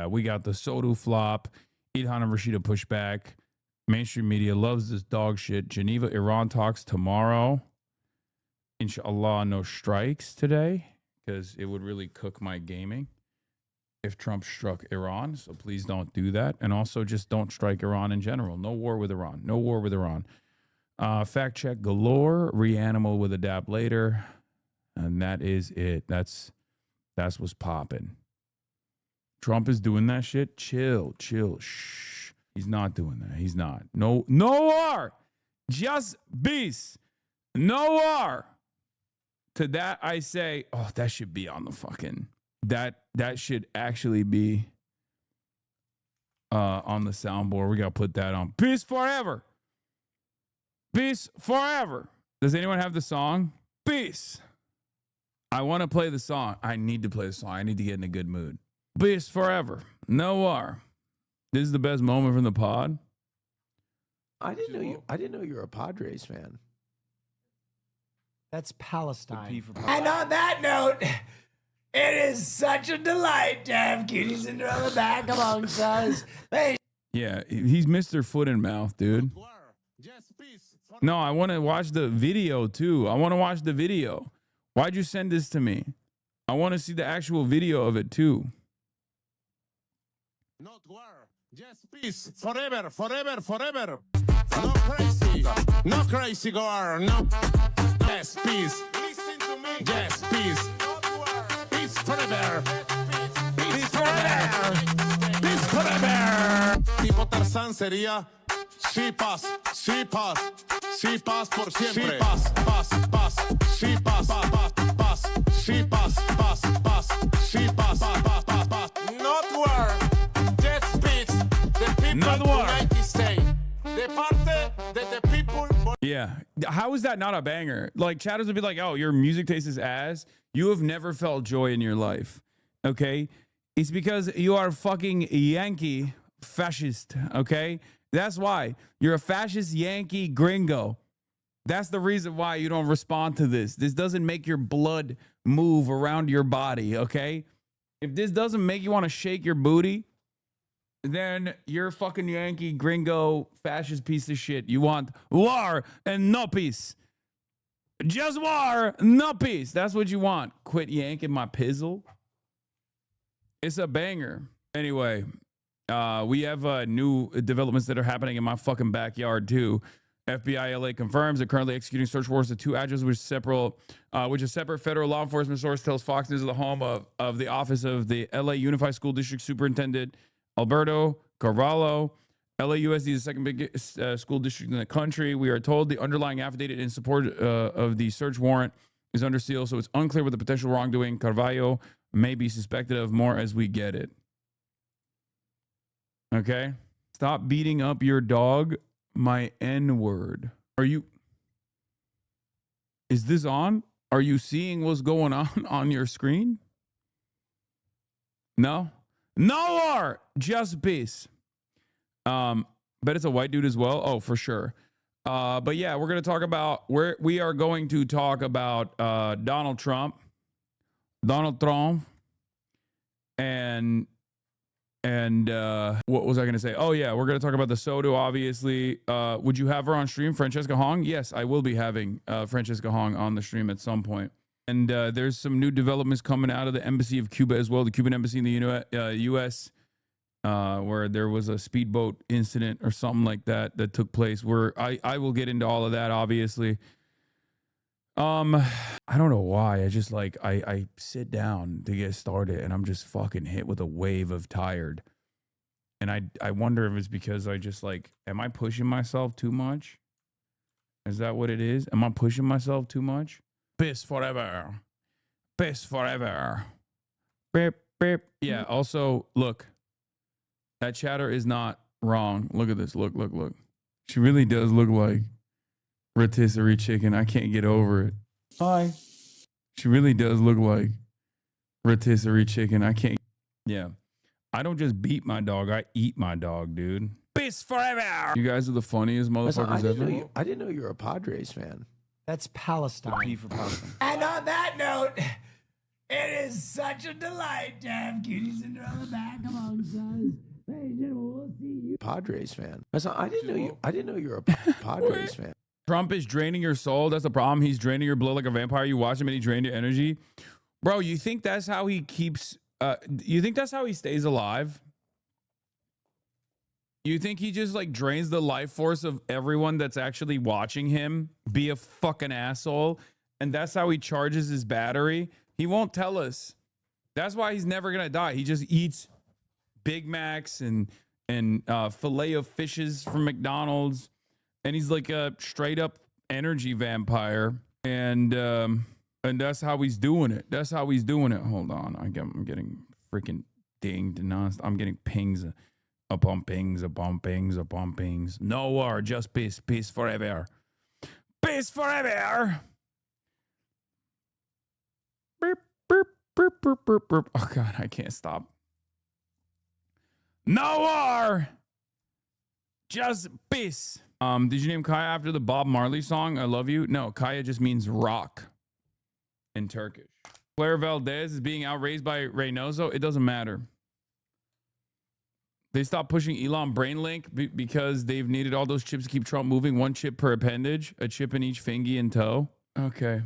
We got the Sodu flop, Ilhan and Rashida pushback. Mainstream media loves this dog shit. Geneva, Iran talks tomorrow. Inshallah, no strikes today because it would really cook my gaming if Trump struck Iran. So please don't do that. And also just don't strike Iran in general. No war with Iran. No war with Iran. Fact check galore. Reanimal with a dab later. And that is it. That's what's popping. Trump is doing that shit. Chill. Shh. He's not doing that. He's not. No war. Just peace. No war. To that I say, oh, that should be on the fucking, that should actually be on the soundboard. We got to put that on. Peace forever. Peace forever. Does anyone have the song? Peace. I want to play the song. I need to play the song. I need to get in a good mood. Peace forever. No war. This is the best moment from the pod. I didn't know you were a Padres fan. That's Palestine. And on that note, it is such a delight to have Cutie Cinderella back amongst us. Hey. Yeah, he's Mr. Foot and Mouth, dude. No, I want to watch the video too. I want to watch the video. Why'd you send this to me? I want to see the actual video of it too. Not war, just peace. Forever. No crazy. No crazy war. No. Yes, peace. Listen to me. Yes, peace. Not war. Peace forever. Peace forever. Peace forever. Tipo Tarzán sería sí paz por siempre. Sí paz. Sí paz. Sí paz. Not war. Just peace. The people of the United States. De parte de the people. Yeah. How is that not a banger? Like, chatters would be like, oh, your music taste is ass. You have never felt joy in your life. Okay? It's because you are fucking Yankee fascist. Okay? That's why. You're a fascist Yankee gringo. That's the reason why you don't respond to this. This doesn't make your blood move around your body. Okay? If this doesn't make you want to shake your booty, then you're a fucking Yankee gringo fascist piece of shit. You want war and no peace. Just war, no peace. That's what you want. Quit yanking my pizzle. It's a banger. Anyway, we have new developments that are happening in my fucking backyard too. FBI LA confirms they're currently executing search warrants of two addresses, which a separate federal law enforcement source tells Fox News is the home of the office of the LA Unified School District Superintendent Alberto Carvalho. LAUSD is the second biggest school district in the country. We are told the underlying affidavit in support of the search warrant is under seal, so it's unclear what the potential wrongdoing Carvalho may be suspected of. More as we get it. Okay? Stop beating up your dog, my N-word. Is this on? Are you seeing what's going on your screen? No? No war, just peace. Bet it's a white dude as well. Oh, for sure. But yeah, we're going to talk about Donald Trump, and what was I going to say? Oh yeah, we're going to talk about the Soto, obviously. Would you have her on stream, Francesca Hong? Yes, I will be having Francesca Hong on the stream at some point. And there's some new developments coming out of the Embassy of Cuba as well, the Cuban Embassy in the U.S., where there was a speedboat incident or something like that took place, where I will get into all of that, obviously. I don't know why. I just I sit down to get started and I'm just fucking hit with a wave of tired. And I wonder if it's because I just am I pushing myself too much? Is that what it is? Am I pushing myself too much? Piss forever. Piss forever. Beep, beep. Yeah, also, look. That chatter is not wrong. Look at this. Look. She really does look like rotisserie chicken. I can't get over it. Hi. She really does look like rotisserie chicken. I can't. Yeah. I don't just beat my dog. I eat my dog, dude. Peace forever. You guys are the funniest motherfuckers ever. I didn't know you were a Padres fan. That's Palestine. And on that note, It is such a delight to have Cutie Cinderella back amongst us. Ladies and gentlemen, we'll see you. Padres fan. I didn't know you were a Padres fan. Trump is draining your soul. That's the problem. He's draining your blood like a vampire. You watch him and he drained your energy. Bro, you think that's how he keeps... you think that's how he stays alive? You think he just like drains the life force of everyone that's actually watching him be a fucking asshole? And that's how he charges his battery? He won't tell us. That's why he's never going to die. He just eats Big Macs and filet of fishes from McDonald's. And he's like a straight up energy vampire. And that's how he's doing it. That's how he's doing it. Hold on. I'm getting freaking dinged. I'm getting pings upon pings upon pings upon pings. No war, just peace. Peace forever. Peace forever. Burp, burp, burp, burp, burp, burp. Oh, God, I can't stop. No war. Just peace. Did you name Kaya after the Bob Marley song, I Love You? No, Kaya just means rock in Turkish. Claire Valdez is being outraised by Reynoso. It doesn't matter. They stopped pushing Elon Brainlink because they've needed all those chips to keep Trump moving. One chip per appendage, a chip in each fingy and toe. Okay.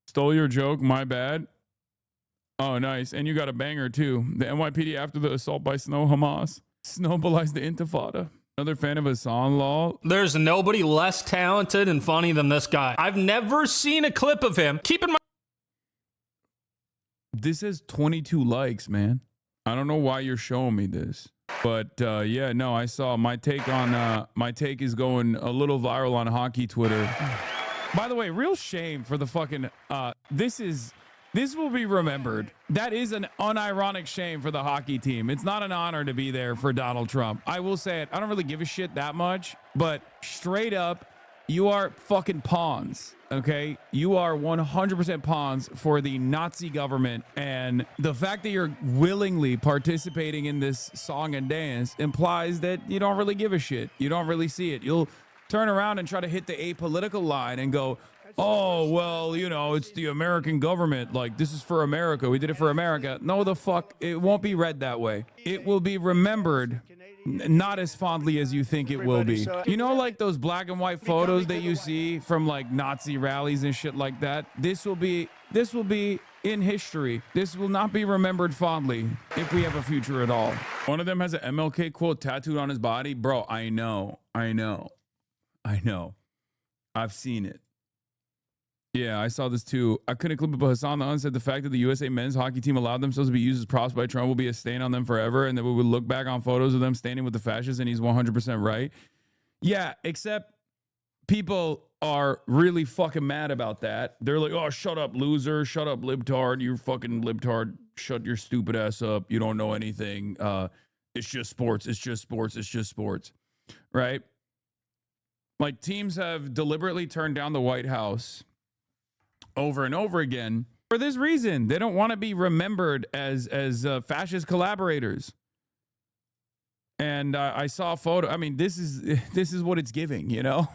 Stole your joke. My bad. Oh, nice. And you got a banger, too. The NYPD after the assault by Snow Hamas. Snowballized the Intifada. Another fan of Hassan Law. There's nobody less talented and funny than this guy. I've never seen a clip of him. Keep in mind. This has 22 likes, man. I don't know why you're showing me this. But yeah, no, I saw my take is going a little viral on hockey Twitter. By the way, real shame for the fucking this will be remembered. That is an unironic shame for the hockey team. It's not an honor to be there for Donald Trump. I will say it. I don't really give a shit that much, but straight up, you are fucking pawns, okay? You are 100% pawns for the Nazi government, and the fact that you're willingly participating in this song and dance implies that you don't really give a shit. You don't really see it. You'll turn around and try to hit the apolitical line and go, oh, well, you know, it's the American government. Like, this is for America. We did it for America. No, the fuck. It won't be read that way. It will be remembered not as fondly as you think it will be. You know, like those black and white photos that you see from like Nazi rallies and shit like that? This will be in history. This will not be remembered fondly if we have a future at all. One of them has an MLK quote tattooed on his body. Bro, I know. I've seen it. Yeah, I saw this too. I couldn't clip it, but Hassan Lahan said the fact that the USA men's hockey team allowed themselves to be used as props by Trump will be a stain on them forever, and that we would look back on photos of them standing with the fascists, and he's 100% right. Yeah, except people are really fucking mad about that. They're like, oh, shut up, loser. Shut up, libtard. You fucking libtard. Shut your stupid ass up. You don't know anything. It's just sports. It's just sports. It's just sports. Right? Like, teams have deliberately turned down the White House over and over again for this reason. They don't want to be remembered as fascist collaborators. And I saw a photo. I mean, this is what it's giving, you know?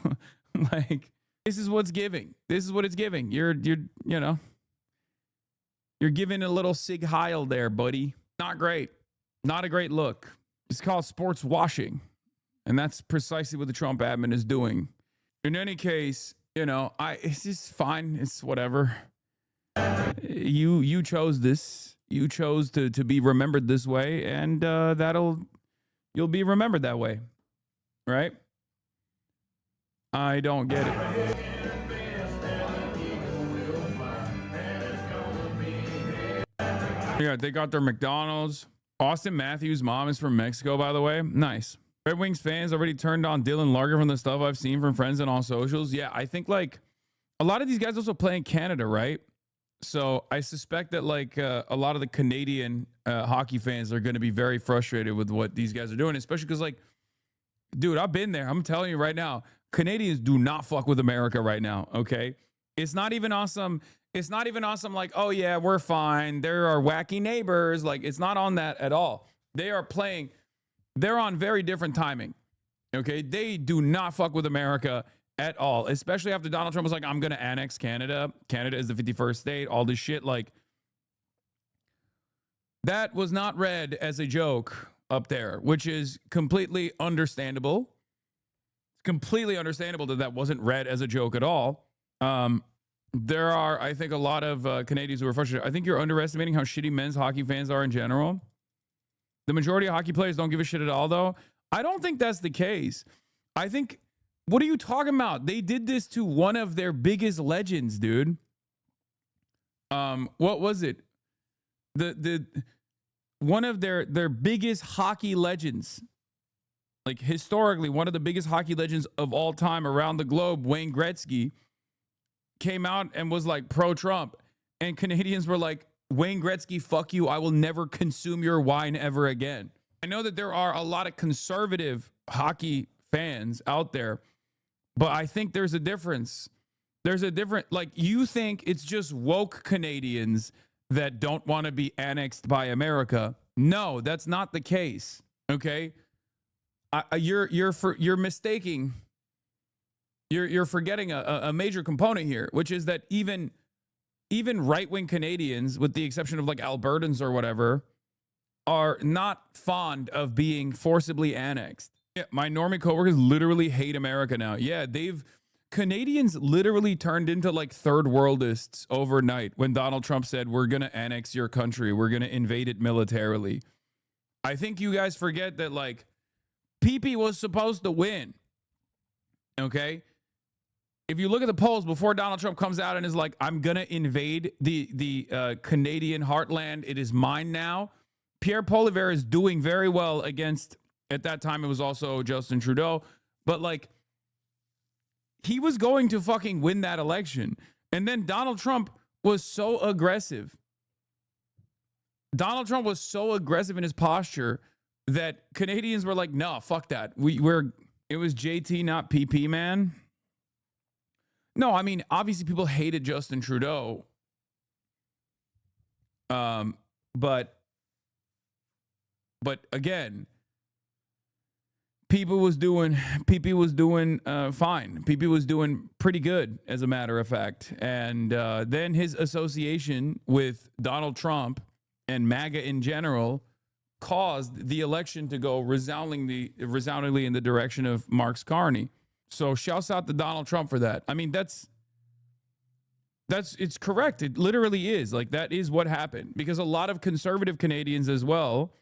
Like, this is what's giving. This is what it's giving. You're you know, you're giving a little Sig Heil there, buddy. Not great. Not a great look. It's called sports washing. And that's precisely what the Trump admin is doing. In any case, you know, it's just fine. It's whatever. You chose this. You chose to be remembered this way, and you'll be remembered that way, right? I don't get it. Yeah, they got their McDonald's. Austin Matthews' mom is from Mexico, by the way. Nice. Red Wings fans already turned on Dylan Larger from the stuff I've seen from friends and all socials. Yeah, I think like a lot of these guys also play in Canada, right? So I suspect that like a lot of the Canadian hockey fans are going to be very frustrated with what these guys are doing, especially because like, dude, I've been there. I'm telling you right now, Canadians do not fuck with America right now, okay? It's not even awesome. It's not even awesome like, oh yeah, we're fine. There are wacky neighbors. Like, it's not on that at all. They are playing... They're on very different timing, okay? They do not fuck with America at all, especially after Donald Trump was like, I'm going to annex Canada. Canada is the 51st state, all this shit. Like, that was not read as a joke up there, which is completely understandable. It's completely understandable that that wasn't read as a joke at all. There are, I think, a lot of Canadians who are frustrated. I think you're underestimating how shitty men's hockey fans are in general. The majority of hockey players don't give a shit at all, though. I don't think that's the case. I think, what are you talking about? They did this to one of their biggest legends, dude. What was it? The one of their biggest hockey legends, like historically, one of the biggest hockey legends of all time around the globe, Wayne Gretzky, came out and was like pro-Trump, and Canadians were like, Wayne Gretzky, fuck you. I will never consume your wine ever again. I know that there are a lot of conservative hockey fans out there, but I think there's a difference. There's a different, like, you think it's just woke Canadians that don't want to be annexed by America. No, that's not the case. Okay, you're mistaking. You're forgetting a major component here, which is that even right-wing Canadians, with the exception of like Albertans or whatever, are not fond of being forcibly annexed. Yeah, my normie coworkers literally hate America now. Yeah, Canadians literally turned into like third worldists overnight when Donald Trump said, we're going to annex your country. We're going to invade it militarily. I think you guys forget that like PP was supposed to win. Okay. If you look at the polls before Donald Trump comes out and is like, I'm going to invade the Canadian heartland. It is mine now. Pierre Poilievre is doing very well against, at that time, it was also Justin Trudeau. But like, he was going to fucking win that election. And then Donald Trump was so aggressive. Donald Trump was so aggressive in his posture that Canadians were like, no, fuck that. It was JT, not PP, man. No, I mean, obviously people hated Justin Trudeau. But again, PP was doing fine. PP was doing pretty good, as a matter of fact. And then his association with Donald Trump and MAGA in general caused the election to go resoundingly in the direction of Mark Carney. So shouts out to Donald Trump for that. I mean, it's correct. It literally is. Like, that is what happened, because a lot of conservative Canadians as well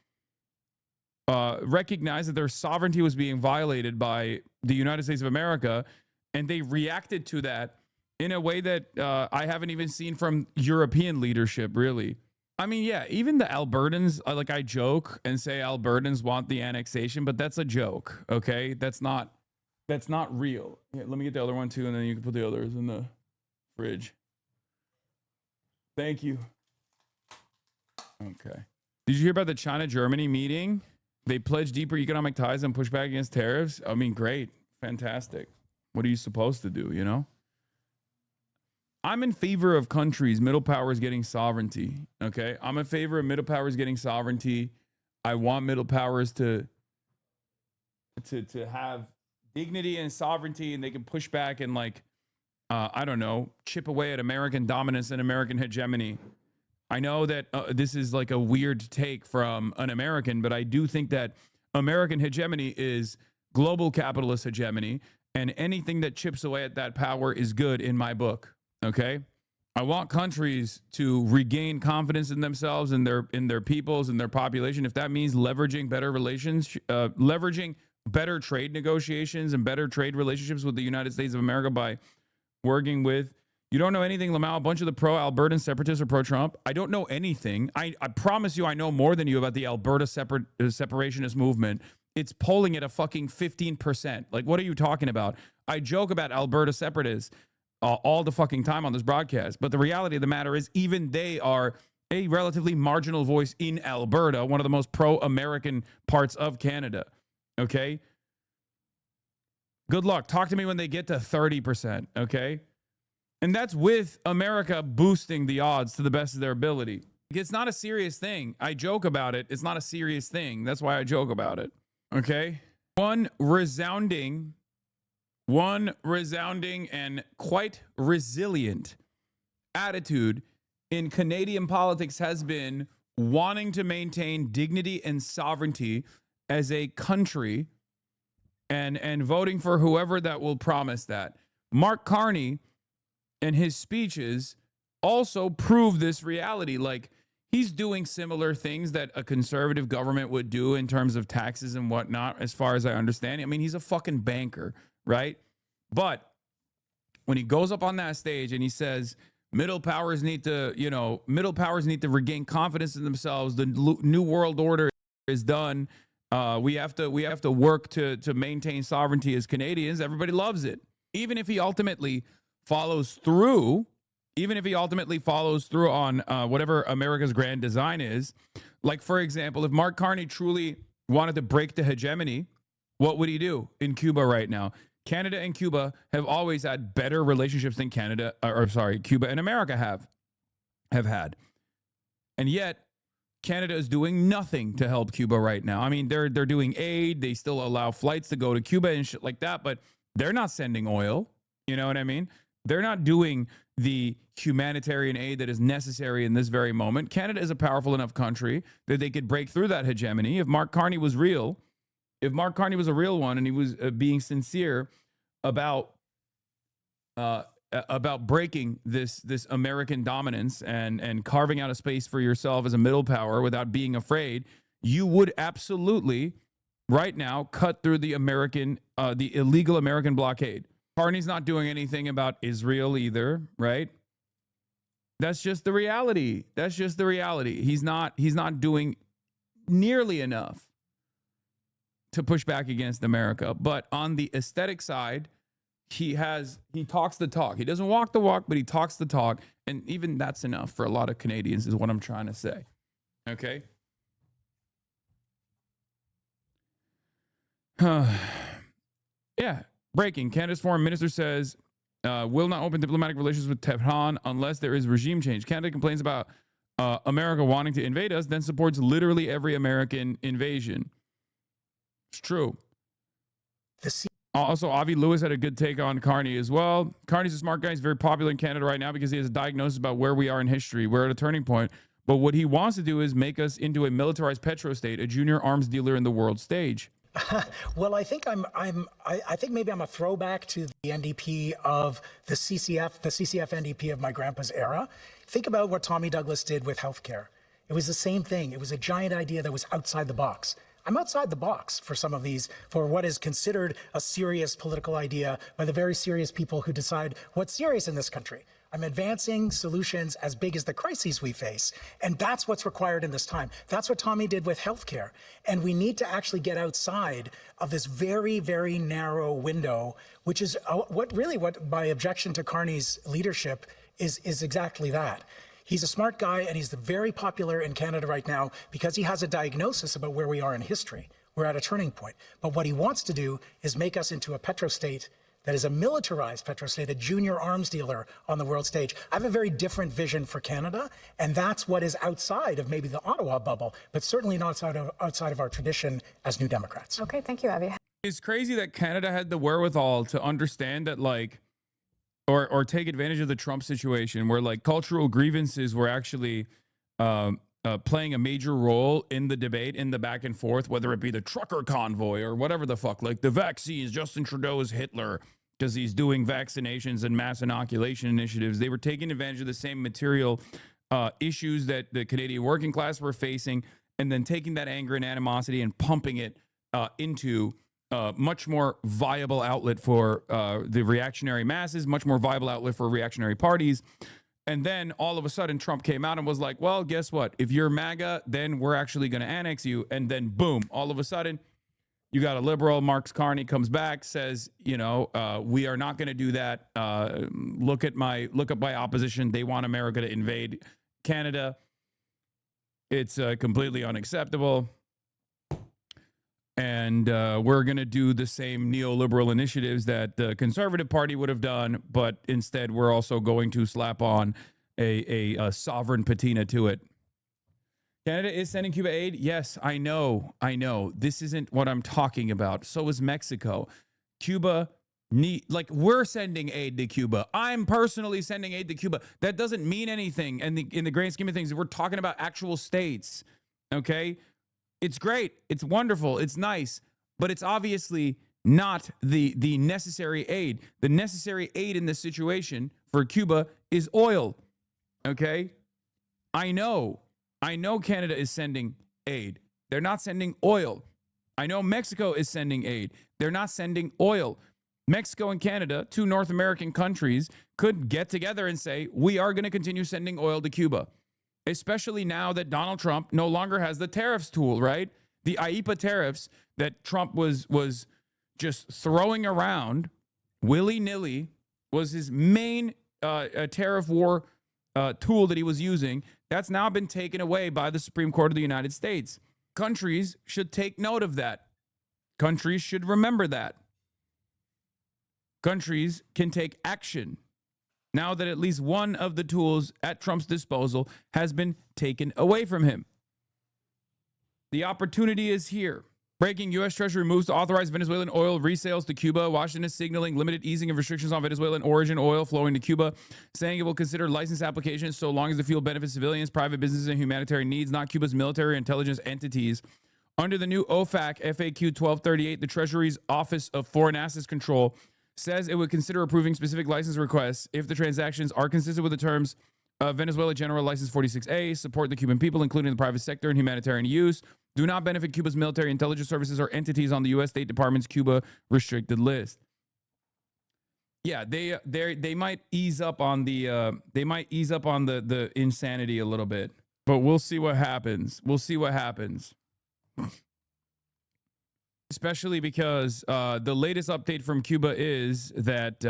recognized that their sovereignty was being violated by the United States of America, and they reacted to that in a way that I haven't even seen from European leadership, really. I mean, yeah, even the Albertans, I joke and say Albertans want the annexation, but that's a joke, okay? That's not real. Yeah, let me get the other one too, and then you can put the others in the fridge. Thank you. Okay. Did you hear about the China-Germany meeting? They pledged deeper economic ties and push back against tariffs. I mean, great. Fantastic. What are you supposed to do, you know? I'm in favor of countries, middle powers getting sovereignty, okay? I'm in favor of middle powers getting sovereignty. I want middle powers to have dignity and sovereignty, and they can push back and, like, I don't know, chip away at American dominance and American hegemony. I know that this is like a weird take from an American, but I do think that American hegemony is global capitalist hegemony, and anything that chips away at that power is good in my book. Okay, I want countries to regain confidence in themselves and their peoples and their population. If that means leveraging better relations, leveraging better trade negotiations and better trade relationships with the United States of America by working with. You don't know anything, Lamau. A bunch of the pro-Albertan separatists are pro-Trump. I don't know anything. I promise you I know more than you about the Alberta separationist movement. It's polling at a fucking 15%. Like, what are you talking about? I joke about Alberta separatists all the fucking time on this broadcast. But the reality of the matter is, even they are a relatively marginal voice in Alberta, one of the most pro-American parts of Canada. Okay? Good luck. Talk to me when they get to 30%. Okay? And that's with America boosting the odds to the best of their ability. It's not a serious thing. I joke about it. It's not a serious thing. That's why I joke about it. Okay? One resounding One resounding and quite resilient attitude in Canadian politics has been wanting to maintain dignity and sovereignty as a country and voting for whoever that will promise that. Mark Carney and his speeches also prove this reality. Like, he's doing similar things that a conservative government would do in terms of taxes and whatnot, as far as I understand. I mean, he's a fucking banker, right? But when he goes up on that stage and he says, middle powers need to regain confidence in themselves. The new world order is done. We have to work to maintain sovereignty as Canadians. Everybody loves it. Even if he ultimately follows through on whatever America's grand design is. Like, for example, if Mark Carney truly wanted to break the hegemony, what would he do in Cuba right now? Canada and Cuba have always had better relationships than Cuba and America have had. And yet, Canada is doing nothing to help Cuba right now. I mean, they're doing aid. They still allow flights to go to Cuba and shit like that, but they're not sending oil. You know what I mean? They're not doing the humanitarian aid that is necessary in this very moment. Canada is a powerful enough country that they could break through that hegemony. If Mark Carney was real, if Mark Carney was a real one and he was being sincere about breaking this American dominance and carving out a space for yourself as a middle power without being afraid, you would absolutely right now cut through the illegal American blockade. Carney's not doing anything about Israel either, right? That's just the reality. He's not doing nearly enough to push back against America. But on the aesthetic side, he talks the talk. He doesn't walk the walk, but he talks the talk. And even that's enough for a lot of Canadians, is what I'm trying to say. Okay? Yeah. Breaking. Canada's foreign minister says, will not open diplomatic relations with Tehran unless there is regime change. Canada complains about America wanting to invade us, then supports literally every American invasion. It's true. Also, Avi Lewis had a good take on Carney as well. Carney's a smart guy. He's very popular in Canada right now because he has a diagnosis about where we are in history. We're at a turning point. But what he wants to do is make us into a militarized petrostate, a junior arms dealer in the world stage. Well, I think I think maybe I'm a throwback to the NDP of the CCF NDP of my grandpa's era. Think about what Tommy Douglas did with healthcare. It was the same thing. It was a giant idea that was outside the box. I'm outside the box for some of these, for what is considered a serious political idea by the very serious people who decide what's serious in this country. I'm advancing solutions as big as the crises we face. And that's what's required in this time. That's what Tommy did with healthcare. And we need to actually get outside of this very, very narrow window, which is what my objection to Carney's leadership is exactly that. He's a smart guy, and he's very popular in Canada right now because he has a diagnosis about where we are in history. We're at a turning point. But what he wants to do is make us into a petrostate that is a militarized petrostate, a junior arms dealer on the world stage. I have a very different vision for Canada, and that's what is outside of maybe the Ottawa bubble, but certainly not outside of our tradition as New Democrats. Okay, thank you, Abby. It's crazy that Canada had the wherewithal to understand that, like, or take advantage of the Trump situation where, like, cultural grievances were actually playing a major role in the debate, in the back and forth, whether it be the trucker convoy or whatever the fuck, like the vaccines, Justin Trudeau is Hitler because he's doing vaccinations and mass inoculation initiatives. They were taking advantage of the same material issues that the Canadian working class were facing, and then taking that anger and animosity and pumping it into much more viable outlet for the reactionary masses, much more viable outlet for reactionary parties. And then all of a sudden, Trump came out and was like, well, guess what? If you're MAGA, then we're actually going to annex you. And then boom, all of a sudden, you got a liberal. Mark Carney comes back, says, we are not going to do that. Look at my opposition. They want America to invade Canada. It's completely unacceptable. And we're going to do the same neoliberal initiatives that the Conservative Party would have done, but instead we're also going to slap on a sovereign patina to it. Canada is sending Cuba aid? Yes, I know. This isn't what I'm talking about. So is Mexico. Cuba like we're sending aid to Cuba. I'm personally sending aid to Cuba. That doesn't mean anything in the grand scheme of things. We're talking about actual states. Okay? It's great. It's wonderful. It's nice, but it's obviously not the necessary aid. The necessary aid in this situation for Cuba is oil. Okay? I know Canada is sending aid. They're not sending oil. I know Mexico is sending aid. They're not sending oil. Mexico and Canada, two North American countries, could get together and say, we are going to continue sending oil to Cuba, especially now that Donald Trump no longer has the tariffs tool, right? The IEEPA tariffs that Trump was just throwing around willy-nilly was his main tariff war tool that he was using. That's now been taken away by the Supreme Court of the United States. Countries should take note of that. Countries should remember that. Countries can take action now that at least one of the tools at Trump's disposal has been taken away from him. The opportunity is here. Breaking U.S. Treasury moves to authorize Venezuelan oil resales to Cuba. Washington is signaling limited easing of restrictions on Venezuelan origin oil flowing to Cuba, saying it will consider license applications so long as the fuel benefits civilians, private businesses, and humanitarian needs, not Cuba's military or intelligence entities. Under the new OFAC FAQ 1238, the Treasury's Office of Foreign Assets Control says it would consider approving specific license requests if the transactions are consistent with the terms of Venezuela General License 46A, support the Cuban people, including the private sector and humanitarian use, do not benefit Cuba's military intelligence services or entities on the U.S. State Department's Cuba restricted list. Yeah, they might ease up on the the insanity a little bit, but we'll see what happens. We'll see what happens. Especially because the latest update from Cuba is that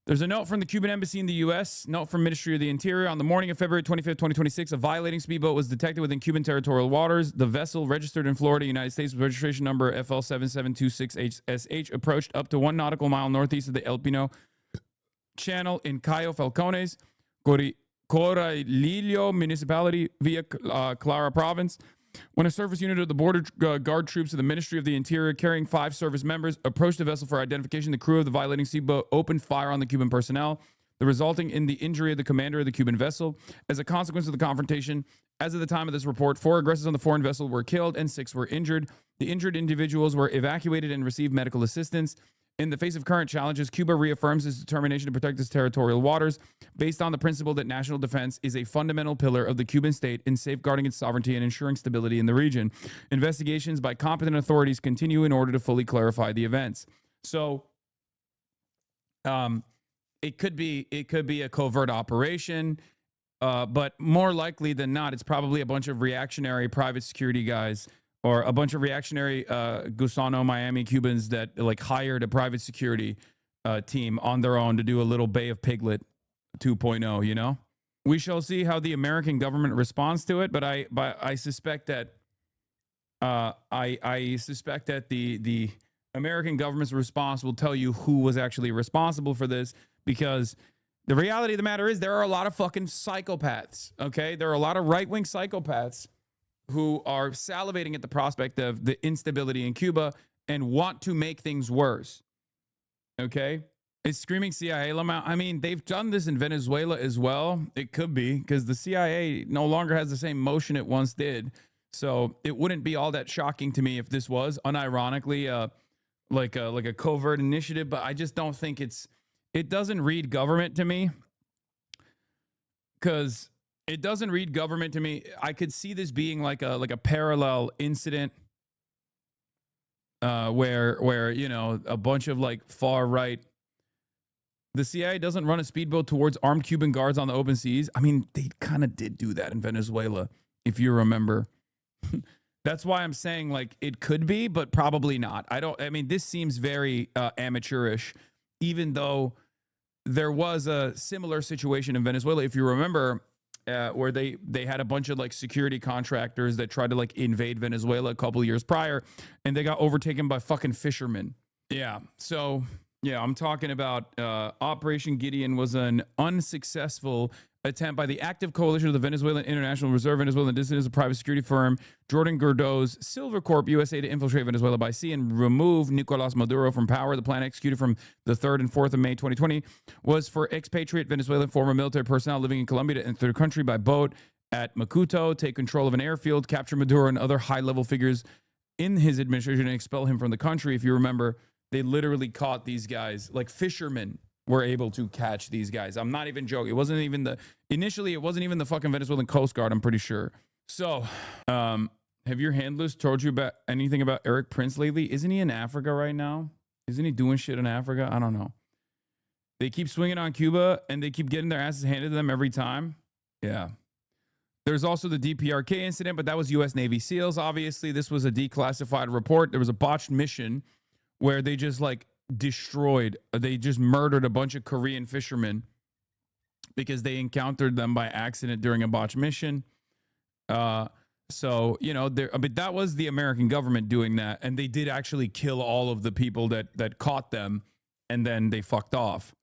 there's a note from the Cuban embassy in the U.S., note from Ministry of the Interior. On the morning of February 25th, 2026, a violating speedboat was detected within Cuban territorial waters. The vessel, registered in Florida, United States, with registration number FL7726SH, approached up to 1 nautical mile northeast of the El Pino Channel in Cayo Falcones, Coralillo Municipality, via Clara Province, when a surface unit of the border guard troops of the Ministry of the Interior carrying 5 service members approached the vessel for identification. The crew of the violating speedboat opened fire on the Cuban personnel, resulting in the injury of the commander of the Cuban vessel. As a consequence of the confrontation, as of the time of this report, 4 aggressors on the foreign vessel were killed and 6 were injured. The injured individuals were evacuated and received medical assistance. In the face of current challenges, Cuba reaffirms its determination to protect its territorial waters based on the principle that national defense is a fundamental pillar of the Cuban state in safeguarding its sovereignty and ensuring stability in the region. Investigations by competent authorities continue in order to fully clarify the events. So, it could be a covert operation, but more likely than not, it's probably a bunch of reactionary private security guys or a bunch of reactionary Gusano Miami Cubans that like hired a private security team on their own to do a little Bay of Piglet 2.0, you know? We shall see how the American government responds to it, but I suspect that I suspect that the American government's response will tell you who was actually responsible for this, because the reality of the matter is there are a lot of fucking psychopaths, okay? There are a lot of right-wing psychopaths who are salivating at the prospect of the instability in Cuba and want to make things worse. Okay? It's screaming CIA. I mean, they've done this in Venezuela as well. It could be because the CIA no longer has the same motion it once did. So it wouldn't be all that shocking to me if this was unironically like a covert initiative, but I just don't think it doesn't read government to me, because it doesn't read government to me. I could see this being like a parallel incident where you know, a bunch of like far right. The CIA doesn't run a speedboat towards armed Cuban guards on the open seas. I mean, they kind of did do that in Venezuela, if you remember. That's why I'm saying like it could be, but probably not. I mean, this seems very amateurish, even though there was a similar situation in Venezuela, if you remember. Where they had a bunch of like security contractors that tried to like invade Venezuela a couple of years prior, and they got overtaken by fucking fishermen. Yeah. So yeah, I'm talking about Operation Gideon was an unsuccessful attempt by the active coalition of the Venezuelan International Reserve, Venezuelan Dissidents, a private security firm, Jordan Gurdo's Silver Corp USA, to infiltrate Venezuela by sea and remove Nicolas Maduro from power. The plan, executed from the 3rd and 4th of May 2020, was for expatriate Venezuelan former military personnel living in Colombia to enter the country by boat at Macuto, take control of an airfield, capture Maduro and other high-level figures in his administration, and expel him from the country. If you remember, they literally caught these guys, like fishermen were able to catch these guys. I'm not even joking. It wasn't even the fucking Venezuelan Coast Guard, I'm pretty sure. So, have your handlers told you about anything about Eric Prince lately? Isn't he in Africa right now? Isn't he doing shit in Africa? I don't know. They keep swinging on Cuba and they keep getting their asses handed to them every time. Yeah. There's also the DPRK incident, but that was U.S. Navy SEALs. Obviously, this was a declassified report. There was a botched mission where they just they just murdered a bunch of Korean fishermen because they encountered them by accident during a botched mission. So, you know, but that was the American government doing that. And they did actually kill all of the people that caught them, and then they fucked off.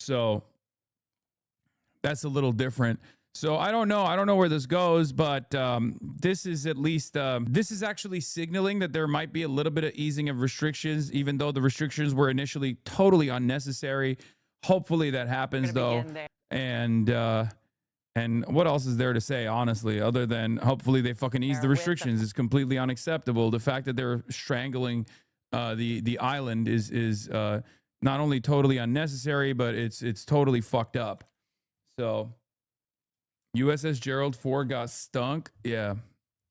So that's a little different. So I don't know where this goes, but this is at least, this is actually signaling that there might be a little bit of easing of restrictions, even though the restrictions were initially totally unnecessary. Hopefully that happens, though. And what else is there to say, honestly, other than hopefully they fucking ease the restrictions? It's completely unacceptable. The fact that they're strangling the island is not only totally unnecessary, but it's totally fucked up. So USS Gerald Ford got stunk. Yeah,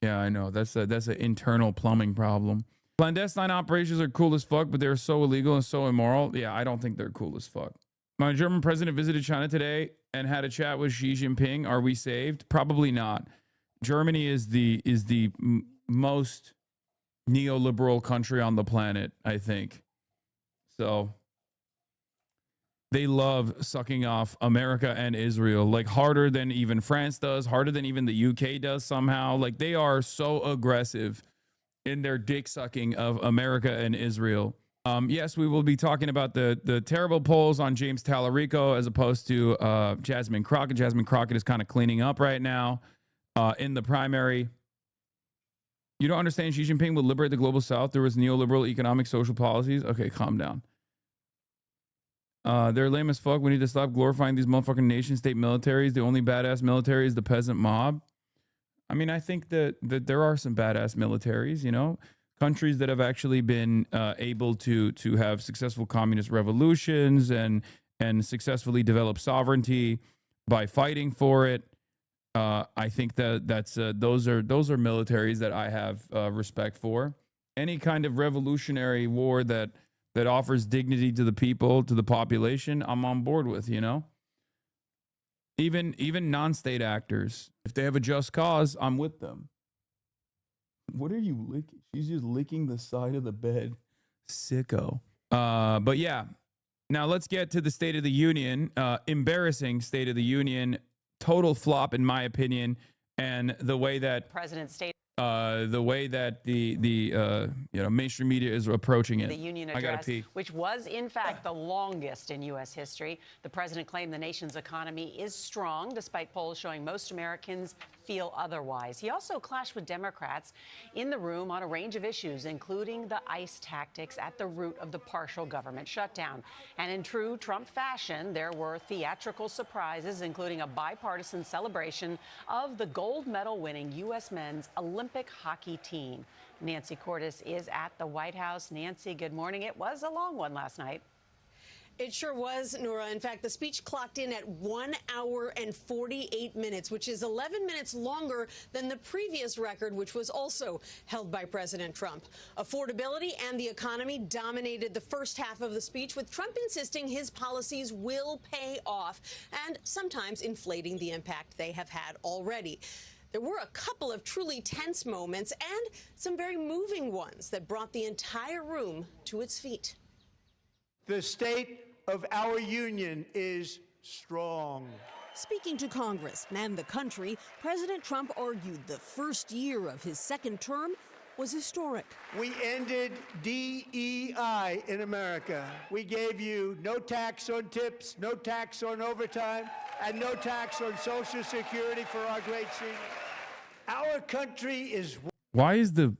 I know. That's an internal plumbing problem. Clandestine operations are cool as fuck, but they're so illegal and so immoral. Yeah, I don't think they're cool as fuck. My German president visited China today and had a chat with Xi Jinping. Are we saved? Probably not. Germany is the most neoliberal country on the planet, I think. So they love sucking off America and Israel, like harder than even France does, harder than even the UK does somehow. Like they are so aggressive in their dick sucking of America and Israel. Yes, we will be talking about the terrible polls on James Tallarico as opposed to Jasmine Crockett. Jasmine Crockett is kind of cleaning up right now in the primary. You don't understand Xi Jinping will liberate the global south through his neoliberal economic social policies? Okay, calm down. They're lame as fuck. We need to stop glorifying these motherfucking nation state militaries. The only badass military is the peasant mob. I mean, I think that there are some badass militaries, you know, countries that have actually been able to have successful communist revolutions and successfully develop sovereignty by fighting for it. I think that's those are militaries that I have respect for. Any kind of revolutionary war that offers dignity to the people, to the population, I'm on board with, you know. Even non-state actors, if they have a just cause, I'm with them. What are you licking? She's just licking the side of the bed. Sicko. But yeah. Now let's get to the State of the Union. Embarrassing State of the Union. Total flop, in my opinion. And the way that the mainstream media is approaching it. The union address, which was in fact the longest in U.S. history. The president claimed the nation's economy is strong, despite polls showing most Americans feel otherwise. He also clashed with Democrats in the room on a range of issues, including the ICE tactics at the root of the partial government shutdown. And in true Trump fashion, there were theatrical surprises, including a bipartisan celebration of the gold medal winning U.S. men's Olympic hockey team. Nancy Cordes is at the White House. Nancy, good morning. It was a long one last night. It sure was, Nora. In fact, the speech clocked in at 1 hour and 48 minutes, which is 11 minutes longer than the previous record, which was also held by President Trump. Affordability and the economy dominated the first half of the speech, with Trump insisting his policies will pay off and sometimes inflating the impact they have had already. There were a couple of truly tense moments and some very moving ones that brought the entire room to its feet. The state of our union is strong. Speaking to Congress and the country, President Trump argued the first year of his second term was historic. We ended DEI in America. We gave you no tax on tips, no tax on overtime, and no tax on Social Security for our great seniors. Our country is... Why is the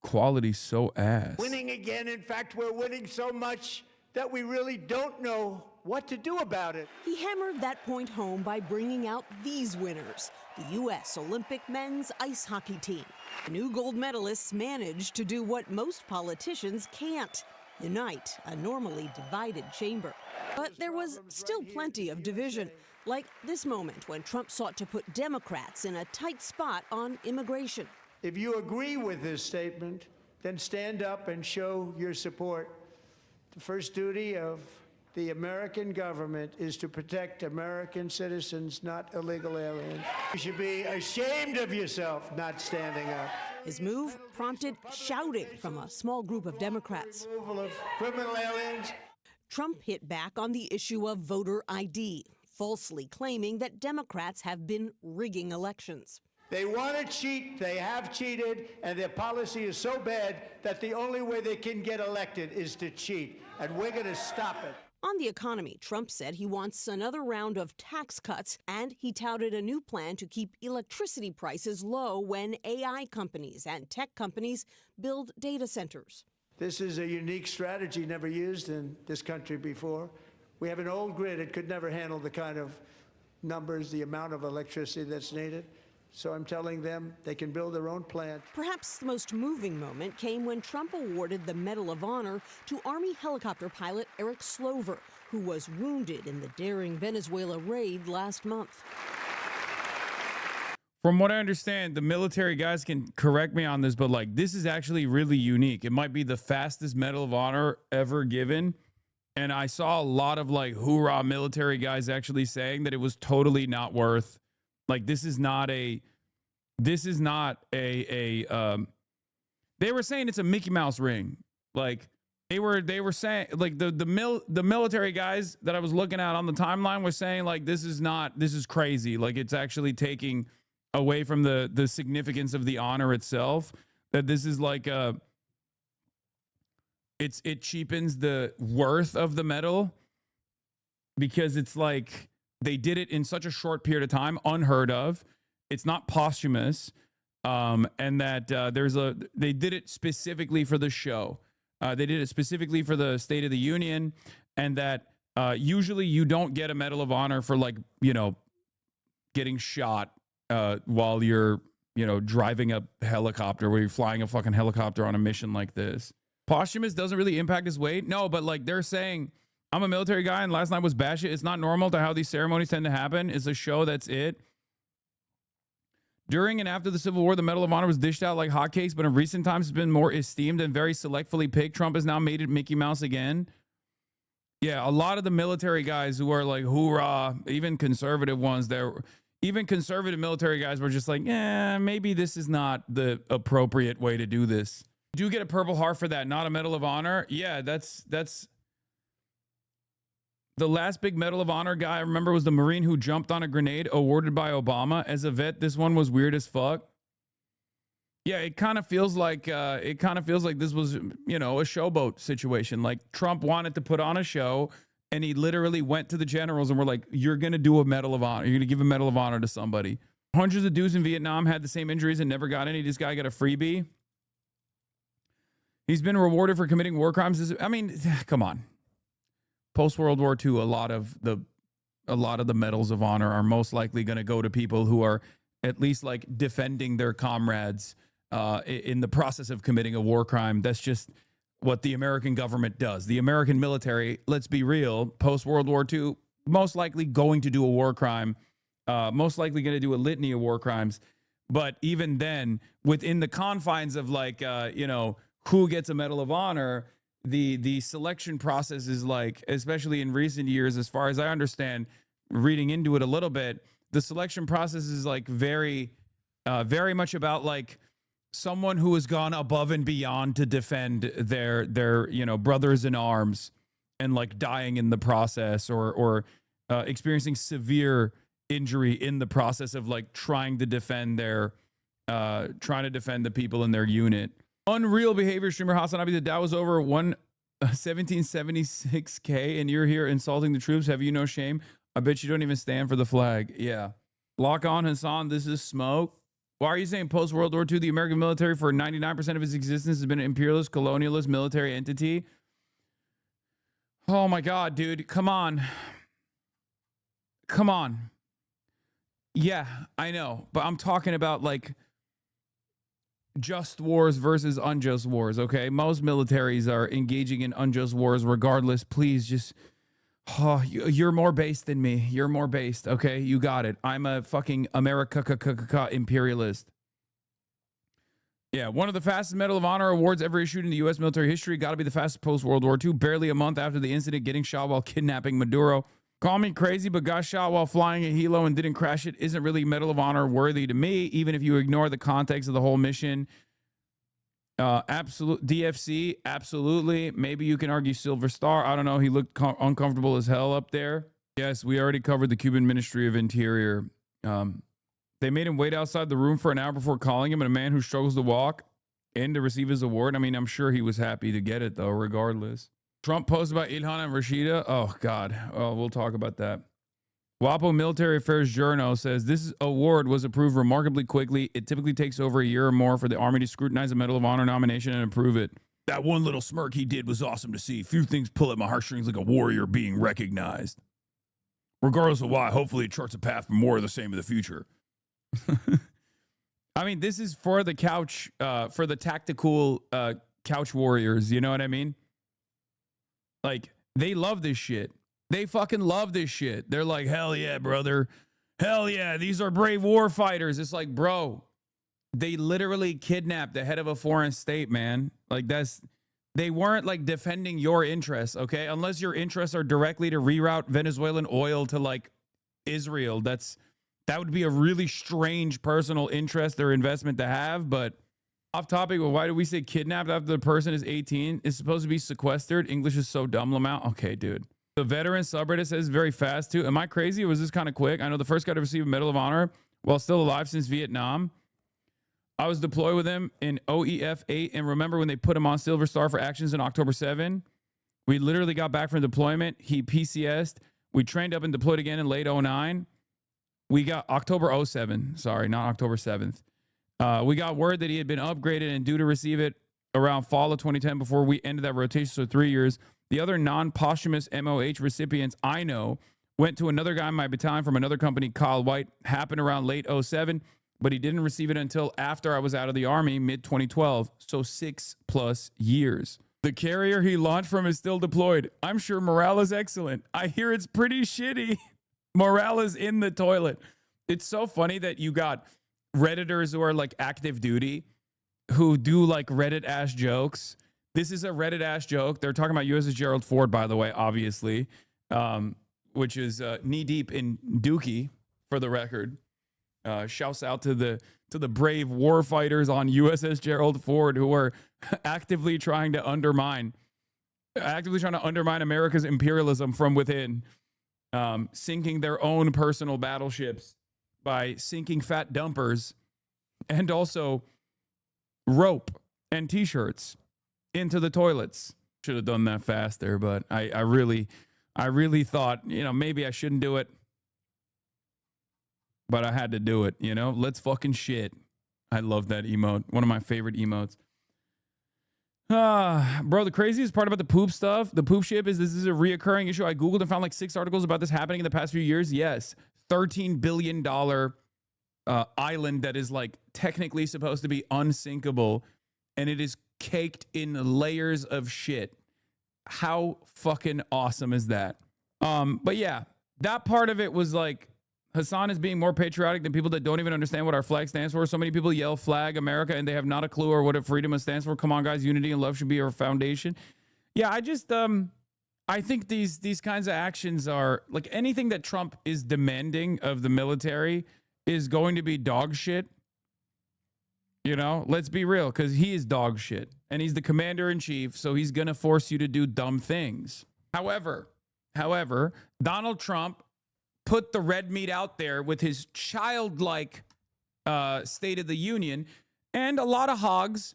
quality so ass? winning again. In fact, we're winning so much that we really don't know what to do about it. He hammered that point home by bringing out these winners, the U.S. Olympic men's ice hockey team. The new gold medalists managed to do what most politicians can't: unite a normally divided chamber. But there was still plenty of division, like this moment when Trump sought to put Democrats in a tight spot on immigration. If you agree with this statement, then stand up and show your support. The first duty of the American government is to protect American citizens, not illegal aliens. You should be ashamed of yourself not standing up. His move prompted shouting from a small group of Democrats. Removal of criminal aliens. Trump hit back on the issue of voter ID, falsely claiming that Democrats have been rigging elections. They want to cheat, they have cheated, and their policy is so bad that the only way they can get elected is to cheat, and we're going to stop it. On the economy, Trump said he wants another round of tax cuts, and he touted a new plan to keep electricity prices low when AI companies and tech companies build data centers. This is a unique strategy never used in this country before. We have an old grid. It could never handle the kind of numbers, the amount of electricity that's needed. So I'm telling them they can build their own plant. Perhaps the most moving moment came when Trump awarded the Medal of Honor to Army helicopter pilot Eric Slover, who was wounded in the daring Venezuela raid last month. From what I understand, the military guys can correct me on this, but like this is actually really unique. It might be the fastest Medal of Honor ever given. And I saw a lot of like hoorah military guys actually saying that it was totally not worth. Like they were saying it's a Mickey Mouse ring. Like they were saying like the military guys that I was looking at on the timeline was saying like this is crazy. Like it's actually taking away from the significance of the honor itself, that this is like it cheapens the worth of the medal, because it's like they did it in such a short period of time, unheard of. It's not posthumous, and that they did it specifically for the show. They did it specifically for the State of the Union, and that usually you don't get a Medal of Honor for like, you know, getting shot while you're, you know, driving a helicopter, where you're flying a fucking helicopter on a mission like this. Posthumous doesn't really impact his weight. No, but like they're saying, I'm a military guy and last night was bash it. It's not normal to how these ceremonies tend to happen. It's a show, that's it. During and after the Civil War, the Medal of Honor was dished out like hotcakes, but in recent times it's been more esteemed and very selectively picked. Trump has now made it Mickey Mouse again. Yeah, a lot of the military guys who are like, hoorah, even conservative ones, even conservative military guys were just like, yeah, maybe this is not the appropriate way to do this. You do get a Purple Heart for that, not a Medal of Honor. Yeah, that's the last big Medal of Honor guy I remember was the Marine who jumped on a grenade, awarded by Obama. As a vet, this one was weird as fuck. Yeah, it kind of feels like this was, you know, a showboat situation. Like Trump wanted to put on a show, and he literally went to the generals and were like, "You're gonna do a Medal of Honor. You're gonna give a Medal of Honor to somebody." Hundreds of dudes in Vietnam had the same injuries and never got any. This guy got a freebie. He's been rewarded for committing war crimes. I mean, come on. Post World War II, a lot of the medals of honor are most likely going to go to people who are at least like defending their comrades in the process of committing a war crime. That's just what the American government does. The American military, let's be real, post World War II, most likely going to do a war crime, most likely going to do a litany of war crimes. But even then, within the confines of like, you know, who gets a Medal of Honor, the selection process is like, especially in recent years, as far as I understand, reading into it a little bit, the selection process is like very much about like someone who has gone above and beyond to defend their you know, brothers in arms, and like dying in the process, or experiencing severe injury in the process of like trying to defend their trying to defend the people in their unit. Unreal behavior, streamer Hasanabi. The Dow was over 1776K, and you're here insulting the troops. Have you no shame? I bet you don't even stand for the flag. Yeah. Lock on, Hassan. This is smoke. Why are you saying post-World War II, the American military for 99% of its existence has been an imperialist, colonialist military entity? Oh my God, dude. Come on. Come on. Yeah, I know. But I'm talking about like just wars versus unjust wars, okay? Most militaries are engaging in unjust wars regardless. Please just, you're more based than me. You're more based, okay? You got it. I'm a fucking America imperialist. Yeah, one of the fastest Medal of Honor awards ever issued in the U.S. military history. Got to be the fastest post-World War II. Barely a month after the incident, getting shot while kidnapping Maduro. Call me crazy, but got shot while flying a helo and didn't crash it isn't really Medal of Honor worthy to me, even if you ignore the context of the whole mission. Absolute DFC, absolutely. Maybe you can argue Silver Star. I don't know. He looked uncomfortable as hell up there. Yes, we already covered the Cuban Ministry of Interior. They made him wait outside the room for an hour before calling him, and a man who struggles to walk in to receive his award. I mean, I'm sure he was happy to get it, though, regardless. Trump post about Ilhan and Rashida. Oh, God. Oh, we'll talk about that. WAPO Military Affairs Journal says this award was approved remarkably quickly. It typically takes over a year or more for the Army to scrutinize a Medal of Honor nomination and approve it. That one little smirk he did was awesome to see. Few things pull at my heartstrings like a warrior being recognized. Regardless of why, hopefully it charts a path for more of the same in the future. I mean, this is for the couch, for the tactical couch warriors. You know what I mean? Like, they love this shit. They fucking love this shit. They're like, hell yeah, brother. Hell yeah, these are brave war fighters. It's like, bro, they literally kidnapped the head of a foreign state, man. Like, they weren't like defending your interests, okay? Unless your interests are directly to reroute Venezuelan oil to like Israel. That would be a really strange personal interest or investment to have. But off topic, well, why do we say kidnapped after the person is 18? It's supposed to be sequestered. English is so dumb, Lamau. Okay, dude. The veteran subreddit says very fast too. Am I crazy or was this kind of quick? I know the first guy to receive a Medal of Honor while still alive since Vietnam. I was deployed with him in OEF 8 and remember when they put him on Silver Star for actions in October 7. We literally got back from deployment. He PCS'd. We trained up and deployed again in late 09. We got October 07. Sorry, not October 7th. We got word that he had been upgraded and due to receive it around fall of 2010 before we ended that rotation, so 3 years. The other non-posthumous MOH recipients I know went to another guy in my battalion from another company, Kyle White. Happened around late 07, but he didn't receive it until after I was out of the Army, mid-2012, so 6+ years. The carrier he launched from is still deployed. I'm sure morale is excellent. I hear it's pretty shitty. Morale is in the toilet. It's so funny that you got Redditors who are like active duty who do like Reddit-ass jokes. This is a Reddit-ass joke. They're talking about USS Gerald Ford, by the way, obviously, which is knee-deep in Dookie, for the record. Shouts out to the brave war fighters on USS Gerald Ford who are actively trying to undermine America's imperialism from within, sinking their own personal battleships by sinking fat dumpers and also rope and T-shirts into the toilets. Should have done that faster, but I really thought, maybe I shouldn't do it. But I had to do it, Let's fucking shit. I love that emote. One of my favorite emotes. Bro, the craziest part about the poop stuff, the poop ship, is this is a reoccurring issue. I Googled and found like 6 articles about this happening in the past few years. Yes. $13 billion island that is like technically supposed to be unsinkable, and it is caked in layers of shit. How fucking awesome is that? But yeah, that part of it was like, Hassan is being more patriotic than people that don't even understand what our flag stands for. So many people yell flag America and they have not a clue or what freedom stands for. Come on, guys, unity and love should be our foundation. Yeah, I think these kinds of actions are like anything that Trump is demanding of the military is going to be dog shit. Let's be real, because he is dog shit and he's the commander in chief. So he's going to force you to do dumb things. However, Donald Trump put the red meat out there with his childlike State of the Union, and a lot of hogs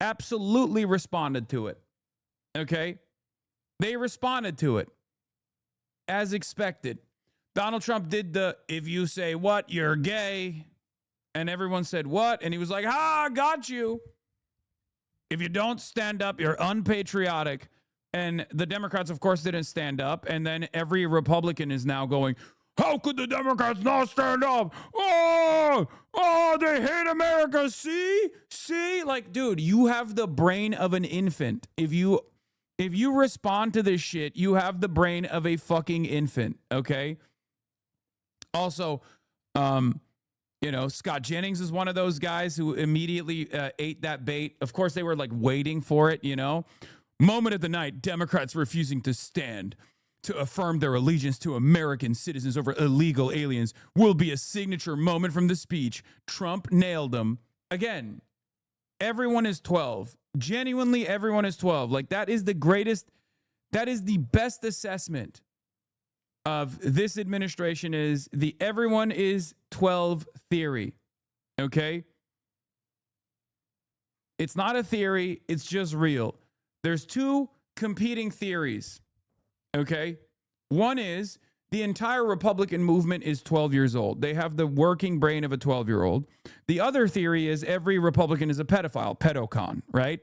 absolutely responded to it. Okay? They responded to it as expected. Donald Trump did the, if you say what, you're gay. And everyone said what? And he was like, got you. If you don't stand up, you're unpatriotic. And the Democrats, of course, didn't stand up. And then every Republican is now going, how could the Democrats not stand up? Oh, they hate America. See? Like, dude, you have the brain of an infant. If you respond to this shit, you have the brain of a fucking infant, okay? Also, Scott Jennings is one of those guys who immediately ate that bait. Of course, they were like waiting for it, Moment of the night, Democrats refusing to stand to affirm their allegiance to American citizens over illegal aliens will be a signature moment from the speech. Trump nailed them. Again, everyone is 12. Genuinely, everyone is 12. Like, that is the best assessment of this administration is the everyone is 12 theory. Okay? It's not a theory, it's just real. There's two competing theories. Okay? One is the entire Republican movement is 12 years old. They have the working brain of a 12-year-old. The other theory is every Republican is a pedophile, pedocon, right?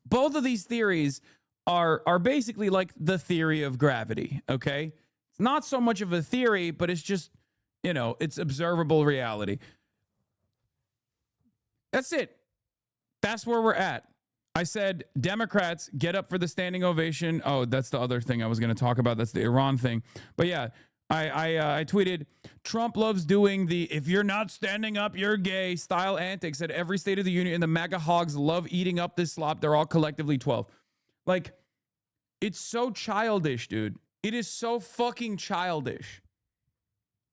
Both of these theories are basically like the theory of gravity, okay? It's not so much of a theory, but it's just, it's observable reality. That's it. That's where we're at. I said, Democrats, get up for the standing ovation. Oh, that's the other thing I was going to talk about. That's the Iran thing. But yeah, I tweeted, Trump loves doing the if you're not standing up, you're gay style antics at every State of the Union, and the MAGA hogs love eating up this slop. They're all collectively 12. Like, it's so childish, dude. It is so fucking childish.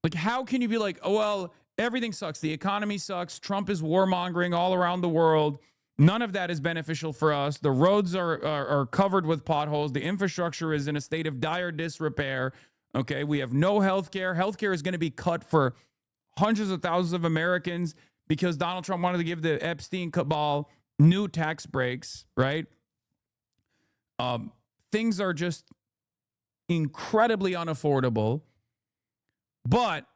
Like, how can you be like, oh, well, everything sucks. The economy sucks. Trump is warmongering all around the world. None of that is beneficial for us. The roads are covered with potholes. The infrastructure is in a state of dire disrepair. Okay, we have no health care. Health care is going to be cut for hundreds of thousands of Americans because Donald Trump wanted to give the Epstein cabal new tax breaks, right? Things are just incredibly unaffordable. But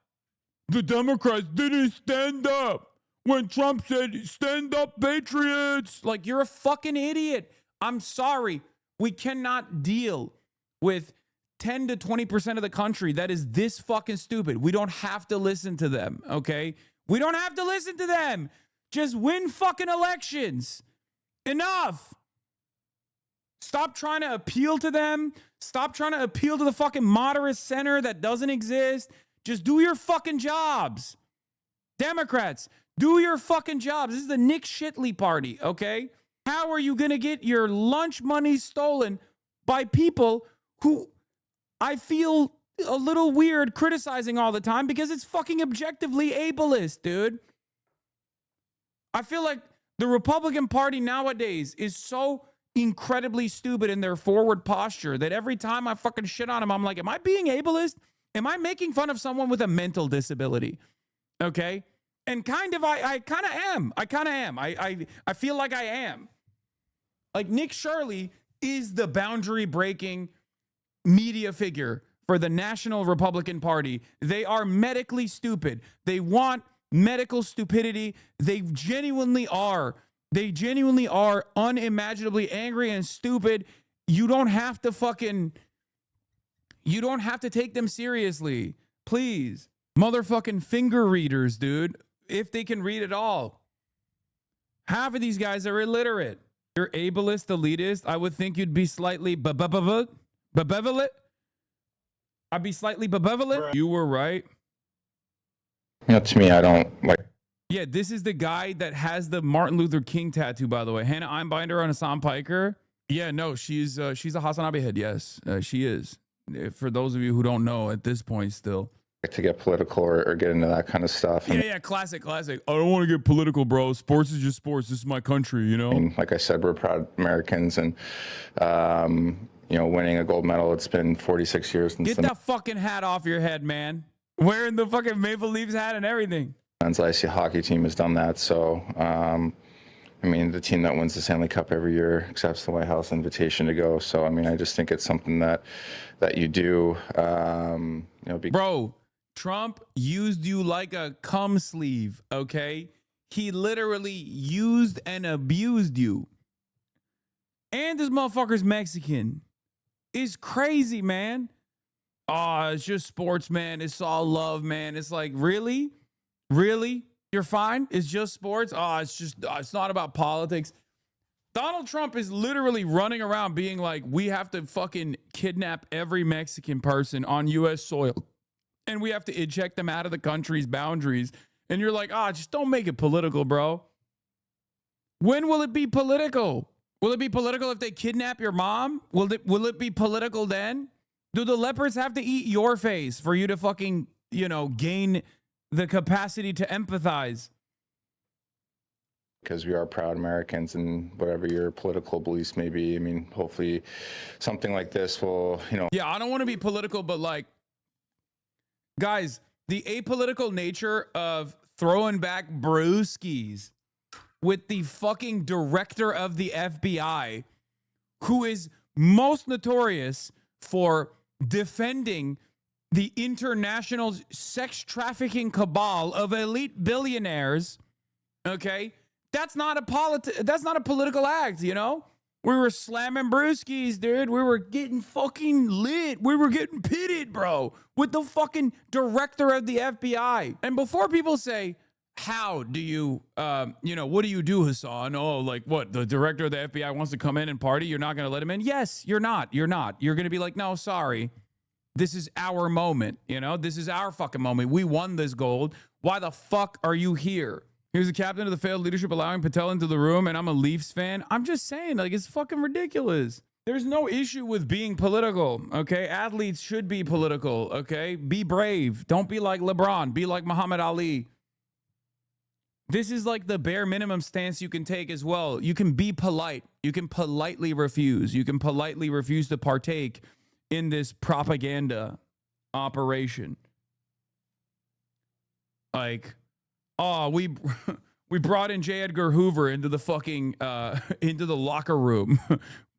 the Democrats didn't stand up. When Trump said, stand up, patriots. Like, you're a fucking idiot. I'm sorry. We cannot deal with 10 to 20% of the country that is this fucking stupid. We don't have to listen to them, okay? We don't have to listen to them. Just win fucking elections. Enough. Stop trying to appeal to them. Stop trying to appeal to the fucking moderate center that doesn't exist. Just do your fucking jobs. Democrats, do your fucking jobs. This is the Nick Shitley party, okay? How are you going to get your lunch money stolen by people who I feel a little weird criticizing all the time because it's fucking objectively ableist, dude? I feel like the Republican Party nowadays is so incredibly stupid in their forward posture that every time I fucking shit on them, I'm like, am I being ableist? Am I making fun of someone with a mental disability? Okay? And kind of, I kind of am. I kind of am. I feel like I am. Like, Nick Shirley is the boundary-breaking media figure for the National Republican Party. They are medically stupid. They want medical stupidity. They genuinely are. They genuinely are unimaginably angry and stupid. You don't have to take them seriously. Please. Motherfucking finger readers, dude. If they can read at all. Half of these guys are illiterate. You're ableist, elitist. I would think you'd be slightly benevolent. I'd be slightly benevolent. You were right. To me, I don't like. Yeah, this is the guy that has the Martin Luther King tattoo, by the way. Hannah Einbinder on Hassan Piker. Yeah, no, she's a Hasanabi head. Yes, she is. For those of you who don't know at this point still. To get political or get into that kind of stuff. Yeah, classic. I don't want to get political, bro. Sports is just sports. This is my country, And like I said, we're proud Americans, and winning a gold medal. It's been 46 years since. Get that fucking hat off your head, man. Wearing the fucking Maple Leafs hat and everything. men's ice hockey team has done that. So, I mean, the team that wins the Stanley Cup every year accepts the White House invitation to go. So, I mean, I just think it's something that you do. Bro, Trump used you like a cum sleeve, okay? He literally used and abused you. And this motherfucker's Mexican. It's crazy, man. Oh, it's just sports, man. It's all love, man. It's like, really? Really? You're fine? It's just sports? Oh, it's not about politics. Donald Trump is literally running around being like, we have to fucking kidnap every Mexican person on U.S. soil. And we have to eject them out of the country's boundaries. And you're like, just don't make it political, bro. When will it be political? Will it be political if they kidnap your mom? Will it be political then? Do the leopards have to eat your face for you to fucking, gain the capacity to empathize? Because we are proud Americans, and whatever your political beliefs may be, I mean, hopefully something like this will, Yeah, I don't want to be political, but like, guys, the apolitical nature of throwing back brewskis with the fucking director of the FBI, who is most notorious for defending the international sex trafficking cabal of elite billionaires, okay? That's not a political act, We were slamming brewskis, dude. We were getting fucking lit. We were getting pitted, bro, with the fucking director of the FBI. And before people say, how do you, what do you do, Hassan? Oh, like what? The director of the FBI wants to come in and party. You're not going to let him in? Yes, you're not. You're not. You're going to be like, no, sorry. This is our moment. This is our fucking moment. We won this gold. Why the fuck are you here? Here's the captain of the failed leadership allowing Patel into the room, and I'm a Leafs fan. I'm just saying, like, it's fucking ridiculous. There's no issue with being political, okay? Athletes should be political, okay? Be brave. Don't be like LeBron. Be like Muhammad Ali. This is like the bare minimum stance you can take as well. You can be polite. You can politely refuse. You can politely refuse to partake in this propaganda operation. Like, we brought in J. Edgar Hoover into the fucking into the locker room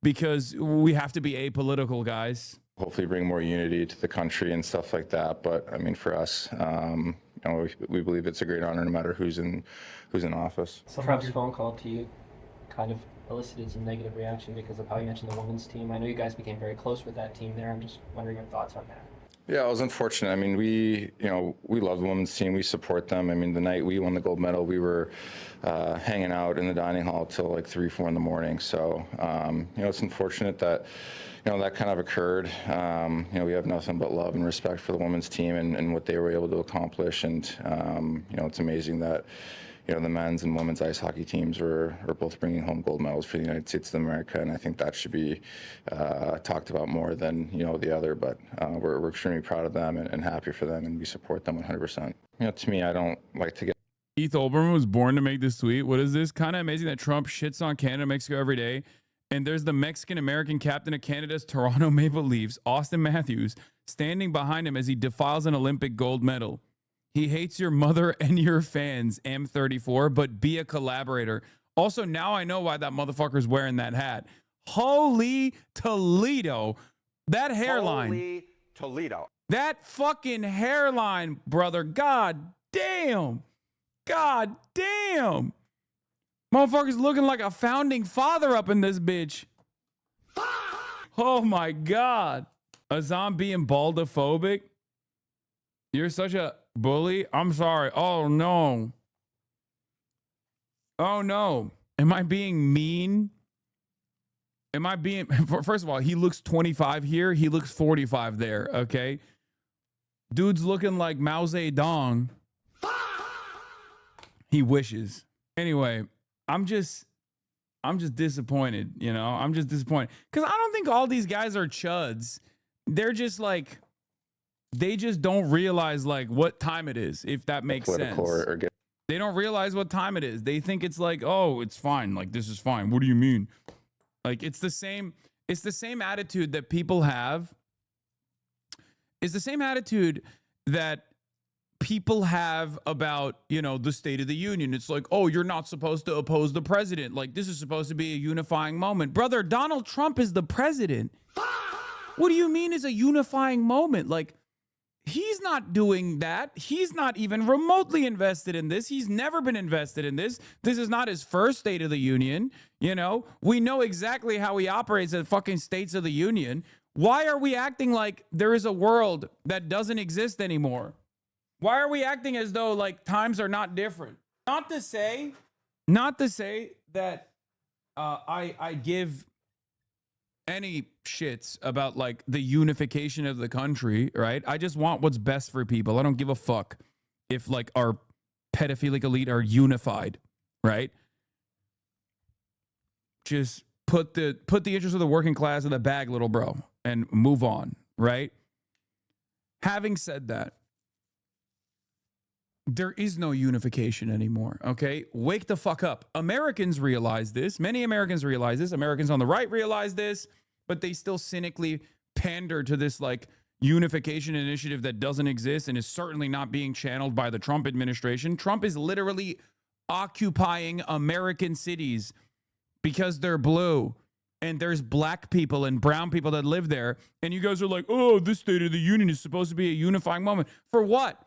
because we have to be apolitical, guys. hopefully bring more unity to the country and stuff like that. But I mean, for us, we believe it's a great honor no matter who's in office. Trump's phone call to you kind of elicited some negative reaction because of how you mentioned the women's team. I know you guys became very close with that team there. I'm just wondering your thoughts on that. Yeah, it was unfortunate. I mean, we love the women's team. We support them. I mean, the night we won the gold medal, we were hanging out in the dining hall till like 3, 4 in the morning. So, it's unfortunate that, that kind of occurred. We have nothing but love and respect for the women's team and what they were able to accomplish. And, it's amazing that, the men's and women's ice hockey teams are both bringing home gold medals for the United States of America, and I think that should be talked about more than the other. But we're extremely proud of them and happy for them, and we support them 100%. To me, I don't like to get. Keith Olbermann was born to make this tweet. What is this? Kind of amazing that Trump shits on Canada, Mexico every day. And there's the Mexican-American captain of Canada's Toronto Maple Leafs, Austin Matthews, standing behind him as he defiles an Olympic gold medal. He hates your mother and your fans, M34, but be a collaborator. Also, now I know why that motherfucker's wearing that hat. Holy Toledo. That hairline. Holy Toledo. That fucking hairline, brother. God damn. God damn. Motherfucker's looking like a founding father up in this bitch. Oh my God. A zombie and baldophobic? You're such a bully. I'm sorry. Oh no. Oh no. Am I being mean? Am I being, first of all, he looks 25 here. He looks 45 there. Okay. Dude's looking like Mao Zedong. He wishes. Anyway, I'm just disappointed, I'm just disappointed because I don't think all these guys are chuds. They're just like, they just don't realize like what time it is, if that makes sense. They don't realize what time it is. They think it's like, oh, it's fine. Like, this is fine. What do you mean? Like, it's the same attitude that people have. It's the same attitude that people have about, you know, the State of the Union. It's like, oh, you're not supposed to oppose the president. Like, this is supposed to be a unifying moment. Brother, Donald Trump is the president. What do you mean is a unifying moment? Like, he's not doing that. He's not even remotely invested in this. He's never been invested in this. This is not his first State of the Union. You know, we know exactly how he operates at fucking States of the Union. Why are we acting like there is a world that doesn't exist anymore? Why are we acting as though like times are not different? Not to say that I give any shits about like the unification of the country, right? I just want what's best for people. I don't give a fuck if like our pedophilic elite are unified, right? Just put the interests of the working class in the bag, little bro, and move on, right? Having said that, there is no unification anymore, okay? Wake the fuck up. Americans realize this. Many Americans realize this. Americans on the right realize this, but they still cynically pander to this like unification initiative that doesn't exist and is certainly not being channeled by the Trump administration. Trump is literally occupying American cities because they're blue and there's black people and brown people that live there. And you guys are like, oh, this State of the Union is supposed to be a unifying moment. For what?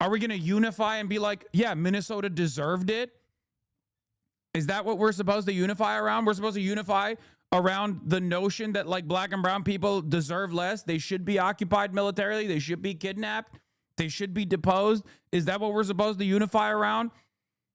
Are we going to unify and be like, yeah, Minnesota deserved it? Is that what we're supposed to unify around? We're supposed to unify around the notion that like black and brown people deserve less. They should be occupied militarily. They should be kidnapped. They should be deposed. Is that what we're supposed to unify around?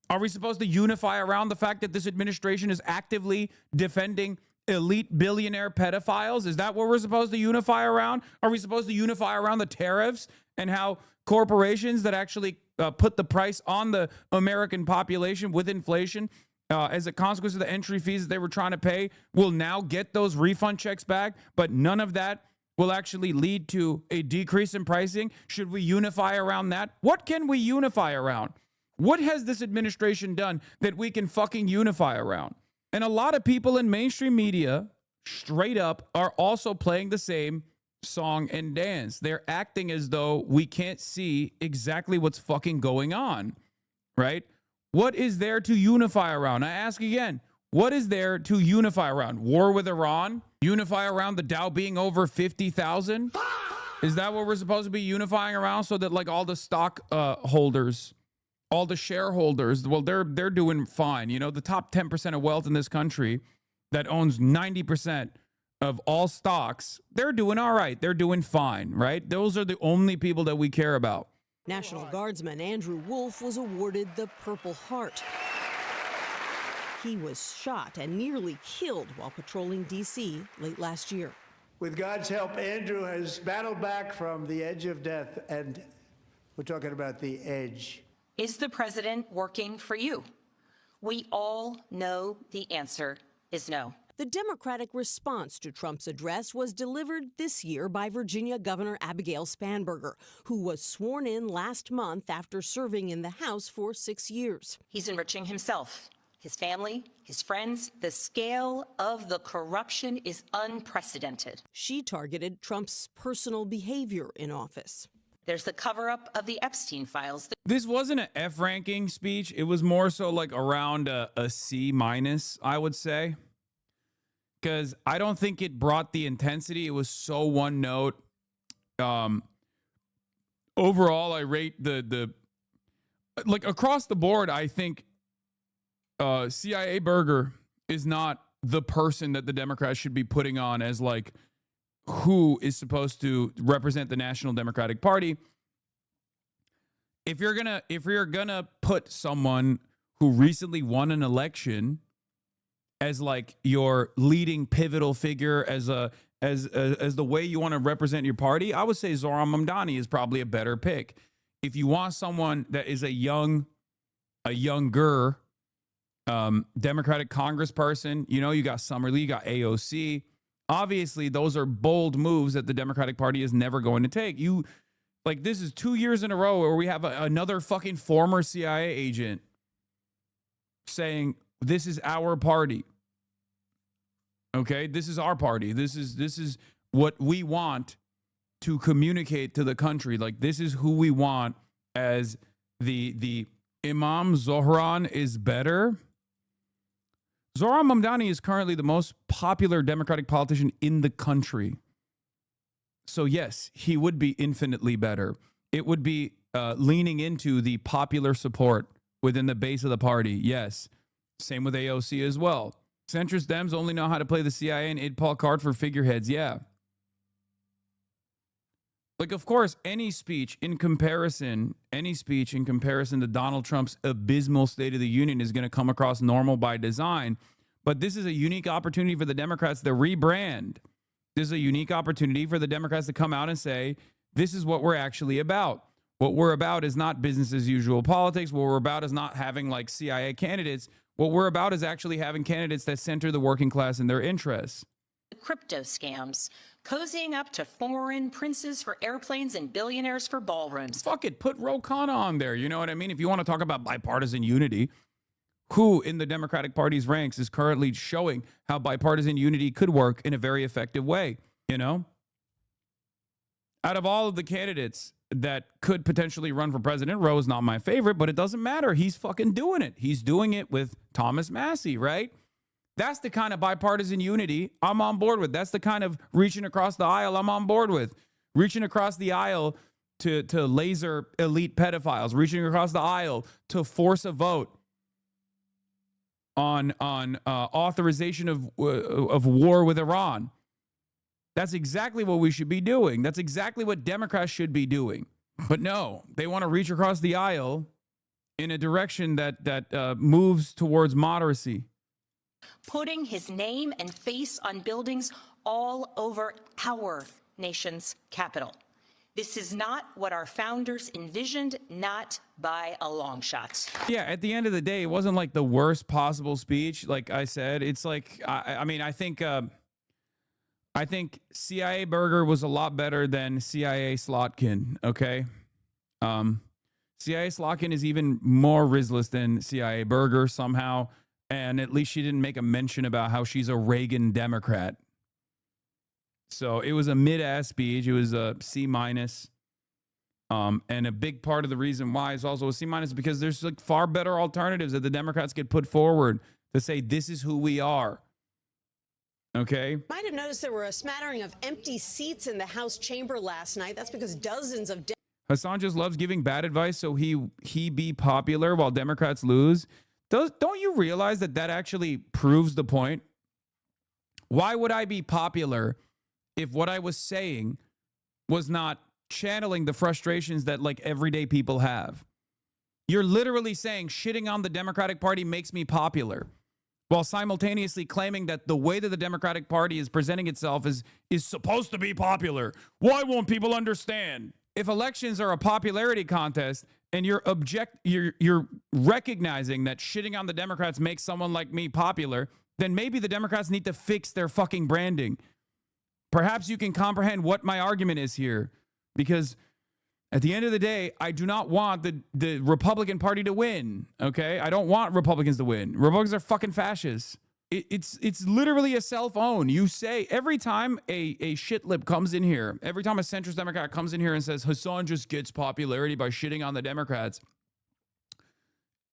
Are we supposed to unify around the fact that this administration is actively defending elite billionaire pedophiles? Is that what we're supposed to unify around? Are we supposed to unify around the tariffs and how corporations that actually put the price on the American population with inflation as a consequence of the entry fees that they were trying to pay will now get those refund checks back, but none of that will actually lead to a decrease in pricing? Should we unify around that? What can we unify around? What has this administration done that we can fucking unify around? And a lot of people in mainstream media, straight up, are also playing the same song and dance. They're acting as though we can't see exactly what's fucking going on, right? What is there to unify around? I ask again, what is there to unify around? War with Iran? Unify around the Dow being over 50,000? Is that what we're supposed to be unifying around so that like all the stock holders, all the shareholders, well, they're doing fine. You know, the top 10% of wealth in this country that owns 90% of all stocks, they're doing all right. They're doing fine, right? Those are the only people that we care about. National Guardsman Andrew Wolf was awarded the Purple Heart. He was shot and nearly killed while patrolling D.C. late last year. With God's help, Andrew has battled back from the edge of death, and we're talking about the edge. Is the president working for you? We all know the answer is no. The Democratic response to Trump's address was delivered this year by Virginia Governor Abigail Spanberger, who was sworn in last month after serving in the House for 6 years. He's enriching himself, his family, his friends. The scale of the corruption is unprecedented. She targeted Trump's personal behavior in office. There's the cover-up of the Epstein files. This wasn't an F ranking speech. It was more so like around a C minus, I would say. Because I don't think it brought the intensity. It was so one note. Overall, I rate the like across the board, I think CIA Burger is not the person that the Democrats should be putting on as like who is supposed to represent the National Democratic Party. If you're gonna put someone who recently won an election as like your leading pivotal figure as the way you want to represent your party, I would say Zohran Mamdani is probably a better pick. If you want someone that is a younger Democratic congressperson, you know, you got Summerlee, you got AOC. Obviously, those are bold moves that the Democratic Party is never going to take. Like, this is 2 years in a row where we have another fucking former CIA agent saying, this is our party. Okay, this is our party. This is what we want to communicate to the country. Like, this is who we want as the Imam Zohran is better. Zohran Mamdani is currently the most popular Democratic politician in the country. So yes, he would be infinitely better. It would be leaning into the popular support within the base of the party. Yes. Same with AOC as well. Centrist Dems only know how to play the CIA and IDPAL card for figureheads. Yeah. Like, of course, any speech in comparison to Donald Trump's abysmal State of the Union is going to come across normal by design. But this is a unique opportunity for the Democrats to rebrand. This is a unique opportunity for the Democrats to come out and say, this is what we're actually about. What we're about is not business as usual politics. What we're about is not having like CIA candidates. What we're about is actually having candidates that center the working class and their interests. Crypto scams, cozying up to foreign princes for airplanes and billionaires for ballrooms. Fuck it, put Ro Khanna on there. You know what I mean? If you want to talk about bipartisan unity, who in the Democratic Party's ranks is currently showing how bipartisan unity could work in a very effective way, you know? Out of all of the candidates that could potentially run for president, Ro is not my favorite, but it doesn't matter. He's fucking doing it. He's doing it with Thomas Massie, right? That's the kind of bipartisan unity I'm on board with. That's the kind of reaching across the aisle I'm on board with. Reaching across the aisle to laser elite pedophiles. Reaching across the aisle to force a vote on authorization of war with Iran. That's exactly what we should be doing. That's exactly what Democrats should be doing. But no, they want to reach across the aisle in a direction that moves towards moderacy. Putting his name and face on buildings all over our nation's capital. This is not what our founders envisioned, not by a long shot. Yeah, at the end of the day, it wasn't like the worst possible speech. Like I said, it's like, I think CIA Burger was a lot better than CIA Slotkin, okay? CIA Slotkin is even more Rizless than CIA Burger somehow, and at least she didn't make a mention about how she's a Reagan Democrat. So it was a mid-ass speech. It was a C-. And a big part of the reason why is also a C- because there's like far better alternatives that the Democrats could put forward to say, this is who we are. Okay. Might have noticed there were a smattering of empty seats in the House chamber last night. That's because dozens of Hassan just loves giving bad advice so he be popular while Democrats lose. Don't you realize that actually proves the point? Why would I be popular if what I was saying was not channeling the frustrations that like everyday people have? You're literally saying shitting on the Democratic Party makes me popular, while simultaneously claiming that the way that the Democratic Party is presenting itself is supposed to be popular. Why won't people understand? If elections are a popularity contest and you're recognizing that shitting on the Democrats makes someone like me popular, then maybe the Democrats need to fix their fucking branding. Perhaps you can comprehend what my argument is here, because at the end of the day, I do not want the Republican Party to win, okay? I don't want Republicans to win. Republicans are fucking fascists. It's literally a cell phone. You say, every time a shit lip comes in here, every time a centrist Democrat comes in here and says, Hassan just gets popularity by shitting on the Democrats,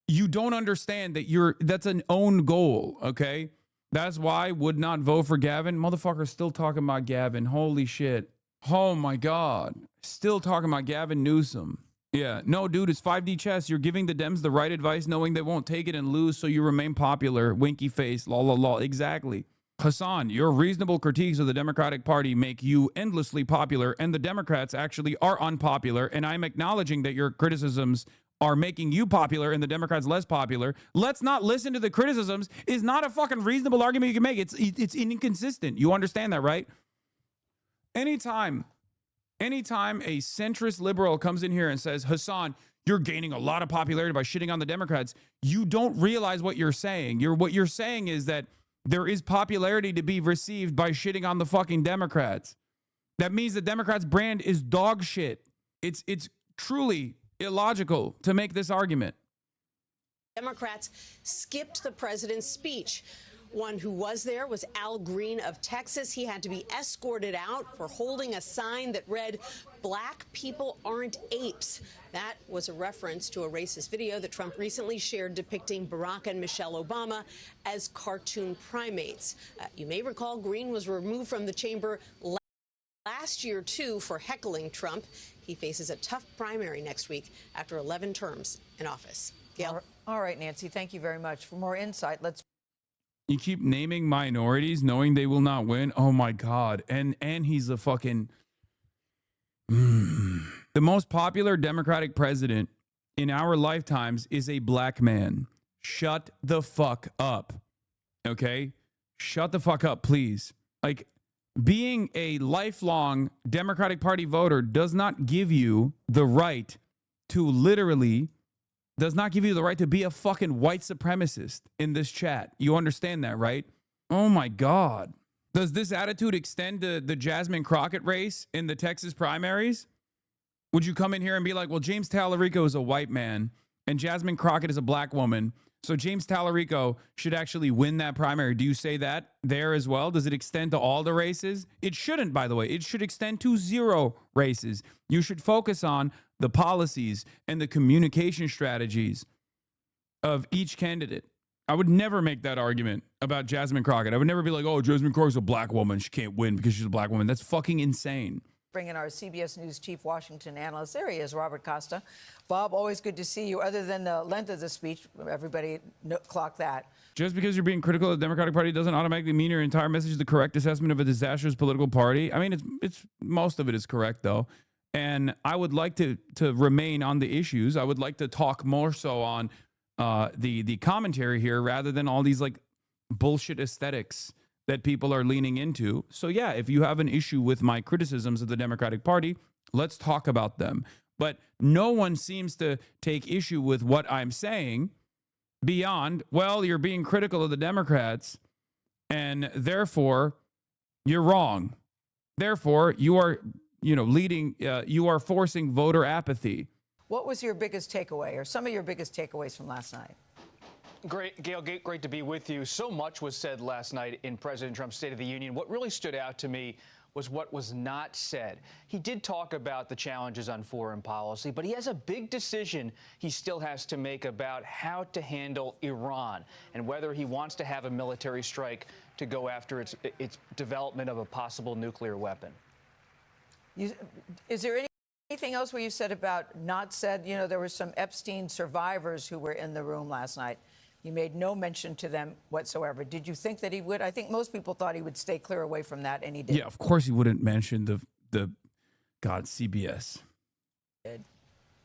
you don't understand that that's an own goal, okay? That's why I would not vote for Gavin. Motherfucker's still talking about Gavin. Holy shit. Oh my God. Still talking about Gavin Newsom. Yeah. No, dude, it's 5D chess. You're giving the Dems the right advice knowing they won't take it and lose, so you remain popular. Winky face. La la la. Exactly. Hassan, your reasonable critiques of the Democratic Party make you endlessly popular, and the Democrats actually are unpopular, and I'm acknowledging that your criticisms are making you popular and the Democrats less popular. Let's not listen to the criticisms is not a fucking reasonable argument you can make. It's inconsistent. You understand that, right? Anytime a centrist liberal comes in here and says, Hassan, you're gaining a lot of popularity by shitting on the Democrats, you don't realize what you're saying. What you're saying is that there is popularity to be received by shitting on the fucking Democrats. That means the Democrats' brand is dog shit. It's truly illogical to make this argument. Democrats skipped the president's speech. One who was there was Al Green of Texas. He had to be escorted out for holding a sign that read, "Black people aren't apes." That was a reference to a racist video that Trump recently shared depicting Barack and Michelle Obama as cartoon primates. You may recall Green was removed from the chamber last year, too, for heckling Trump. He faces a tough primary next week after 11 terms in office. Gail? All right, Nancy, thank you very much. For more insight, let's... You keep naming minorities knowing they will not win. Oh, my God. And he's a fucking... The most popular Democratic president in our lifetimes is a black man. Shut the fuck up. Okay? Shut the fuck up, please. Like, being a lifelong Democratic Party voter does not give you the right to literally, does not give you the right to be a fucking white supremacist in this chat. You understand that, right? Oh my God. Does this attitude extend to the Jasmine Crockett race in the Texas primaries? Would you come in here and be like, well, James Tallarico is a white man and Jasmine Crockett is a black woman, so James Tallarico should actually win that primary? Do you say that there as well? Does it extend to all the races? It shouldn't, by the way. It should extend to 0 races. You should focus on the policies and the communication strategies of each candidate. I would never make that argument about Jasmine Crockett. I would never be like, oh, Jasmine Crockett's a black woman. She can't win because she's a black woman. That's fucking insane. Bring in our CBS News chief Washington analyst. There he is, Robert Costa. Bob, always good to see you. Other than the length of the speech, everybody clock that. Just because you're being critical of the Democratic Party doesn't automatically mean your entire message is the correct assessment of a disastrous political party. I mean, it's most of it is correct, though. And I would like to remain on the issues. I would like to talk more so on the commentary here rather than all these like bullshit aesthetics that people are leaning into. So yeah, if you have an issue with my criticisms of the Democratic Party, let's talk about them. But no one seems to take issue with what I'm saying beyond, well, you're being critical of the Democrats and therefore you're wrong. Therefore, you are, you are forcing voter apathy. What was your biggest takeaway or some of your biggest takeaways from last night? Great, Gail, great to be with you. So much was said last night in President Trump's State of the Union. What really stood out to me was what was not said. He did talk about the challenges on foreign policy, but he has a big decision he still has to make about how to handle Iran and whether he wants to have a military strike to go after its development of a possible nuclear weapon. Is there anything else where you said about not said, there were some Epstein survivors who were in the room last night. You made no mention to them whatsoever. Did you think that he would? I think most people thought he would stay clear away from that, and he did. Yeah, of course he wouldn't mention the CBS.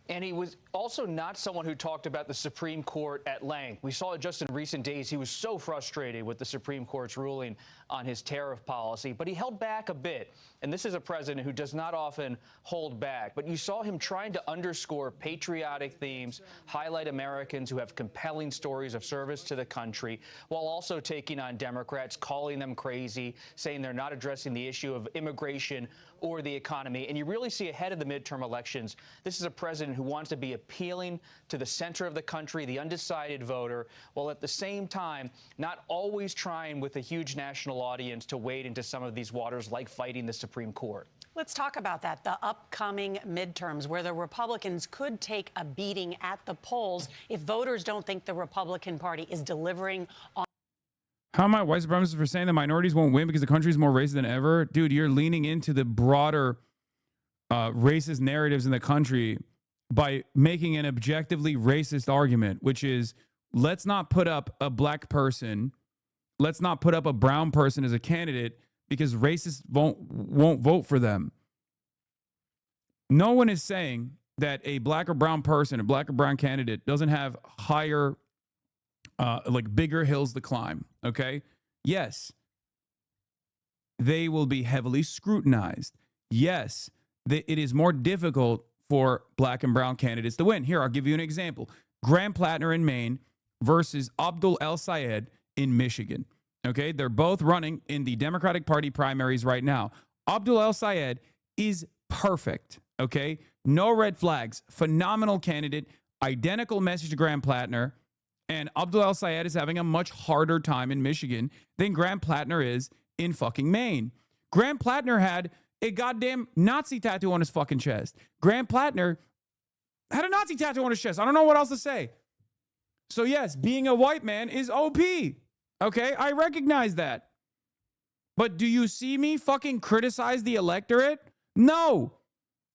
And he was also not someone who talked about the Supreme Court at length. We saw it just in recent days. He was so frustrated with the Supreme Court's ruling on his tariff policy, but he held back a bit. And this is a president who does not often hold back. But you saw him trying to underscore patriotic themes, highlight Americans who have compelling stories of service to the country, while also taking on Democrats, calling them crazy, saying they're not addressing the issue of immigration or the economy. And you really see ahead of the midterm elections, this is a president who wants to be appealing to the center of the country, the undecided voter, while at the same time not always trying with a huge national audience to wade into some of these waters like fighting the Supreme Court. Let's talk about that, the upcoming midterms, where the Republicans could take a beating at the polls if voters don't think the Republican Party is delivering on. How am I white supremacists for saying the minorities won't win because the country is more racist than ever? Dude, you're leaning into the broader racist narratives in the country by making an objectively racist argument, which is let's not put up a black person, let's not put up a brown person as a candidate because racists won't vote for them. No one is saying that a black or brown person, a black or brown candidate doesn't have higher bigger hills to climb, okay? Yes, they will be heavily scrutinized. Yes, it is more difficult for black and brown candidates to win. Here, I'll give you an example. Graham Plattner in Maine versus Abdul El Sayed in Michigan, okay? They're both running in the Democratic Party primaries right now. Abdul El Sayed is perfect, okay? No red flags, phenomenal candidate, identical message to Graham Plattner, And Abdul El Sayed is having a much harder time in Michigan than Graham Plattner is in fucking Maine. Graham Plattner had a goddamn Nazi tattoo on his fucking chest. Graham Plattner had a Nazi tattoo on his chest. I don't know what else to say. So yes, being a white man is OP. Okay, I recognize that. But do you see me fucking criticize the electorate? No.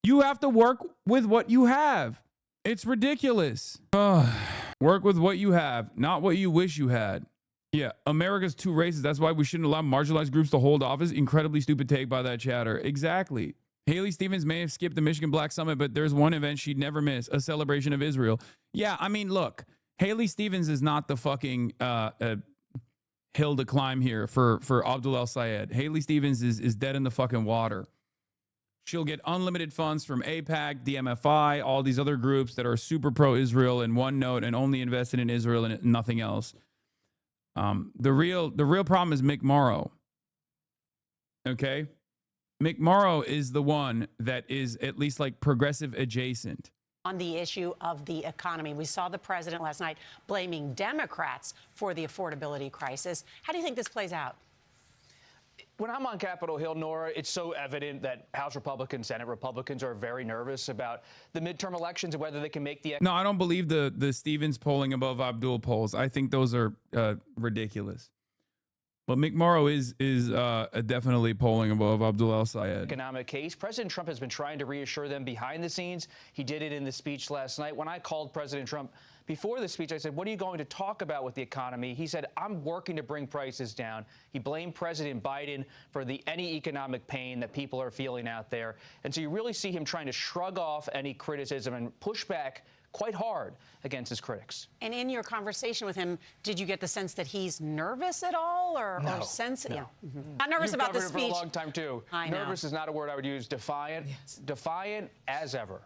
You have to work with what you have. It's ridiculous. Work with what you have, not what you wish you had. Yeah, America's two races. That's why we shouldn't allow marginalized groups to hold office. Incredibly stupid take by that chatter. Exactly. Haley Stevens may have skipped the Michigan Black Summit, but there's one event she'd never miss, a celebration of Israel. Yeah, I mean, look, Haley Stevens is not the fucking hill to climb here for Abdul El Sayed. Haley Stevens is dead in the fucking water. She'll get unlimited funds from AIPAC, DMFI, all these other groups that are super pro-Israel and one note and only invested in Israel and nothing else. The real problem is Mick Morrow. Okay? Mick Morrow is the one that is at least like progressive adjacent. On the issue of the economy, we saw the president last night blaming Democrats for the affordability crisis. How do you think this plays out? When I'm on Capitol Hill, Nora, it's so evident that House Republicans, Senate Republicans are very nervous about the midterm elections and whether they can make the... No, I don't believe the Stevens polling above Abdul polls. I think those are ridiculous. But Mick Morrow is definitely polling above Abdul El Sayed. Economic case. President Trump has been trying to reassure them behind the scenes. He did it in the speech last night. When I called President Trump before the speech, I said, what are you going to talk about with the economy? He said, I'm working to bring prices down. He blamed President Biden for any economic pain that people are feeling out there. And so you really see him trying to shrug off any criticism and push back quite hard against his critics. And in your conversation with him, did you get the sense that he's nervous at all, or sense? No. Yeah. Not nervous about the You've speech. covered it for a long time too. I know. Nervous is not a word I would use. Defiant, defiant as ever.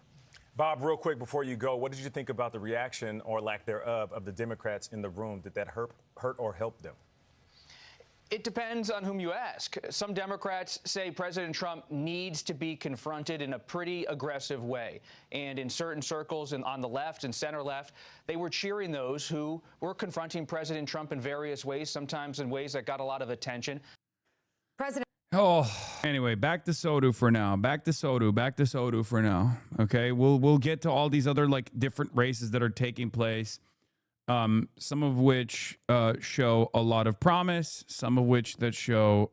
Bob, real quick before you go, what did you think about the reaction or lack thereof of the Democrats in the room? Did that hurt or help them? It depends on whom you ask. Some Democrats say President Trump needs to be confronted in a pretty aggressive way. And in certain circles and on the left and center left, they were cheering those who were confronting President Trump in various ways, sometimes in ways that got a lot of attention. Anyway, back to Sodu for now. Back to Sodu for now. Okay, we'll get to all these other like different races that are taking place. Some of which show a lot of promise, some of which that show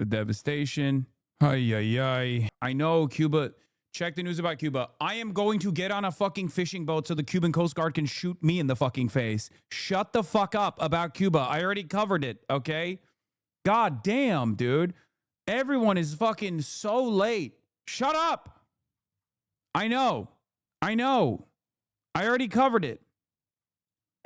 devastation. I know Cuba. Check the news about Cuba. I am going to get on a fucking fishing boat so the Cuban Coast Guard can shoot me in the fucking face. Shut the fuck up about Cuba. I already covered it, okay? God damn, dude. Everyone is fucking so late. Shut up. I know. I already covered it.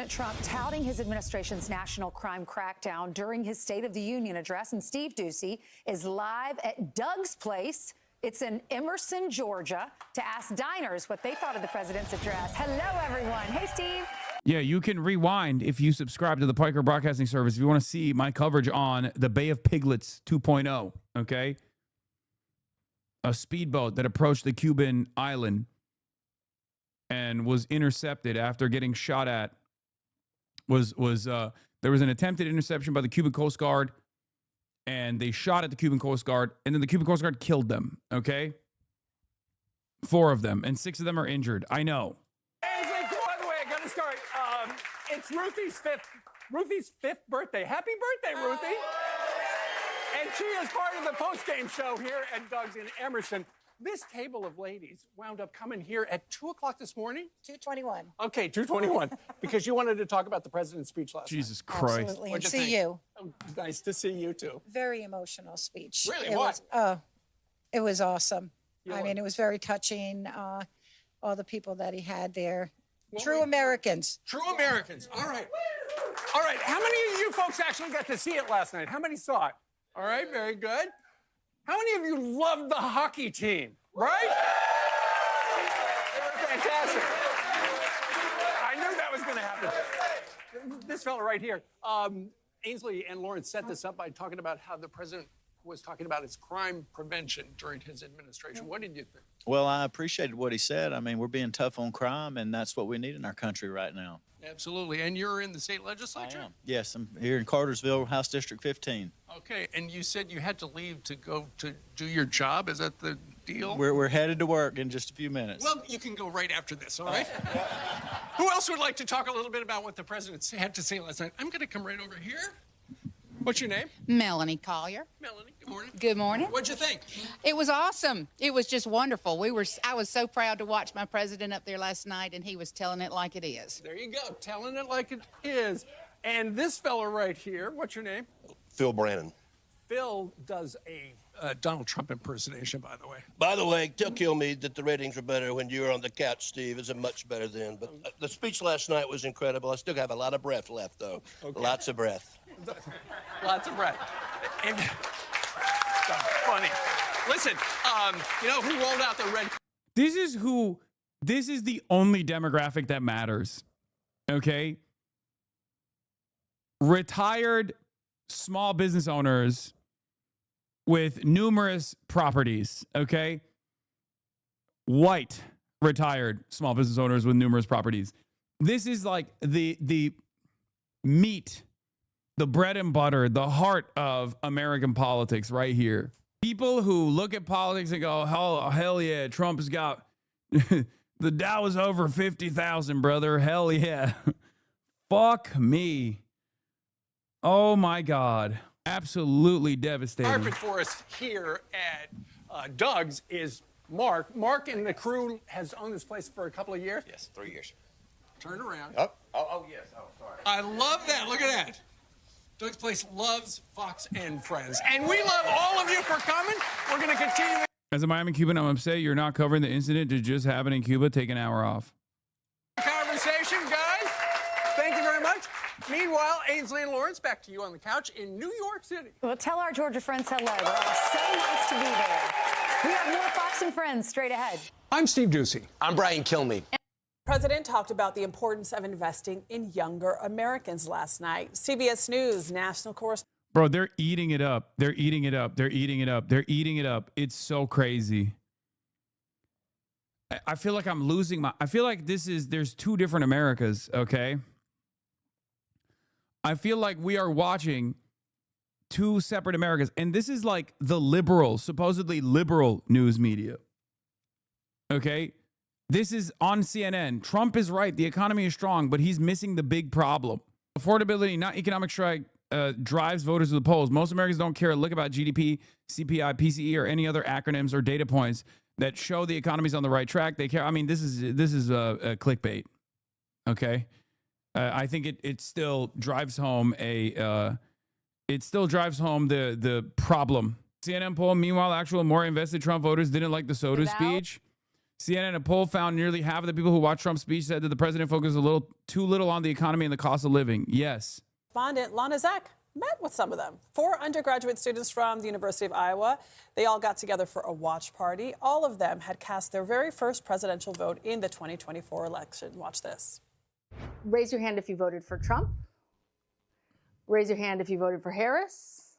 Trump touting his administration's national crime crackdown during his State of the Union address. And Steve Ducey is live at Doug's place. It's in Emerson, Georgia, to ask diners what they thought of the president's address. Hello, everyone. Hey, Steve. Yeah, you can rewind if you subscribe to the Piker Broadcasting Service if you want to see my coverage on the Bay of Piglets 2.0, okay? A speedboat that approached the Cuban island and was intercepted after getting shot at. There was an attempted interception by the Cuban Coast Guard, and they shot at the Cuban Coast Guard, and then the Cuban Coast Guard killed them, okay? 4 of them, and 6 of them are injured. I know. By the way, I got to start. It's Ruthie's fifth birthday. Happy birthday, Ruthie! And she is part of the post-game show here at Doug's in Emerson. This table of ladies wound up coming here at 2 o'clock this morning. 2:21. Okay, 2:21, because you wanted to talk about the president's speech last night. Jesus Christ! Absolutely, and What'd see think? you. Oh, nice to see you too. Very emotional speech. Really? It What? It was awesome. You I know mean, what? it was very touching. All the people that he had there. True Americans. True Americans. All right. All right. How many of you folks actually got to see it last night? How many saw it? All right. Very good. How many of you loved the hockey team? Right? They were fantastic. I knew that was going to happen. This fella right here. Ainsley and Lawrence set this up by talking about how the president was talking about his crime prevention during his administration. What did you think? Well, I appreciated what he said. I mean, we're being tough on crime, and that's what we need in our country right now. Absolutely. And you're in the state legislature? I am. Yes, I'm here in Cartersville, House District 15. Okay, and you said you had to leave to go to do your job. Is that the deal? We're headed to work in just a few minutes. Well, you can go right after this, all right? Who else would like to talk a little bit about what the president had to say last night? I'm going to come right over here. What's your name? Melanie Collier. Melanie, good morning. Good morning. What'd you think? It was awesome. It was just wonderful. I was so proud to watch my president up there last night, and he was telling it like it is. There you go, telling it like it is. And this fella right here, what's your name? Phil Brannon. Phil does a Donald Trump impersonation, by the way. By the way, don't kill me that the ratings were better when you were on the couch, Steve. Is it much better then? But the speech last night was incredible. I still have a lot of breath left, though. Okay. Lots of breath. Lots of breath. And funny. Listen, you know who rolled out the red? This is the only demographic that matters. Okay? Retired small business owners with numerous properties, okay? White retired small business owners with numerous properties. This is like the meat, the bread and butter, the heart of American politics right here. People who look at politics and go, oh, hell yeah, Trump's got the Dow is over 50,000, brother. Hell yeah. Fuck me. Oh my God. Absolutely devastating. Carpet for us here at Doug's is Mark. Mark and the crew has owned this place for a couple of years. Yes, 3 years. Turn around. Oh, yes. Oh, sorry. I love that. Look at that. Doug's Place loves Fox and Friends. And we love all of you for coming. We're going to continue. As a Miami Cuban, I'm upset you're not covering the incident to just happen in Cuba. Take an hour off. Conversation, guys. Thank you very much. Meanwhile, Ainsley and Lawrence, back to you on the couch in New York City. Well, tell our Georgia friends hello. They're all so nice to be there. We have more Fox and Friends straight ahead. I'm Steve Ducey. I'm Brian Kilmeade. The president talked about the importance of investing in younger Americans last night. CBS News national correspondent. Bro, they're eating it up. They're eating it up. They're eating it up. They're eating it up. It's so crazy. I feel like I'm losing I feel like there's two different Americas, okay? I feel like we are watching two separate Americas. And this is like the liberal, supposedly liberal news media. Okay? This is on CNN. Trump is right. The economy is strong, but he's missing the big problem. Affordability, not economic strike, drives voters to the polls. Most Americans don't care a lick about GDP, CPI, PCE, or any other acronyms or data points that show the economy's on the right track. They care. I mean, this is a clickbait. Okay? I think it still drives home the problem. CNN poll, meanwhile, actual more invested Trump voters didn't like the soda speech. CNN, a poll found nearly half of the people who watched Trump's speech said that the president focused too little on the economy and the cost of living. Yes. Respondent Lana Zach met with some of them. 4 undergraduate students from the University of Iowa. They all got together for a watch party. All of them had cast their very first presidential vote in the 2024 election. Watch this. Raise your hand if you voted for Trump. Raise your hand if you voted for Harris.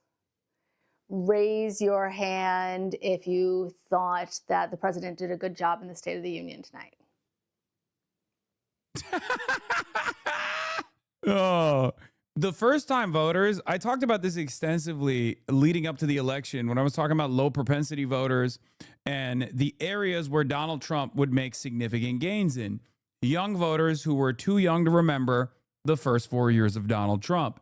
Raise your hand if you thought that the president did a good job in the State of the Union tonight. Oh, the first-time voters, I talked about this extensively leading up to the election when I was talking about low propensity voters and the areas where Donald Trump would make significant gains in. Young voters who were too young to remember the first 4 years of Donald Trump.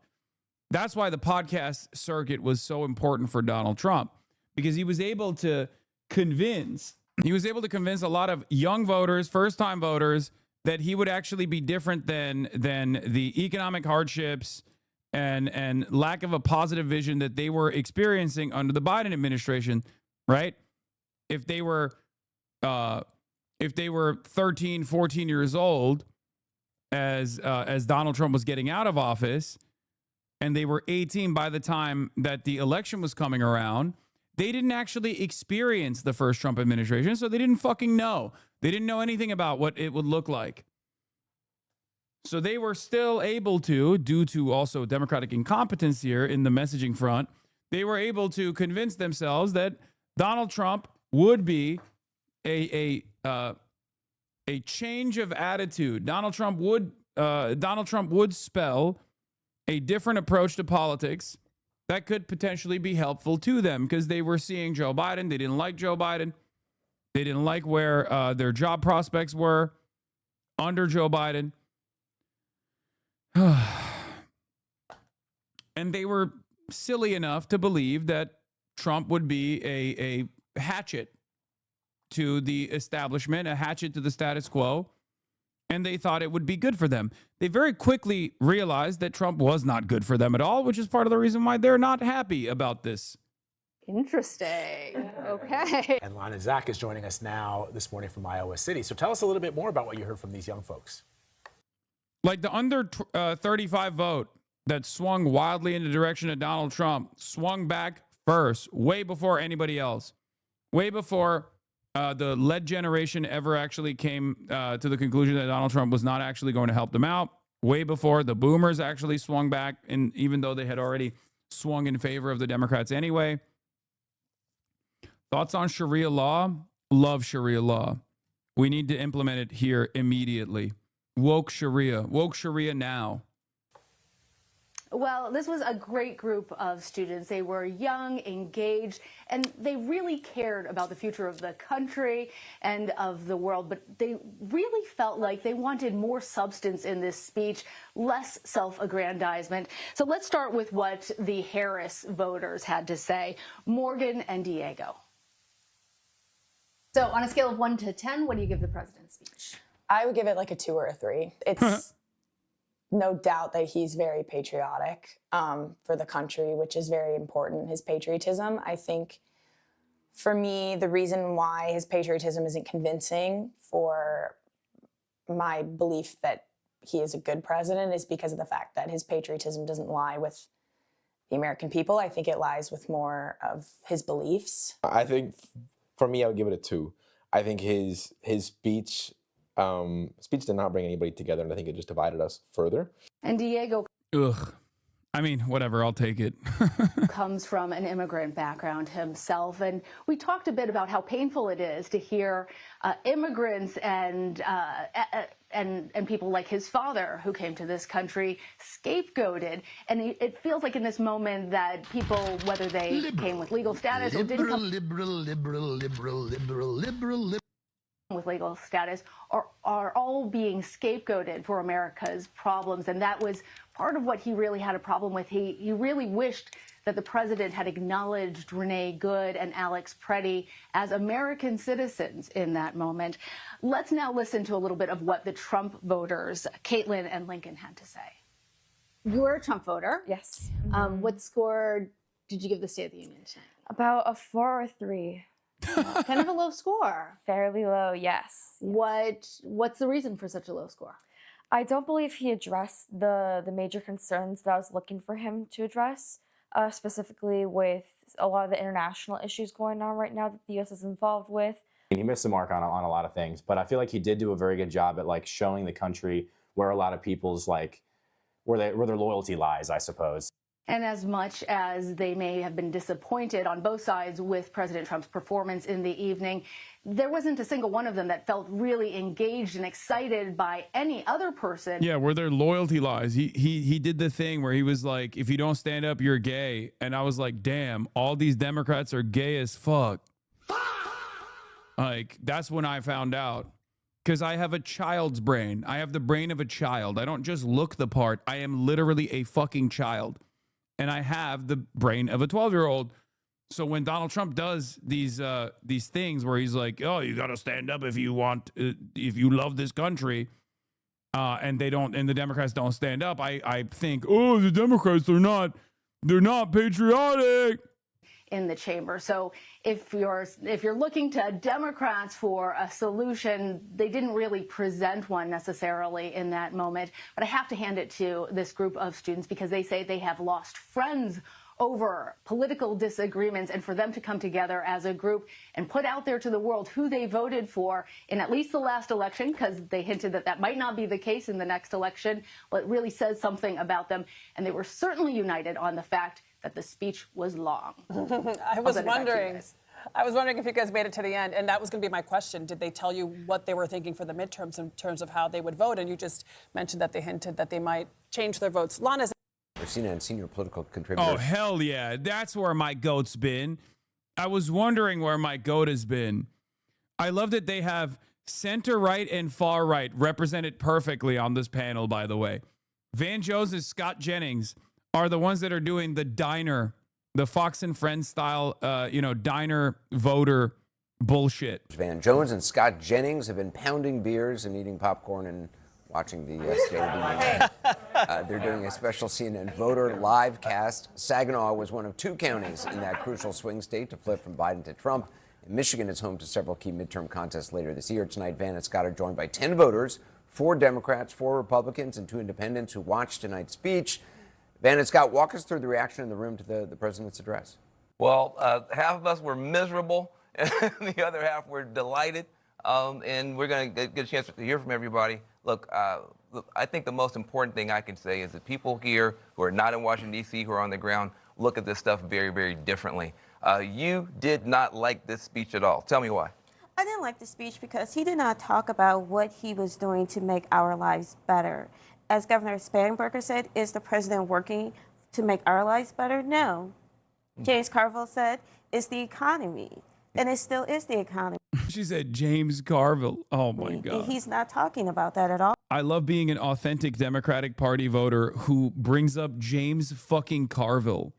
That's why the podcast circuit was so important for Donald Trump, because he was able to convince a lot of young voters, first-time voters, that he would actually be different than the economic hardships and lack of a positive vision that they were experiencing under the Biden administration, right? If they were 13, 14 years old as Donald Trump was getting out of office, and they were 18 by the time that the election was coming around, they didn't actually experience the first Trump administration, so they didn't fucking know. They didn't know anything about what it would look like. So they were still able to, due to also Democratic incompetence here in the messaging front, they were able to convince themselves that Donald Trump would be a change of attitude. Donald Trump would Donald Trump would spell a different approach to politics that could potentially be helpful to them because they were seeing Joe Biden. They didn't like Joe Biden. They didn't like where their job prospects were under Joe Biden. And they were silly enough to believe that Trump would be a hatchet to the establishment, a hatchet to the status quo, and they thought it would be good for them. They very quickly realized that Trump was not good for them at all, which is part of the reason why they're not happy about this. Interesting. Okay. And Lana Zach is joining us now this morning from Iowa City. So tell us a little bit more about what you heard from these young folks. Like the under 35 vote that swung wildly in the direction of Donald Trump swung back first, way before anybody else, way before the lead generation ever actually came to the conclusion that Donald Trump was not actually going to help them out, way before the boomers actually swung back, and even though they had already swung in favor of the Democrats anyway. Thoughts on Sharia law? Love Sharia law. We need to implement it here immediately. Woke Sharia now. Well, this was a great group of students. They were young, engaged, and they really cared about the future of the country and of the world. But they really felt like they wanted more substance in this speech, less self-aggrandizement. So let's start with what the Harris voters had to say. Morgan and Diego. So on a scale of 1 to 10, what do you give the president's speech? I would give it like a 2 or a 3. It's no doubt that he's very patriotic for the country, which is very important, his patriotism. I think for me, the reason why his patriotism isn't convincing for my belief that he is a good president is because of the fact that his patriotism doesn't lie with the American people. I think it lies with more of his beliefs. I think for me, I would give it a 2. I think his speech did not bring anybody together, and I think it just divided us further. And Diego Ugh. I mean, whatever, I'll take it. comes from an immigrant background himself, and we talked a bit about how painful it is to hear immigrants and people like his father who came to this country scapegoated. And it feels like in this moment that people, whether they came with legal status or didn't come with legal status, are all being scapegoated for America's problems. And that was part of what he really had a problem with. He really wished that the president had acknowledged Renee Good and Alex Preddy as American citizens in that moment. Let's now listen to a little bit of what the Trump voters, Caitlin and Lincoln, had to say. You were a Trump voter. Yes. What score did you give the State of the Union tonight? About a 4 or 3. Kind of a low score. Fairly low, yes. What's the reason for such a low score? I don't believe he addressed the major concerns that I was looking for him to address, specifically with a lot of the international issues going on right now that the U.S. is involved with. He missed the mark on a lot of things, but I feel like he did do a very good job at like showing the country where a lot of people's like where their loyalty lies, I suppose. And as much as they may have been disappointed on both sides with President Trump's performance in the evening, there wasn't a single one of them that felt really engaged and excited by any other person. Yeah, where their loyalty lies. He did the thing where he was like, if you don't stand up, you're gay. And I was like, damn, all these Democrats are gay as fuck. Like, that's when I found out. Because I have a child's brain. I have the brain of a child. I don't just look the part. I am literally a fucking child. And I have the brain of a 12-year-old. So when Donald Trump does these things where he's like, "Oh, you got to stand up if you want, if you love this country," and they don't, and the Democrats don't stand up, I think, "Oh, the Democrats, they're not patriotic." In the chamber. So if you're looking to Democrats for a solution, they didn't really present one necessarily in that moment. But I have to hand it to this group of students because they say they have lost friends over political disagreements, and for them to come together as a group and put out there to the world who they voted for in at least the last election, because they hinted that that might not be the case in the next election, but it really says something about them. And they were certainly united on the fact that the speech was long. I was wondering. I was wondering if you guys made it to the end, and that was going to be my question. Did they tell you what they were thinking for the midterms in terms of how they would vote? And you just mentioned that they hinted that they might change their votes. Lana's CNN senior political contributor. Oh, hell yeah. That's where my goat's been. I was wondering where my goat has been. I love that they have center right and far right represented perfectly on this panel, by the way. Van Jones and Scott Jennings are the ones that are doing the diner, the Fox and Friends style, diner voter bullshit. Van Jones and Scott Jennings have been pounding beers and eating popcorn and watching the State of the Union. They're doing a special CNN voter live cast. Saginaw was one of 2 counties in that crucial swing state to flip from Biden to Trump. And Michigan is home to several key midterm contests later this year. Tonight, Van and Scott are joined by 10 voters, 4 Democrats, 4 Republicans, and 2 independents who watched tonight's speech. Van and Scott, walk us through the reaction in the room to the president's address. Well, half of us were miserable, and the other half were delighted. And we're going to get a chance to hear from everybody. Look, I think the most important thing I can say is that people here who are not in Washington, D.C., who are on the ground, look at this stuff very, very differently. You did not like this speech at all. Tell me why. I didn't like the speech because he did not talk about what he was doing to make our lives better. As Governor Spanberger said, is the president working to make our lives better? No. James Carville said, it's the economy. And it still is the economy. She said James Carville. Oh, my God. He's not talking about that at all. I love being an authentic Democratic Party voter who brings up James fucking Carville.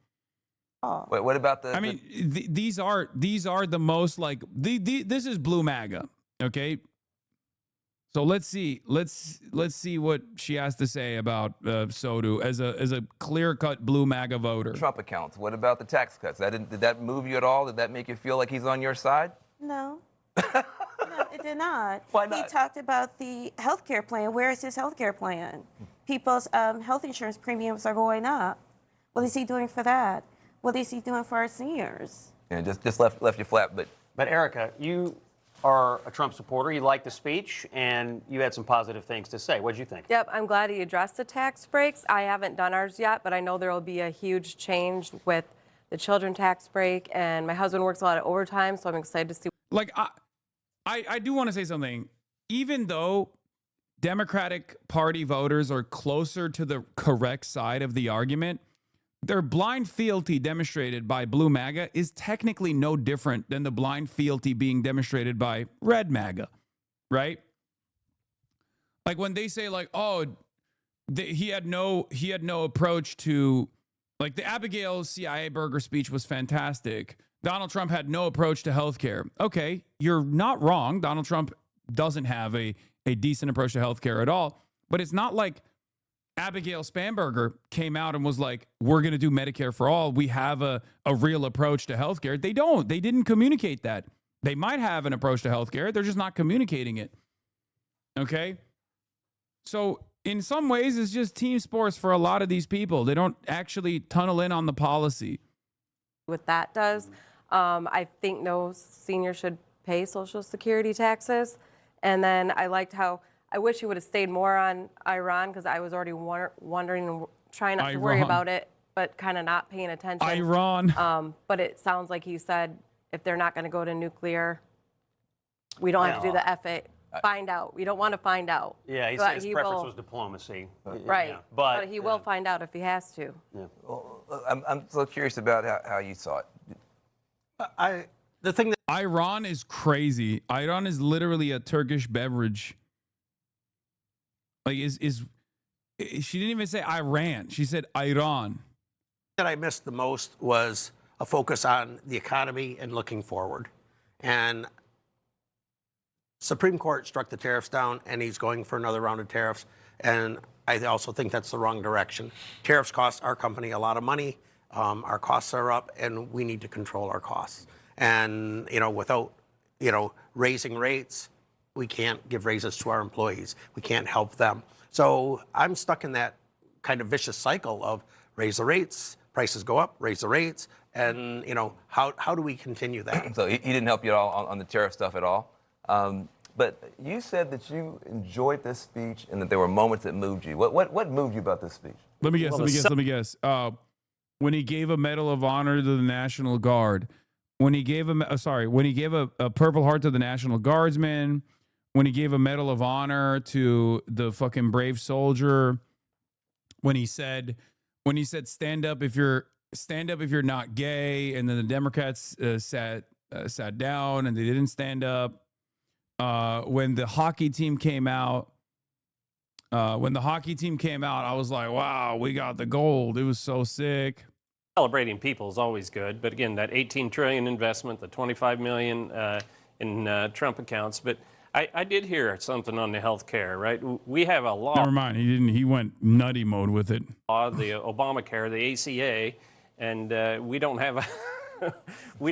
Wait, what about the? I mean, these are the most like this is blue MAGA, okay? So let's see what she has to say about Sodu as a clear-cut blue MAGA voter. Trump accounts. What about the tax cuts? Did that move you at all? Did that make you feel like he's on your side? No. No, it did not. Why not? He talked about the health care plan. Where is his health care plan? People's health insurance premiums are going up. What is he doing for that? What is he doing for our seniors? Yeah, just left you flat. But Erica, you are a Trump supporter. You liked the speech, and you had some positive things to say. What did you think? Yep, I'm glad he addressed the tax breaks. I haven't done ours yet, but I know there will be a huge change with the children tax break, and my husband works a lot of overtime, so I'm excited to see. Like, I do want to say something. Even though Democratic Party voters are closer to the correct side of the argument, their blind fealty demonstrated by blue MAGA is technically no different than the blind fealty being demonstrated by red MAGA, right? Like when they say like, oh, he had no approach to, like the Abigail CIA burger speech was fantastic. Donald Trump had no approach to healthcare. Okay, you're not wrong. Donald Trump doesn't have a decent approach to healthcare at all, but it's not like Abigail Spanberger came out and was like, we're going to do Medicare for all. We have a real approach to healthcare. They don't. They didn't communicate that. They might have an approach to healthcare. They're just not communicating it. Okay? So in some ways, it's just team sports for a lot of these people. They don't actually tunnel in on the policy. What that does, I think no senior should pay Social Security taxes. And then I liked how, I wish he would have stayed more on Iran because I was already wondering and trying not to worry about it, but kind of not paying attention. Iran. But it sounds like he said if they're not going to go to nuclear, we don't have to do the FA. Find out. We don't want to find out. Yeah, he But said his preference was diplomacy. Right. Yeah. But he will find out if he has to. Yeah. Well, I'm so curious about how you saw it. The thing that Iran is crazy. Iran is literally a Turkish beverage. Like she didn't even say Iran. She said Iran. That I missed the most was a focus on the economy and looking forward. And Supreme Court struck the tariffs down, and he's going for another round of tariffs. And I also think that's the wrong direction. Tariffs cost our company a lot of money. Our costs are up, and we need to control our costs. And, without, raising rates, we can't give raises to our employees. We can't help them. So I'm stuck in that kind of vicious cycle of raise the rates, prices go up, raise the rates. And, how do we continue that? So he didn't help you at all on the tariff stuff at all. But you said that you enjoyed this speech and that there were moments that moved you. What moved you about this speech? Let me guess. When he gave a Medal of Honor to the National Guard, when he gave a Purple Heart to the National Guardsmen, when he gave a Medal of Honor to the fucking brave soldier, when he said stand up if you're not gay, and then the Democrats sat down and they didn't stand up. When the hockey team came out, I was like, wow, we got the gold. It was so sick. Celebrating people is always good, but again, that 18 trillion investment, the 25 million in Trump accounts. But I did hear something on the health care, right? We have a law. Never mind. He didn't. He went nutty mode with it. The Obamacare, the ACA, and we don't have we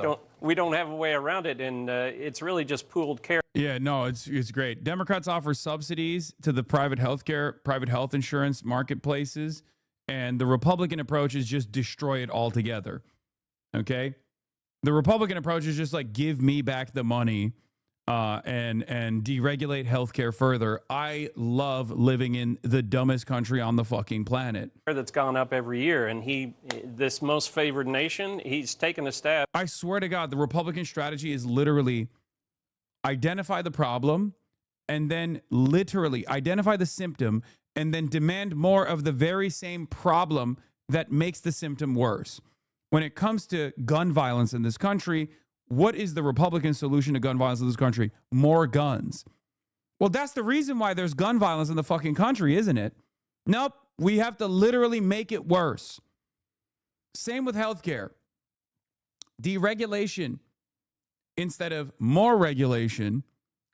don't have a way around it, and it's really just pooled care. Yeah, no, it's great. Democrats offer subsidies to the private health insurance marketplaces, and the Republican approach is just destroy it altogether. Okay, the Republican approach is just like give me back the money. And deregulate healthcare further. I love living in the dumbest country on the fucking planet. That's gone up every year, and this most favored nation, he's taken a stab. I swear to God, the Republican strategy is literally identify the problem and then literally identify the symptom and then demand more of the very same problem that makes the symptom worse. When it comes to gun violence in this country, what is the Republican solution to gun violence in this country? More guns. Well, that's the reason why there's gun violence in the fucking country, isn't it? Nope. We have to literally make it worse. Same with healthcare. Deregulation instead of more regulation,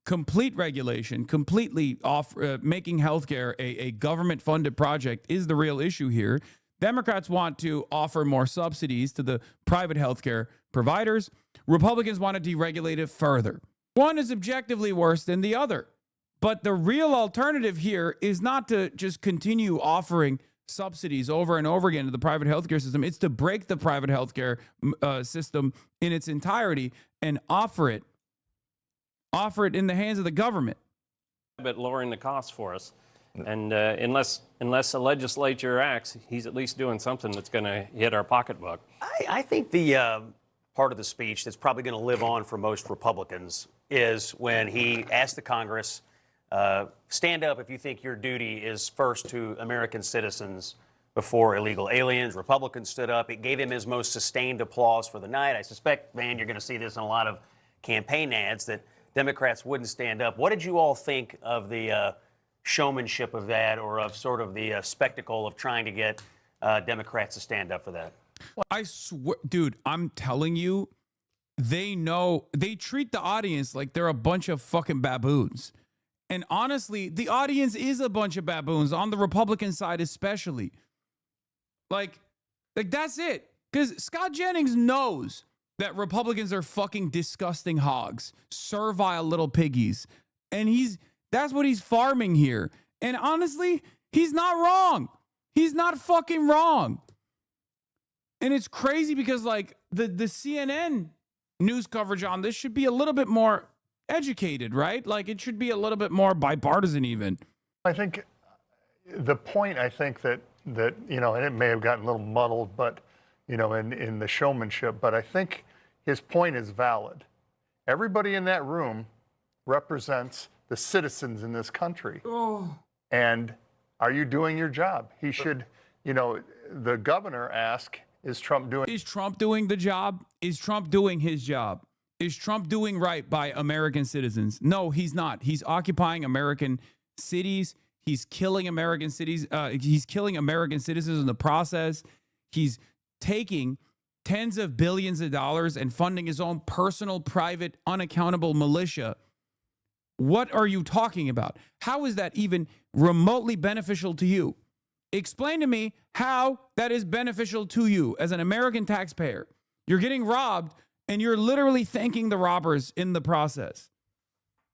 complete regulation, completely off making healthcare a government-funded project is the real issue here. Democrats want to offer more subsidies to the private healthcare providers. Republicans want to deregulate it further. One is objectively worse than the other. But the real alternative here is not to just continue offering subsidies over and over again to the private healthcare system. It's to break the private healthcare system in its entirety and offer it in the hands of the government. But lowering the costs for us. And unless the legislature acts, he's at least doing something that's going to hit our pocketbook. I think the part of the speech that's probably going to live on for most Republicans is when he asked the Congress, stand up if you think your duty is first to American citizens before illegal aliens. Republicans stood up. It gave him his most sustained applause for the night. I suspect, Van, you're going to see this in a lot of campaign ads, that Democrats wouldn't stand up. What did you all think of the showmanship of that, or of sort of the spectacle of trying to get Democrats to stand up for that? I swear, dude, I'm telling you, they treat the audience like they're a bunch of fucking baboons. And honestly, the audience is a bunch of baboons on the Republican side, especially. Like that's it. Because Scott Jennings knows that Republicans are fucking disgusting hogs, servile little piggies. And that's what he's farming here. And honestly, he's not wrong. He's not fucking wrong. And it's crazy because like the CNN news coverage on this should be a little bit more educated, right? Like it should be a little bit more bipartisan even. I think the point, I think that you know, and it may have gotten a little muddled, but you know, in the showmanship, but I think his point is valid. Everybody in that room represents the citizens in this country. Oh. And are you doing your job? He should, you know, the governor asked, is Trump doing the job? Is Trump doing his job? Is Trump doing right by American citizens? No, he's not. He's occupying American cities. He's killing American cities. He's killing American citizens in the process. He's taking tens of billions of dollars and funding his own personal, private, unaccountable militia. What are you talking about? How is that even remotely beneficial to you? Explain to me how that is beneficial to you as an American taxpayer. You're getting robbed and you're literally thanking the robbers in the process.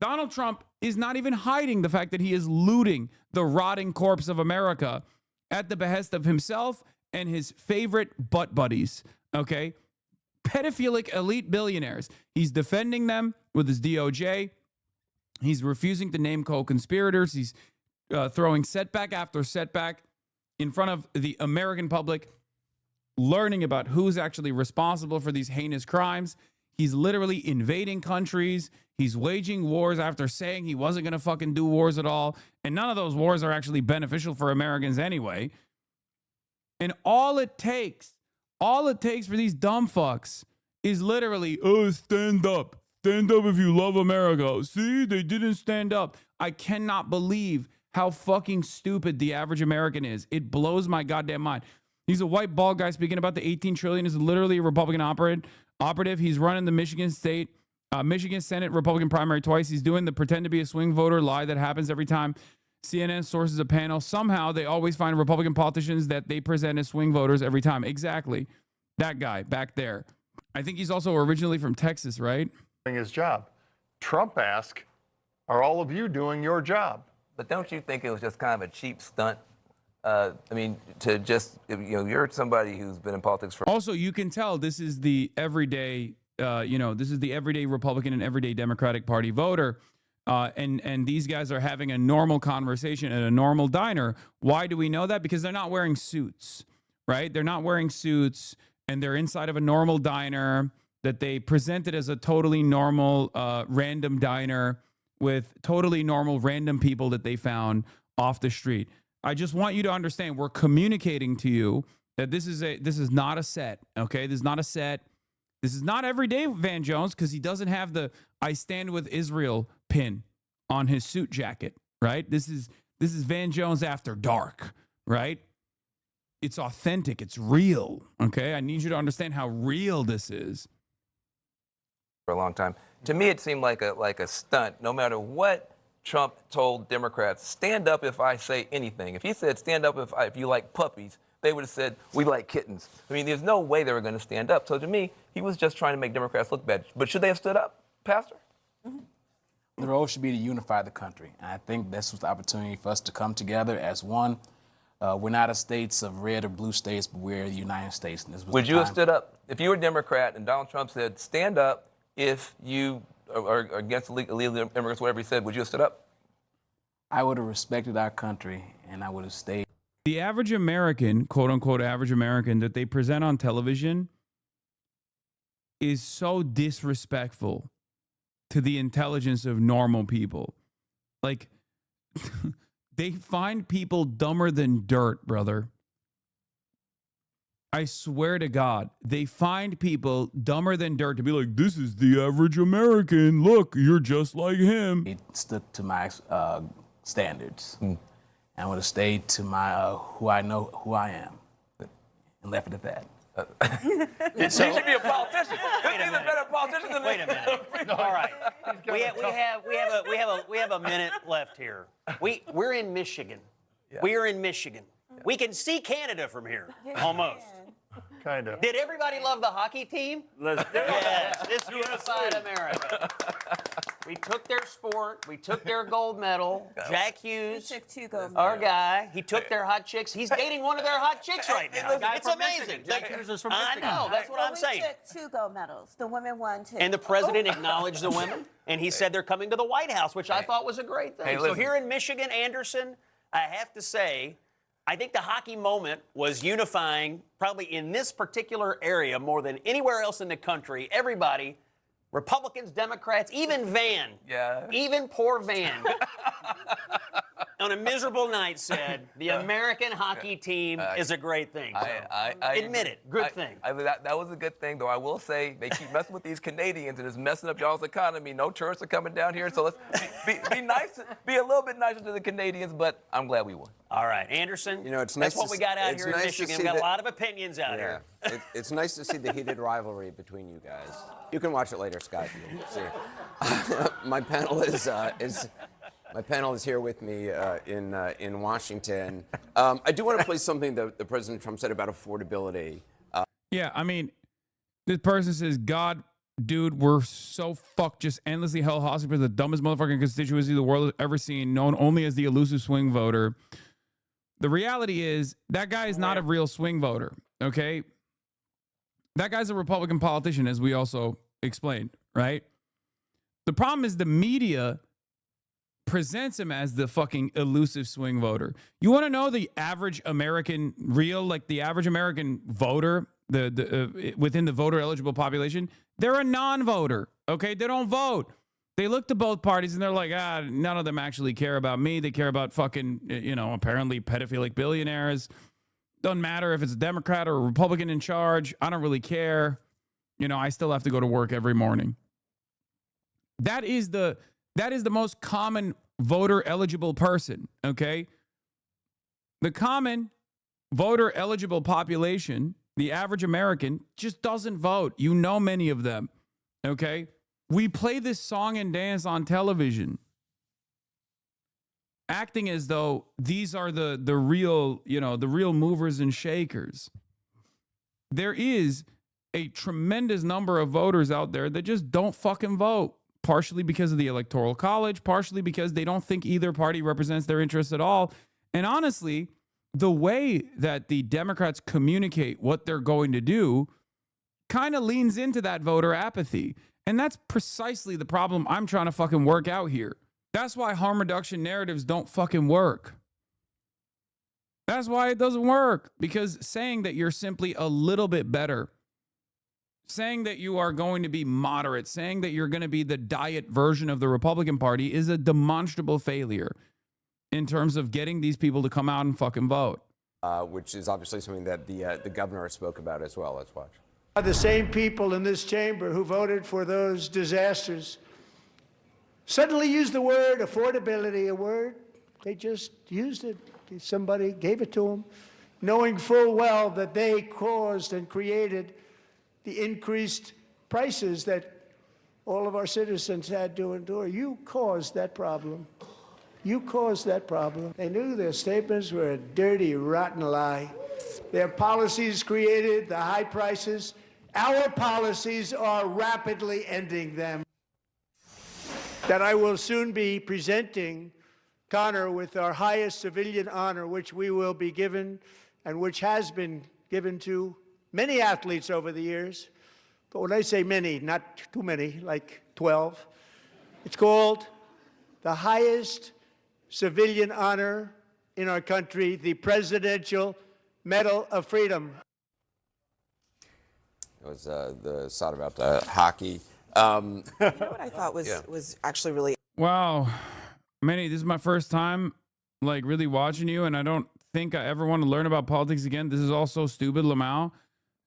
Donald Trump is not even hiding the fact that he is looting the rotting corpse of America at the behest of himself and his favorite butt buddies, okay? Pedophilic elite billionaires. He's defending them with his DOJ. He's refusing to name co-conspirators. He's throwing setback after setback in front of the American public, learning about who's actually responsible for these heinous crimes. He's literally invading countries. He's waging wars after saying he wasn't going to fucking do wars at all. And none of those wars are actually beneficial for Americans anyway. And all it takes for these dumb fucks is literally, oh, stand up. Stand up if you love America. See, they didn't stand up. I cannot believe how fucking stupid the average American is. It blows my goddamn mind. He's a white bald guy speaking about the 18 trillion is literally a Republican operative. He's running the Michigan Senate Republican primary twice. He's doing the pretend to be a swing voter lie that happens every time CNN sources a panel. Somehow they always find Republican politicians that they present as swing voters every time. Exactly. That guy back there. I think he's also originally from Texas, right? His job. Trump asked, are all of you doing your job? But don't you think it was just kind of a cheap stunt? I mean, to just, you're somebody who's been in politics for. Also, you can tell this is the everyday, this is the everyday Republican and everyday Democratic Party voter. And these guys are having a normal conversation at a normal diner. Why do we know that? Because they're not wearing suits, right? They're not wearing suits and they're inside of a normal diner that they presented as a totally normal random diner with totally normal random people that they found off the street. I just want you to understand we're communicating to you that this is not a set, okay? This is not a set. This is not everyday Van Jones because he doesn't have the I stand with Israel pin on his suit jacket, right? This is Van Jones after dark, right? It's authentic, it's real, okay? I need you to understand how real this is. For a long time. To me, it seemed like a stunt. No matter what Trump told Democrats, stand up if I say anything. If he said stand up if you like puppies, they would have said we like kittens. I mean, there's no way they were going to stand up. So to me, he was just trying to make Democrats look bad. But should they have stood up, Pastor? The role should be to unify the country. And I think this was the opportunity for us to come together as one. We're not a states of red or blue states, but we're the United States. And this was Would you have stood up if you were a Democrat and Donald Trump said stand up if you are against illegal immigrants, whatever he said? Would you have stood up? I would have respected our country and I would have stayed. The average American, quote unquote average American, that they present on television is so disrespectful to the intelligence of normal people. Like, they find people dumber than dirt, brother. I swear to God, they find people dumber than dirt to be like, this is the average American. Look, you're just like him. He stuck to my standards. I would have stayed to my who I know who I am and left it at that. You should be a politician. He's a better politician than me. Wait a minute. All right. We have a minute left here. We're in Michigan. Yeah. We are in Michigan. Yeah. We can see Canada from here, almost. Kind of. Did everybody love the hockey team? Let's do it. Yes, this unified America. We took their sport. We took their gold medal. Jack Hughes, took 2 gold medals. Our guy. He took their hot chicks. He's dating one of their hot chicks right now. It's amazing. Jack Hughes is from Michigan. I know. That's what I'm saying. We took 2 gold medals. The women won 2. And the president acknowledged the women, and he said they're coming to the White House, which I thought was a great thing. So here in Michigan, Anderson, I have to say, I think the hockey moment was unifying, probably in this particular area more than anywhere else in the country. Everybody, Republicans, Democrats, even Van, even poor Van, on a miserable night said, the American hockey team is a great thing. So, I admit it, good thing. That was a good thing, though. I will say they keep messing with these Canadians and it's messing up y'all's economy. No tourists are coming down here, so let's be nice, be a little bit nicer to the Canadians, but I'm glad we won. All right, Anderson, it's that's nice what we got out here in nice Michigan. We got a lot of opinions out here. It's nice to see the heated rivalry between you guys. You can watch it later, Scott. You'll see. My panel is here with me in Washington. I do want to play something that President Trump said about affordability. Yeah, I mean, this person says, God, dude, we're so fucked, just endlessly held hostage by the dumbest motherfucking constituency the world has ever seen, known only as the elusive swing voter. The reality is that guy is not a real swing voter, okay? That guy's a Republican politician, as we also explained, right? The problem is the media presents him as the fucking elusive swing voter. You want to know the average American the average American voter within the voter eligible population, they're a non-voter. Okay, they don't vote. They look to both parties and they're like, none of them actually care about me. They care about fucking, apparently pedophilic billionaires. Doesn't matter if it's a Democrat or a Republican in charge. I don't really care. I still have to go to work every morning. That is the most common voter eligible person, okay? The common voter eligible population, the average American, just doesn't vote. Many of them, okay? We play this song and dance on television, acting as though these are the real, the real movers and shakers. There is a tremendous number of voters out there that just don't fucking vote, partially because of the Electoral College, partially because they don't think either party represents their interests at all. And honestly, the way that the Democrats communicate what they're going to do kind of leans into that voter apathy. And that's precisely the problem I'm trying to fucking work out here. That's why harm reduction narratives don't fucking work. That's why it doesn't work. Because saying that you're simply a little bit better, saying that you are going to be moderate, saying that you're going to be the diet version of the Republican Party is a demonstrable failure in terms of getting these people to come out and fucking vote. Which is obviously something that the governor spoke about as well. Let's watch. The same people in this chamber who voted for those disasters suddenly used the word affordability, a word they just used it. Somebody gave it to them, knowing full well that they caused and created the increased prices that all of our citizens had to endure. You caused that problem. You caused that problem. They knew their statements were a dirty, rotten lie. Their policies created the high prices. Our policies are rapidly ending them. That I will soon be presenting Connor with our highest civilian honor, which we will be given and which has been given to many athletes over the years. But when I say many, not too many, like 12, it's called the highest civilian honor in our country, the Presidential Medal of Freedom. It was the thought about hockey. You know what I thought was actually really... Wow. Manny, this is my first time really watching you, and I don't think I ever want to learn about politics again. This is all so stupid, Lamau.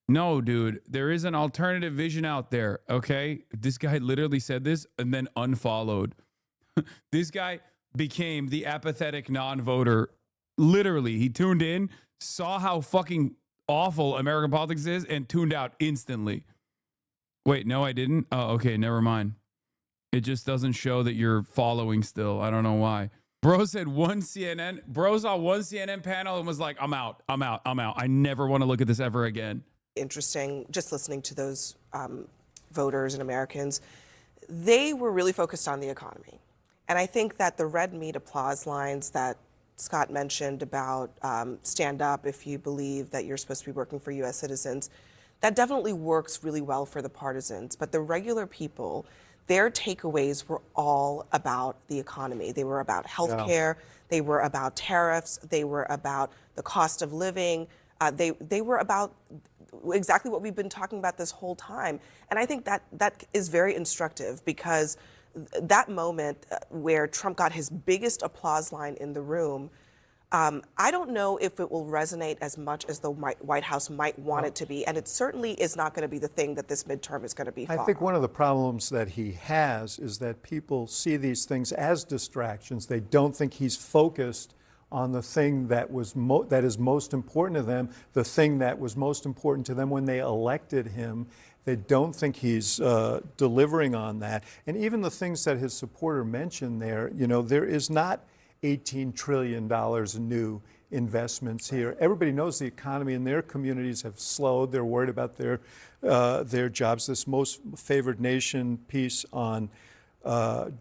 No, dude, there is an alternative vision out there, okay? This guy literally said this and then unfollowed. This guy became the apathetic non-voter. Literally, he tuned in, saw how fucking awful American politics is, and tuned out instantly. Wait, no, I didn't? Oh, okay, never mind. It just doesn't show that you're following still. I don't know why. Bro said bro saw one CNN panel and was like, I'm out. I never want to look at this ever again. Interesting, just listening to those voters and Americans. They were really focused on the economy. And I think that the red meat applause lines that Scott mentioned about stand up if you believe that you're supposed to be working for U.S. citizens, that definitely works really well for the partisans. But the regular people, their takeaways were all about the economy. They were about health care. They were about tariffs. They were about the cost of living. They were about exactly what we've been talking about this whole time. And I think that is very instructive, because that moment where Trump got his biggest applause line in the room, I don't know if it will resonate as much as the White House might want it to be. And it certainly is not going to be the thing that this midterm is going to be fought I think one of the problems that he has is that people see these things as distractions. They don't think he's focused on the thing that is most important to them, the thing that was most important to them when they elected him. They don't think he's delivering on that. And even the things that his supporter mentioned there, there is not $18 trillion in new investments here. Everybody knows the economy in their communities have slowed. They're worried about their jobs. This most favored nation piece on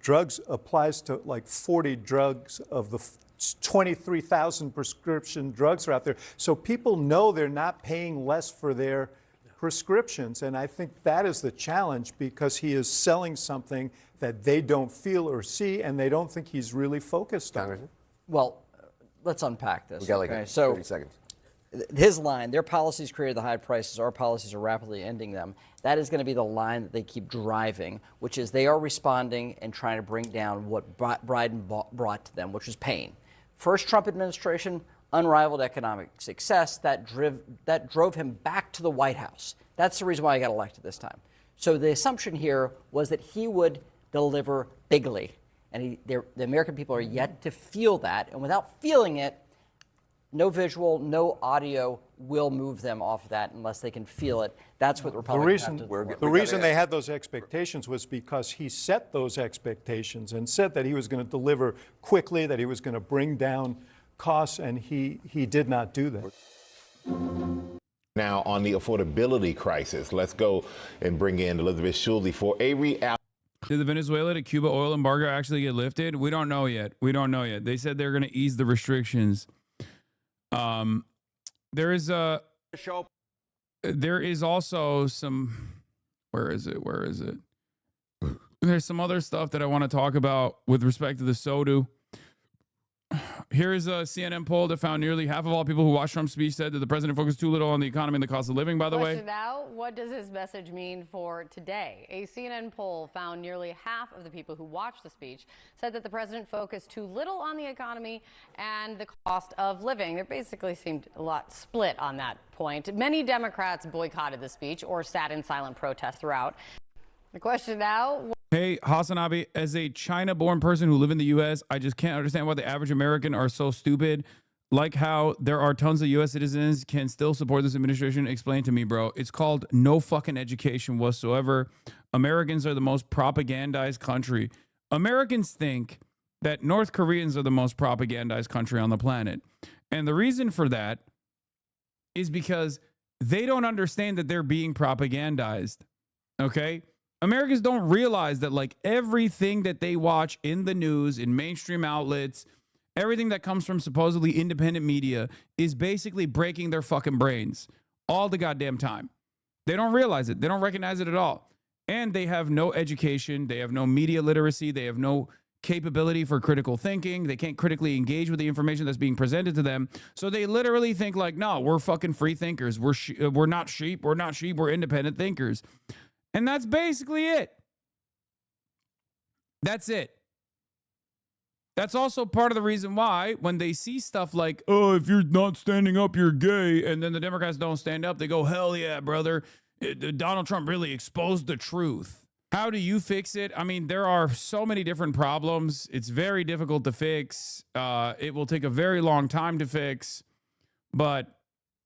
drugs applies to like 40 drugs of the 23,000 prescription drugs are out there. So people know they're not paying less for their prescriptions. And I think that is the challenge, because he is selling something that they don't feel or see, and they don't think he's really focused on. Well, let's unpack this. We got like 30 seconds. his line, their policies created the high prices, our policies are rapidly ending them. That is going to be the line that they keep driving, which is they are responding and trying to bring down what Biden brought to them, which was pain. First Trump administration, unrivaled economic success that drove him back to the White House. That's the reason why he got elected this time. So the assumption here was that he would deliver bigly. And the American people are yet to feel that. And without feeling it, no visual, no audio will move them off of that unless they can feel it. That's what Republicans have to do. The reason they had those expectations was because he set those expectations and said that he was going to deliver quickly, that he was going to bring down costs, and he did not do that. Now, on the affordability crisis, let's go and bring in Elizabeth Schulze for a reaction. Did the Venezuela to Cuba oil embargo actually get lifted? We don't know yet. We don't know yet. They said they're going to ease the restrictions. There is also some, where is it? There's some other stuff that I want to talk about with respect to the SOTU. Here is a CNN poll that found nearly half of all people who watched Trump's speech said that the president focused too little on the economy and the cost of living, by the way. Question now, what does his message mean for today? A CNN poll found nearly half of the people who watched the speech said that the president focused too little on the economy and the cost of living. There basically seemed a lot split on that point. Many Democrats boycotted the speech or sat in silent protest throughout. The question now... Hey, Hasanabi, as a China-born person who live in the U.S., I just can't understand why the average American are so stupid. Like how there are tons of U.S. citizens can still support this administration. Explain to me, bro. It's called no fucking education whatsoever. Americans are the most propagandized country. Americans think that North Koreans are the most propagandized country on the planet. And the reason for that is because they don't understand that they're being propagandized. Okay? Americans don't realize that, like, everything that they watch in the news, in mainstream outlets, everything that comes from supposedly independent media is basically breaking their fucking brains all the goddamn time. They don't realize it. They don't recognize it at all. And they have no education. They have no media literacy. They have no capability for critical thinking. They can't critically engage with the information that's being presented to them. So they literally think like, no, we're fucking free thinkers. We're not sheep. We're not sheep. We're independent thinkers. And that's basically it. That's it. That's also part of the reason why when they see stuff like, oh, if you're not standing up, you're gay, and then the Democrats don't stand up, they go, hell yeah, brother. Donald Trump really exposed the truth. How do you fix it? I mean, there are so many different problems. It's very difficult to fix. It will take a very long time to fix. But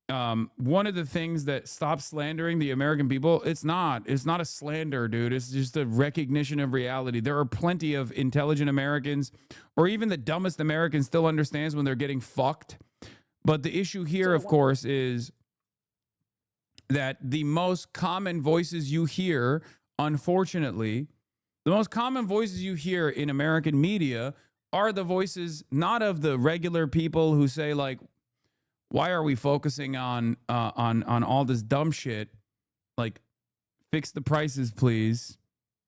one of the things that stops slandering the American people, it's not a slander, dude. It's just a recognition of reality. There are plenty of intelligent Americans, or even the dumbest Americans still understands when they're getting fucked. But the issue here, of course, is that the most common voices you hear, unfortunately, the most common voices you hear in American media are the voices not of the regular people who say like, why are we focusing on all this dumb shit? Like, fix the prices, please.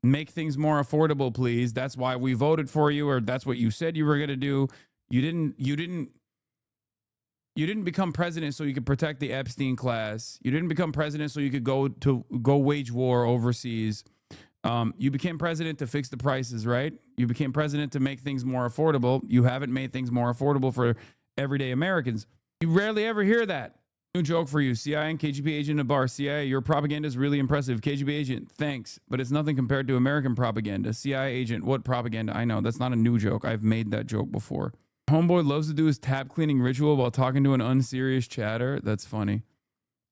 Make things more affordable, please. That's why we voted for you, or that's what you said you were going to do. You didn't become president so you could protect the Epstein class. You didn't become president so you could go wage war overseas. You became president to fix the prices, right? You became president to make things more affordable. You haven't made things more affordable for everyday Americans. You rarely ever hear that. New joke for you. CIA and KGB agent in a bar. CIA, your propaganda is really impressive. KGB agent, thanks. But it's nothing compared to American propaganda. CIA agent, what propaganda? I know, that's not a new joke. I've made that joke before. Homeboy loves to do his tap cleaning ritual while talking to an unserious chatter. That's funny.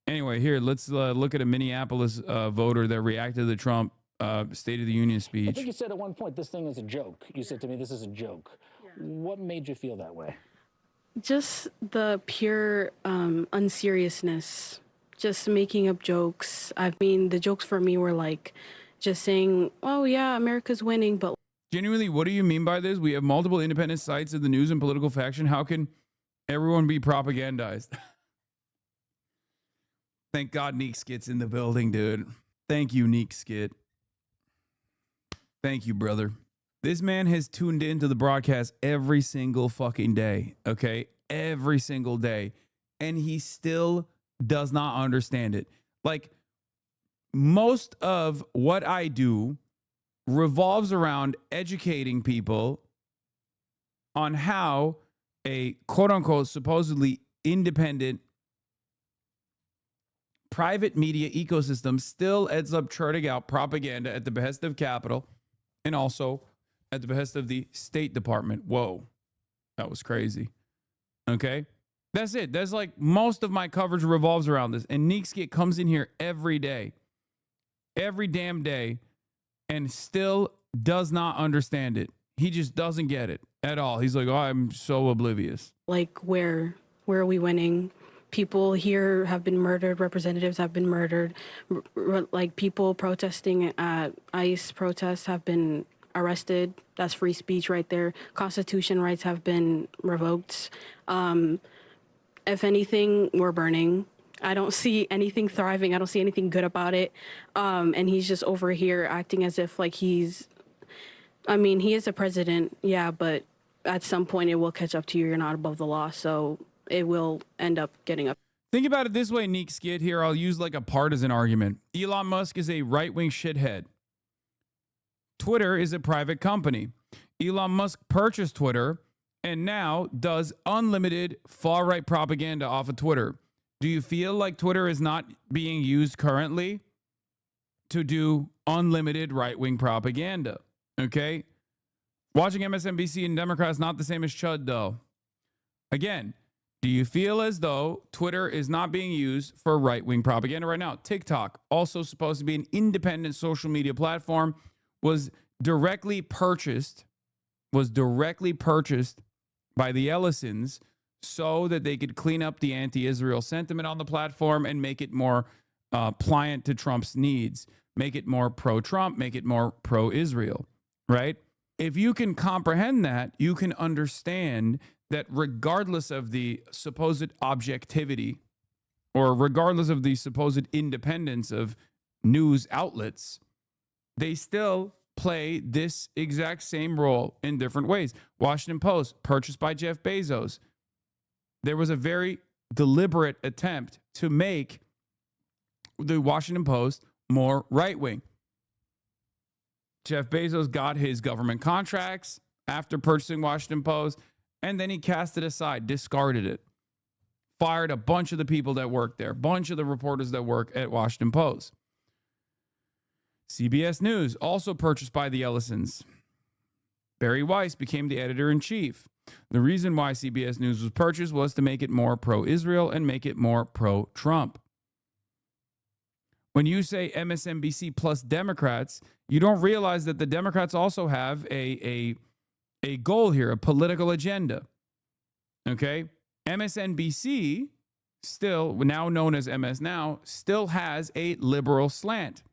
Anyway, here, let's look at a Minneapolis voter that reacted to the Trump State of the Union speech. I think you said at one point, this thing is a joke. You said to me, this is a joke. Yeah. What made you feel that way? Just the pure unseriousness, just making up jokes. I mean, the jokes for me were like just saying, oh, yeah, America's winning, but... Genuinely, what do you mean by this? We have multiple independent sites of the news and political faction. How can everyone be propagandized? Thank God Neek Skit's in the building, dude. Thank you, Neek Skit. Thank you, brother. This man has tuned into the broadcast every single fucking day, okay? Every single day. and he still does not understand it. Like, most of what I do revolves around educating people on how a quote unquote supposedly independent private media ecosystem still ends up churning out propaganda at the behest of capital and also at the behest of the State Department. Whoa, that was crazy. Okay, that's it. That's like most of my coverage revolves around this. And Neekskit comes in here every day, every damn day, and still does not understand it. He just doesn't get it at all. He's like, oh, I'm so oblivious. Like, where are we winning? People here have been murdered. Representatives have been murdered. Like, people protesting at ICE protests have been arrested. That's free speech right there. Constitution rights have been revoked. If anything, we're burning. I don't see anything thriving. I don't see anything good about it. And he's just over here acting as if like he is a president, yeah, but at some point it will catch up to you. You're not above the law, so it will end up getting up. Think about it this way, Neekskit. Here, I'll use like a partisan argument. Elon Musk is a right-wing shithead. Twitter is a private company. Elon Musk purchased Twitter and now does unlimited far-right propaganda off of Twitter. Do you feel like Twitter is not being used currently to do unlimited right-wing propaganda? Okay? Watching MSNBC and Democrats not the same as Chud, though. Again, do you feel as though Twitter is not being used for right-wing propaganda right now? TikTok, also supposed to be an independent social media platform, was directly purchased by the Ellisons so that they could clean up the anti-Israel sentiment on the platform and make it more pliant to Trump's needs, make it more pro-Trump, make it more pro-Israel, right? If you can comprehend that, you can understand that regardless of the supposed objectivity or regardless of the supposed independence of news outlets, they still play this exact same role in different ways. Washington Post, purchased by Jeff Bezos. There was a very deliberate attempt to make the Washington Post more right-wing. Jeff Bezos got his government contracts after purchasing Washington Post, and then he cast it aside, discarded it, fired a bunch of the people that work there, a bunch of the reporters that work at Washington Post. CBS News, also purchased by the Ellisons. Barry Weiss became the editor-in-chief. The reason why CBS News was purchased was to make it more pro-Israel and make it more pro-Trump. When you say MSNBC plus Democrats, you don't realize that the Democrats also have a goal here, a political agenda. Okay? MSNBC, still now known as MS Now, still has a liberal slant.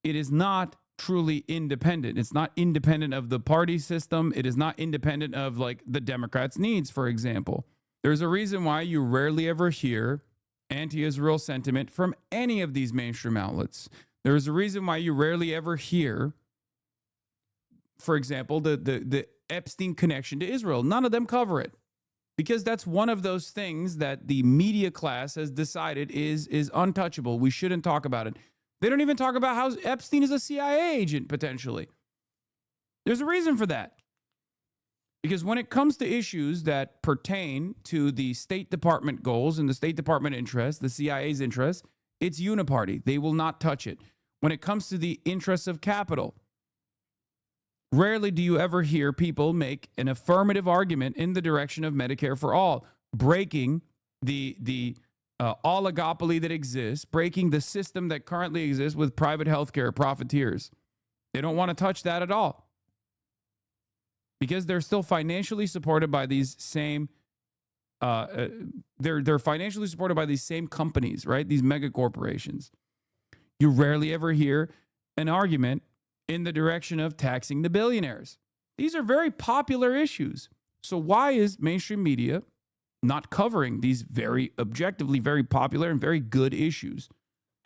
It is not truly independent. It's not independent of the party system. It is not independent of like the Democrats' needs, for example. There's a reason why you rarely ever hear anti-Israel sentiment from any of these mainstream outlets. There's a reason why you rarely ever hear, for example, the Epstein connection to Israel. None of them cover it because that's one of those things that the media class has decided is untouchable. We shouldn't talk about it. They don't even talk about how Epstein is a CIA agent, potentially. There's a reason for that. Because when it comes to issues that pertain to the State Department goals and the State Department interests, the CIA's interests, it's uniparty. They will not touch it. When it comes to the interests of capital, rarely do you ever hear people make an affirmative argument in the direction of Medicare for all, breaking the oligopoly that exists, breaking the system that currently exists with private healthcare profiteers. They don't want to touch that at all because they're still financially supported by these same they're financially supported by these same companies, right? These mega corporations. You rarely ever hear an argument in the direction of taxing the billionaires. These are very popular issues. So why is mainstream media not covering these very objectively very popular and very good issues?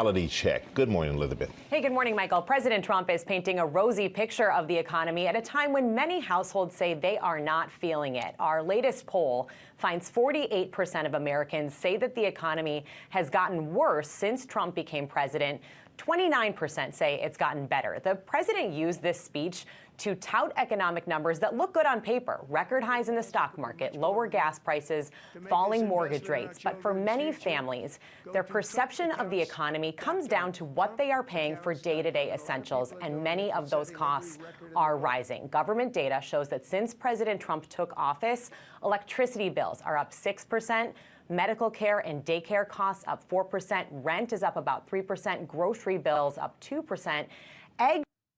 Reality check. Good morning, Elizabeth. Hey, good morning, Michael. President Trump is painting a rosy picture of the economy at a time when many households say they are not feeling it. Our latest poll finds 48% of Americans say that the economy has gotten worse since Trump became president. 29% say it's gotten better. The president used this speech to tout economic numbers that look good on paper. Record highs in the stock market, lower gas prices, falling mortgage rates. But for many families, their perception of the economy comes down to what they are paying for day-to-day essentials, and many of those costs are rising. Government data shows that since President Trump took office, electricity bills are up 6%, medical care and daycare costs up 4%, rent is up about 3%, grocery bills up 2%.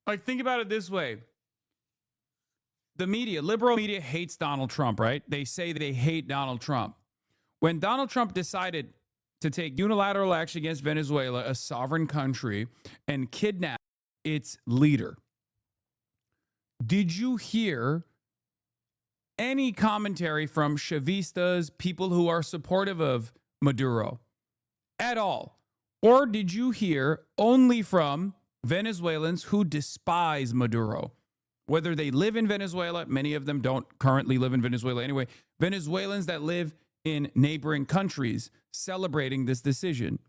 Like, think about it this way. The media, liberal media, hates Donald Trump, right? They say they hate Donald Trump. When Donald Trump decided to take unilateral action against Venezuela, a sovereign country, and kidnap its leader, did you hear any commentary from Chavistas, people who are supportive of Maduro, at all? Or did you hear only from Venezuelans who despise Maduro? Whether they live in Venezuela, many of them don't currently live in Venezuela anyway, Venezuelans that live in neighboring countries celebrating this decision.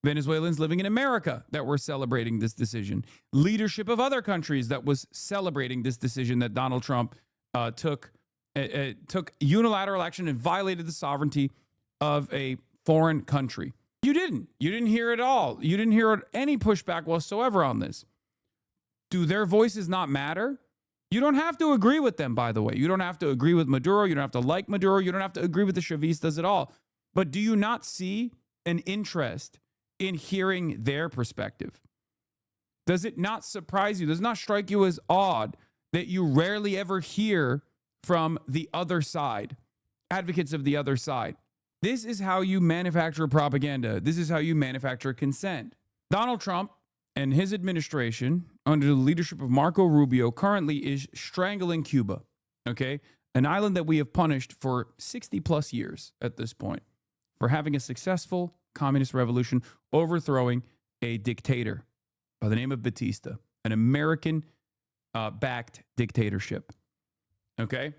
Venezuelans living in America that were celebrating this decision. Leadership of other countries that was celebrating this decision that Donald Trump took unilateral action and violated the sovereignty of a foreign country. You didn't hear it all. You didn't hear any pushback whatsoever on this. Do their voices not matter? You don't have to agree with them, by the way. You don't have to agree with Maduro. You don't have to like Maduro. You don't have to agree with the Chavistas at all. But do you not see an interest in hearing their perspective? Does it not surprise you? Does it not strike you as odd that you rarely ever hear from the other side, advocates of the other side? This is how you manufacture propaganda. This is how you manufacture consent. Donald Trump and his administration, under the leadership of Marco Rubio, currently is strangling Cuba, okay? An island that we have punished for 60 plus years at this point for having a successful communist revolution, overthrowing a dictator by the name of Batista, an American-backed dictatorship, okay?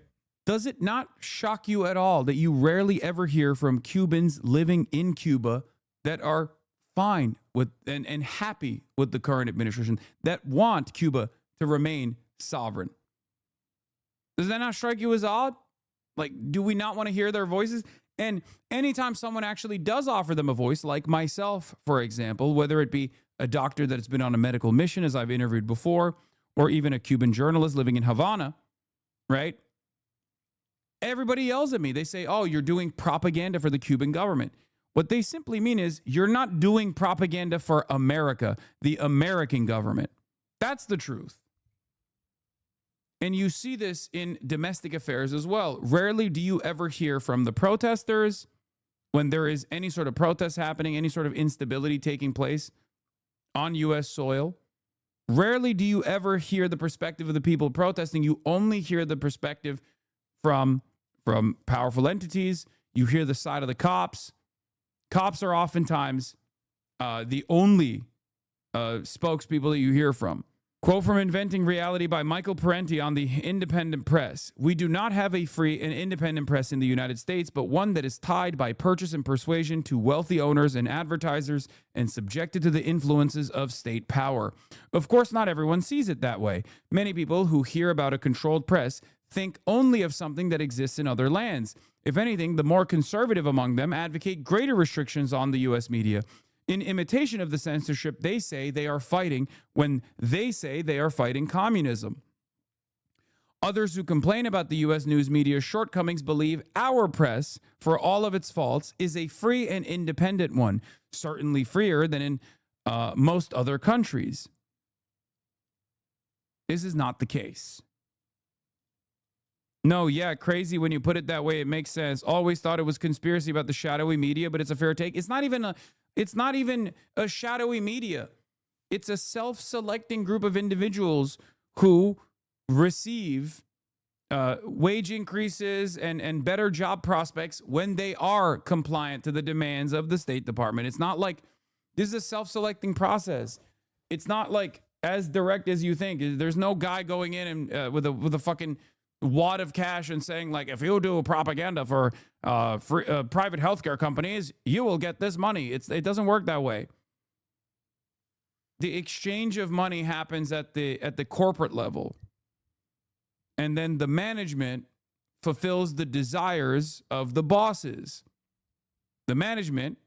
Does it not shock you at all that you rarely ever hear from Cubans living in Cuba that are fine with and happy with the current administration, that want Cuba to remain sovereign? Does that not strike you as odd? Like, do we not want to hear their voices? And anytime someone actually does offer them a voice, like myself, for example, whether it be a doctor that has been on a medical mission, as I've interviewed before, or even a Cuban journalist living in Havana, right? Everybody yells at me. They say, oh, you're doing propaganda for the Cuban government. What they simply mean is you're not doing propaganda for America, the American government. That's the truth. And you see this in domestic affairs as well. Rarely do you ever hear from the protesters when there is any sort of protest happening, any sort of instability taking place on U.S. soil. Rarely do you ever hear the perspective of the people protesting. You only hear the perspective from powerful entities. You hear the side of the cops. Cops are oftentimes the only spokespeople that you hear from. Quote from Inventing Reality by Michael Parenti on the Independent Press. We do not have a free and independent press in the United States, but one that is tied by purchase and persuasion to wealthy owners and advertisers and subjected to the influences of state power. Of course, not everyone sees it that way. Many people who hear about a controlled press think only of something that exists in other lands. If anything, the more conservative among them advocate greater restrictions on the U.S. media. In imitation of the censorship they say they are fighting when they say they are fighting communism. Others who complain about the U.S. news media's shortcomings believe our press, for all of its faults, is a free and independent one, certainly freer than in most other countries. This is not the case. No, yeah, crazy when you put it that way. It makes sense. Always thought it was conspiracy about the shadowy media, but it's a fair take. It's not even a shadowy media. It's a self-selecting group of individuals who receive wage increases and better job prospects when they are compliant to the demands of the State Department. It's not like This is a self-selecting process. It's not like as direct as you think. There's no guy going in and with a fucking wad of cash and saying, like, if you do propaganda for private healthcare companies, you will get this money. It doesn't work that way. The exchange of money happens at the corporate level, and then the management fulfills the desires of the bosses. The management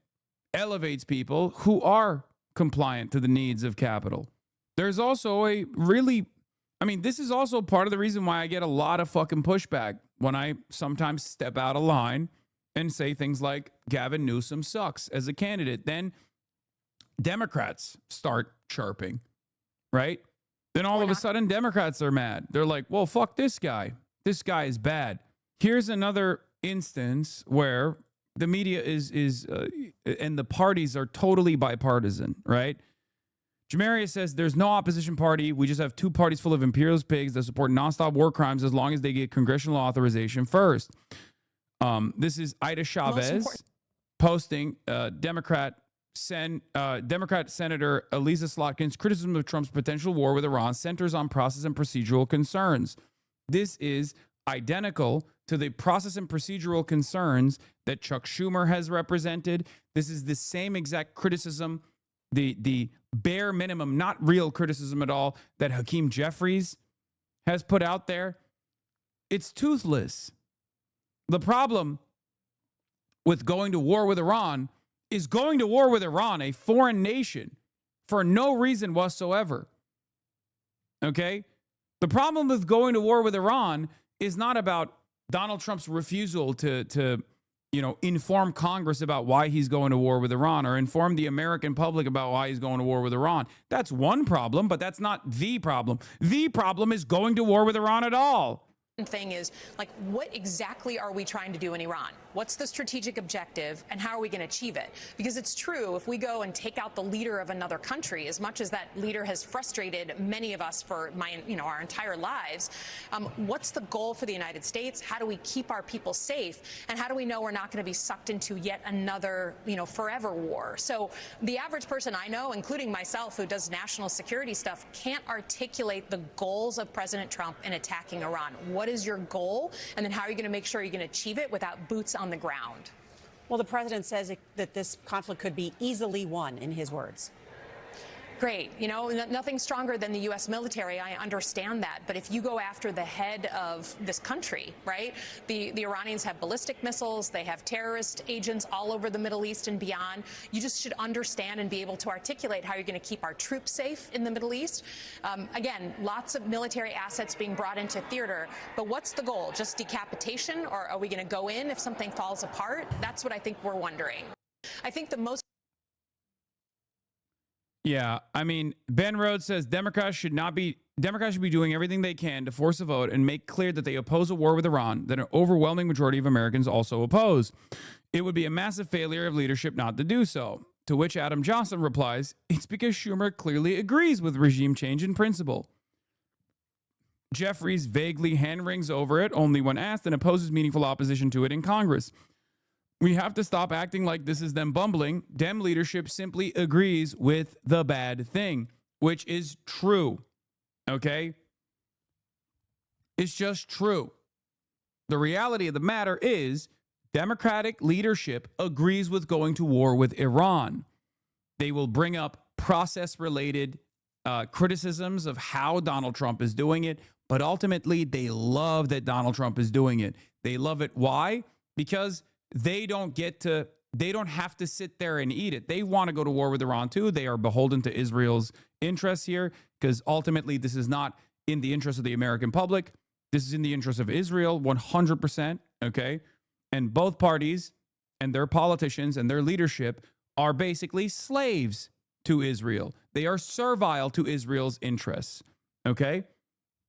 elevates people who are compliant to the needs of capital. There's also this is also part of the reason why I get a lot of fucking pushback when I sometimes step out of line and say things like Gavin Newsom sucks as a candidate. Then Democrats start chirping, right? Then all of a sudden Democrats are mad. They're like, well, fuck this guy. This guy is bad. Here's another instance where the media is and the parties are totally bipartisan, right? Jamarius says there's no opposition party. We just have two parties full of imperialist pigs that support nonstop war crimes as long as they get congressional authorization first. This is Ida Chavez posting Democrat Senator Elisa Slotkin's criticism of Trump's potential war with Iran centers on process and procedural concerns. This is identical to the process and procedural concerns that Chuck Schumer has represented. This is the same exact criticism, the bare minimum, not real criticism at all, that Hakeem Jeffries has put out there. It's toothless. The problem with going to war with Iran is going to war with Iran, a foreign nation, for no reason whatsoever. Okay? The problem with going to war with Iran is not about Donald Trump's refusal to inform Congress about why he's going to war with Iran or inform the American public about why he's going to war with Iran. That's one problem, but that's not the problem. The problem is going to war with Iran at all. Thing is, like, what exactly are we trying to do in Iran? What's the strategic objective, and how are we going to achieve it? Because it's true, if we go and take out the leader of another country, as much as that leader has frustrated many of us for our entire lives, what's the goal for the United States? How do we keep our people safe? And how do we know we're not going to be sucked into yet another, forever war? So the average person I know, including myself, who does national security stuff, can't articulate the goals of President Trump in attacking Iran. What is your goal? And then how are you going to make sure you can achieve it without boots on the ground? Well, the president says that this conflict could be easily won, in his words. Great. Nothing stronger than the U.S. military. I understand that. But if you go after the head of this country, right, the Iranians have ballistic missiles. They have terrorist agents all over the Middle East and beyond. You just should understand and be able to articulate how you're going to keep our troops safe in the Middle East. Again, lots of military assets being brought into theater. But what's the goal? Just decapitation? Or are we going to go in if something falls apart? That's what I think we're wondering. I think the most. Yeah, Ben Rhodes says Democrats should be doing everything they can to force a vote and make clear that they oppose a war with Iran that an overwhelming majority of Americans also oppose. It would be a massive failure of leadership not to do so. To which Adam Johnson replies, it's because Schumer clearly agrees with regime change in principle. Jeffries vaguely hand-wrings over it only when asked and opposes meaningful opposition to it in Congress. We have to stop acting like this is them bumbling. Dem leadership simply agrees with the bad thing, which is true. Okay? It's just true. The reality of the matter is Democratic leadership agrees with going to war with Iran. They will bring up process-related criticisms of how Donald Trump is doing it, but ultimately they love that Donald Trump is doing it. They love it. Why? Because they don't have to sit there and eat it. They want to go to war with Iran too. They are beholden to Israel's interests here because ultimately this is not in the interest of the American public. This is in the interest of Israel 100%. Okay. And both parties and their politicians and their leadership are basically slaves to Israel. They are servile to Israel's interests. Okay.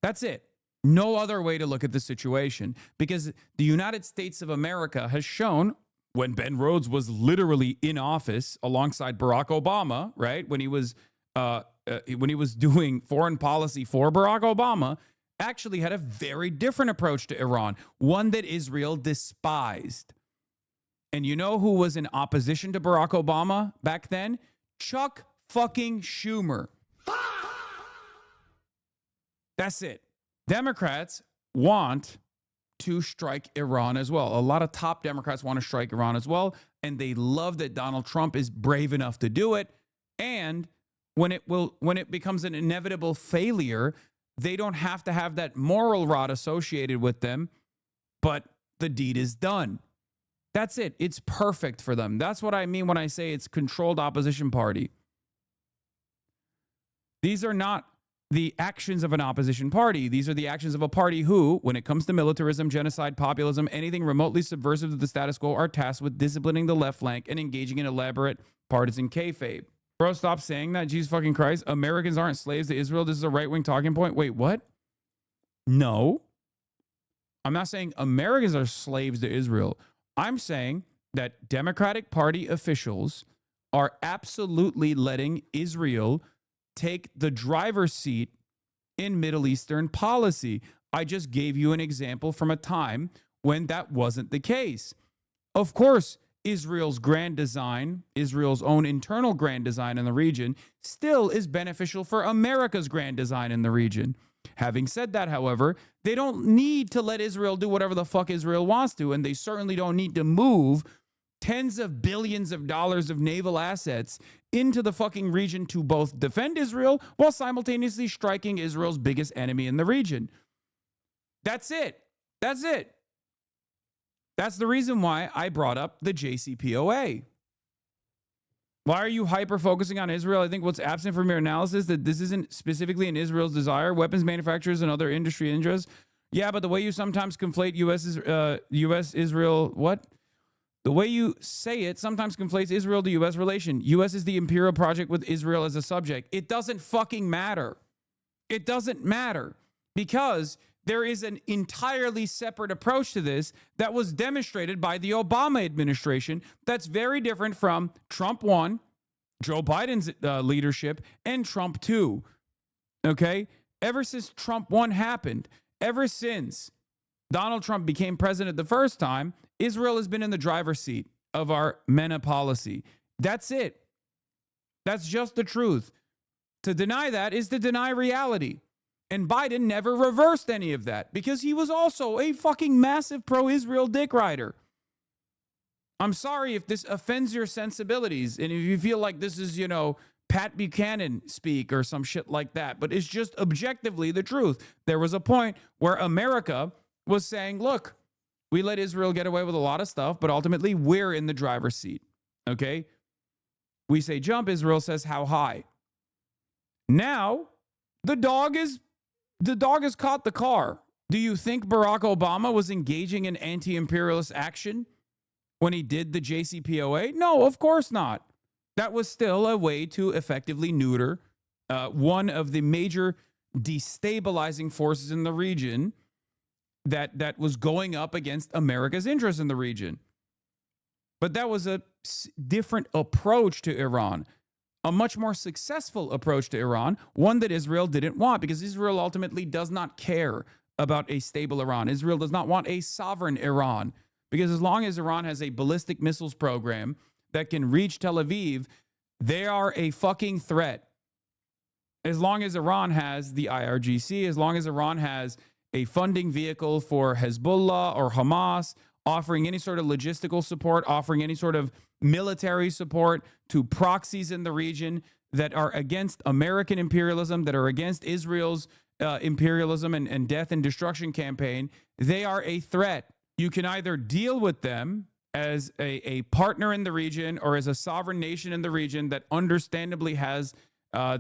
That's it. No other way to look at the situation, because the United States of America has shown, when Ben Rhodes was literally in office alongside Barack Obama, right, when he was doing foreign policy for Barack Obama, actually had a very different approach to Iran, one that Israel despised. And you know who was in opposition to Barack Obama back then? Chuck fucking Schumer. That's it. Democrats want to strike Iran as well. A lot of top Democrats want to strike Iran as well, and they love that Donald Trump is brave enough to do it. And when it becomes an inevitable failure, they don't have to have that moral rot associated with them, but the deed is done. That's it. It's perfect for them. That's what I mean when I say it's controlled opposition party. These are not the actions of an opposition party. These are the actions of a party who, when it comes to militarism, genocide, populism, anything remotely subversive to the status quo, are tasked with disciplining the left flank and engaging in elaborate partisan kayfabe. Bro, stop saying that. Jesus fucking Christ. Americans aren't slaves to Israel. This is a right-wing talking point. Wait, what? No. I'm not saying Americans are slaves to Israel. I'm saying that Democratic Party officials are absolutely letting Israel take the driver's seat in Middle Eastern policy. I just gave you an example from a time when that wasn't the case. Of course, Israel's grand design, Israel's own internal grand design in the region, still is beneficial for America's grand design in the region. Having said that, however, they don't need to let Israel do whatever the fuck Israel wants to, and they certainly don't need to move tens of billions of dollars of naval assets into the fucking region to both defend Israel while simultaneously striking Israel's biggest enemy in the region. That's it. That's it. That's the reason why I brought up the JCPOA. Why are you hyper-focusing on Israel? I think what's absent from your analysis that this isn't specifically in Israel's desire, weapons manufacturers and other industry interests. Yeah, but the way you sometimes conflate U.S.-Israel, what? The way you say it sometimes conflates Israel to U.S. relation. U.S. is the imperial project with Israel as a subject. It doesn't fucking matter. It doesn't matter because there is an entirely separate approach to this that was demonstrated by the Obama administration that's very different from Trump 1, Joe Biden's leadership, and Trump 2. Okay? Ever since Trump 1 happened, ever since Donald Trump became president the first time, Israel has been in the driver's seat of our MENA policy. That's it. That's just the truth. To deny that is to deny reality. And Biden never reversed any of that because he was also a fucking massive pro-Israel dick rider. I'm sorry if this offends your sensibilities and if you feel like this is, Pat Buchanan speak or some shit like that, but it's just objectively the truth. There was a point where America was saying, look, we let Israel get away with a lot of stuff, but ultimately we're in the driver's seat, okay? We say jump, Israel says how high. Now, the dog has caught the car. Do you think Barack Obama was engaging in anti-imperialist action when he did the JCPOA? No, of course not. That was still a way to effectively neuter one of the major destabilizing forces in the region that was going up against America's interests in the region. But that was a different approach to Iran, a much more successful approach to Iran, one that Israel didn't want because Israel ultimately does not care about a stable Iran. Israel does not want a sovereign Iran because as long as Iran has a ballistic missiles program that can reach Tel Aviv, they are a fucking threat. As long as Iran has the IRGC, as long as Iran has a funding vehicle for Hezbollah or Hamas, offering any sort of logistical support, offering any sort of military support to proxies in the region that are against American imperialism, that are against Israel's imperialism and death and destruction campaign, they are a threat. You can either deal with them as a partner in the region or as a sovereign nation in the region that understandably has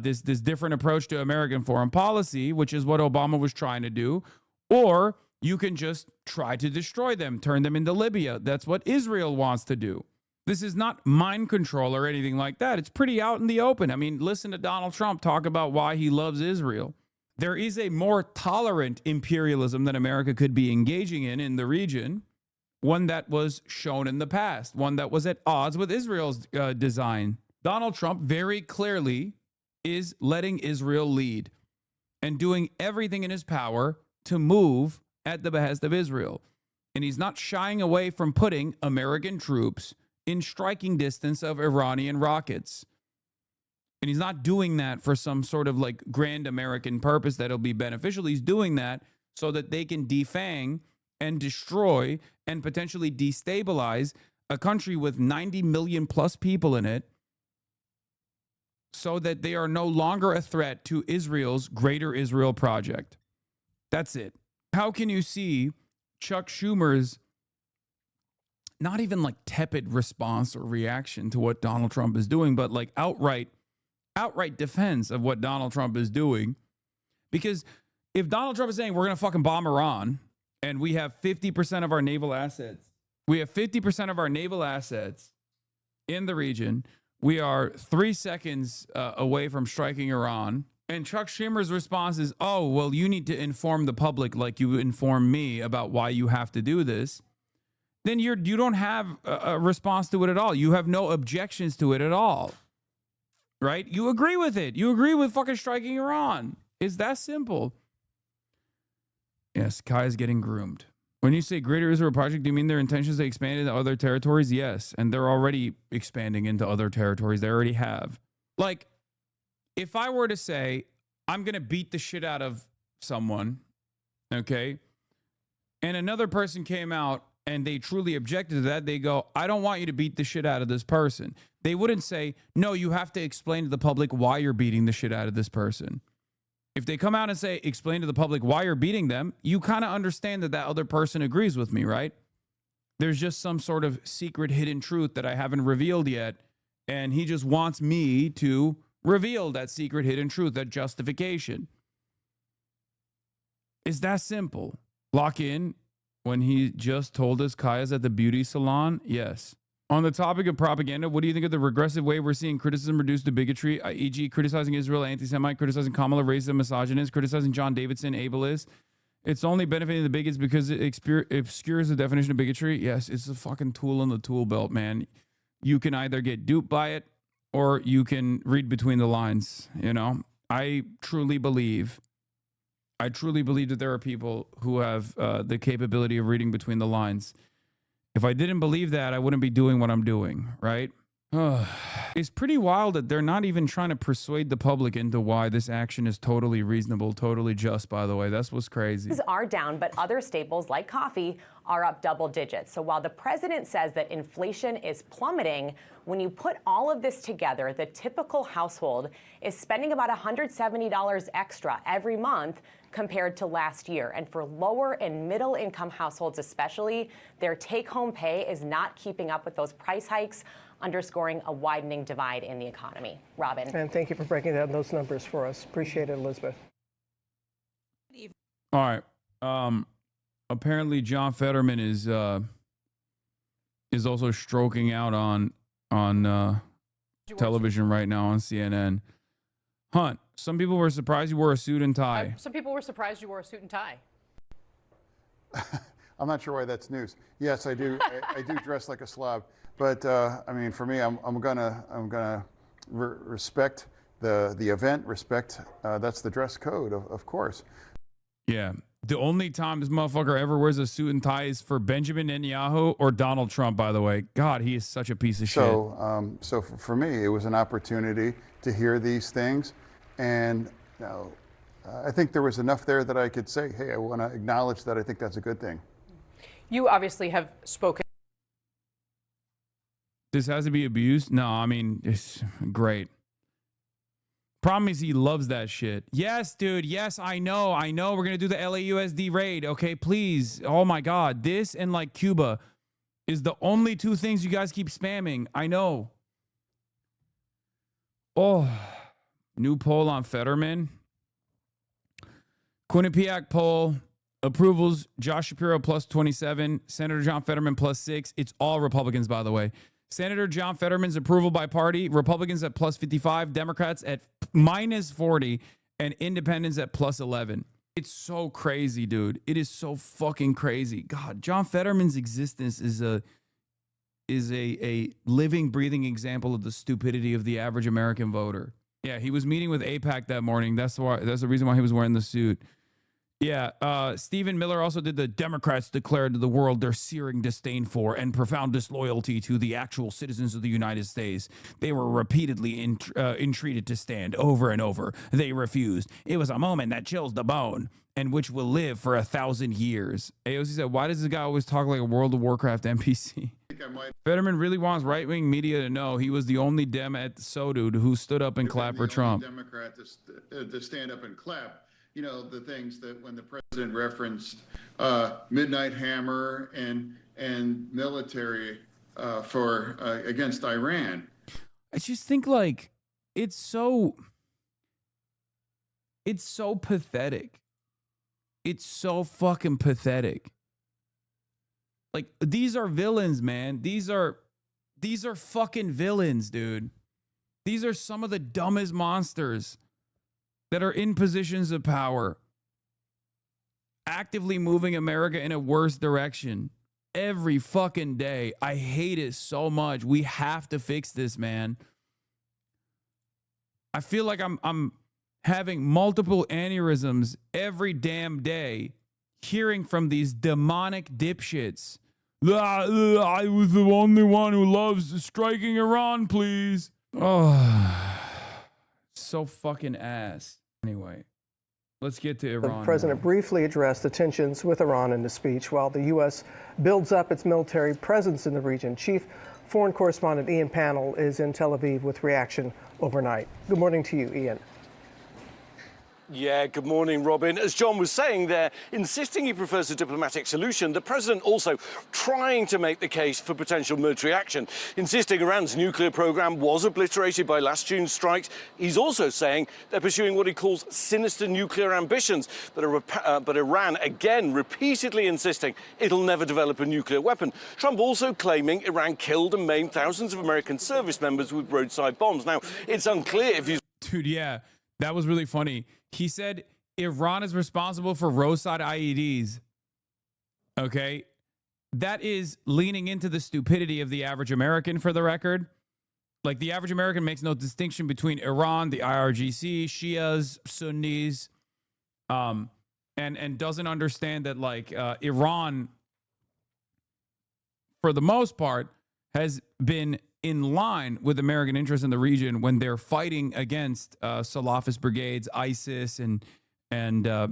this different approach to American foreign policy, which is what Obama was trying to do, or you can just try to destroy them, turn them into Libya. That's what Israel wants to do. This is not mind control or anything like that. It's pretty out in the open. I mean, listen to Donald Trump talk about why he loves Israel. There is a more tolerant imperialism that America could be engaging in the region, one that was shown in the past, one that was at odds with Israel's design. Donald Trump very clearly is letting Israel lead and doing everything in his power to move at the behest of Israel. And he's not shying away from putting American troops in striking distance of Iranian rockets. And he's not doing that for some sort of like grand American purpose that'll be beneficial. He's doing that so that they can defang and destroy and potentially destabilize a country with 90 million plus people in it, so that they are no longer a threat to Israel's Greater Israel Project. That's it. How can you see Chuck Schumer's not even like tepid response or reaction to what Donald Trump is doing, but like outright defense of what Donald Trump is doing? Because if Donald Trump is saying we're going to fucking bomb Iran and we have 50% of our naval assets, in the region, we are 3 seconds away from striking Iran. And Chuck Schumer's response is, oh, well, you need to inform the public like you inform me about why you have to do this. Then you don't have a response to it at all. You have no objections to it at all. Right? You agree with it. You agree with fucking striking Iran. It's that simple. Yes, Kai is getting groomed. When you say Greater Israel Project, do you mean their intentions to expand into other territories? Yes. And they're already expanding into other territories. They already have. Like, if I were to say, I'm going to beat the shit out of someone, okay, and another person came out and they truly objected to that, they go, I don't want you to beat the shit out of this person. They wouldn't say, no, you have to explain to the public why you're beating the shit out of this person. If they come out and say, explain to the public why you're beating them, you kind of understand that that other person agrees with me, right? There's just some sort of secret hidden truth that I haven't revealed yet, and he just wants me to reveal that secret hidden truth, that justification. It's that simple. Lock in when he just told us Kaya's at the beauty salon? Yes. On the topic of propaganda, what do you think of the regressive way we're seeing criticism reduced to bigotry, e.g. criticizing Israel, anti-Semite, criticizing Kamala, racist, misogynist, criticizing John Davidson, ableist? It's only benefiting the bigots because it obscures the definition of bigotry? Yes, it's a fucking tool in the tool belt, man. You can either get duped by it or you can read between the lines, you know? I truly believe that there are people who have the capability of reading between the lines. If I didn't believe that, I wouldn't be doing what I'm doing, right? It's pretty wild that they're not even trying to persuade the public into why this action is totally reasonable, totally just, by the way. That's what's crazy. Are down, but other staples like coffee are up double digits. So while the president says that inflation is plummeting, when you put all of this together, the typical household is spending about $170 extra every month compared to last year. And for lower and middle income households especially, their take-home pay is not keeping up with those price hikes, underscoring a widening divide in the economy. Robin. And thank you for breaking down those numbers for us. Appreciate it, Elizabeth. All right. Apparently John Fetterman is also stroking out on television right now on CNN. Hunt, some people were surprised you wore a suit and tie. Some people were surprised you wore a suit and tie. I'm not sure why that's news. Yes, I do. I do dress like a slob, but I mean, for me, I'm gonna respect the event. Respect that's the dress code, of course. Yeah. The only time this motherfucker ever wears a suit and tie is for Benjamin Netanyahu or Donald Trump, by the way. God, he is such a piece of shit. So for me, it was an opportunity to hear these things. And you know, I think there was enough there that I could say, hey, I want to acknowledge that I think that's a good thing. You obviously have spoken. This has to be abused? No, I mean, it's great. Problem is he loves that shit. Yes, dude. Yes, I know. We're going to do the LAUSD raid. Okay, please. Oh my God. This and like Cuba is the only two things you guys keep spamming. I know. Oh, new poll on Fetterman. Quinnipiac poll. Approvals, Josh Shapiro plus 27. Senator John Fetterman plus 6. It's all Republicans, by the way. Senator John Fetterman's approval by party, Republicans at plus 55, Democrats at minus 40, and independents at plus 11. It's so crazy, dude. It is so fucking crazy. God, John Fetterman's existence is a living, breathing example of the stupidity of the average American voter. Yeah, he was meeting with AIPAC that morning. That's the reason why he was wearing the suit. Yeah, Stephen Miller also did the Democrats declared to the world their searing disdain for and profound disloyalty to the actual citizens of the United States. They were repeatedly entreated to stand over and over. They refused. It was a moment that chills the bone and which will live for 1,000 years. AOC said, why does this guy always talk like a World of Warcraft NPC? Fetterman really wants right-wing media to know he was the only Dem at SODUD who stood up and clapped for Trump. Democrat to stand up and clap. You know, the things that when the president referenced Midnight Hammer and military for against Iran. I just think like it's so pathetic. It's so fucking pathetic. Like these are villains, man. These are fucking villains, dude. These are some of the dumbest monsters that are in positions of power, actively moving America in a worse direction every fucking day. I hate it so much. We have to fix this, man. I feel like I'm having multiple aneurysms every damn day, hearing from these demonic dipshits. I was the only one who loves striking Iran, please. Oh. So fucking ass. Anyway, let's get to Iran. The president briefly addressed the tensions with Iran in the speech while the U.S. builds up its military presence in the region. Chief Foreign Correspondent Ian Pannell is in Tel Aviv with reaction overnight. Good morning to you, Ian. Yeah, good morning, Robin. As John was saying there, insisting he prefers a diplomatic solution, the president also trying to make the case for potential military action, insisting Iran's nuclear program was obliterated by last June's strikes. He's also saying they're pursuing what he calls sinister nuclear ambitions, but Iran again repeatedly insisting it'll never develop a nuclear weapon. Trump also claiming Iran killed and maimed thousands of American service members with roadside bombs. Now, it's unclear if he's... Dude, yeah, that was really funny. He said Iran is responsible for roadside IEDs. Okay. That is leaning into the stupidity of the average American, for the record. Like, the average American makes no distinction between Iran, the IRGC, Shias, Sunnis, and doesn't understand that, like, Iran, for the most part, has been in line with American interests in the region when they're fighting against Salafist brigades, ISIS, and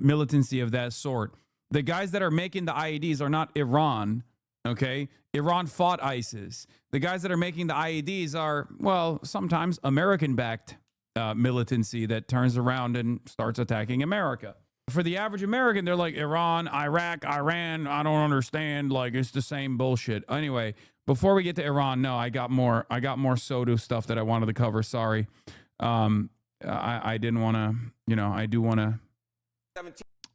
militancy of that sort. The guys that are making the IEDs are not Iran, okay? Iran fought ISIS. The guys that are making the IEDs are, well, sometimes American-backed militancy that turns around and starts attacking America. For the average American, they're like, Iran, Iraq, Iran, I don't understand. Like, it's the same bullshit. Anyway, before we get to Iran, no, I got more SODU stuff that I wanted to cover. Sorry. I didn't want to, you know, I do want to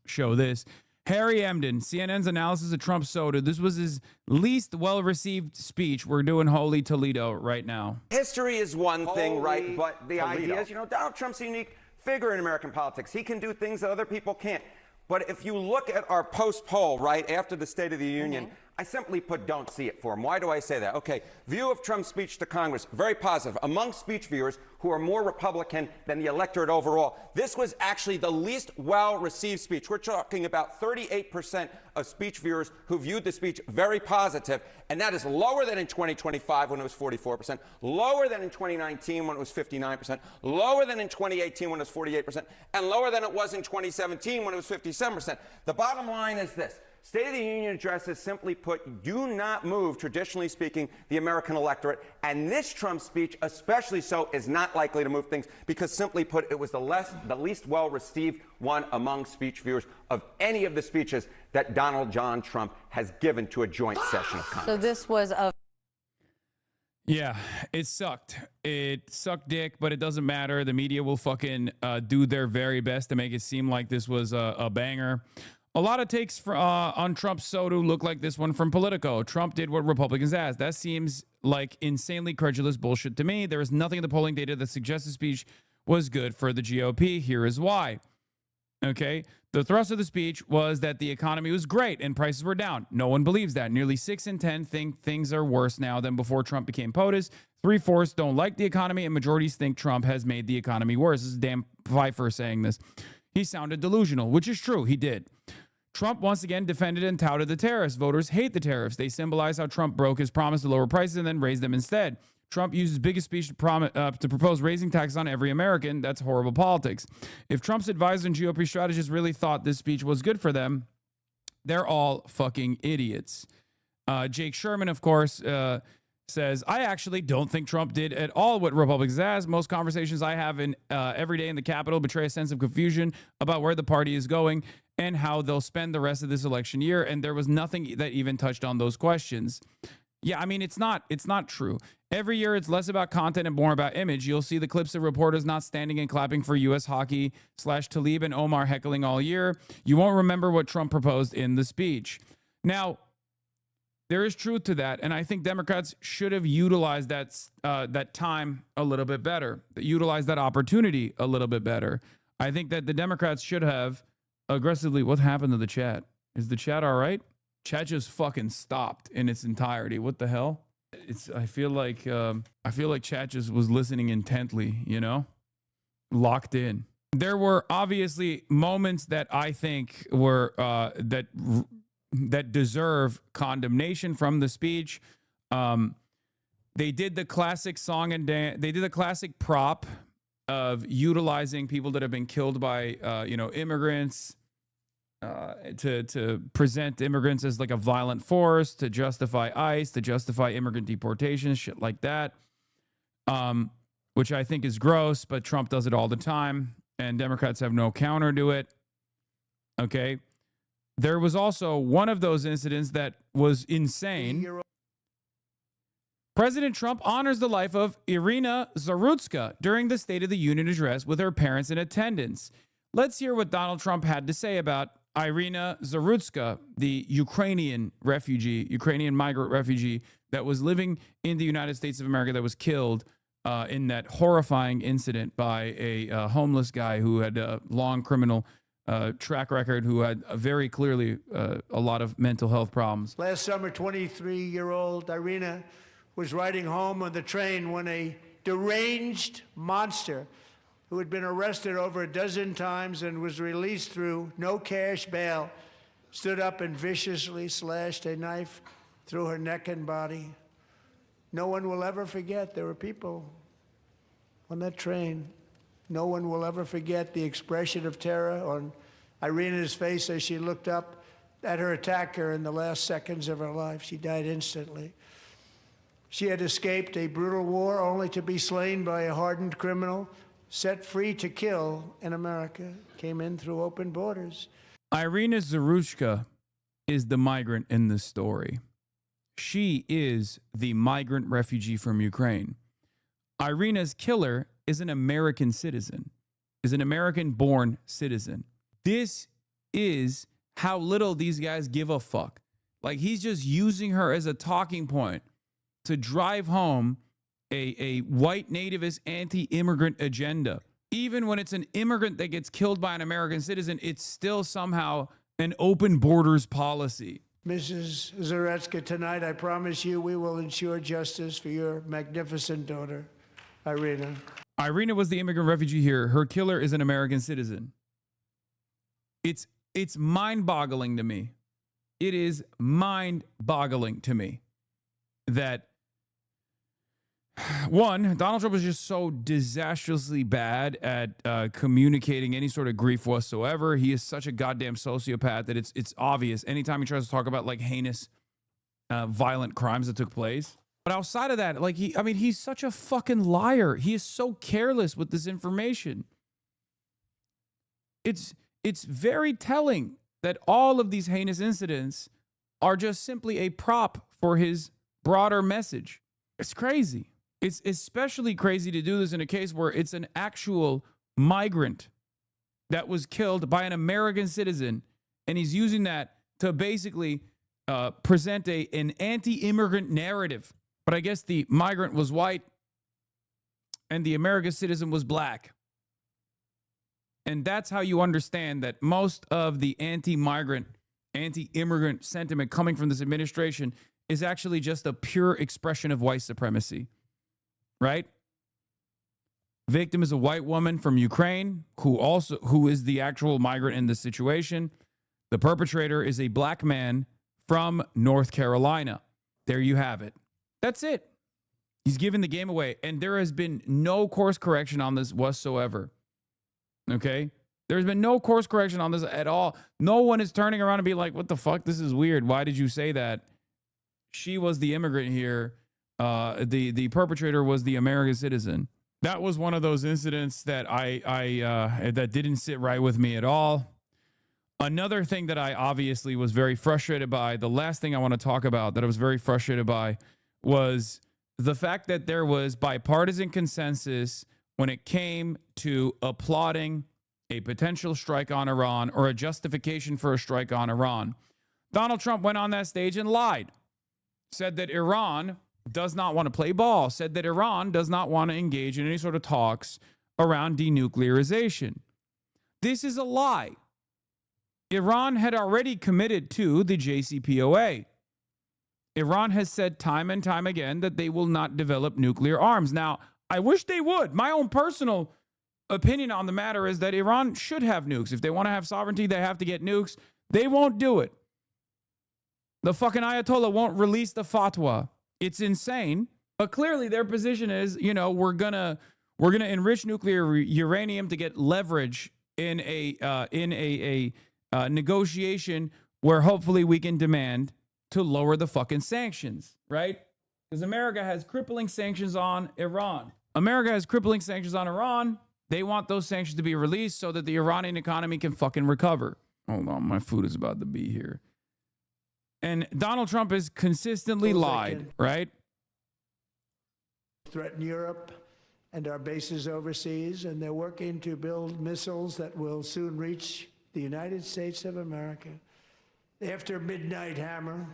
show this. Harry Emden, CNN's analysis of Trump's SODU. This was his least well-received speech. We're doing Holy Toledo right now. History is one thing, right? But the idea is, you know, Donald Trump's a unique figure in American politics. He can do things that other people can't. But if you look at our post-poll, right, after the State of the Union, I simply put don't see it for him. Why do I say that? Okay, view of Trump's speech to Congress, very positive. Among speech viewers who are more Republican than the electorate overall, this was actually the least well-received speech. We're talking about 38% of speech viewers who viewed the speech very positive, and that is lower than in 2025 when it was 44%, lower than in 2019 when it was 59%, lower than in 2018 when it was 48%, and lower than it was in 2017 when it was 57%. The bottom line is this. State of the Union addresses, simply put, do not move, traditionally speaking, the American electorate. And this Trump speech, especially so, is not likely to move things because, simply put, it was the least well-received one among speech viewers of any of the speeches that Donald John Trump has given to a joint session of Congress. So this was a... Yeah, it sucked. It sucked dick, but it doesn't matter. The media will fucking do their very best to make it seem like this was a banger. A lot of takes on Trump's SODU look like this one from Politico. Trump did what Republicans asked. That seems like insanely credulous bullshit to me. There is nothing in the polling data that suggests the speech was good for the GOP. Here is why. Okay, the thrust of the speech was that the economy was great and prices were down. No one believes that. Nearly 6 in 10 think things are worse now than before Trump became POTUS. 3/4 don't like the economy, and majorities think Trump has made the economy worse. This is Dan Pfeiffer saying this. He sounded delusional, which is true. He did. Trump once again defended and touted the tariffs. Voters hate the tariffs. They symbolize how Trump broke his promise to lower prices and then raise them instead. Trump used his biggest speech to propose raising taxes on every American. That's horrible politics. If Trump's advisors and GOP strategists really thought this speech was good for them, they're all fucking idiots. Jake Sherman, of course, says, I actually don't think Trump did at all what Republicans asked. Most conversations I have every day in the Capitol betray a sense of confusion about where the party is going and how they'll spend the rest of this election year. And there was nothing that even touched on those questions. Yeah, I mean, it's not true. Every year, it's less about content and more about image. You'll see the clips of reporters not standing and clapping for U.S. hockey / Talib and Omar heckling all year. You won't remember what Trump proposed in the speech. Now, there is truth to that, and I think Democrats should have utilized that time a little bit better, utilized that opportunity a little bit better. I think that the Democrats should have aggressively. What happened to the chat? Is the chat all right? Chat just fucking stopped in its entirety. What the hell? I feel like chat just was listening intently, you know, locked in. There were obviously moments that I think were that deserve condemnation from the speech. They did the classic song and dance. They did the classic prop of utilizing people that have been killed by immigrants to present immigrants as like a violent force, to justify ICE, to justify immigrant deportation, shit like that, which I think is gross, but Trump does it all the time, and Democrats have no counter to it. Okay. There was also one of those incidents that was insane. President Trump honors the life of Irina Zarutska during the State of the Union address with her parents in attendance. Let's hear what Donald Trump had to say about Irina Zarutska, the Ukrainian migrant refugee that was living in the United States of America that was killed in that horrifying incident by a homeless guy who had a long criminal track record, who had very clearly a lot of mental health problems. Last summer, 23-year-old Irina was riding home on the train when a deranged monster who had been arrested over a dozen times and was released through no cash bail stood up and viciously slashed a knife through her neck and body. No one will ever forget. There were people on that train. No one will ever forget the expression of terror on Irina's face as she looked up at her attacker in the last seconds of her life. She died instantly. She had escaped a brutal war only to be slain by a hardened criminal, set free to kill in America, came in through open borders. Irina Zarutska is the migrant in this story. She is the migrant refugee from Ukraine. Irina's killer is an American citizen, is an American-born citizen. This is how little these guys give a fuck. Like, he's just using her as a talking point to drive home a white nativist anti-immigrant agenda. Even when it's an immigrant that gets killed by an American citizen, it's still somehow an open borders policy. Mrs. Zarutska, tonight I promise you we will ensure justice for your magnificent daughter, Irina. Irina was the immigrant refugee here. Her killer is an American citizen. It's mind-boggling to me. It is mind-boggling to me that, one, Donald Trump is just so disastrously bad at communicating any sort of grief whatsoever. He is such a goddamn sociopath that it's obvious anytime he tries to talk about like heinous, violent crimes that took place. But outside of that, like he's such a fucking liar. He is so careless with this information. It's very telling that all of these heinous incidents are just simply a prop for his broader message. It's crazy. It's especially crazy to do this in a case where it's an actual migrant that was killed by an American citizen, and he's using that to basically present an anti-immigrant narrative. But I guess the migrant was white and the American citizen was black. And that's how you understand that most of the anti-migrant, anti-immigrant sentiment coming from this administration is actually just a pure expression of white supremacy. Right? Victim is a white woman from Ukraine who is the actual migrant in this situation. The perpetrator is a black man from North Carolina. There you have it. That's it. He's giving the game away. And there has been no course correction on this whatsoever. Okay? There's been no course correction on this at all. No one is turning around and being like, what the fuck? This is weird. Why did you say that? She was the immigrant here. The perpetrator was the American citizen. That was one of those incidents that that didn't sit right with me at all. Another thing that I obviously was very frustrated by, the last thing I want to talk about that I was very frustrated by, was the fact that there was bipartisan consensus when it came to applauding a potential strike on Iran or a justification for a strike on Iran. Donald Trump went on that stage and lied, said that Iran does not want to play ball, said that Iran does not want to engage in any sort of talks around denuclearization. This is a lie. Iran had already committed to the JCPOA. Iran has said time and time again that they will not develop nuclear arms. Now, I wish they would. My own personal opinion on the matter is that Iran should have nukes. If they want to have sovereignty, they have to get nukes. They won't do it. The fucking Ayatollah won't release the fatwa. It's insane. But clearly their position is, we're gonna enrich nuclear uranium to get leverage in a negotiation where hopefully we can demand to lower the fucking sanctions, right? Because America has crippling sanctions on Iran. They want those sanctions to be released so that the Iranian economy can fucking recover. Hold on, my food is about to be here. And Donald Trump has consistently lied, right? Threaten Europe and our bases overseas, and they're working to build missiles that will soon reach the United States of America. After Midnight Hammer,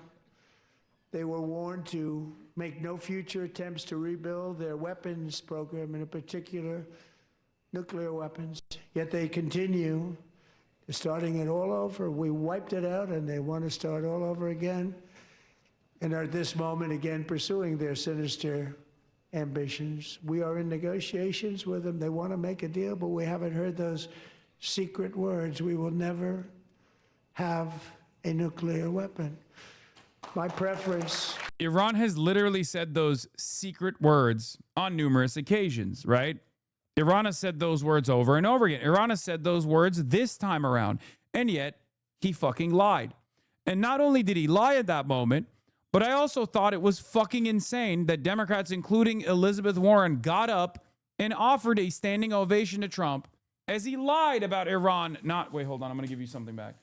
they were warned to make no future attempts to rebuild their weapons program, and in particular, nuclear weapons. Yet they continue starting it all over. We wiped it out, and they want to start all over again, and are at this moment again pursuing their sinister ambitions. We are in negotiations with them. They want to make a deal, but we haven't heard those secret words. We will never have a nuclear weapon. My preference. Iran has literally said those secret words on numerous occasions, right? Iran has said those words over and over again. Iran has said those words this time around, and yet he fucking lied. And not only did he lie at that moment, but I also thought it was fucking insane that Democrats, including Elizabeth Warren, got up and offered a standing ovation to Trump as he lied about Iran. Wait, hold on. I'm going to give you something back.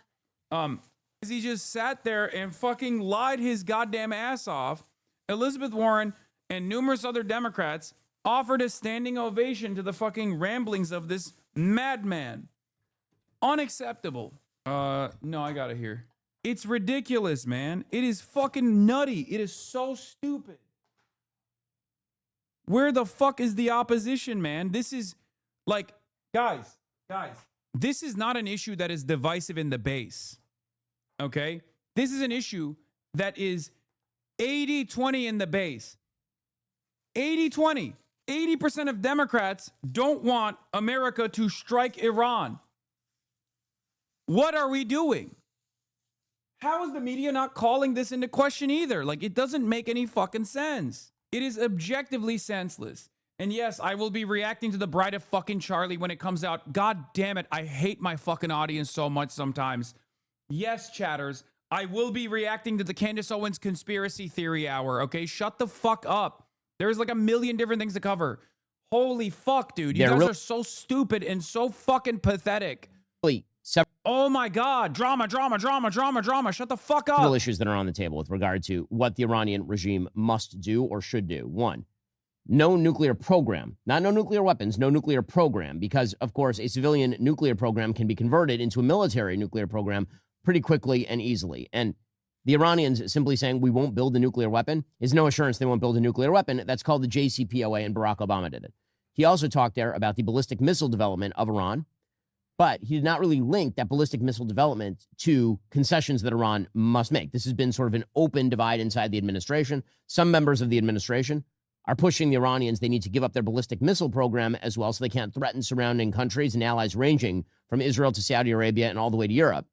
As he just sat there and fucking lied his goddamn ass off, Elizabeth Warren and numerous other Democrats offered a standing ovation to the fucking ramblings of this madman. Unacceptable. No, I got it here. It's ridiculous, man. It is fucking nutty. It is so stupid. Where the fuck is the opposition, man? This is like, guys, this is not an issue that is divisive in the base. Okay? This is an issue that is 80-20 in the base. 80-20. 80% of Democrats don't want America to strike Iran. What are we doing? How is the media not calling this into question either? Like, it doesn't make any fucking sense. It is objectively senseless. And yes, I will be reacting to the Bride of fucking Charlie when it comes out. God damn it, I hate my fucking audience so much sometimes. Yes, chatters, I will be reacting to the Candace Owens conspiracy theory hour, okay? Shut the fuck up. There's like a million different things to cover. Holy fuck, dude. You guys are so stupid and so fucking pathetic. Oh my God. Drama. Shut the fuck up. Several issues that are on the table with regard to what the Iranian regime must do or should do. One, no nuclear program. Not no nuclear weapons, no nuclear program. Because, of course, a civilian nuclear program can be converted into a military nuclear program pretty quickly and easily. And the Iranians simply saying we won't build a nuclear weapon is no assurance they won't build a nuclear weapon. That's called the JCPOA, and Barack Obama did it. He also talked there about the ballistic missile development of Iran, but he did not really link that ballistic missile development to concessions that Iran must make. This has been sort of an open divide inside the administration. Some members of the administration are pushing the Iranians. They need to give up their ballistic missile program as well so they can't threaten surrounding countries and allies ranging from Israel to Saudi Arabia and all the way to Europe.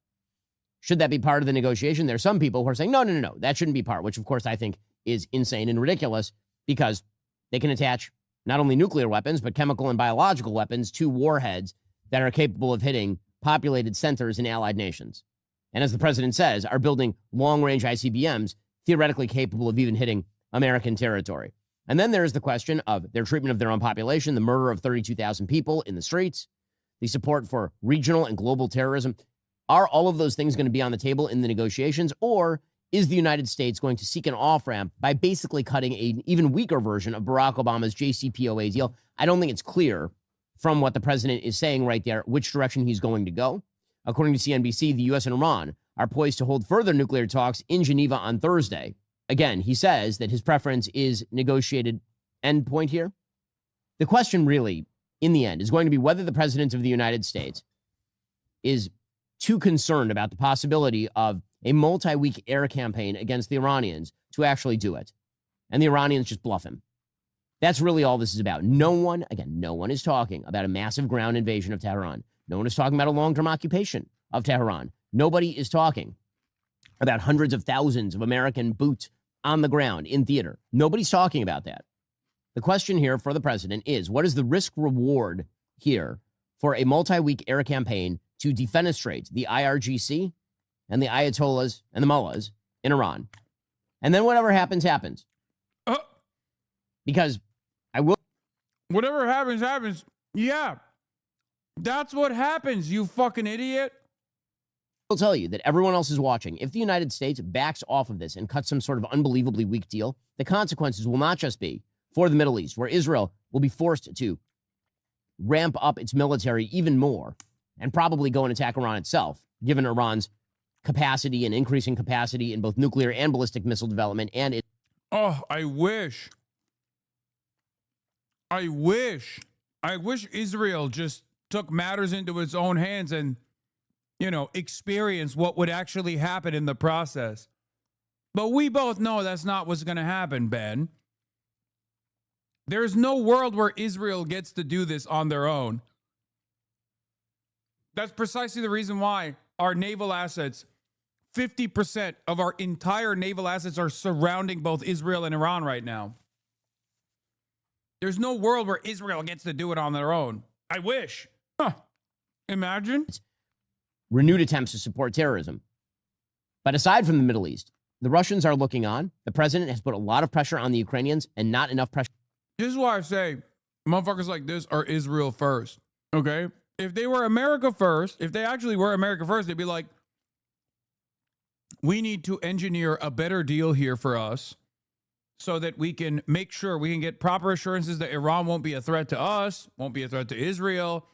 Should that be part of the negotiation? There are some people who are saying, no, that shouldn't be part, which of course I think is insane and ridiculous because they can attach not only nuclear weapons, but chemical and biological weapons to warheads that are capable of hitting populated centers in allied nations. And as the president says, are building long-range ICBMs theoretically capable of even hitting American territory. And then there's the question of their treatment of their own population, the murder of 32,000 people in the streets, the support for regional and global terrorism. Are all of those things going to be on the table in the negotiations, or is the United States going to seek an off-ramp by basically cutting an even weaker version of Barack Obama's JCPOA deal? I don't think it's clear from what the president is saying right there which direction he's going to go. According to CNBC, the U.S. and Iran are poised to hold further nuclear talks in Geneva on Thursday. Again, he says that his preference is negotiated endpoint here. The question really, in the end, is going to be whether the president of the United States is too concerned about the possibility of a multi-week air campaign against the Iranians to actually do it. And the Iranians just bluff him. That's really all this is about. No one is talking about a massive ground invasion of Tehran. No one is talking about a long-term occupation of Tehran. Nobody is talking about hundreds of thousands of American boots on the ground in theater. Nobody's talking about that. The question here for the president is, what is the risk reward here for a multi-week air campaign to defenestrate the IRGC and the Ayatollahs and the mullahs in Iran? And then whatever happens, happens. Because I will... Whatever happens, happens. Yeah. That's what happens, you fucking idiot. I'll tell you that everyone else is watching. If the United States backs off of this and cuts some sort of unbelievably weak deal, the consequences will not just be for the Middle East, where Israel will be forced to ramp up its military even more and probably go and attack Iran itself, given Iran's capacity and increasing capacity in both nuclear and ballistic missile development. And it. Oh, I wish Israel just took matters into its own hands and, experience what would actually happen in the process. But we both know that's not what's going to happen, Ben. There's no world where Israel gets to do this on their own. That's precisely the reason why our naval assets, 50% of our entire naval assets are surrounding both Israel and Iran right now. There's no world where Israel gets to do it on their own. I wish. Imagine. Renewed attempts to support terrorism. But aside from the Middle East, the Russians are looking on. The president has put a lot of pressure on the Ukrainians and not enough pressure. This is why I say motherfuckers like this are Israel first, okay? If they were America first, if they actually were America first, they'd be like, we need to engineer a better deal here for us so that we can make sure we can get proper assurances that Iran won't be a threat to us, won't be a threat to Israel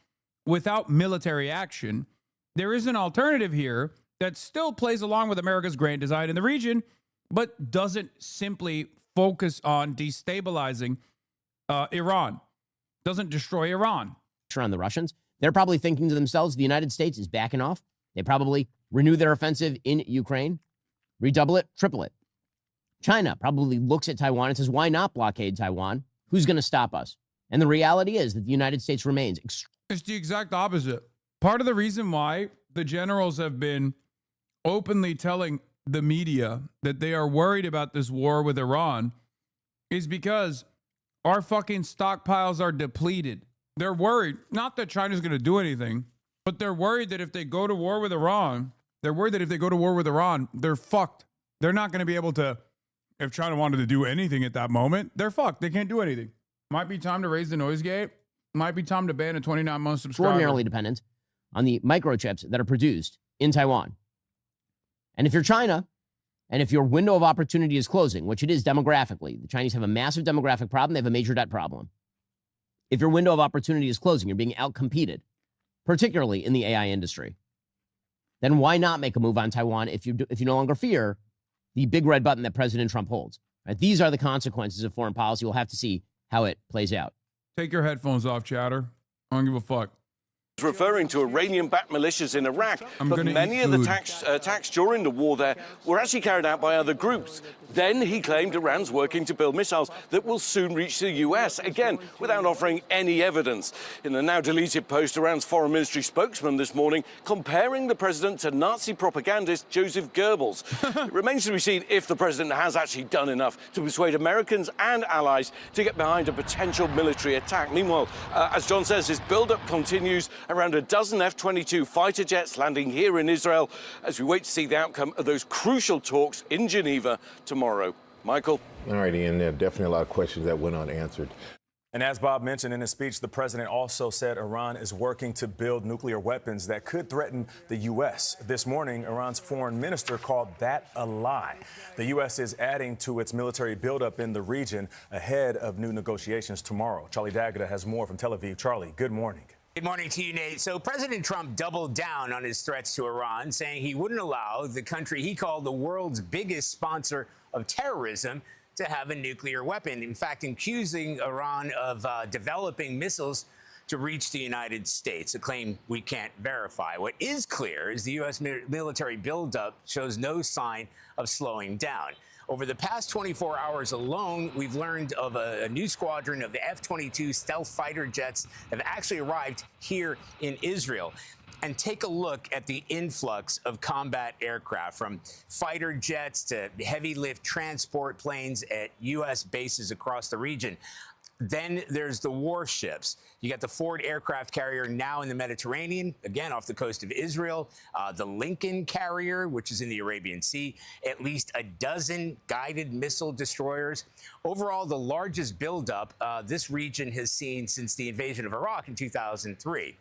without military action. There is an alternative here that still plays along with America's grand design in the region, but doesn't simply focus on destabilizing Iran, doesn't destroy Iran. On the Russians, they're probably thinking to themselves, the United States is backing off. They probably renew their offensive in Ukraine, redouble it, triple it. China probably looks at Taiwan and says, why not blockade Taiwan? Who's going to stop us? And the reality is that the United States remains. It's the exact opposite. Part of the reason why the generals have been openly telling the media that they are worried about this war with Iran is because our fucking stockpiles are depleted. They're worried, not that China's going to do anything, but they're worried that if they go to war with Iran, they're fucked. They're not going to be able to, if China wanted to do anything at that moment, they're fucked. They can't do anything. Might be time to raise the noise gate. Might be time to ban a 29-month subscriber. Extraordinarily dependent on the microchips that are produced in Taiwan. And if you're China, and if your window of opportunity is closing, which it is demographically, the Chinese have a massive demographic problem, they have a major debt problem. If your window of opportunity is closing, you're being outcompeted, particularly in the AI industry, then why not make a move on Taiwan if you no longer fear the big red button that President Trump holds? Right? These are the consequences of foreign policy. We'll have to see how it plays out. Take your headphones off, chatter. I don't give a fuck. referring to Iranian-backed militias in Iraq, but gonna many eat of the food. attacks during the war there were actually carried out by other groups. Then he claimed Iran's working to build missiles that will soon reach the US, again, without offering any evidence. In the now-deleted post, Iran's foreign ministry spokesman this morning comparing the president to Nazi propagandist Joseph Goebbels. It remains to be seen if the president has actually done enough to persuade Americans and allies to get behind a potential military attack. Meanwhile, as John says, his build-up continues. Around a dozen F-22 fighter jets landing here in Israel as we wait to see the outcome of those crucial talks in Geneva tomorrow. Michael? All right, Ian, there are definitely a lot of questions that went unanswered. And as Bob mentioned in his speech, the president also said Iran is working to build nuclear weapons that could threaten the U.S. This morning, Iran's foreign minister called that a lie. The U.S. is adding to its military buildup in the region ahead of new negotiations tomorrow. Charlie D'Agata has more from Tel Aviv. Charlie, good morning. Good morning to you, Nate. So President Trump doubled down on his threats to Iran, saying he wouldn't allow the country he called the world's biggest sponsor of terrorism to have a nuclear weapon. In fact, accusing Iran of developing missiles to reach the United States, a claim we can't verify. What is clear is the U.S. military buildup shows no sign of slowing down. Over the past 24 hours alone, we've learned of a new squadron of the F-22 stealth fighter jets that have actually arrived here in Israel. And take a look at the influx of combat aircraft, from fighter jets to heavy lift transport planes at U.S. bases across the region. Then there's the warships. You got the Ford aircraft carrier now in the Mediterranean, again off the coast of Israel, the Lincoln carrier, which is in the Arabian Sea, at least a dozen guided missile destroyers. Overall, the largest buildup this region has seen since the invasion of Iraq in 2003.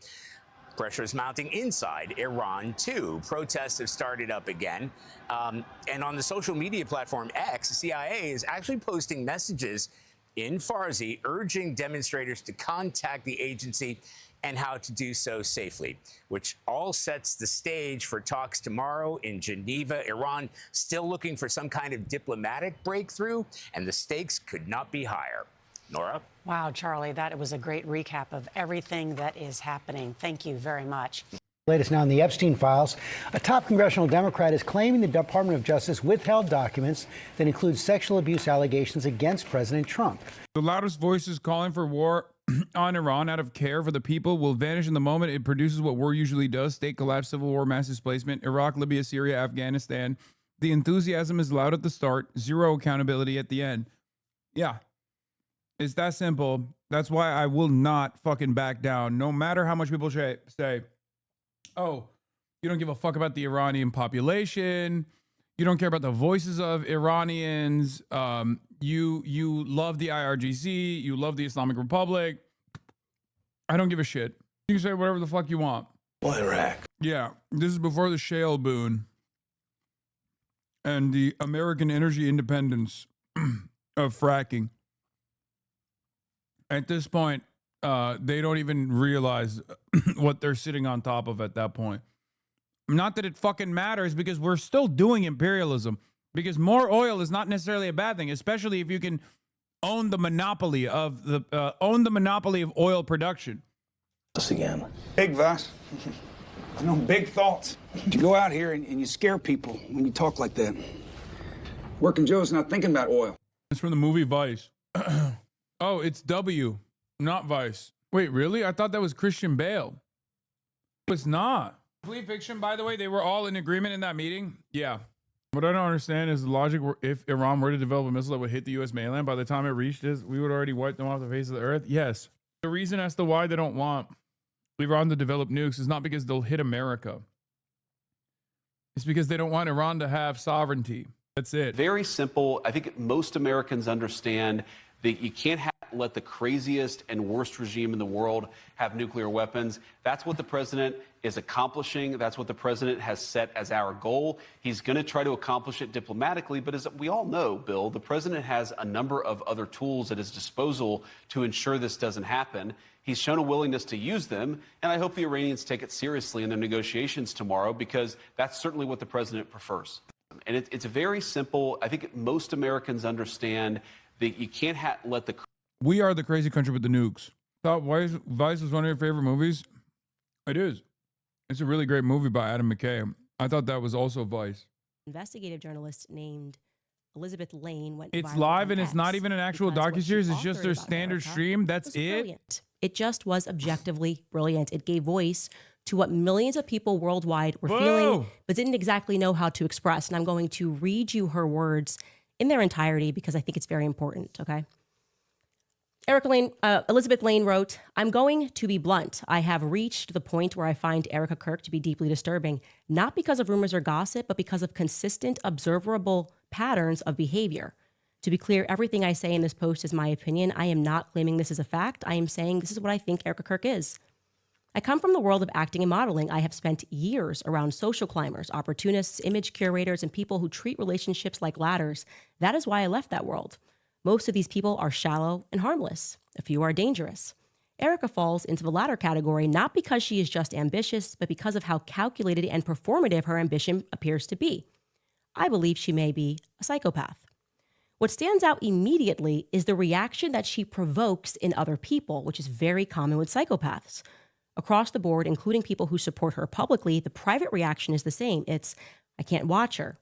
Pressure is mounting inside Iran, too. Protests have started up again. And on the social media platform X, the CIA is actually posting messages in Farsi urging demonstrators to contact the agency and how to do so safely, which all sets the stage for talks tomorrow in Geneva. Iran still looking for some kind of diplomatic breakthrough, and the stakes could not be higher. Nora? Wow, Charlie, that was a great recap of everything that is happening. Thank you very much. Latest now in the Epstein files. A top congressional Democrat is claiming the Department of Justice withheld documents that include sexual abuse allegations against President Trump. The loudest voices calling for war on Iran out of care for the people will vanish in the moment it produces what war usually does: state collapse, civil war, mass displacement, Iraq, Libya, Syria, Afghanistan. The enthusiasm is loud at the start, zero accountability at the end. Yeah, it's that simple. That's why I will not fucking back down, no matter how much people say, oh, you don't give a fuck about the Iranian population. You don't care about the voices of Iranians. You love the IRGC. You love the Islamic Republic. I don't give a shit. You can say whatever the fuck you want. Well, Iraq. Yeah, this is before the shale boom and the American energy independence of fracking. At this point, they don't even realize what they're sitting on top of at that point. Not that it fucking matters, because we're still doing imperialism. Because more oil is not necessarily a bad thing, especially if you can own the monopoly of oil production. Us again. Big Vas. I know big thoughts. You go out here and you scare people when you talk like that. Working Joe's not thinking about oil. It's from the movie Vice. Oh, it's W, not Vice. Wait, really? I thought that was Christian Bale. It's not. Complete fiction, by the way. They were all in agreement in that meeting. Yeah. What I don't understand is the logic. If Iran were to develop a missile that would hit the U.S. mainland, by the time it reached us, we would already wipe them off the face of the earth. Yes. The reason as to why they don't want Iran to develop nukes is not because they'll hit America. It's because they don't want Iran to have sovereignty. That's it. Very simple. I think most Americans understand that you can't let the craziest and worst regime in the world have nuclear weapons. That's what the president is accomplishing. That's what the president has set as our goal. He's going to try to accomplish it diplomatically. But as we all know, Bill, the president has a number of other tools at his disposal to ensure this doesn't happen. He's shown a willingness to use them, and I hope the Iranians take it seriously in their negotiations tomorrow, because that's certainly what the president prefers. And it's very simple. I think most Americans understand that you can't let the... We are the crazy country with the nukes. Thought Vice was one of your favorite movies? It is. It's a really great movie by Adam McKay. I thought that was also Vice. Investigative journalist named Elizabeth Lane went It's viral live on and it's X not even an actual because what she docuseries. It's just authored their about standard Erica stream. That's was it. brilliant. It just was objectively brilliant. It gave voice to what millions of people worldwide were feeling, but didn't exactly know how to express. And I'm going to read you her words in their entirety because I think it's very important, okay? Elizabeth Lane wrote, "I'm going to be blunt. I have reached the point where I find Erica Kirk to be deeply disturbing, not because of rumors or gossip, but because of consistent, observable patterns of behavior. To be clear, everything I say in this post is my opinion. I am not claiming this is a fact. I am saying this is what I think Erica Kirk is. I come from the world of acting and modeling. I have spent years around social climbers, opportunists, image curators, and people who treat relationships like ladders. That is why I left that world. Most of these people are shallow and harmless. A few are dangerous. Erica falls into the latter category not because she is just ambitious, but because of how calculated and performative her ambition appears to be. I believe she may be a psychopath. What stands out immediately is the reaction that she provokes in other people, which is very common with psychopaths. Across the board, including people who support her publicly, the private reaction is the same. It's, I can't watch her.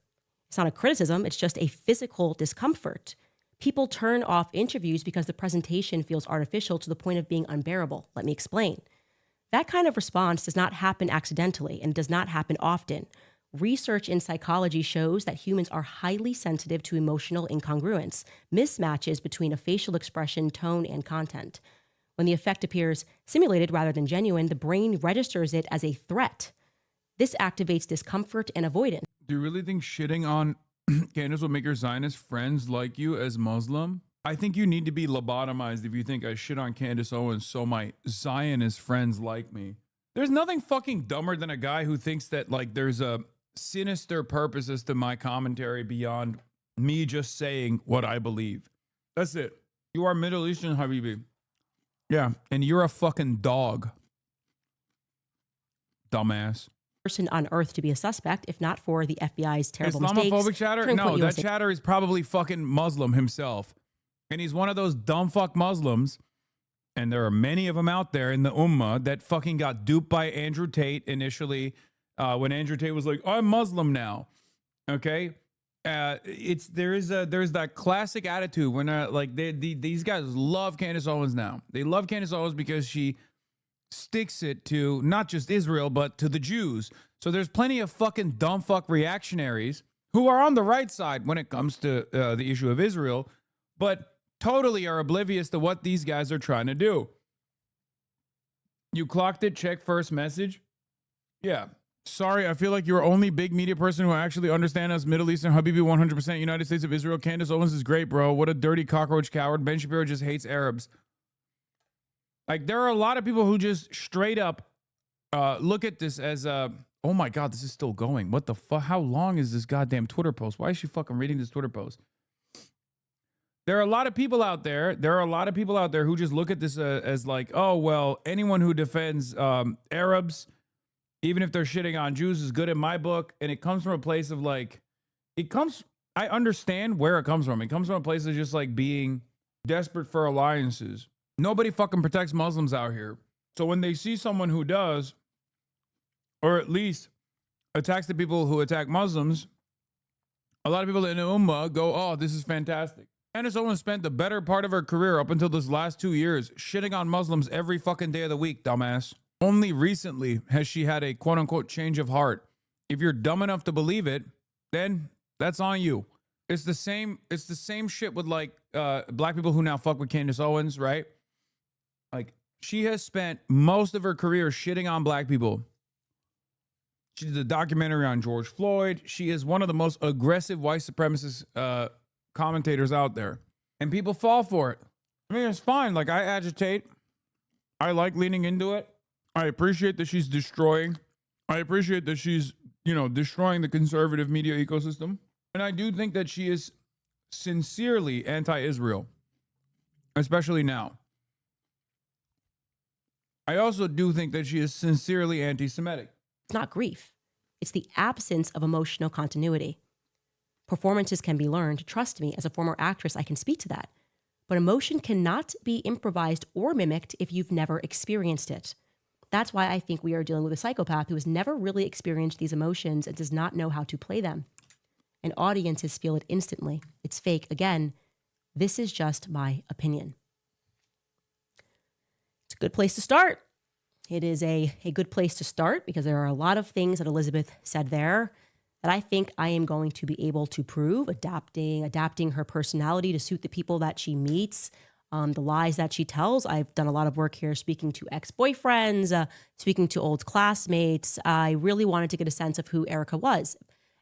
It's not a criticism, it's just a physical discomfort. People turn off interviews because the presentation feels artificial to the point of being unbearable. Let me explain. That kind of response does not happen accidentally and does not happen often. Research in psychology shows that humans are highly sensitive to emotional incongruence, mismatches between a facial expression, tone, and content. When the effect appears simulated rather than genuine, the brain registers it as a threat. This activates discomfort and avoidance. Do you really think shitting on Candace will make your Zionist friends like you as Muslim? I think you need to be lobotomized if you think I shit on Candace Owens so my Zionist friends like me. There's nothing fucking dumber than a guy who thinks that like there's a sinister purposes to my commentary beyond me just saying what I believe. That's it. You are Middle Eastern, Habibi. Yeah, and you're a fucking dog. Dumbass. Person on earth to be a suspect, if not for the FBI's terrible Islamophobic mistakes. chatter? No, that chatter is probably fucking Muslim himself. And he's one of those dumb fuck Muslims. And there are many of them out there in the Ummah that fucking got duped by Andrew Tate initially when Andrew Tate was like, I'm Muslim now. Okay? There's that classic attitude when like these guys love Candace Owens now. They love Candace Owens because she sticks it to not just Israel, but to the Jews. So there's plenty of fucking dumb fuck reactionaries who are on the right side when it comes to the issue of Israel, but totally are oblivious to what these guys are trying to do. You clocked it, check first message. Yeah. Sorry, I feel like you're only big media person who actually understand us Middle Eastern Habibi 100% United States of Israel. Candace Owens is great, bro. What a dirty cockroach coward. Ben Shapiro just hates Arabs. Like, there are a lot of people who just straight up look at this as, oh my God, this is still going. What the fuck? How long is this goddamn Twitter post? Why is she fucking reading this Twitter post? There are a lot of people out there. Who just look at this as like, oh, well, anyone who defends Arabs, even if they're shitting on Jews, is good in my book. And it comes from a place of like, I understand where it comes from. It comes from a place of just like being desperate for alliances. Nobody fucking protects Muslims out here. So when they see someone who does, or at least attacks the people who attack Muslims, a lot of people in the Ummah go, oh, this is fantastic. Candace Owens spent the better part of her career up until this last 2 years shitting on Muslims every fucking day of the week, dumbass. Only recently has she had a quote unquote change of heart. If you're dumb enough to believe it, then that's on you. It's the same shit with like black people who now fuck with Candace Owens, right? Like, she has spent most of her career shitting on black people. She did a documentary on George Floyd. She is one of the most aggressive white supremacist commentators out there. And people fall for it. I mean, it's fine. Like, I agitate. I like leaning into it. I appreciate that she's destroying. I appreciate that she's, destroying the conservative media ecosystem. And I do think that she is sincerely anti-Israel, especially now. I also do think that she is sincerely anti-Semitic. It's not grief. It's the absence of emotional continuity. Performances can be learned. Trust me, as a former actress, I can speak to that. But emotion cannot be improvised or mimicked if you've never experienced it. That's why I think we are dealing with a psychopath who has never really experienced these emotions and does not know how to play them. And audiences feel it instantly. It's fake. Again, this is just my opinion. It's a good place to start. It is a good place to start because there are a lot of things that Elizabeth said there that I think I am going to be able to prove, adapting her personality to suit the people that she meets, the lies that she tells. I've done a lot of work here speaking to ex-boyfriends, speaking to old classmates. I really wanted to get a sense of who Erica was.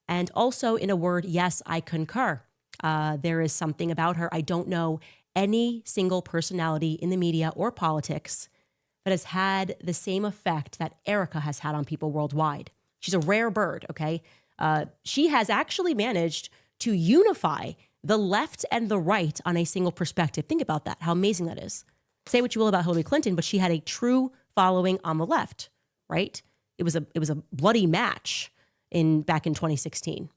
And also, in a word, yes, I concur. There is something about her. I don't know any single personality in the media or politics that has had the same effect that Erica has had on people worldwide. She's a rare bird, okay? She has actually managed to unify the left and the right on a single perspective. Think about that, how amazing that is. Say what you will about Hillary Clinton, but she had a true following on the left, right? It was a bloody match back in 2016.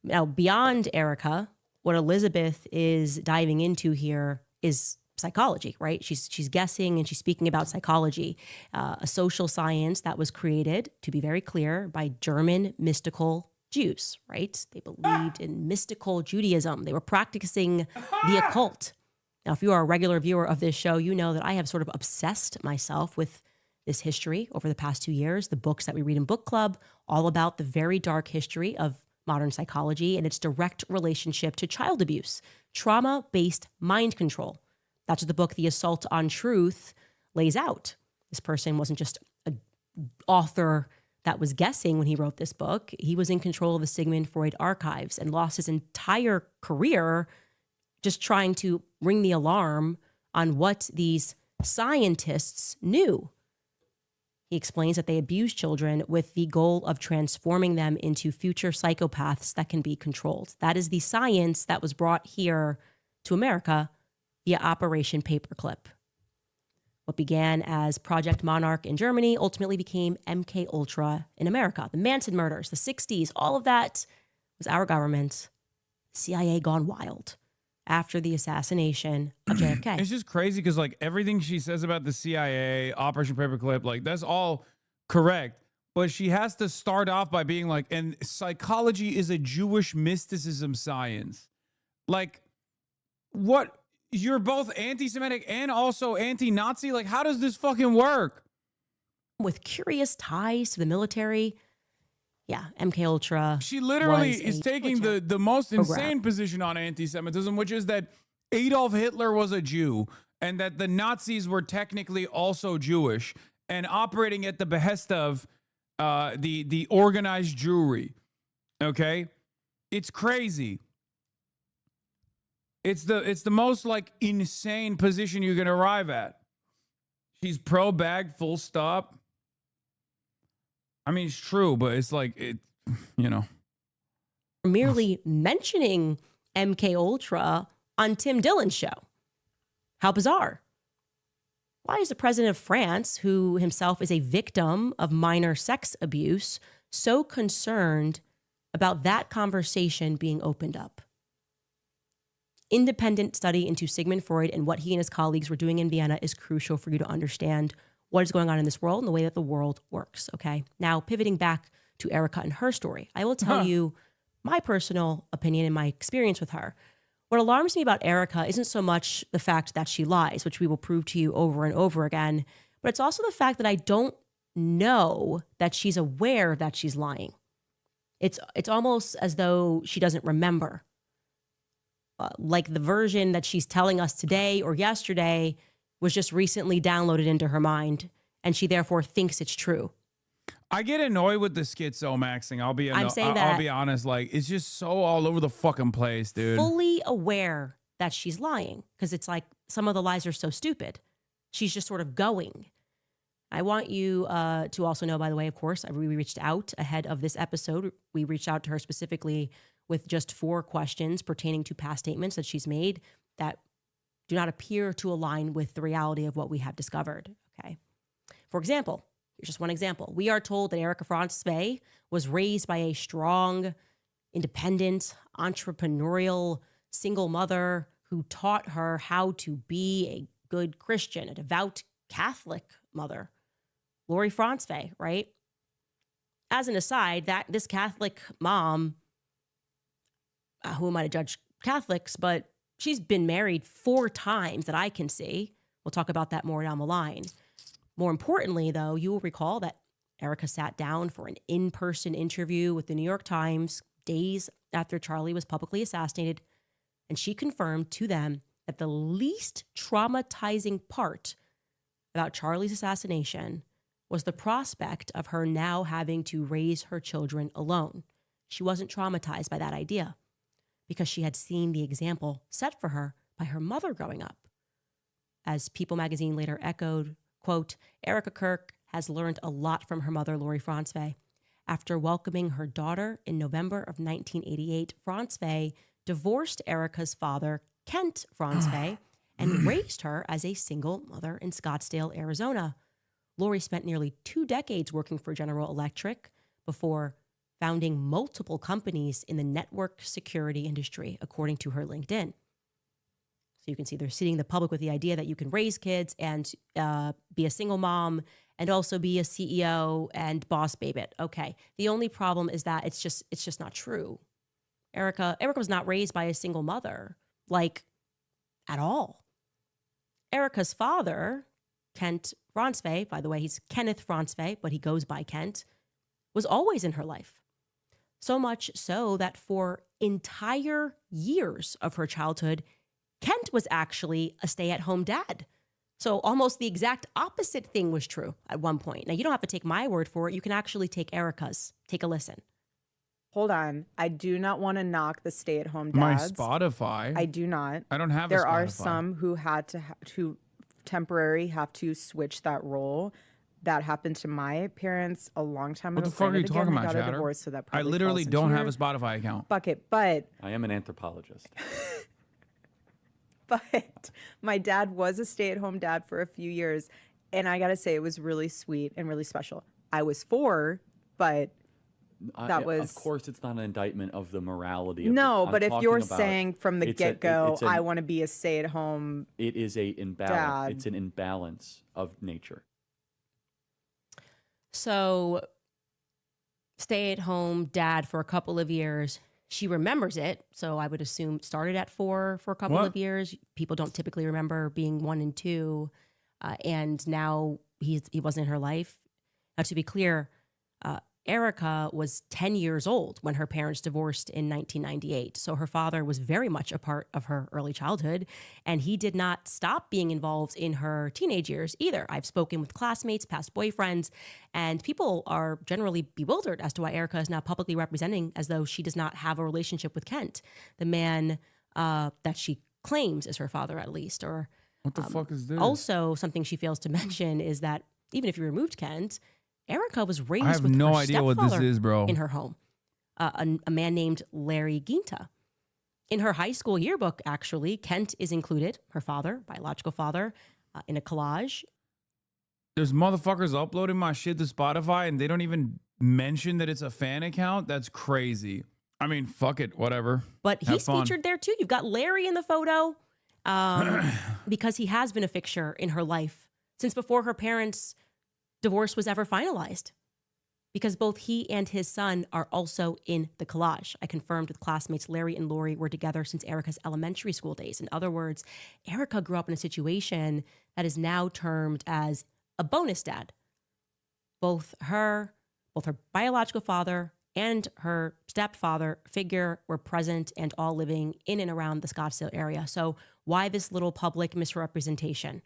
Now, beyond Erica, what Elizabeth is diving into here is psychology, right? She's guessing and she's speaking about psychology, a social science that was created, to be very clear, by German mystical Jews, right? They believed in mystical Judaism. They were practicing the occult. Now, if you are a regular viewer of this show, you know that I have sort of obsessed myself with this history over the past 2 years, the books that we read in book club, all about the very dark history of modern psychology and its direct relationship to child abuse, trauma-based mind control. That's what the book, The Assault on Truth, lays out. This person wasn't just an author that was guessing when he wrote this book. He was in control of the Sigmund Freud archives and lost his entire career just trying to ring the alarm on what these scientists knew. He explains that they abuse children with the goal of transforming them into future psychopaths that can be controlled. That is the science that was brought here to America via Operation Paperclip. What began as Project Monarch in Germany ultimately became MK Ultra in America. The Manson murders, the 60s, all of that was our government, CIA gone wild after the assassination of JFK. It's just crazy because like everything she says about the CIA, Operation Paperclip, like that's all correct. But she has to start off by being like, and psychology is a Jewish mysticism science. Like, what? You're both anti-Semitic and also anti-Nazi? Like, how does this fucking work? With curious ties to the military. Yeah, MK Ultra. She literally is taking the most insane position on anti-Semitism, which is that Adolf Hitler was a Jew and that the Nazis were technically also Jewish and operating at the behest of the organized Jewry. Okay? It's crazy. It's the most like insane position you can arrive at. She's pro-bag, full stop. I mean, it's true, but it's like, merely mentioning MK Ultra on Tim Dillon's show. How bizarre. Why is the president of France, who himself is a victim of minor sex abuse, so concerned about that conversation being opened up? Independent study into Sigmund Freud and what he and his colleagues were doing in Vienna is crucial for you to understand what is going on in this world and the way that the world works, okay? Now, pivoting back to Erica and her story, I will tell you my personal opinion and my experience with her. What alarms me about Erica isn't so much the fact that she lies, which we will prove to you over and over again, but it's also the fact that I don't know that she's aware that she's lying. It's almost as though she doesn't remember. Like the version that she's telling us today or yesterday was just recently downloaded into her mind, and she therefore thinks it's true. I get annoyed with the schizomaxing. I'll be honest. Like, it's just so all over the fucking place, dude. Fully aware that she's lying, because it's like some of the lies are so stupid. She's just sort of going. I want you to also know, by the way, of course, we reached out ahead of this episode. We reached out to her specifically with just 4 questions pertaining to past statements that she's made that do not appear to align with the reality of what we have discovered, okay? For example, here's just one example. We are told that Erica Frantzwey was raised by a strong, independent, entrepreneurial, single mother who taught her how to be a good Christian, a devout Catholic mother. Lori Franzwe, right? As an aside, that this Catholic mom, who am I to judge Catholics, but she's been married 4 times that I can see. We'll talk about that more down the line. More importantly, though, you will recall that Erica sat down for an in-person interview with the New York Times days after Charlie was publicly assassinated, and she confirmed to them that the least traumatizing part about Charlie's assassination was the prospect of her now having to raise her children alone. She wasn't traumatized by that idea because she had seen the example set for her by her mother growing up. As People magazine later echoed, quote, Erica Kirk has learned a lot from her mother, Lori Franzwe. After welcoming her daughter in November of 1988, Franzwe divorced Erica's father, Kent Franzwe, and raised her as a single mother in Scottsdale, Arizona. Lori spent nearly 2 decades working for General Electric before founding multiple companies in the network security industry, according to her LinkedIn. So you can see they're seeding the public with the idea that you can raise kids and be a single mom and also be a CEO and boss babe it. Okay. The only problem is that it's just not true. Erica was not raised by a single mother, like at all. Erica's father, Kent Franzwe, by the way, he's Kenneth Franzwe, but he goes by Kent, was always in her life. So much so that for entire years of her childhood, Kent was actually a stay-at-home dad. So almost the exact opposite thing was true at one point. Now, you don't have to take my word for it. You can actually take Erica's. Take a listen. Hold on. I do not want to knock the stay-at-home My dads. Spotify. I do not. I don't have a There Spotify. are some who had to temporarily have to switch that role. That happened to my parents a long time ago. What the fuck are you Granted, talking again, about, they got a Chatter? divorce, so that I probably literally falls don't into have a your Spotify account. bucket, but I am an anthropologist. but my dad was a stay-at-home dad for a few years, and I gotta say it was really sweet and really special. I was 4, but that was, of course, it's not an indictment of the morality. Of no, I'm but if talking you're about saying from the it's get-go, a- I want to be a stay-at-home it is a imbalance. dad. It's an imbalance of nature. So, stay-at-home dad for a couple of years. She remembers it, so I would assume it started at 4 for a couple of years. People don't typically remember being 1 and 2, and now he wasn't in her life. Now, to be clear, Erica was 10 years old when her parents divorced in 1998. So her father was very much a part of her early childhood, and he did not stop being involved in her teenage years either. I've spoken with classmates, past boyfriends, and people are generally bewildered as to why Erica is now publicly representing as though she does not have a relationship with Kent, the man that she claims is her father, at least. Or what the fuck is this? Also, something she fails to mention is that even if you removed Kent, Erica was raised I have with no her idea what this stepfather is, bro. in her home, a man named Larry Ginta. In her high school yearbook, actually, Kent is included, her father, biological father, in a collage. There's motherfuckers uploading my shit to Spotify and they don't even mention that it's a fan account. That's crazy. I mean, fuck it, whatever. But Have he's fun. featured there too. You've got Larry in the photo because he has been a fixture in her life since before her parents' divorce was ever finalized, because both he and his son are also in the collage. I confirmed with classmates Larry and Lori were together since Erica's elementary school days. In other words, Erica grew up in a situation that is now termed as a bonus dad. Both her biological father and her stepfather figure were present and all living in and around the Scottsdale area. So why this little public misrepresentation?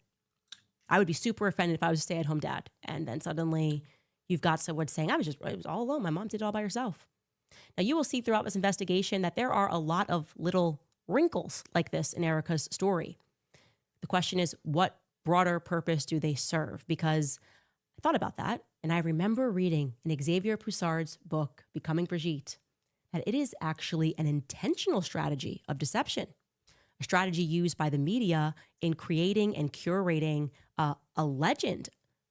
I would be super offended if I was a stay-at-home dad, and then suddenly you've got someone saying, I was all alone. My mom did it all by herself. Now, you will see throughout this investigation that there are a lot of little wrinkles like this in Erica's story. The question is, what broader purpose do they serve? Because I thought about that, and I remember reading in Xavier Poussard's book, Becoming Brigitte, that it is actually an intentional strategy of deception. A strategy used by the media in creating and curating a legend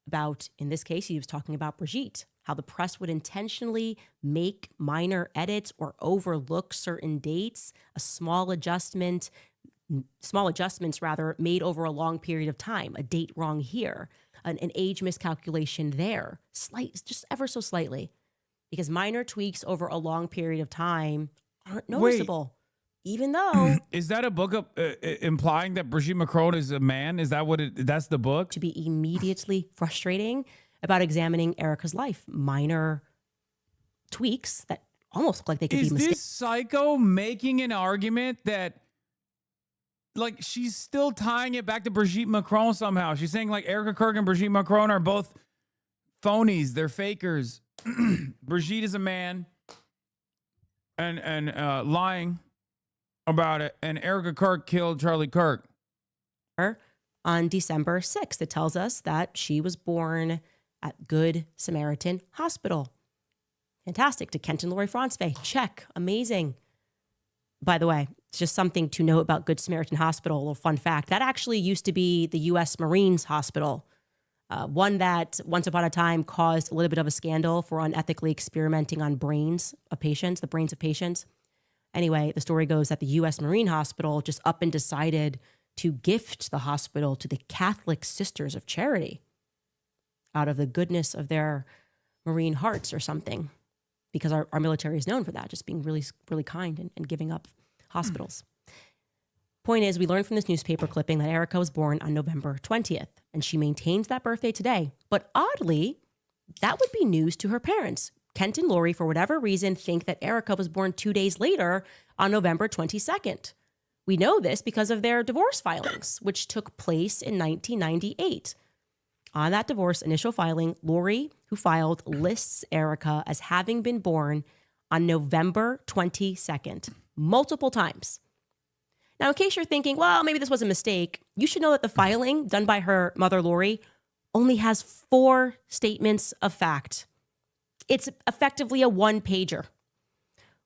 about, in this case, he was talking about Brigitte, how the press would intentionally make minor edits or overlook certain dates, small adjustments rather made over a long period of time, a date wrong here, an age miscalculation there, just ever so slightly, because minor tweaks over a long period of time aren't noticeable. Even though is that a book implying that Brigitte Macron is a man? Is that that's the book? To be immediately frustrating about examining Erica's life, minor tweaks that almost look like they could be Is mistakes. this psycho making an argument that, like, she's still tying it back to Brigitte Macron somehow? She's saying, like, Erica Kirk and Brigitte Macron are both phonies. They're fakers. Brigitte is a man and lying about it. And Erica Kirk killed Charlie Kirk. On December 6th, it tells us that she was born at Good Samaritan Hospital. Fantastic. To Kent and Lori Franzwey. Check. Amazing. By the way, it's just something to note about Good Samaritan Hospital. A little fun fact. That actually used to be the U.S. Marines Hospital. One that once upon a time caused a little bit of a scandal for unethically experimenting on the brains of patients. Anyway, the story goes that the U.S. Marine Hospital just up and decided to gift the hospital to the Catholic Sisters of Charity out of the goodness of their Marine hearts or something, because our military is known for that, just being really, really kind and giving up hospitals. Point is, we learned from this newspaper clipping that Erica was born on November 20th, and she maintains that birthday today. But oddly, that would be news to her parents. Kent and Lori, for whatever reason, think that Erica was born 2 days later on November 22nd. We know this because of their divorce filings, which took place in 1998. On that divorce initial filing, Lori, who filed, lists Erica as having been born on November 22nd, multiple times. Now, in case you're thinking, well, maybe this was a mistake, you should know that the filing done by her mother, Lori, only has 4 statements of fact. It's effectively a one-pager.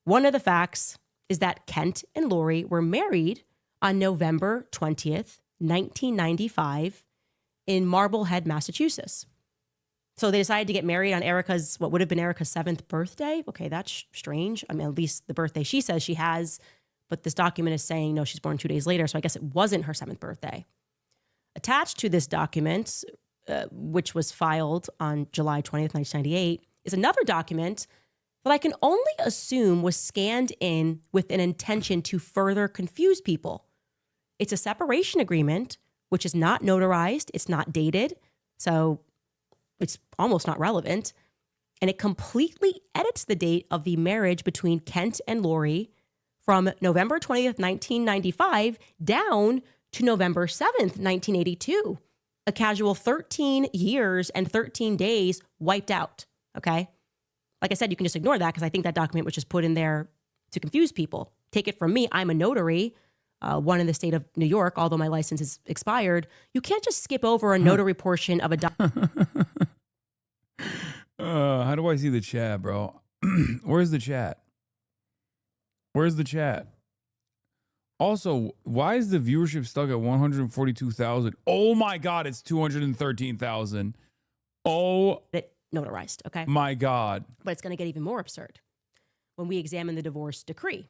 One of the facts is that Kent and Lori were married on November 20th, 1995 in Marblehead, Massachusetts. So they decided to get married on Erica's, what would have been Erica's 7th birthday. Okay, that's strange. I mean, at least the birthday she says she has, but this document is saying, no, she's born 2 days later. So I guess it wasn't her 7th birthday. Attached to this document, which was filed on July 20th, 1998, is another document that I can only assume was scanned in with an intention to further confuse people. It's a separation agreement, which is not notarized. It's not dated. So it's almost not relevant. And it completely edits the date of the marriage between Kent and Lori from November 20th, 1995 down to November 7th, 1982. A casual 13 years and 13 days wiped out. Okay. Like I said, you can just ignore that because I think that document was just put in there to confuse people. Take it from me. I'm a notary, one in the state of New York, although my license is expired. You can't just skip over a notary portion of a document. How do I see the chat, bro? Where's the chat? Where's the chat? Also, why is the viewership stuck at 142,000? Oh my God, it's 213,000. Oh, notarized, okay? My God. But it's going to get even more absurd when we examine the divorce decree.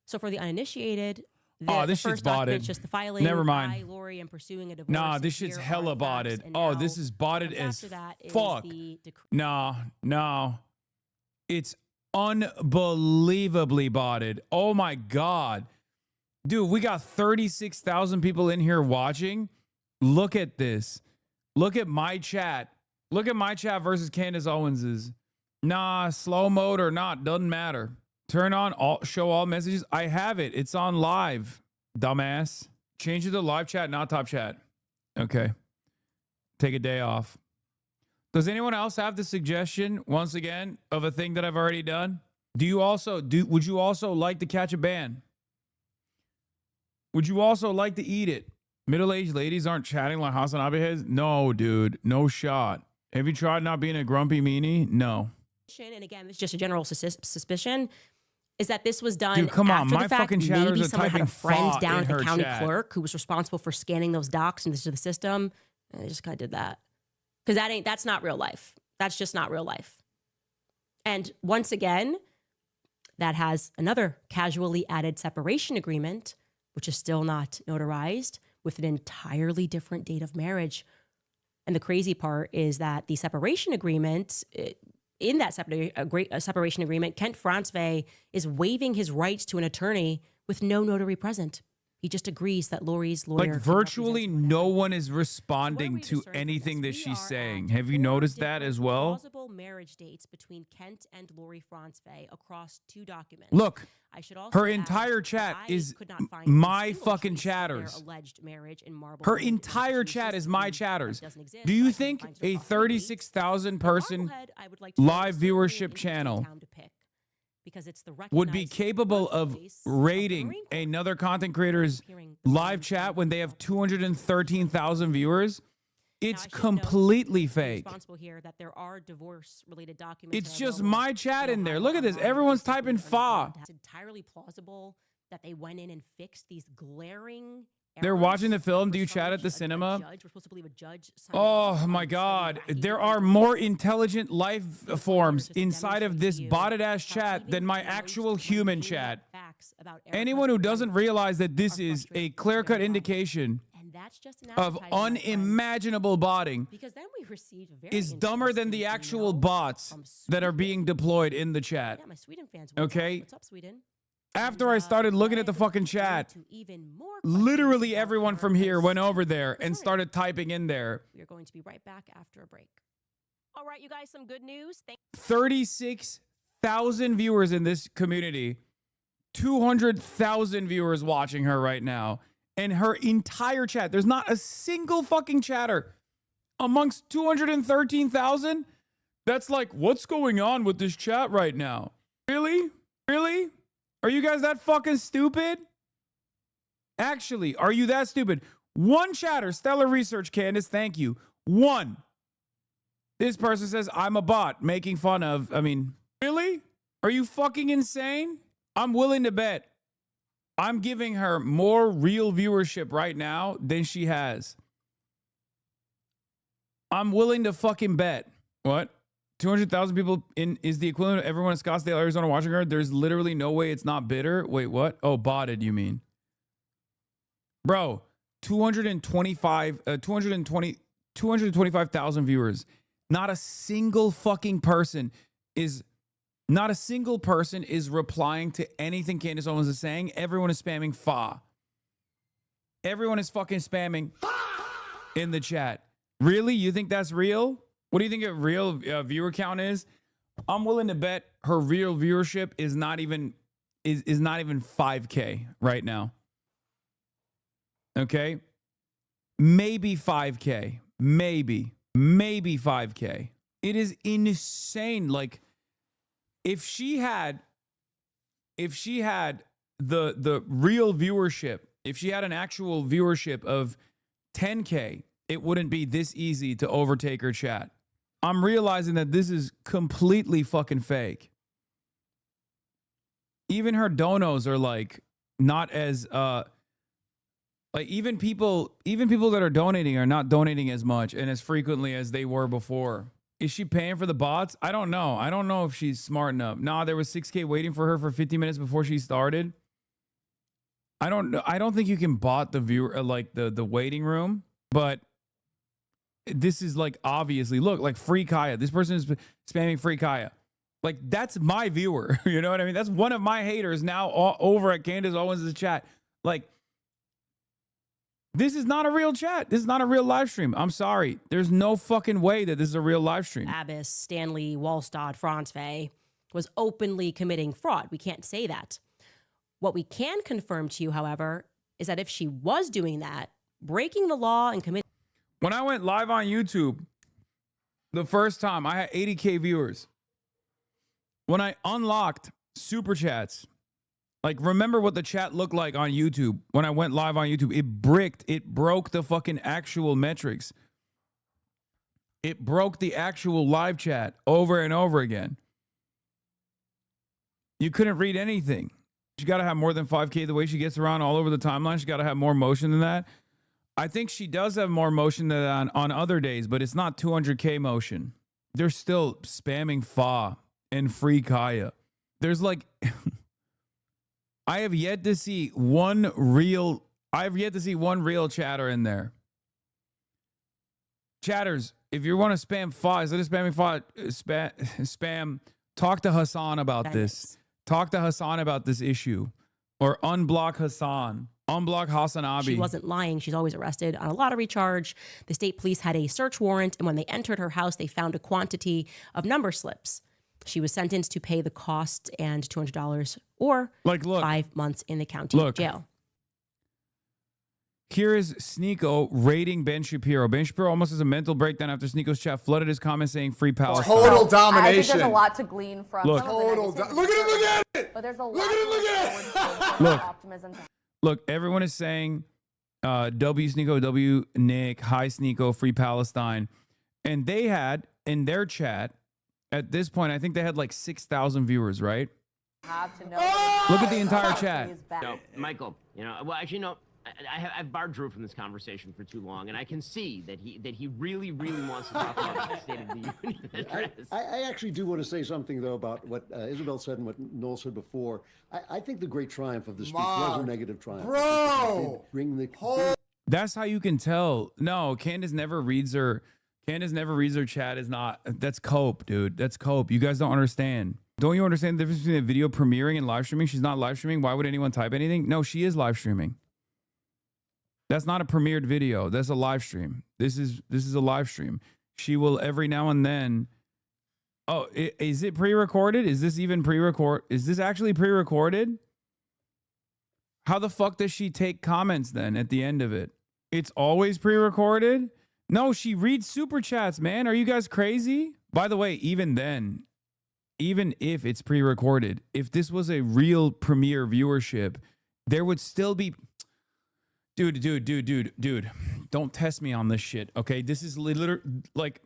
So for the uninitiated, this shit's botted. Just the filing. Never mind. By Lori and pursuing a divorce. Nah, this shit's hella botted. Oh, this is botted as fuck. No. It's unbelievably botted. Oh my God. Dude, we got 36,000 people in here watching. Look at this. Look at my chat. Look at my chat versus Candace Owens's. Nah, slow mode or not, doesn't matter. Turn on show all messages. I have it. It's on live, dumbass. Change it to live chat, not top chat. Okay. Take a day off. Does anyone else have the suggestion, once again, of a thing that I've already done? Would you also like to catch a ban? Would you also like to eat it? Middle-aged ladies aren't chatting like Hasanabi has? No, dude. No shot. Have you tried not being a grumpy meanie? No. And again, it's just a general suspicion, is that this was done Dude, come on. after My the fact. fucking chatters Maybe are someone had a typing friend thought down in at the her county chat. clerk who was responsible for scanning those docs into the system. And they just kind of did that. Because that's not real life. That's just not real life. And once again, that has another casually added separation agreement, which is still not notarized, with an entirely different date of marriage. And the crazy part is that the separation agreement, in that separation agreement, Kent Francevey is waiving his rights to an attorney with no notary present. He just agrees that Lori's lawyer... Like, virtually no one is responding to anything that she's saying. Have you noticed that as well? Plausible marriage dates between Kent and Lori Francevey across 2 documents. Look, I should also her add entire that chat I is could not find my a single fucking trace of their chatters. alleged marriage in Marble Her Hill. entire It's chat just is my that chatters. doesn't exist, Do but I you couldn't think find it a across the week. 36,000 person Marblehead, I would like to live say, is certainly an viewership interesting channel town to pick because it's the would be recognized capable of birthplace rating Marine Corps. another content creator's live chat when they have 213,000 viewers? It's completely fake. Responsible here that there are divorce-related documents. It's just my chat in there. Look at this. Everyone's typing fa. It's entirely plausible that they went in and fixed these glaring. They're watching the film. Do you chat at the cinema? Oh my God. There are more intelligent life forms inside of this botted ass chat than my actual human chat. Anyone who doesn't realize that this is a clear-cut indication of unimaginable botting Because then we received very is dumber than the actual bots that are being deployed in the chat. Yeah, my Sweden fans. What's Okay? Up? What's up, Sweden? After I started looking at the fucking chat, literally everyone from here went over there and started typing in there. We are going to be right back after a break. All right, you guys, some good news. 36,000 viewers in this community, 200,000 viewers watching her right now, and her entire chat. There's not a single fucking chatter amongst 213,000. That's like, what's going on with this chat right now? Really? Really? Are you guys that fucking stupid? Actually, are you that stupid? One chatter, Stellar Research, Candace, thank you. One. This person says, I'm a bot, making fun of, really? Are you fucking insane? I'm willing to bet I'm giving her more real viewership right now than she has. I'm willing to fucking bet. What? 200,000 people is the equivalent of everyone in Scottsdale, Arizona watching her. There's literally no way it's not bitter. Wait, what? Oh, botted, you mean? Bro, 225,000 viewers. Not a single fucking person is replying to anything Candace Owens is saying. Everyone is spamming fa. Everyone is fucking spamming in the chat. Really? You think that's real? What do you think a real viewer count is? I'm willing to bet her real viewership is not even 5K right now. Okay? Maybe 5K. Maybe 5K. It is insane. Like, if she had the real viewership, if she had an actual viewership of 10K, it wouldn't be this easy to overtake her chat. I'm realizing that this is completely fucking fake. Even her donos are like not as like even people that are donating are not donating as much and as frequently as they were before. Is she paying for the bots? I don't know. I don't know if she's smart enough. Nah, there was 6K waiting for her for 50 minutes before she started. I don't know. I don't think you can bot the viewer like the waiting room, but this is like obviously look like Free Kaya. This person is spamming Free Kaya. Like that's my viewer. You know what I mean? That's one of my haters now over at Candace Owens' chat. Like, this is not a real chat. This is not a real live stream. I'm sorry. There's no fucking way that this is a real live stream. Abbas, Stanley, Wallstad, Francevey was openly committing fraud. We can't say that. What we can confirm to you, however, is that if she was doing that, breaking the law and committing... When I went live on YouTube the first time, I had 80K viewers. When I unlocked super chats, like remember what the chat looked like on YouTube when I went live on YouTube, it broke the fucking actual metrics. It broke the actual live chat over and over again. You couldn't read anything. She got to have more than 5K the way she gets around all over the timeline. She got to have more motion than that. I think she does have more motion than on other days, but it's not 200K motion. They're still spamming fa and Free Kaya. There's like, I have yet to see one real chatter in there. chatters, if you want to spam files, instead of spamming spam, talk to Hassan about this. Talk to Hassan about this issue. Or unblock Hassan. Unblock Hasanabi. She wasn't lying. She's always arrested on a lottery charge. The state police had a search warrant, and when they entered her house, they found a quantity of number slips. She was sentenced to pay the cost and $200 or 5 months in the county jail. Here is Sneeko rating Ben Shapiro. Ben Shapiro almost has a mental breakdown after Sneeko's chat flooded his comments saying free Palestine. Total domination. I think there's a lot to glean from Look. some of the Look at it, look at it. But there's a lot Look. optimism. Look, everyone is saying W Sneeko, W Nick, hi Sneeko, free Palestine. And they had in their chat, at this point, I think they had like 6,000 viewers, right? Have to know. Look at the entire chat. No, Michael, well, actually, no. I've barred Drew from this conversation for too long, and I can see that he really wants to talk about the State of the Union address. I actually do want to say something, though, about what Isabel said and what Noel said before. I think the great triumph of the speech was a negative triumph. Bro! That's how you can tell. No, Candace never reads her chat. That's cope, dude. That's cope. You guys don't understand. Don't you understand the difference between a video premiering and live streaming? She's not live streaming. Why would anyone type anything? No, she is live streaming. That's not a premiered video. That's a live stream. This is a live stream. She will every now and then. Oh, is it pre-recorded? Is this even pre-record? Is this actually pre-recorded? How the fuck does she take comments then at the end of it? It's always pre-recorded? No, she reads super chats, man. Are you guys crazy? By the way, even then, even if it's pre-recorded, if this was a real premiere viewership, there would still be... Dude, don't test me on this shit, okay? This is literally like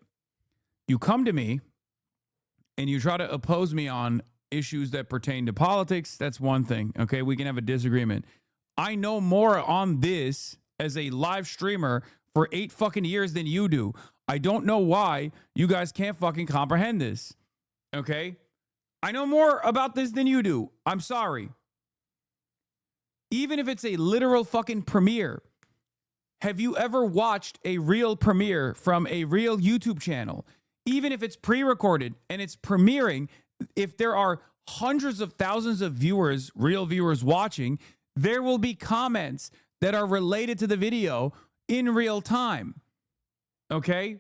you come to me and you try to oppose me on issues that pertain to politics. That's one thing, okay? We can have a disagreement. I know more on this as a live streamer for 8 fucking years than you do. I don't know why you guys can't fucking comprehend this, okay? I know more about this than you do. I'm sorry. Even if it's a literal fucking premiere, have you ever watched a real premiere from a real YouTube channel? Even if it's pre-recorded and it's premiering, if there are hundreds of thousands of viewers, real viewers watching, there will be comments that are related to the video in real time. Okay?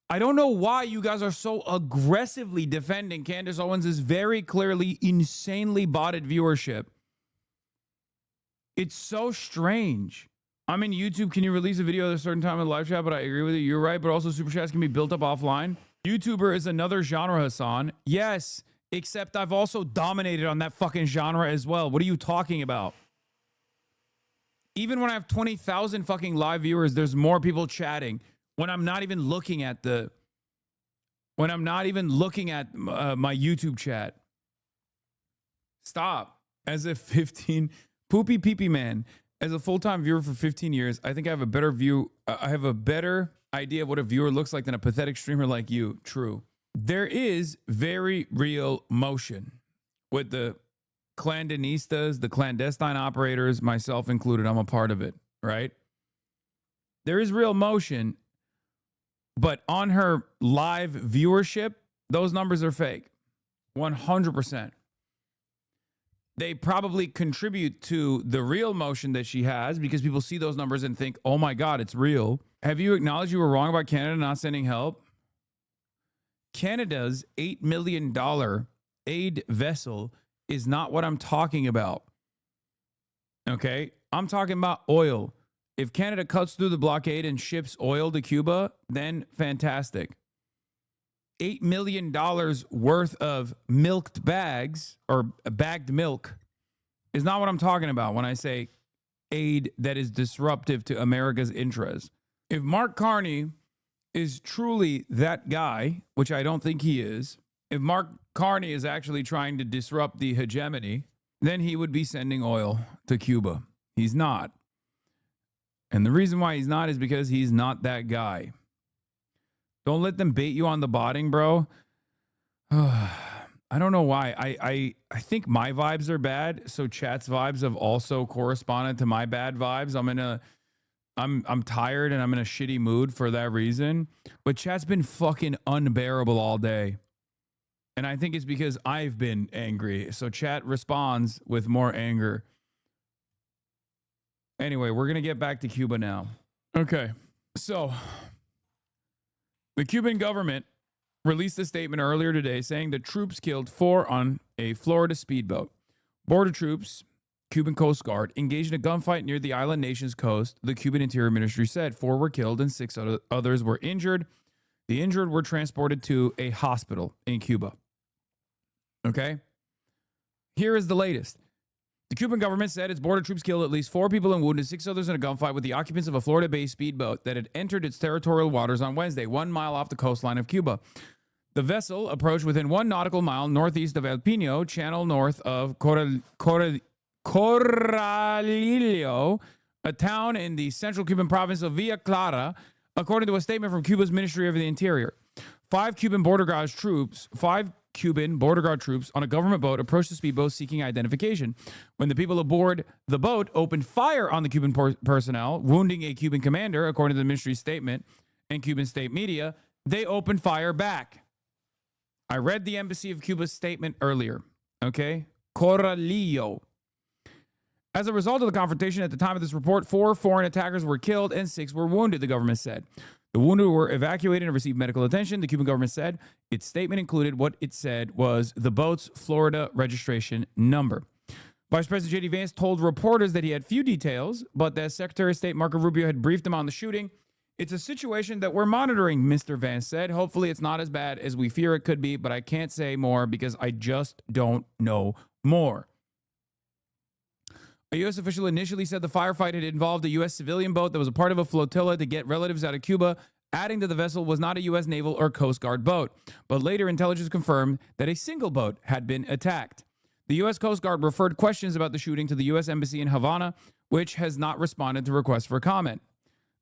I don't know why you guys are so aggressively defending Candace Owens' very clearly insanely botted viewership. It's so strange. I'm in YouTube. Can you release a video at a certain time in the live chat? But I agree with you. You're right. But also super chats can be built up offline. YouTuber is another genre, Hassan. Yes, except I've also dominated on that fucking genre as well. What are you talking about? Even when I have 20,000 fucking live viewers, there's more people chatting when I'm not even looking at my YouTube chat. Stop. As if 15... Poopy Peepee Man, as a full-time viewer for 15 years, I think I have a better view. I have a better idea of what a viewer looks like than a pathetic streamer like you. True. There is very real motion with the clandinistas, the clandestine operators, myself included. I'm a part of it, right? There is real motion, but on her live viewership, those numbers are fake. 100%. They probably contribute to the real motion that she has because people see those numbers and think, oh my God, it's real. Have you acknowledged you were wrong about Canada not sending help? Canada's $8 million aid vessel is not what I'm talking about. Okay? I'm talking about oil. If Canada cuts through the blockade and ships oil to Cuba, then fantastic. $8 million worth of milked bags or bagged milk is not what I'm talking about when I say aid that is disruptive to America's interests. If Mark Carney is truly that guy, which I don't think he is, if Mark Carney is actually trying to disrupt the hegemony, then he would be sending oil to Cuba. He's not. And the reason why he's not is because he's not that guy. Don't let them bait you on the botting, bro. I don't know why. I think my vibes are bad, so chat's vibes have also corresponded to my bad vibes. I'm in a I'm tired and I'm in a shitty mood for that reason. But chat's been fucking unbearable all day. And I think it's because I've been angry. So chat responds with more anger. Anyway, we're going to get back to Cuba now. Okay. So the Cuban government released a statement earlier today saying that troops killed 4 on a Florida speedboat. Border troops, Cuban Coast Guard, engaged in a gunfight near the island nation's coast. The Cuban Interior Ministry said 4 were killed and 6 others were injured. The injured were transported to a hospital in Cuba. Okay? Here is the latest. The Cuban government said its border troops killed at least 4 people and wounded 6 others in a gunfight with the occupants of a Florida-based speedboat that had entered its territorial waters on Wednesday, 1 mile off the coastline of Cuba. The vessel approached within 1 nautical mile northeast of El Pino, channel north of Corralillo, a town in the central Cuban province of Villa Clara, according to a statement from Cuba's Ministry of the Interior. 5 Cuban border guard troops on a government boat approached the speedboat seeking identification. When the people aboard the boat opened fire on the Cuban personnel, wounding a Cuban commander, according to the ministry's statement and Cuban state media, they opened fire back. I read the Embassy of Cuba's statement earlier. Okay? Corralillo. As a result of the confrontation at the time of this report, 4 foreign attackers were killed and 6 were wounded, the government said. The wounded were evacuated and received medical attention, the Cuban government said. Its statement included what it said was the boat's Florida registration number. Vice President J.D. Vance told reporters that he had few details, but that Secretary of State Marco Rubio had briefed him on the shooting. It's a situation that we're monitoring, Mr. Vance said. Hopefully it's not as bad as we fear it could be, but I can't say more because I just don't know more. A U.S. official initially said the firefight had involved a U.S. civilian boat that was a part of a flotilla to get relatives out of Cuba, adding that the vessel was not a U.S. Naval or Coast Guard boat. But later, intelligence confirmed that a single boat had been attacked. The U.S. Coast Guard referred questions about the shooting to the U.S. Embassy in Havana, which has not responded to requests for comment.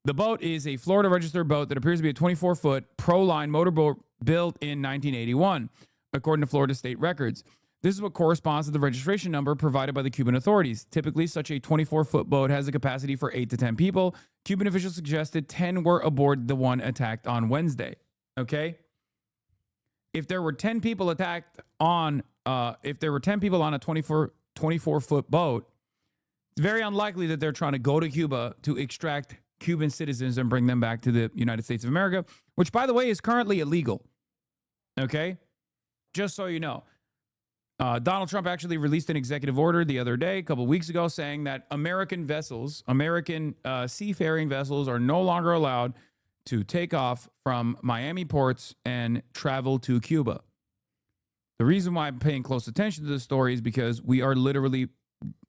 The boat is a Florida registered boat that appears to be a 24-foot Proline motorboat built in 1981, according to Florida state records. This is what corresponds to the registration number provided by the Cuban authorities. Typically, such a 24-foot boat has a capacity for 8 to 10 people. Cuban officials suggested 10 were aboard the one attacked on Wednesday. Okay? If there were 10 people on a 24-foot boat, it's very unlikely that they're trying to go to Cuba to extract Cuban citizens and bring them back to the United States of America, which, by the way, is currently illegal. Okay? Just so you know. Donald Trump actually released an executive order the other day, a couple of weeks ago, saying that American seafaring vessels are no longer allowed to take off from Miami ports and travel to Cuba. The reason why I'm paying close attention to this story is because we are literally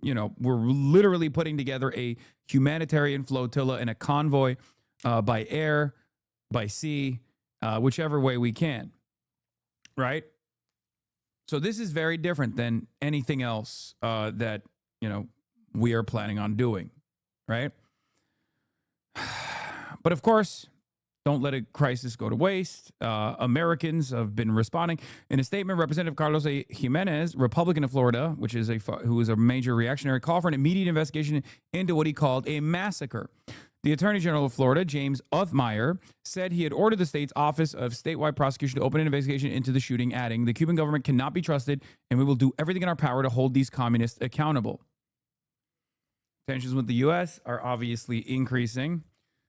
putting together a humanitarian flotilla and a convoy by air, by sea, whichever way we can, right? So this is very different than anything else that, we are planning on doing, right? But of course, don't let a crisis go to waste. Americans have been responding. In a statement, Representative Carlos A. Jimenez, Republican of Florida, who is a major reactionary, called for an immediate investigation into what he called a massacre. The Attorney General of Florida, James Othmeyer, said he had ordered the state's Office of Statewide Prosecution to open an investigation into the shooting, adding, "The Cuban government cannot be trusted, and we will do everything in our power to hold these communists accountable." Tensions with the U.S. are obviously increasing.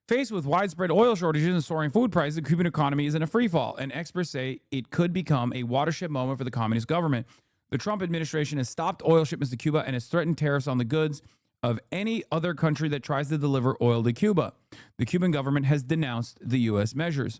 Faced with widespread oil shortages and soaring food prices, the Cuban economy is in a freefall, and experts say it could become a watershed moment for the communist government. The Trump administration has stopped oil shipments to Cuba and has threatened tariffs on the goods of any other country that tries to deliver oil to Cuba. The Cuban government has denounced the U.S. measures.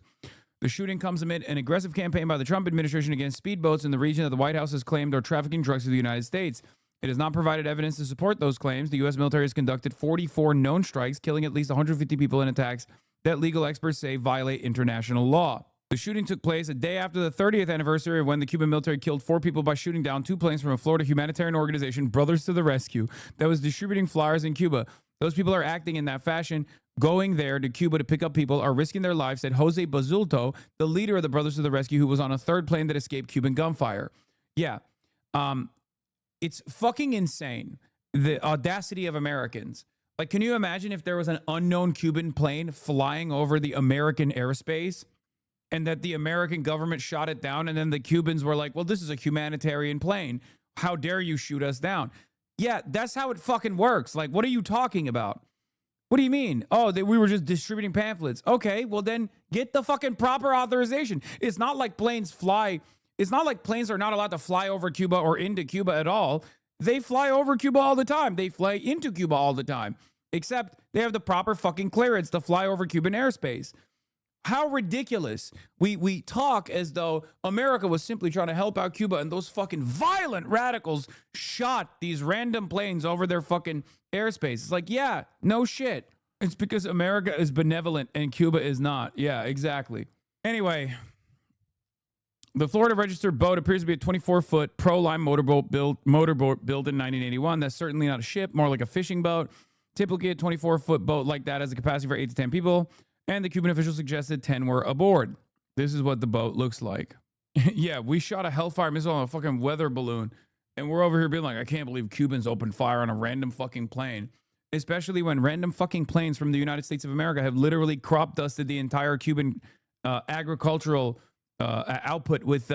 The shooting comes amid an aggressive campaign by the Trump administration against speedboats in the region that the White House has claimed are trafficking drugs to the United States. It has not provided evidence to support those claims. The U.S. military has conducted 44 known strikes, killing at least 150 people in attacks that legal experts say violate international law. The shooting took place a day after the 30th anniversary of when the Cuban military killed 4 people by shooting down 2 planes from a Florida humanitarian organization, Brothers to the Rescue, that was distributing flyers in Cuba. Those people are acting in that fashion, going there to Cuba to pick up people, are risking their lives, said Jose Basulto, the leader of the Brothers to the Rescue, who was on a 3rd plane that escaped Cuban gunfire. Yeah. It's fucking insane, the audacity of Americans Like, can you imagine if there was an unknown Cuban plane flying over the American airspace and that the American government shot it down, and then the Cubans were like, well, this is a humanitarian plane. How dare you shoot us down? Yeah, that's how it fucking works. Like, what are you talking about? What do you mean? Oh, we were just distributing pamphlets. Okay, well then get the fucking proper authorization. It's not like planes fly. It's not like planes are not allowed to fly over Cuba or into Cuba at all. They fly over Cuba all the time. They fly into Cuba all the time. Except they have the proper fucking clearance to fly over Cuban airspace. How ridiculous. We talk as though America was simply trying to help out Cuba, and those fucking violent radicals shot these random planes over their fucking airspace. It's like, yeah, no shit. It's because America is benevolent and Cuba is not. Yeah, exactly. Anyway, the Florida registered boat appears to be a 24-foot pro-line motorboat built in 1981. That's certainly not a ship, more like a fishing boat. Typically, a 24-foot boat like that has a capacity for 8 to 10 people. And the Cuban officials suggested 10 were aboard. This is what the boat looks like. Yeah, we shot a Hellfire missile on a fucking weather balloon. And we're over here being like, I can't believe Cubans opened fire on a random fucking plane. Especially when random fucking planes from the United States of America have literally crop dusted the entire Cuban agricultural output with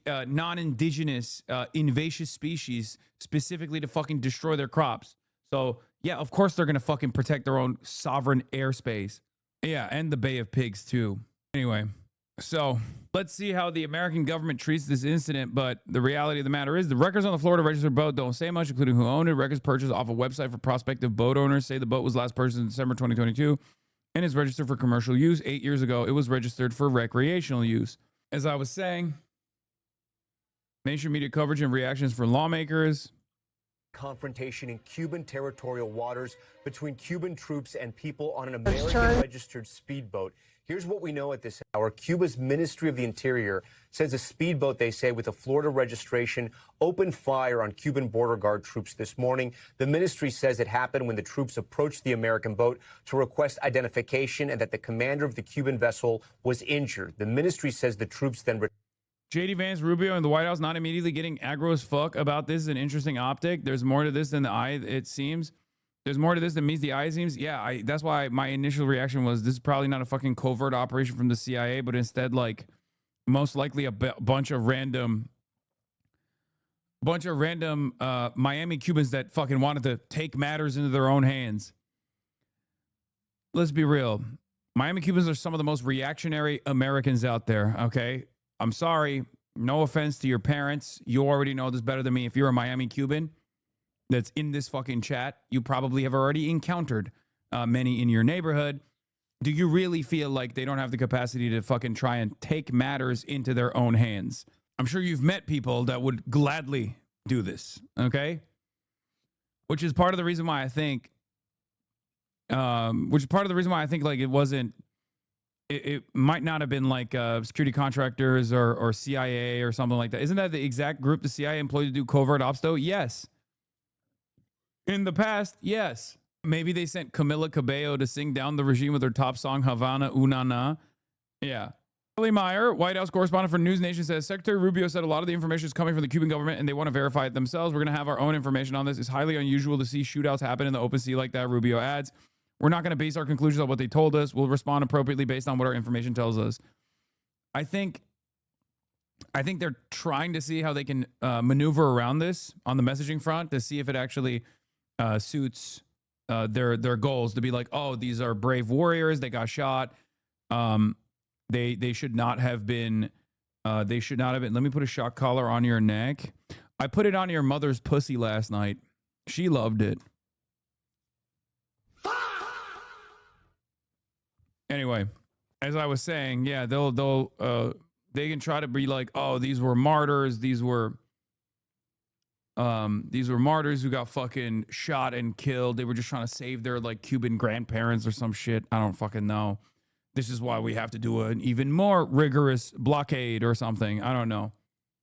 non-indigenous invasive species specifically to fucking destroy their crops. So, yeah, of course they're going to fucking protect their own sovereign airspace. Yeah, and the Bay of Pigs, too. Anyway, so let's see how the American government treats this incident. But the reality of the matter is the records on the Florida registered boat don't say much, including who owned it. Records purchased off a website for prospective boat owners say the boat was last purchased in December 2022 and is registered for commercial use. 8 years ago, it was registered for recreational use. As I was saying, mainstream media coverage and reactions for lawmakers. Confrontation in Cuban territorial waters between Cuban troops and people on an American-registered speedboat. Here's what we know at this hour. Cuba's Ministry of the Interior says a speedboat, they say, with a Florida registration opened fire on Cuban border guard troops this morning. The ministry says it happened when the troops approached the American boat to request identification and that the commander of the Cuban vessel was injured. The ministry says the troops then... JD Vance, Rubio, and the White House not immediately getting aggro as fuck about this is an interesting optic. There's more to this than the eye, it seems. There's more to this than meets the eye, seems. Yeah, that's why my initial reaction was this is probably not a fucking covert operation from the CIA, but instead, like, most likely a bunch of random Miami Cubans that fucking wanted to take matters into their own hands. Let's be real. Miami Cubans are some of the most reactionary Americans out there, okay? I'm sorry, no offense to your parents. You already know this better than me. If you're a Miami Cuban that's in this fucking chat, you probably have already encountered many in your neighborhood. Do you really feel like they don't have the capacity to fucking try and take matters into their own hands? I'm sure you've met people that would gladly do this, okay? Which is part of the reason why I think, like it wasn't, it might not have been like security contractors or CIA or something like that. Isn't that the exact group the CIA employed to do covert ops though? Yes. In the past, yes. Maybe they sent Camila Cabello to sing down the regime with her top song, Havana Una Na. Yeah. Kelly Meyer, White House correspondent for News Nation, says Secretary Rubio said a lot of the information is coming from the Cuban government and they want to verify it themselves. We're going to have our own information on this. It's highly unusual to see shootouts happen in the open sea like that, Rubio adds. We're not going to base our conclusions on what they told us. We'll respond appropriately based on what our information tells us. I think they're trying to see how they can maneuver around this on the messaging front to see if it actually suits their goals to be like, oh, these are brave warriors. They got shot. They should not have been. Let me put a shock collar on your neck. I put it on your mother's pussy last night. She loved it. Anyway, as I was saying, yeah, they can try to be like, oh, these were martyrs. These were martyrs who got fucking shot and killed. They were just trying to save their like Cuban grandparents or some shit. I don't fucking know. This is why we have to do an even more rigorous blockade or something. I don't know.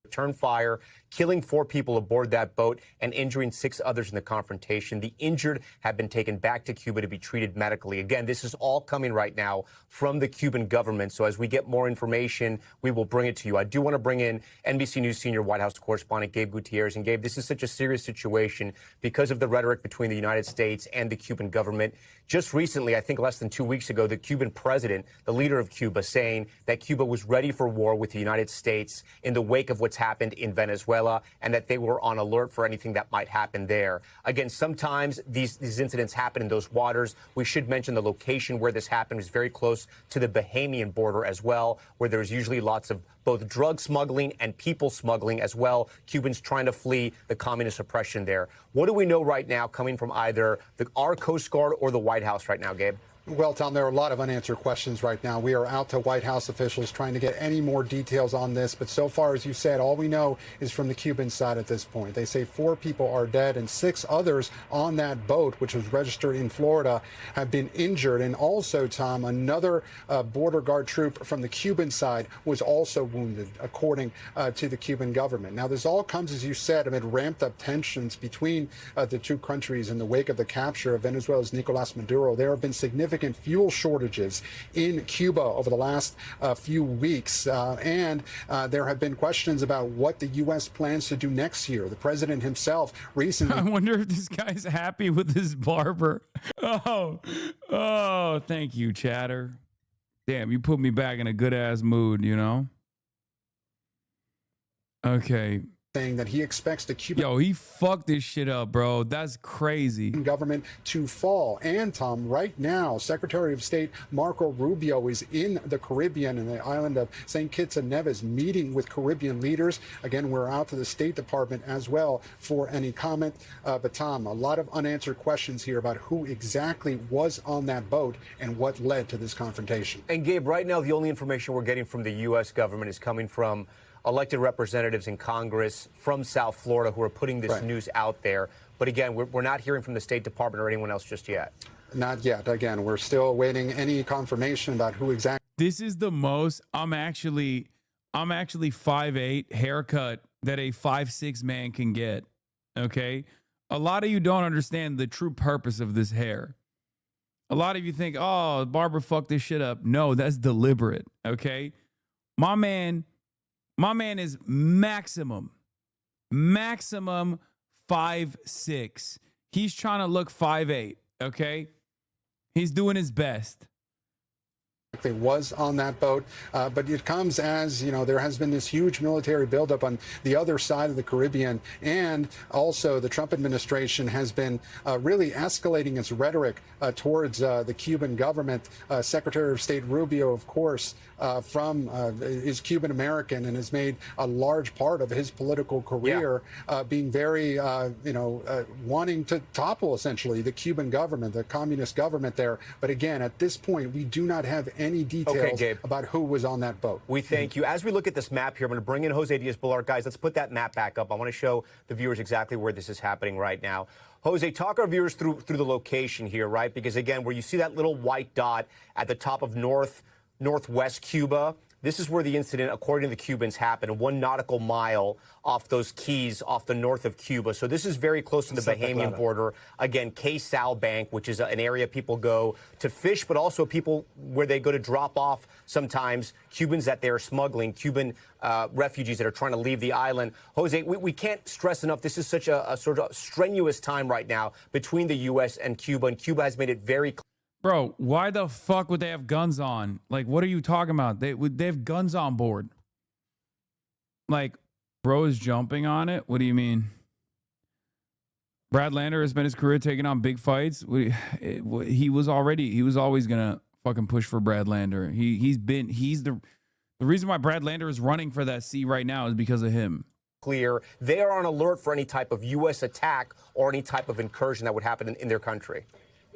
Return fire. killing 4 people aboard that boat and injuring 6 others in the confrontation. The injured have been taken back to Cuba to be treated medically. Again, this is all coming right now from the Cuban government. So as we get more information, we will bring it to you. I do want to bring in NBC News senior White House correspondent Gabe Gutierrez. And Gabe, this is such a serious situation because of the rhetoric between the United States and the Cuban government. Just recently, I think less than 2 weeks ago, the Cuban president, the leader of Cuba, saying that Cuba was ready for war with the United States in the wake of what's happened in Venezuela, and that they were on alert for anything that might happen there. Again, sometimes these incidents happen in those waters. We should mention the location where this happened was very close to the Bahamian border as well, where there's usually lots of both drug smuggling and people smuggling as well. Cubans trying to flee the communist oppression there. What do we know right now coming from either our Coast Guard or the White House right now, Gabe? Well, Tom, there are a lot of unanswered questions right now. We are out to White House officials trying to get any more details on this. But so far, as you said, all we know is from the Cuban side at this point. They say 4 people are dead and 6 others on that boat, which was registered in Florida, have been injured. And also, Tom, another border guard troop from the Cuban side was also wounded, according to the Cuban government. Now, this all comes, as you said, amid ramped up tensions between the two countries in the wake of the capture of Venezuela's Nicolas Maduro. There have been significant fuel shortages in Cuba over the last few weeks, and there have been questions about what the U.S. plans to do next year. The president himself recently... I wonder if this guy's happy with his barber. Oh, thank you, Chatter. Damn, you put me back in a good-ass mood, you know? Okay. Saying that he expects the Cuban... Yo, he fucked this shit up, bro. That's crazy. ...government to fall. And, Tom, right now, Secretary of State Marco Rubio is in the Caribbean, in the island of St. Kitts and Nevis, meeting with Caribbean leaders. Again, we're out to the State Department as well for any comment. But, Tom, a lot of unanswered questions here about who exactly was on that boat and what led to this confrontation. And, Gabe, right now, the only information we're getting from the U.S. government is coming from elected representatives in Congress from South Florida who are putting this news out there. But again, we're not hearing from the State Department or anyone else just yet. Not yet. Again, we're still awaiting any confirmation about who exactly. This is the most I'm actually 5'8", haircut that a 5'6" man can get. Okay? A lot of you don't understand the true purpose of this hair. A lot of you think, oh, barber fucked this shit up. No, that's deliberate. Okay? My man is maximum 5'6". He's trying to look 5'8", okay? He's doing his best. Was on that boat, but it comes as, you know, there has been this huge military buildup on the other side of the Caribbean, and also the Trump administration has been really escalating its rhetoric towards the Cuban government. Secretary of State Rubio, of course, is Cuban American and has made a large part of his political career being very, wanting to topple essentially the Cuban government, the communist government there. But again, at this point, we do not have any details about who was on that boat. We thank you. As we look at this map here, I'm going to bring in Jose Diaz-Balart. Guys, let's put that map back up. I want to show the viewers exactly where this is happening right now. Jose, talk our viewers through the location here, right? Because again, where you see that little white dot at the top of northwest Cuba, this is where the incident, according to the Cubans, happened, 1 nautical mile off those keys off the north of Cuba. So this is very close to the Bahamian border. Again, Sal Bank, which is an area people go to fish, but also people where they go to drop off sometimes Cubans that they're smuggling, Cuban refugees that are trying to leave the island. Jose, we can't stress enough, this is such a sort of strenuous time right now between the U.S. and Cuba has made it very clear. Bro, why the fuck would they have guns on? Like, what are you talking about? They have guns on board. Like, bro is jumping on it? What do you mean? Brad Lander has spent his career taking on big fights. He was always gonna fucking push for Brad Lander. He's the reason why Brad Lander is running for that seat right now is because of him. Clear. They are on alert for any type of U.S. attack or any type of incursion that would happen in their country.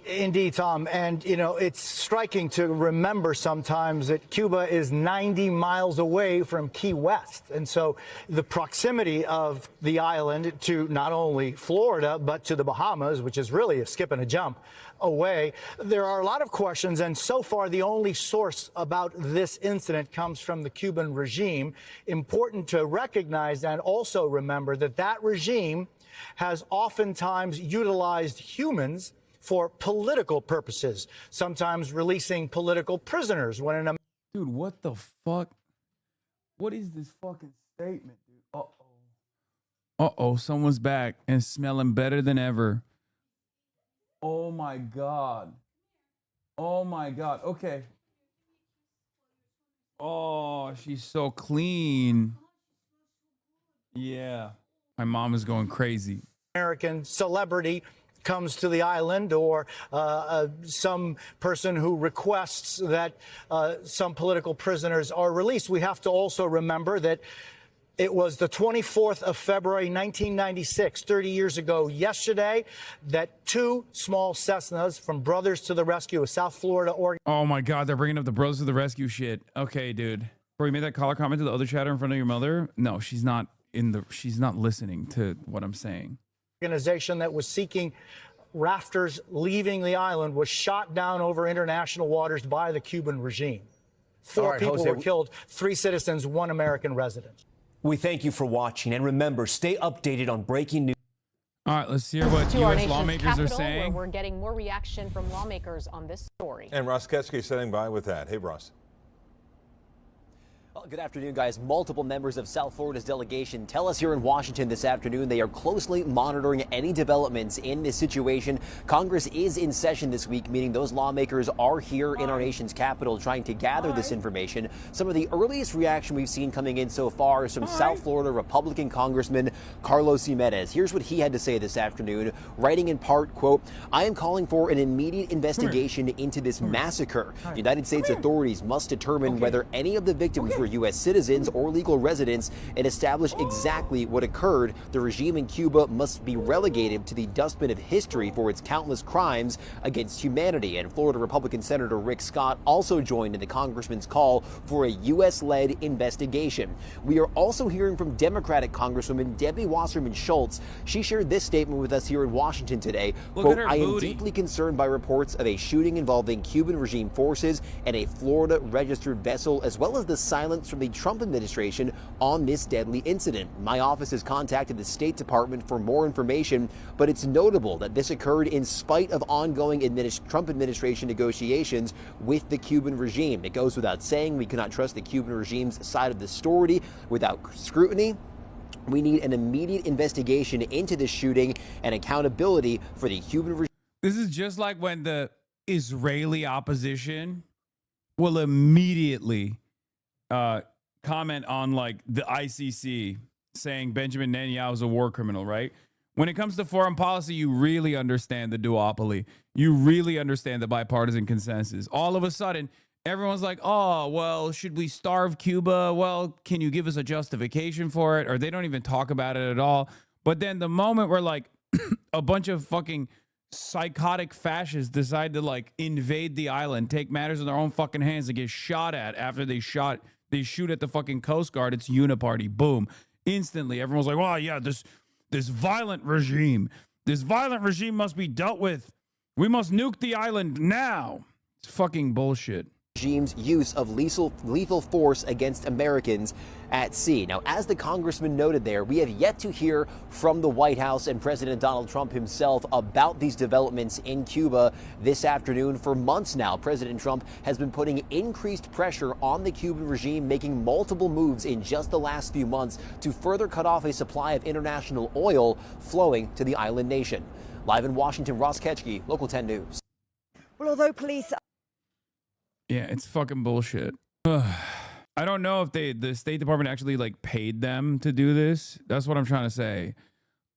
Indeed, Tom. And, you know, it's striking to remember sometimes that Cuba is 90 miles away from Key West. And so the proximity of the island to not only Florida, but to the Bahamas, which is really a skip and a jump away, there are a lot of questions. And so far, the only source about this incident comes from the Cuban regime. Important to recognize and also remember that that regime has oftentimes utilized humans for political purposes, sometimes releasing political prisoners when an Dude, what the fuck? What is this fucking statement, dude? Uh-oh. Uh-oh, someone's back and smelling better than ever. Oh my God. Oh my God. Okay. Oh, she's so clean. Yeah. My mom is going crazy. American celebrity comes to the island, or some person who requests that some political prisoners are released. We have to also remember that it was the 24th of February, 1996, 30 years ago yesterday, that two small Cessnas from Brothers to the Rescue, a South Florida organization. Oh my God, they're bringing up the Brothers to the Rescue shit. Okay, dude. Bro, you made that caller comment to the other chatter in front of your mother? No, she's not listening to what I'm saying. Organization that was seeking rafters leaving the island was shot down over international waters by the Cuban regime. Four people were killed, 3 citizens, 1 American resident. We thank you for watching, and remember, stay updated on breaking news. All right, let's hear what U.S. lawmakers are saying. We're getting more reaction from lawmakers on this story. And Ross Ketchke standing by with that. Hey, Ross. Well, good afternoon, guys. Multiple members of South Florida's delegation tell us here in Washington this afternoon they are closely monitoring any developments in this situation. Congress is in session this week, meaning those lawmakers are here in our nation's capital trying to gather this information. Some of the earliest reaction we've seen coming in so far is from South Florida Republican Congressman Carlos Jimenez. Here's what he had to say this afternoon, writing in part, quote, "I am calling for an immediate investigation into this massacre. United States authorities must determine whether any of the victims were U.S. citizens or legal residents and establish exactly what occurred. The regime in Cuba must be relegated to the dustbin of history for its countless crimes against humanity." And Florida Republican Senator Rick Scott also joined in the congressman's call for a U.S.-led investigation. We are also hearing from Democratic Congresswoman Debbie Wasserman Schultz. She shared this statement with us here in Washington today. Quote, "I am deeply concerned by reports of a shooting involving Cuban regime forces and a Florida registered vessel, as well as the silence from the Trump administration on this deadly incident. My office has contacted the State Department for more information, but it's notable that this occurred in spite of ongoing Trump administration negotiations with the Cuban regime. It goes without saying we cannot trust the Cuban regime's side of the story without scrutiny. We need an immediate investigation into this shooting and accountability for the Cuban regime." This is just like when the Israeli opposition will immediately comment on like the ICC saying Benjamin Netanyahu is a war criminal, right? When it comes to foreign policy, you really understand the duopoly. You really understand the bipartisan consensus. All of a sudden, everyone's like, oh, well, should we starve Cuba? Well, can you give us a justification for it? Or they don't even talk about it at all. But then the moment where like a bunch of fucking psychotic fascists decide to like invade the island, take matters in their own fucking hands, and get shot at after they shoot at the fucking Coast Guard, it's uniparty. Boom. Instantly, everyone's like, well, yeah, this violent regime must be dealt with. We must nuke the island now. It's fucking bullshit. Regime's use of lethal force against Americans at sea. Now, as the congressman noted there, we have yet to hear from the White House and President Donald Trump himself about these developments in Cuba this afternoon. For months now, President Trump has been putting increased pressure on the Cuban regime, making multiple moves in just the last few months to further cut off a supply of international oil flowing to the island nation. Live in Washington, Ross Ketchke, Local 10 News. Well, although police... Yeah, it's fucking bullshit. I don't know if the State Department actually like paid them to do this. That's what I'm trying to say.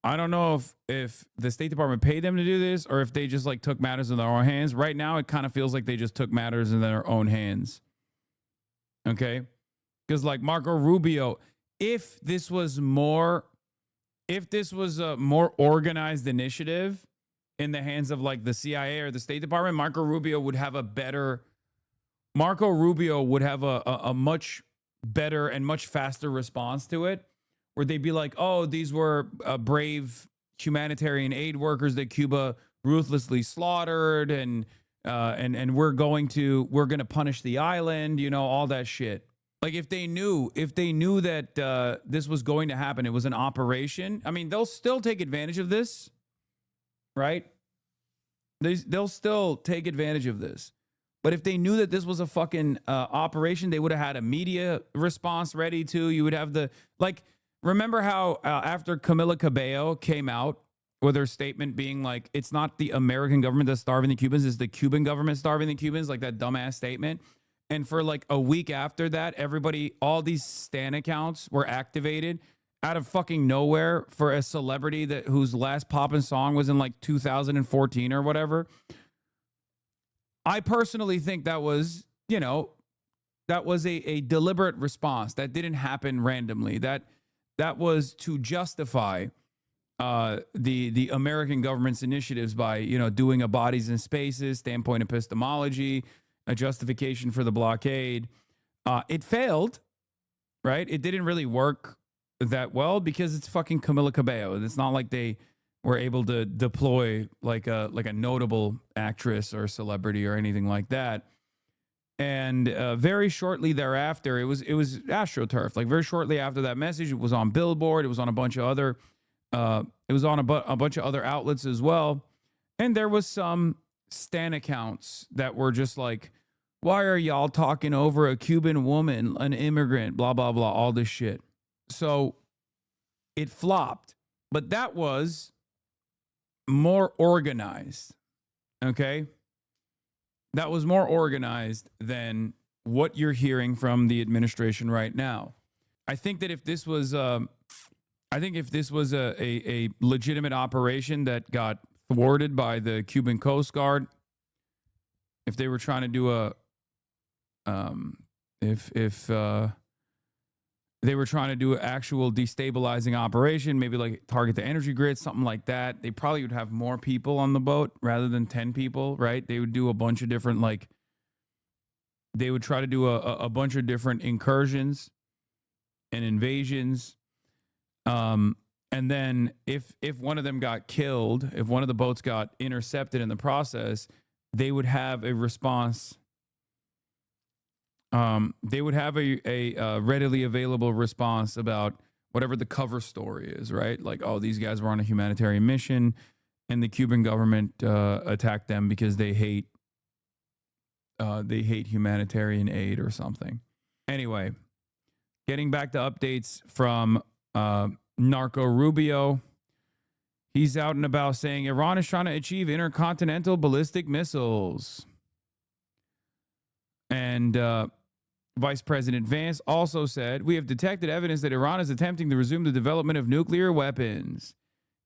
I don't know if the State Department paid them to do this or if they just like took matters in their own hands. Right now, it kind of feels like they just took matters in their own hands. Okay? Because like Marco Rubio, if this was a more organized initiative, in the hands of like the CIA or the State Department, Marco Rubio would have a much better and much faster response to it, where they'd be like, oh, these were brave humanitarian aid workers that Cuba ruthlessly slaughtered, and we're going to punish the island, you know, all that shit. Like if they knew that this was going to happen, it was an operation. I mean, they'll still take advantage of this, right? They'll still take advantage of this. But if they knew that this was a fucking operation, they would have had a media response ready to. You would have remember how after Camila Cabello came out with her statement being like, it's not the American government that's starving the Cubans, it's the Cuban government starving the Cubans, like that dumbass statement. And for like a week after that, all these Stan accounts were activated out of fucking nowhere for a celebrity whose last poppin' song was in like 2014 or whatever. I personally think that was, you know, that was a deliberate response. That didn't happen randomly. That was to justify the American government's initiatives by, you know, doing a bodies and spaces, standpoint epistemology, a justification for the blockade. It failed, right? It didn't really work that well because it's fucking Camila Cabello. It's not like they were able to deploy like a notable actress or celebrity or anything like that. And very shortly thereafter, it was AstroTurf. Like very shortly after that message, it was on Billboard. It was on a bunch of other bunch of other outlets as well. And there was some Stan accounts that were just like, why are y'all talking over a Cuban woman, an immigrant, blah, blah, blah, all this shit. So it flopped. But that was more organized, okay? That was more organized than what you're hearing from the administration right now. I think that if this was a legitimate operation that got thwarted by the Cuban Coast Guard, if they were trying to do they were trying to do an actual destabilizing operation, maybe like target the energy grid, something like that, they probably would have more people on the boat rather than 10 people, right? They would do a bunch of different, they would try to do a bunch of different incursions and invasions. And then if one of them got killed, if one of the boats got intercepted in the process, they would have a response. They would have a readily available response about whatever the cover story is, right? Like, oh, these guys were on a humanitarian mission and the Cuban government attacked them because they hate humanitarian aid or something. Anyway, getting back to updates from Narco Rubio. He's out and about saying Iran is trying to achieve intercontinental ballistic missiles. And Vice President Vance also said, we have detected evidence that Iran is attempting to resume the development of nuclear weapons.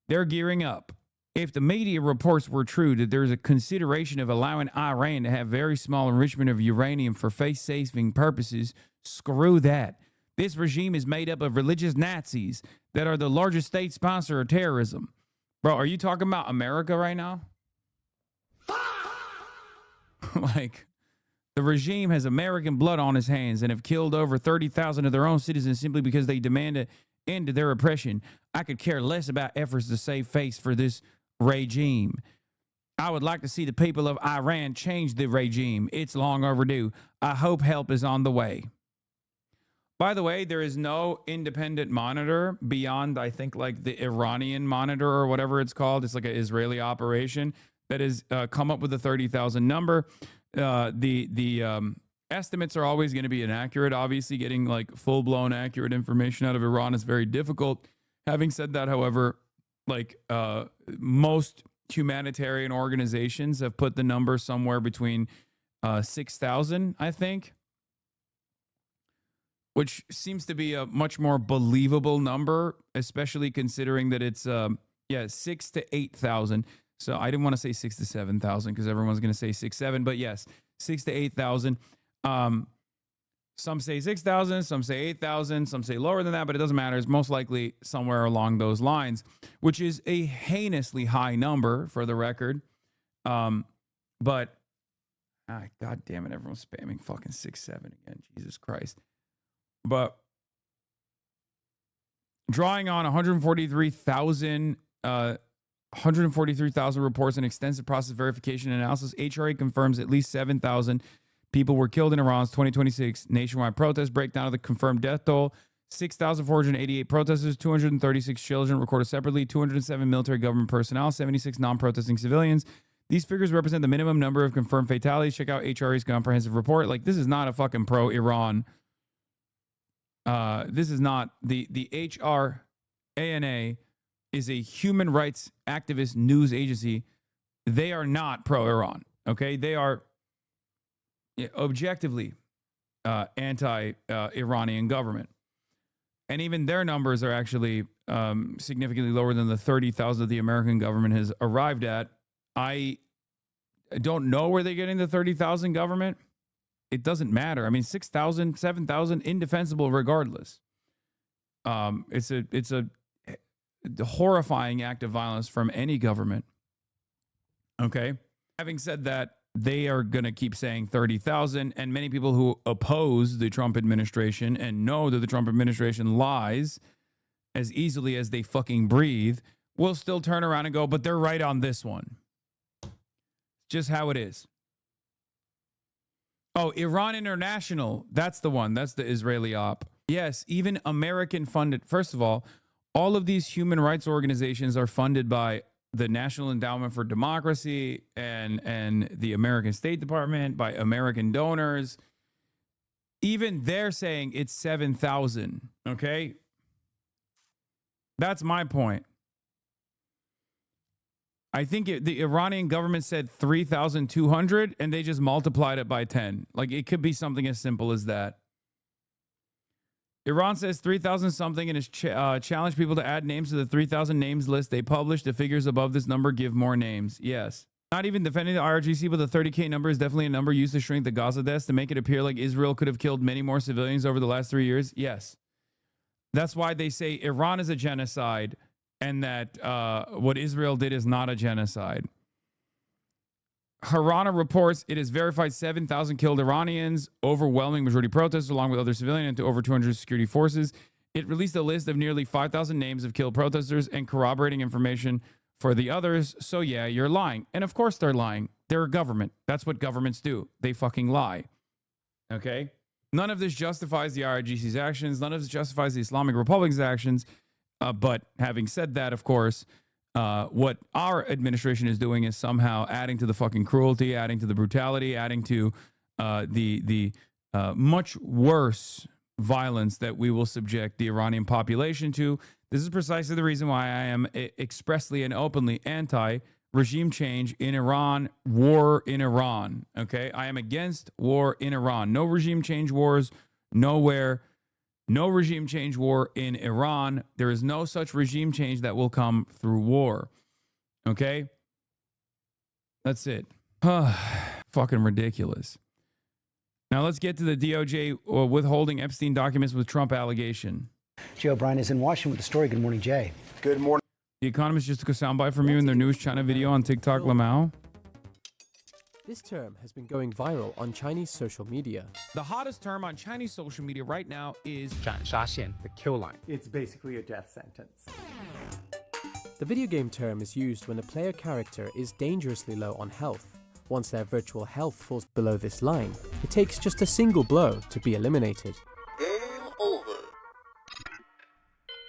They're gearing up. If the media reports were true that there's a consideration of allowing Iran to have very small enrichment of uranium for face-saving purposes, screw that. This regime is made up of religious Nazis that are the largest state sponsor of terrorism. Bro, are you talking about America right now? Like, the regime has American blood on its hands and have killed over 30,000 of their own citizens simply because they demand an end to their oppression. I could care less about efforts to save face for this regime. I would like to see the people of Iran change the regime. It's long overdue. I hope help is on the way. By the way, there is no independent monitor beyond, I think, like the Iranian monitor or whatever it's called. It's like an Israeli operation that has come up with the 30,000 number. The estimates are always going to be inaccurate. Obviously, getting like full-blown accurate information out of Iran is very difficult. Having said that, however, like most humanitarian organizations have put the number somewhere between 6,000, I think, which seems to be a much more believable number, especially considering that it's 6,000 to 8,000. So I didn't want to say 6,000 to 7,000 because everyone's going to say 6,700, but yes, 6,000 to 8,000. Some say 6,000, some say 8,000, some say lower than that, but it doesn't matter. It's most likely somewhere along those lines, which is a heinously high number for the record. But God damn it, everyone's spamming fucking 6-7 again. Jesus Christ. But drawing on 143,000 reports and extensive process verification and analysis, HRA confirms at least 7,000 people were killed in Iran's 2026 nationwide protest. Breakdown of the confirmed death toll: 6,488 protesters, 236 children recorded separately, 207 military government personnel, 76 non-protesting civilians. These figures represent the minimum number of confirmed fatalities. Check out HRA's comprehensive report. Like, this is not a fucking pro-Iran. This is not the HRANA is a human rights activist news agency. They are not pro-Iran. Okay, they are objectively anti-Iranian government, and even their numbers are actually significantly lower than the 30,000 that the American government has arrived at. I don't know where they're getting the 30,000 government. It doesn't matter. I mean, 6,000, 7,000, indefensible regardless. It's a horrifying act of violence from any government. Okay. Having said that, they are going to keep saying 30,000, and many people who oppose the Trump administration and know that the Trump administration lies as easily as they fucking breathe will still turn around and go, but they're right on this one. Just how it is. Oh, Iran International. That's the one. That's the Israeli op. Yes, even American funded. First of all of these human rights organizations are funded by the National Endowment for Democracy and the American State Department, by American donors. Even they're saying it's 7,000. Okay? That's my point. I think the Iranian government said 3,200 and they just multiplied it by 10. Like, it could be something as simple as that. Iran says 3,000 something and has challenged people to add names to the 3,000 names list they published. The figures above this number give more names. Yes. Not even defending the IRGC, but the 30K number is definitely a number used to shrink the Gaza deaths to make it appear like Israel could have killed many more civilians over the last 3 years. Yes. That's why they say Iran is a genocide and that what Israel did is not a genocide. Harana reports it has verified 7,000 killed Iranians, overwhelming majority protesters, along with other civilian and to over 200 security forces. It released a list of nearly 5,000 names of killed protesters and corroborating information for the others. So yeah, you're lying. And of course they're lying. They're a government. That's what governments do. They fucking lie. Okay? None of this justifies the IRGC's actions. None of this justifies the Islamic Republic's actions. But having said that, of course, what our administration is doing is somehow adding to the fucking cruelty, adding to the brutality, adding to the much worse violence that we will subject the Iranian population to. This is precisely the reason why I am expressly and openly anti-regime change in Iran, war in Iran. Okay? I am against war in Iran. No regime change wars, nowhere. No regime change war in Iran. There is no such regime change that will come through war. Okay? That's it. Fucking ridiculous. Now let's get to the DOJ withholding Epstein documents with Trump allegation. Jay O'Brien is in Washington with the story. Good morning, Jay. Good morning. The Economist just took a soundbite from you in their newest China video on TikTok, Lamau. This term has been going viral on Chinese social media. The hottest term on Chinese social media right now is 斩杀线, the kill line. It's basically a death sentence. The video game term is used when a player character is dangerously low on health. Once their virtual health falls below this line, it takes just a single blow to be eliminated. Game over.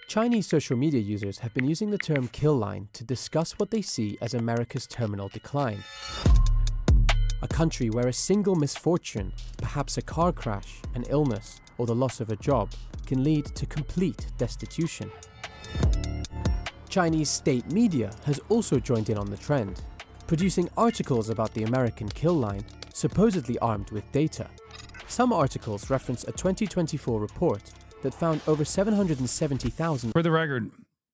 Chinese social media users have been using the term kill line to discuss what they see as America's terminal decline. A country where a single misfortune, perhaps a car crash, an illness, or the loss of a job, can lead to complete destitution. Chinese state media has also joined in on the trend, producing articles about the American kill line, supposedly armed with data. Some articles reference a 2024 report that found over 770,000. For the record,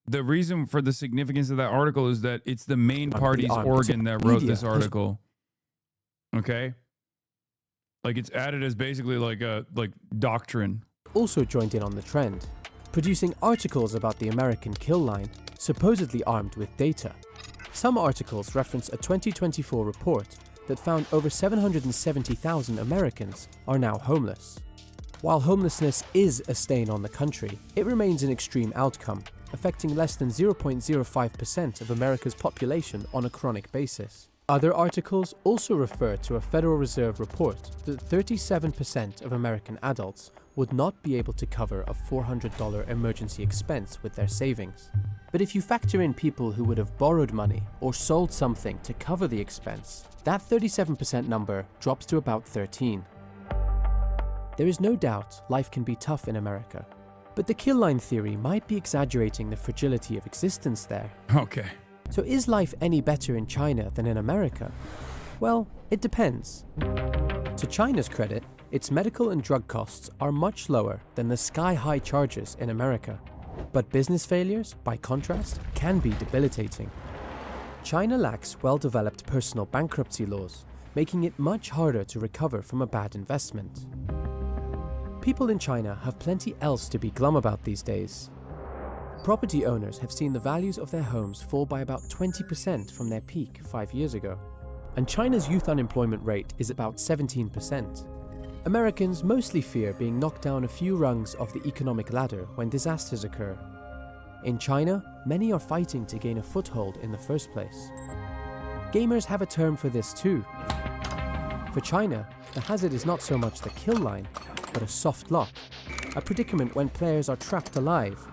the reason for the significance of that article is that it's the main party's organ that wrote this article. Okay? Like it's added as basically like a doctrine. Also joined in on the trend, producing articles about the American kill line, supposedly armed with data. Some articles reference a 2024 report that found over 770,000 Americans are now homeless. While homelessness is a stain on the country, it remains an extreme outcome, affecting less than 0.05% of America's population on a chronic basis. Other articles also refer to a Federal Reserve report that 37% of American adults would not be able to cover a $400 emergency expense with their savings. But if you factor in people who would have borrowed money or sold something to cover the expense, that 37% number drops to about 13%. There is no doubt life can be tough in America, but the kill line theory might be exaggerating the fragility of existence there. Okay. So is life any better in China than in America? Well, it depends. To China's credit, its medical and drug costs are much lower than the sky-high charges in America. But business failures, by contrast, can be debilitating. China lacks well-developed personal bankruptcy laws, making it much harder to recover from a bad investment. People in China have plenty else to be glum about these days. Property owners have seen the values of their homes fall by about 20% from their peak 5 years ago. And China's youth unemployment rate is about 17%. Americans mostly fear being knocked down a few rungs of the economic ladder when disasters occur. In China, many are fighting to gain a foothold in the first place. Gamers have a term for this too. For China, the hazard is not so much the kill line, but a soft lock, a predicament when players are trapped alive,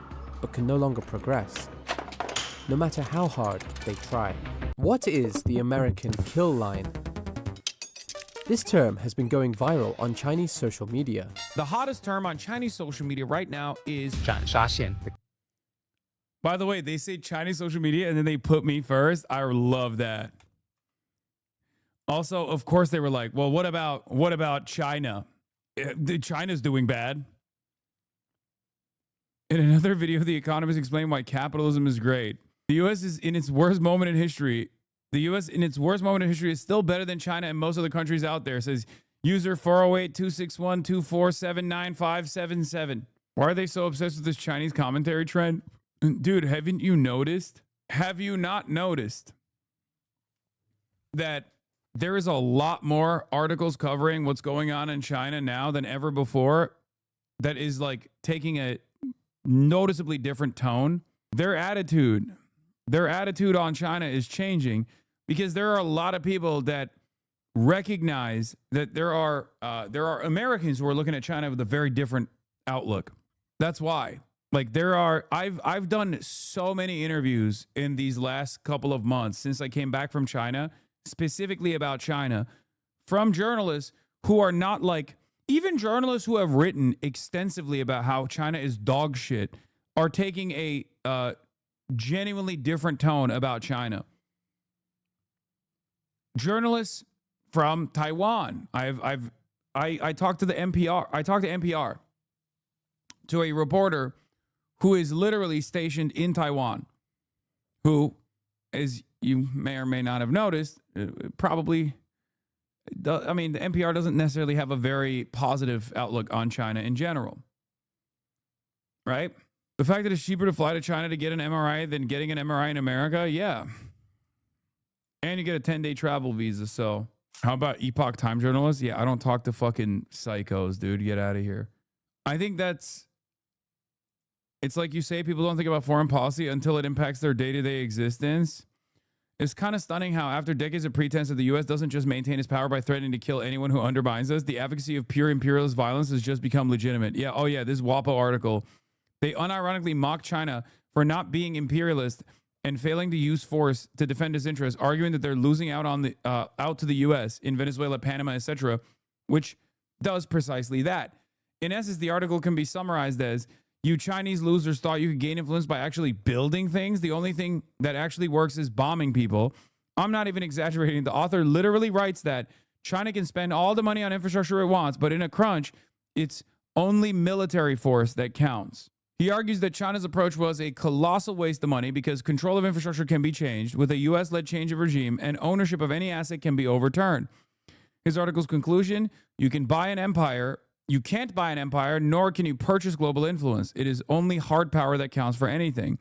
but can no longer progress, no matter how hard they try. What is the American kill line? This term has been going viral on Chinese social media. The hottest term on Chinese social media right now is 斩杀线. By the way, they say Chinese social media and then they put me first. I love that. Also, of course, they were like, well, what about China? China's doing bad. In another video, The Economist explained why capitalism is great. The U.S. is in its worst moment in history. The U.S. in its worst moment in history is still better than China and most other countries out there, says user 408-261-247-9577. Why are they so obsessed with this Chinese commentary trend? Dude, haven't you noticed? Have you not noticed that there is a lot more articles covering what's going on in China now than ever before that is like taking a noticeably different tone? Their attitude on China is changing because there are a lot of people that recognize that there are Americans who are looking at China with a very different outlook. That's why. Like I've done so many interviews in these last couple of months since I came back from China, specifically about China, from journalists who are not like, even journalists who have written extensively about how China is dog shit are taking a genuinely different tone about China. Journalists from Taiwan. I talked to the NPR. I talked to NPR, to a reporter who is literally stationed in Taiwan, who, as you may or may not have noticed, probably, I mean, the NPR doesn't necessarily have a very positive outlook on China in general, right? The fact that it's cheaper to fly to China to get an MRI than getting an MRI in America, yeah. And you get a 10-day travel visa, so how about Epoch Time journalists? Yeah, I don't talk to fucking psychos, dude. Get out of here. I think it's like you say, people don't think about foreign policy until it impacts their day-to-day existence. It's kind of stunning how after decades of pretense that the U.S. doesn't just maintain its power by threatening to kill anyone who undermines us, the advocacy of pure imperialist violence has just become legitimate. Yeah, oh yeah, this WAPO article. They unironically mock China for not being imperialist and failing to use force to defend its interests, arguing that they're losing out on the out to the U.S. in Venezuela, Panama, etc., which does precisely that. In essence, the article can be summarized as, you Chinese losers thought you could gain influence by actually building things. The only thing that actually works is bombing people. I'm not even exaggerating. The author literally writes that China can spend all the money on infrastructure it wants, but in a crunch, it's only military force that counts. He argues that China's approach was a colossal waste of money because control of infrastructure can be changed with a U.S.-led change of regime and ownership of any asset can be overturned. His article's conclusion, you can't buy an empire, nor can you purchase global influence. It is only hard power that counts for anything.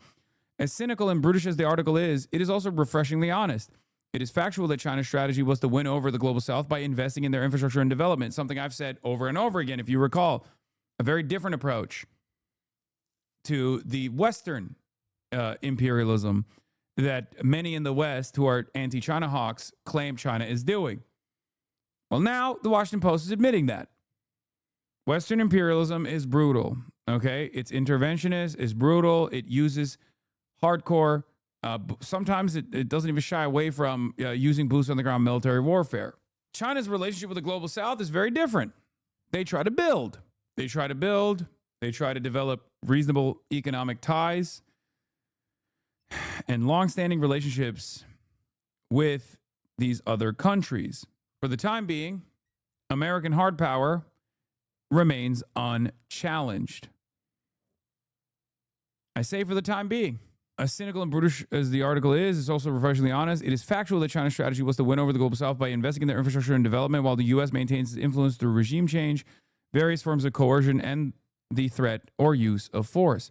As cynical and brutish as the article is, it is also refreshingly honest. It is factual that China's strategy was to win over the global south by investing in their infrastructure and development, something I've said over and over again, if you recall. A very different approach to the Western imperialism that many in the West who are anti-China hawks claim China is doing. Well, now the Washington Post is admitting that. Western imperialism is brutal, okay? It's interventionist, it's brutal, it uses hardcore. Sometimes it doesn't even shy away from using boots on the ground military warfare. China's relationship with the global south is very different. They try to build. They try to develop reasonable economic ties and long-standing relationships with these other countries. For the time being, American hard power remains unchallenged. I say for the time being. As cynical and brutish as the article is, it's also refreshingly honest. It is factual that China's strategy was to win over the global south by investing in their infrastructure and development, while the U.S. maintains its influence through regime change, various forms of coercion, and the threat or use of force.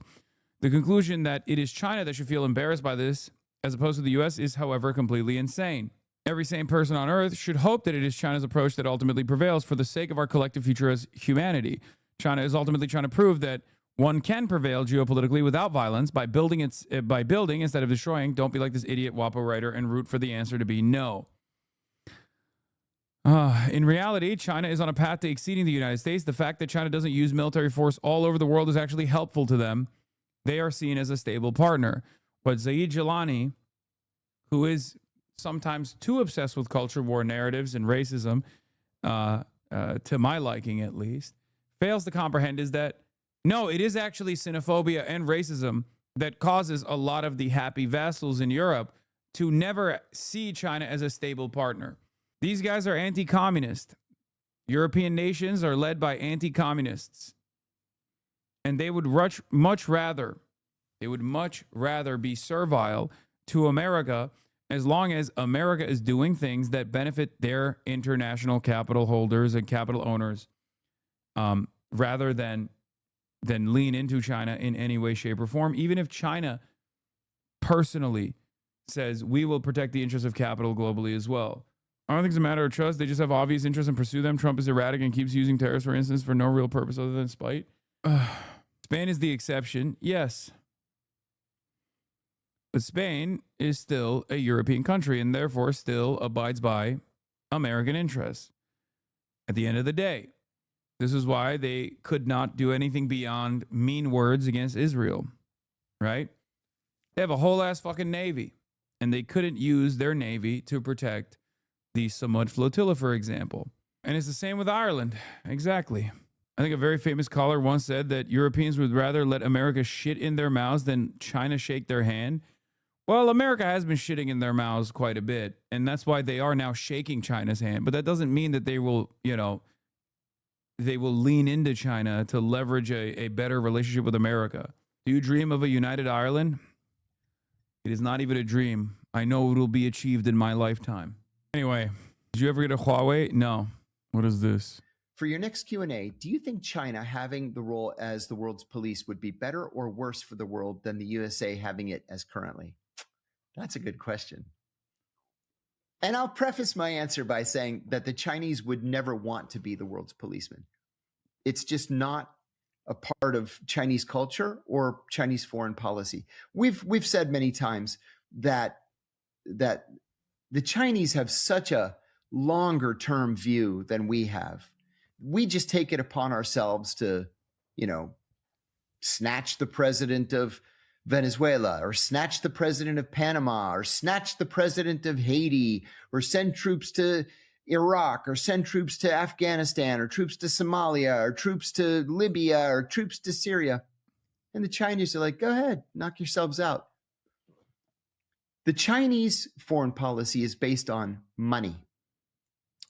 The conclusion that it is China that should feel embarrassed by this, as opposed to the U.S., is, however, completely insane. Every sane person on earth should hope that it is China's approach that ultimately prevails for the sake of our collective future as humanity. China is ultimately trying to prove that one can prevail geopolitically without violence by building instead of destroying. Don't be like this idiot WAPO writer and root for the answer to be no. In reality, China is on a path to exceeding the United States. The fact that China doesn't use military force all over the world is actually helpful to them. They are seen as a stable partner. But Zaid Jilani, who is sometimes too obsessed with culture war narratives and racism, to my liking at least, fails to comprehend is that no, it is actually xenophobia and racism that causes a lot of the happy vassals in Europe to never see China as a stable partner. These guys are anti-communist. European nations are led by anti-communists. And they would much rather be servile to America as long as America is doing things that benefit their international capital holders and capital owners, rather than lean into China in any way, shape, or form. Even if China personally says, we will protect the interests of capital globally as well. I don't think it's a matter of trust. They just have obvious interests and pursue them. Trump is erratic and keeps using tariffs, for instance, for no real purpose other than spite. Spain is the exception, yes. But Spain is still a European country and therefore still abides by American interests. At the end of the day, this is why they could not do anything beyond mean words against Israel, right? They have a whole ass fucking navy, and they couldn't use their navy to protect the Samud flotilla, for example. And it's the same with Ireland. Exactly. I think a very famous caller once said that Europeans would rather let America shit in their mouths than China shake their hand. Well, America has been shitting in their mouths quite a bit, and that's why they are now shaking China's hand. But that doesn't mean that they will, they will lean into China to leverage a better relationship with America. Do you dream of a united Ireland? It is not even a dream. I know it will be achieved in my lifetime. Anyway, did you ever get a Huawei? No. What is this? For your next Q&A, do you think China having the role as the world's police would be better or worse for the world than the USA having it as currently? That's a good question. And I'll preface my answer by saying that the Chinese would never want to be the world's policeman. It's just not a part of Chinese culture or Chinese foreign policy. We've said many times that the Chinese have such a longer term view than we have. We just take it upon ourselves to, snatch the president of Venezuela, or snatch the president of Panama, or snatch the president of Haiti, or send troops to Iraq, or send troops to Afghanistan, or troops to Somalia, or troops to Libya, or troops to Syria. And the Chinese are like, go ahead, knock yourselves out. The Chinese foreign policy is based on money.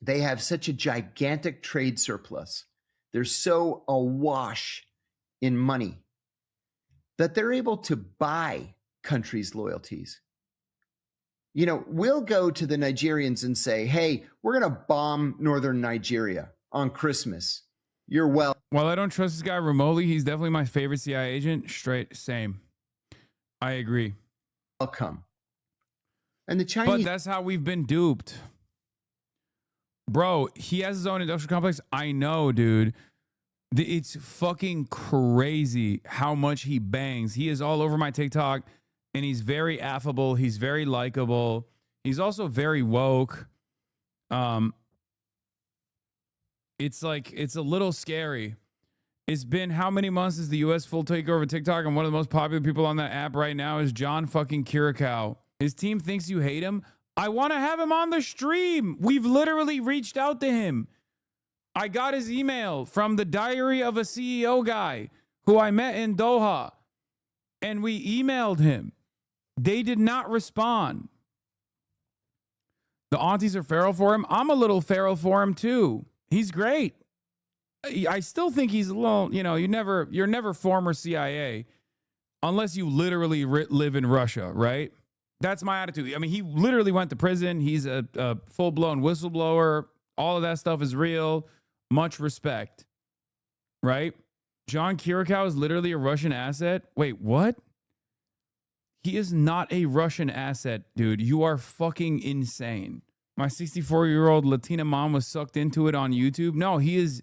They have such a gigantic trade surplus. They're so awash in money that they're able to buy countries' loyalties. You know, we'll go to the Nigerians and say, hey, we're going to bomb northern Nigeria on Christmas. You're well. While I don't trust this guy remotely, he's definitely my favorite CIA agent. Straight, same. I agree. Welcome. And the Chinese. But that's how we've been duped. Bro, he has his own industrial complex. I know, dude. It's fucking crazy how much he bangs. He is all over my TikTok, and he's very affable. He's very likable. He's also very woke. It's like, it's a little scary. It's been how many months since the U.S. full takeover of TikTok, and one of the most popular people on that app right now is John fucking Curacao. His team thinks you hate him. I want to have him on the stream. We've literally reached out to him. I got his email from the Diary of a CEO guy who I met in Doha, and we emailed him. They did not respond. The aunties are feral for him. I'm a little feral for him too. He's great. I still think he's a little, you know, you're never former CIA unless you literally live in Russia, right? That's my attitude. I mean, he literally went to prison. He's a full-blown whistleblower. All of that stuff is real. Much respect, right? John Curacao is literally a Russian asset. Wait, what? He is not a Russian asset, dude. You are fucking insane. My 64-year-old Latina mom was sucked into it on YouTube. No, he's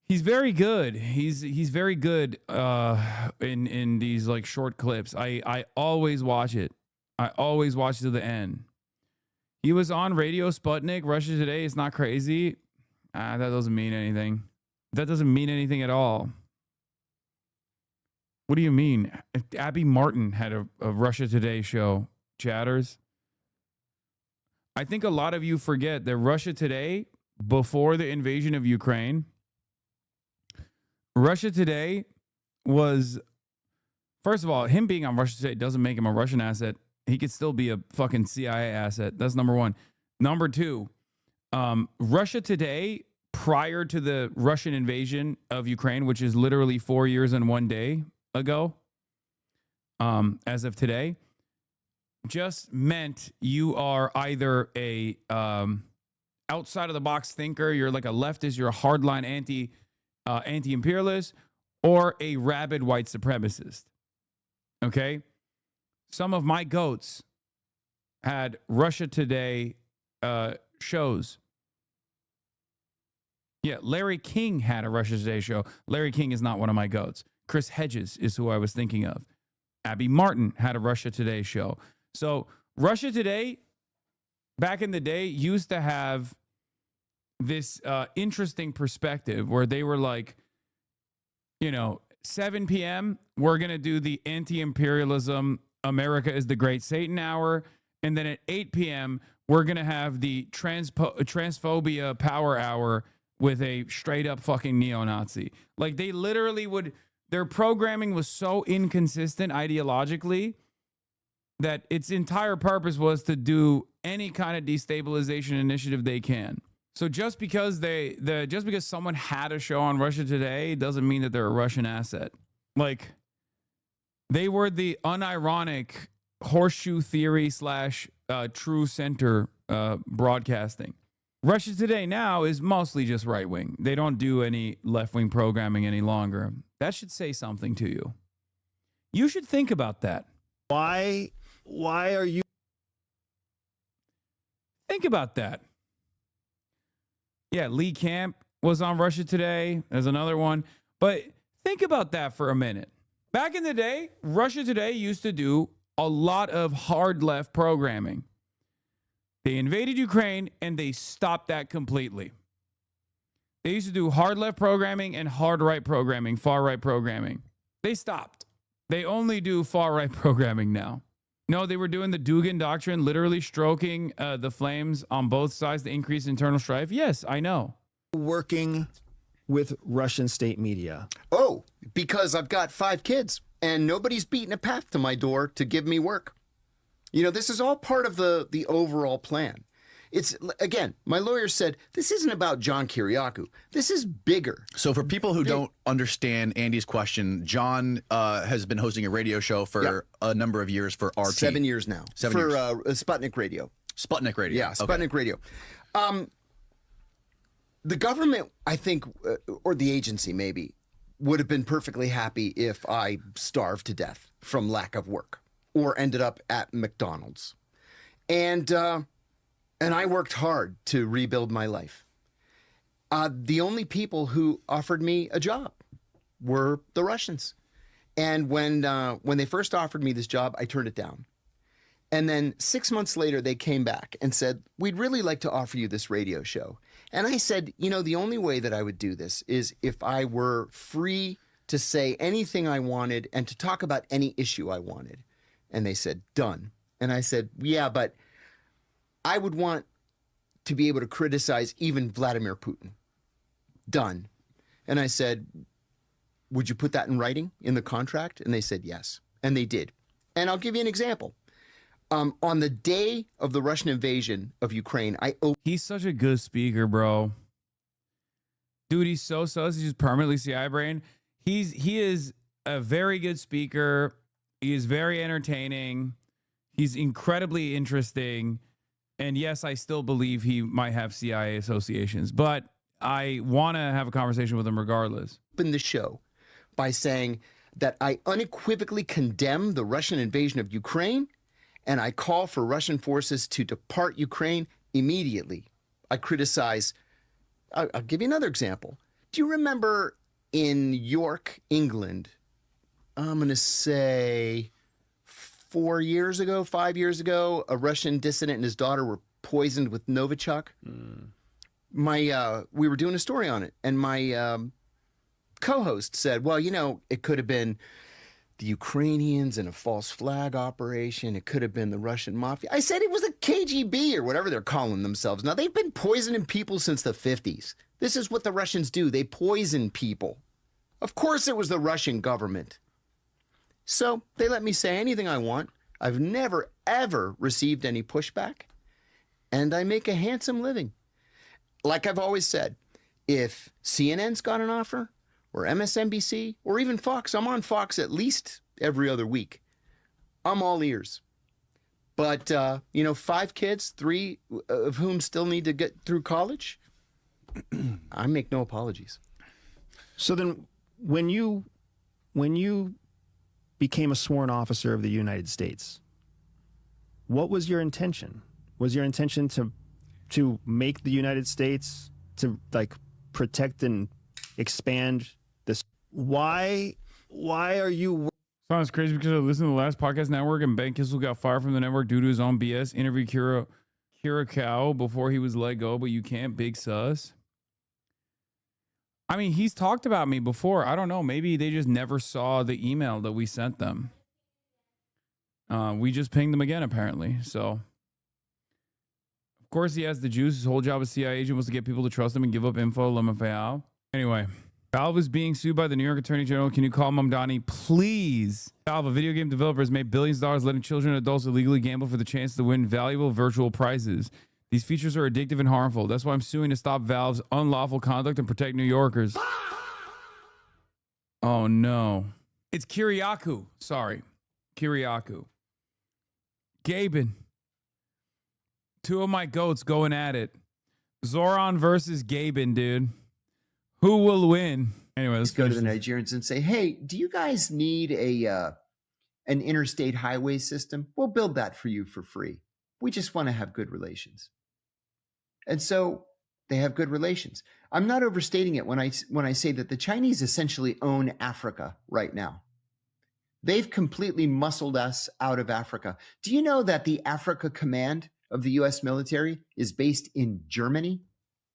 very good. He's very good in these like short clips. I always watch it. I always watch it to the end. He was on Radio Sputnik, Russia Today. It's not crazy. That doesn't mean anything. That doesn't mean anything at all. What do you mean? Abby Martin had a Russia Today show, chatters. I think a lot of you forget that Russia Today, before the invasion of Ukraine, Russia Today was, first of all, him being on Russia Today doesn't make him a Russian asset. He could still be a fucking CIA asset. That's number one. Number two, Russia Today, prior to the Russian invasion of Ukraine, which is literally 4 years and 1 day ago, as of today, just meant you are either a outside of the box thinker, you're like a leftist, you're a hardline anti-imperialist, or a rabid white supremacist. Okay? Some of my goats had Russia Today shows. Yeah, Larry King had a Russia Today show. Larry King is not one of my goats. Chris Hedges is who I was thinking of. Abby Martin had a Russia Today show. So Russia Today, back in the day, used to have this interesting perspective where they were like, you know, 7 p.m., we're going to do the anti-imperialism, America is the Great Satan hour. And then at 8 p.m., we're going to have the transphobia power hour with a straight up fucking neo-Nazi. Like they literally would, their programming was so inconsistent ideologically that its entire purpose was to do any kind of destabilization initiative they can. So just because just because someone had a show on Russia Today doesn't mean that they're a Russian asset. Like they were the unironic horseshoe theory / true center broadcasting. Russia Today now is mostly just right wing. They don't do any left wing programming any longer. That should say something to you. You should think about that. Why are you? Think about that. Yeah, Lee Camp was on Russia Today. There's another one. But think about that for a minute. Back in the day, Russia Today used to do a lot of hard left programming. They invaded Ukraine and they stopped that completely. They used to do hard left programming and hard right programming, far right programming. They stopped. They only do far right programming now. No, they were doing the Dugin doctrine, literally stroking the flames on both sides to increase internal strife. Yes, I know. Working with Russian state media. Oh, because I've got 5 kids and nobody's beaten a path to my door to give me work. You know, this is all part of the overall plan. It's, again, my lawyer said, this isn't about John Kiriakou. This is bigger. So for people who don't understand Andy's question, John has been hosting a radio show for a number of years for RT. 7 years now. 7 years. For Sputnik Radio. Sputnik Radio. Yeah, Sputnik Radio. The government, I think, or the agency maybe, would have been perfectly happy if I starved to death from lack of work or ended up at McDonald's. And I worked hard to rebuild my life. The only people who offered me a job were the Russians. And when they first offered me this job, I turned it down. And then 6 months later, they came back and said, we'd really like to offer you this radio show. And I said, you know, the only way that I would do this is if I were free to say anything I wanted and to talk about any issue I wanted. And they said, done. And I said, yeah, but I would want to be able to criticize even Vladimir Putin. Done. And I said, would you put that in writing in the contract? And they said, yes. And they did. And I'll give you an example. On the day of the Russian invasion of Ukraine, he's such a good speaker, bro. Dude, he's so sus. He's just permanently CI brain. He is a very good speaker. He is very entertaining. He's incredibly interesting. And yes, I still believe he might have CIA associations, but I want to have a conversation with him regardless. Open the show by saying that I unequivocally condemn the Russian invasion of Ukraine, and I call for Russian forces to depart Ukraine immediately. I criticize. I'll give you another example. Do you remember in York, England, I'm going to say 5 years ago, a Russian dissident and his daughter were poisoned with Novichok? We were doing a story on it, and my co-host said, well, you know, it could have been the Ukrainians in a false flag operation. It could have been the Russian mafia. I said it was the KGB or whatever they're calling themselves. Now, they've been poisoning people since the 50s. This is what the Russians do. They poison people. Of course it was the Russian government. So they let me say anything I want. I've never, ever received any pushback. And I make a handsome living. Like I've always said, if CNN's got an offer, or MSNBC, or even Fox, I'm on Fox at least every other week. I'm all ears. But, 5 kids, 3 of whom still need to get through college, I make no apologies. So then when you became a sworn officer of the United States, what was your intention? Was your intention to make the United States, to like protect and expand this? Why are you? Sounds crazy because I listened to the last podcast network and Ben Kissel got fired from the network due to his own BS. Interviewed Kiriakou before he was let go, but you can't, big sus. I mean, he's talked about me before. I don't know. Maybe they just never saw the email that we sent them. We just pinged them again, apparently. So, of course, he has the juice. His whole job as CIA agent was to get people to trust him and give up info. LMFAO. Anyway, Valve is being sued by the New York Attorney General. Can you call Mamdani, please? Valve, a video game developer, has made billions of dollars letting children and adults illegally gamble for the chance to win valuable virtual prizes. These features are addictive and harmful. That's why I'm suing to stop Valve's unlawful conduct and protect New Yorkers. Oh, no. It's Kiriakou. Sorry. Kiriakou. Gaben. 2 of my goats going at it. Zoran versus Gaben, dude. Who will win? Anyway, let's go to the Nigerians and say, hey, do you guys need an interstate highway system? We'll build that for you for free. We just want to have good relations. And so they have good relations. I'm not overstating it when I say that the Chinese essentially own Africa right now. They've completely muscled us out of Africa. Do you know that the Africa Command of the U.S. military is based in Germany?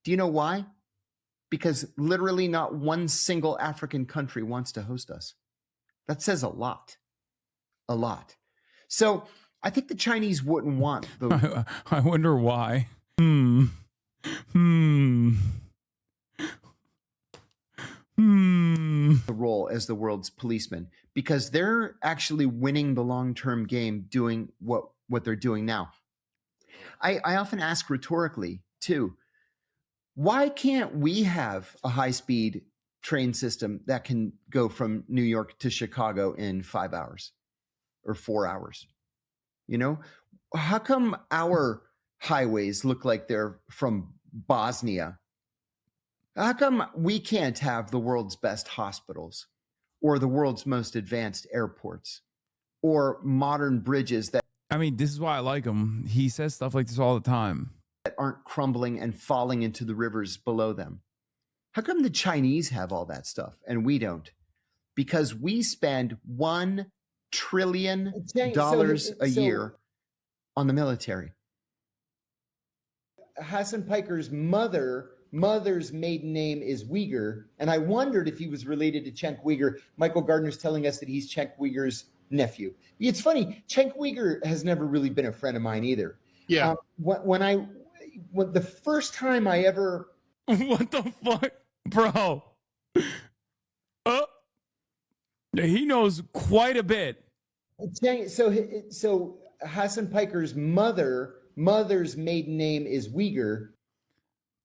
Do you know why? Because literally not one single African country wants to host us. That says a lot. A lot. So I think the Chinese wouldn't want the... I wonder why. The role as the world's policeman, because they're actually winning the long-term game doing what they're doing now. I often ask rhetorically, too, why can't we have a high-speed train system that can go from New York to Chicago in 5 hours or 4 hours? You know, how come our highways look like they're from Bosnia? How come we can't have the world's best hospitals or the world's most advanced airports or modern bridges that I mean, this is why I like him. He says stuff like this all the time. aren't crumbling and falling into the rivers below them? How come the Chinese have all that stuff and we don't? Because we spend $1 trillion a year on the military. Hassan Piker's mother's maiden name is Uyghur, and I wondered if he was related to Cenk Uyghur. Michael Gardner's telling us that he's Cenk Uyghur's nephew. It's funny, Cenk Uyghur has never really been a friend of mine either. Yeah. When the first time I ever What the fuck? Bro. He knows quite a bit. So Hassan Piker's mother's maiden name is Uyghur.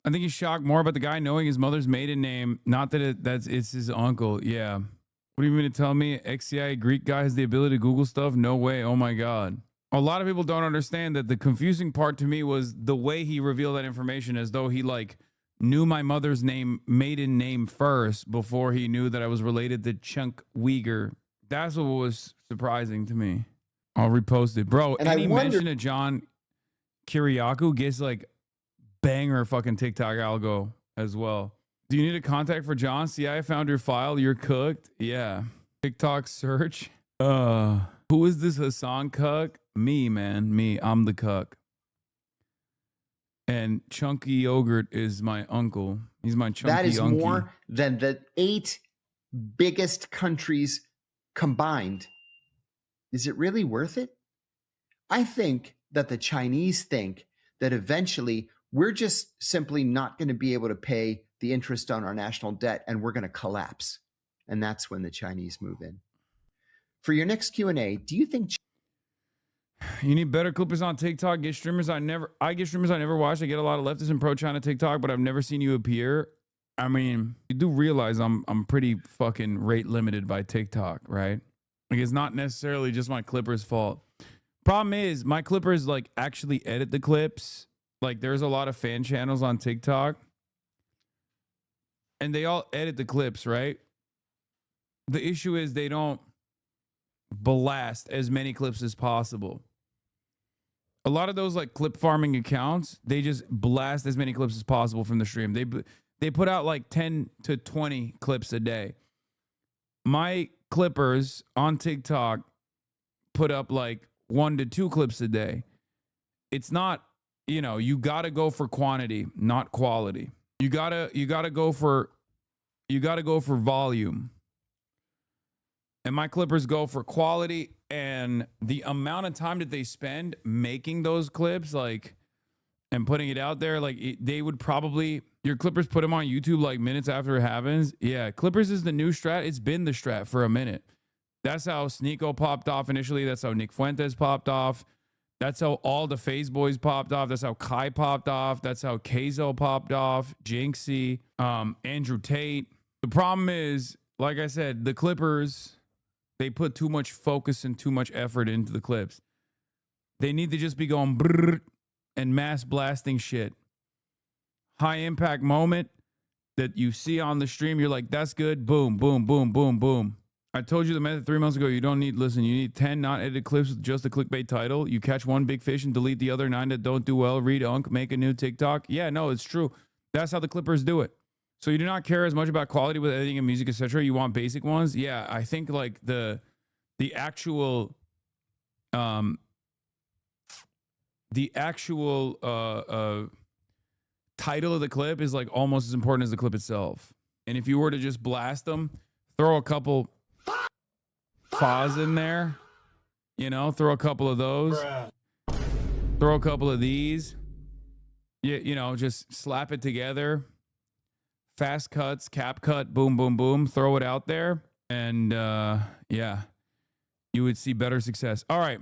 I think he's shocked more about the guy knowing his mother's maiden name, not that it's his uncle. Yeah. What do you mean to tell me? XCI Greek guy has the ability to Google stuff? No way. Oh my God. A lot of people don't understand that the confusing part to me was the way he revealed that information, as though he like knew my mother's maiden name first before he knew that I was related to Cenk Uyghur. That's what was surprising to me. I'll repost it. Bro, And any mention of John Kiriakou gets like banger fucking TikTok algo as well. Do you need a contact for John? See, I found your file. You're cooked. Yeah. TikTok search. Who is this Hassan cuck? Me, man. Me. I'm the cuck. And Chunky Yogurt is my uncle. He's my chunky That is unky. more than the 8 biggest countries combined. Is it really worth it? I think that the Chinese think that eventually we're just simply not going to be able to pay the interest on our national debt and we're going to collapse. And that's when the Chinese move in. For your next Q&A, do you think You need better clippers on TikTok. Get streamers I never watch. I get a lot of leftist and pro China TikTok, but I've never seen you appear. I mean, you do realize I'm pretty fucking rate limited by TikTok, right? Like, it's not necessarily just my clippers' fault. Problem is, my clippers like actually edit the clips. Like, there's a lot of fan channels on TikTok, and they all edit the clips, right? The issue is they don't blast as many clips as possible. A lot of those like clip farming accounts, they just blast as many clips as possible from the stream. They put out like 10 to 20 clips a day. My clippers on TikTok put up like 1 to 2 clips a day. It's not, you got to go for quantity, not quality. You got to go for volume. And my clippers go for quality, and the amount of time that they spend making those clips, like, and putting it out there, like, they would probably, your clippers put them on YouTube like minutes after it happens. Yeah, clippers is the new strat. It's been the strat for a minute. That's how Sneeko popped off initially. That's how Nick Fuentes popped off. That's how all the FaZe boys popped off. That's how Kai popped off. That's how Keizo popped off. Jinxie, Andrew Tate. The problem is, like I said, the clippers, they put too much focus and too much effort into the clips. They need to just be going brrr and mass blasting shit. High impact moment that you see on the stream, you're like, that's good. Boom, boom, boom, boom, boom. I told you the method 3 months ago. You need 10 not edited clips with just a clickbait title. You catch one big fish and delete the other 9 that don't do well. Read Unk, make a new TikTok. Yeah, no, it's true. That's how the clippers do it. So you do not care as much about quality with editing and music, etc. You want basic ones. Yeah, I think like the actual title of the clip is like almost as important as the clip itself. And if you were to just blast them, throw a couple fas in there, throw a couple of those, throw a couple of these, just slap it together. Fast cuts, cap cut, boom, boom, boom. Throw it out there. And yeah, you would see better success. All right.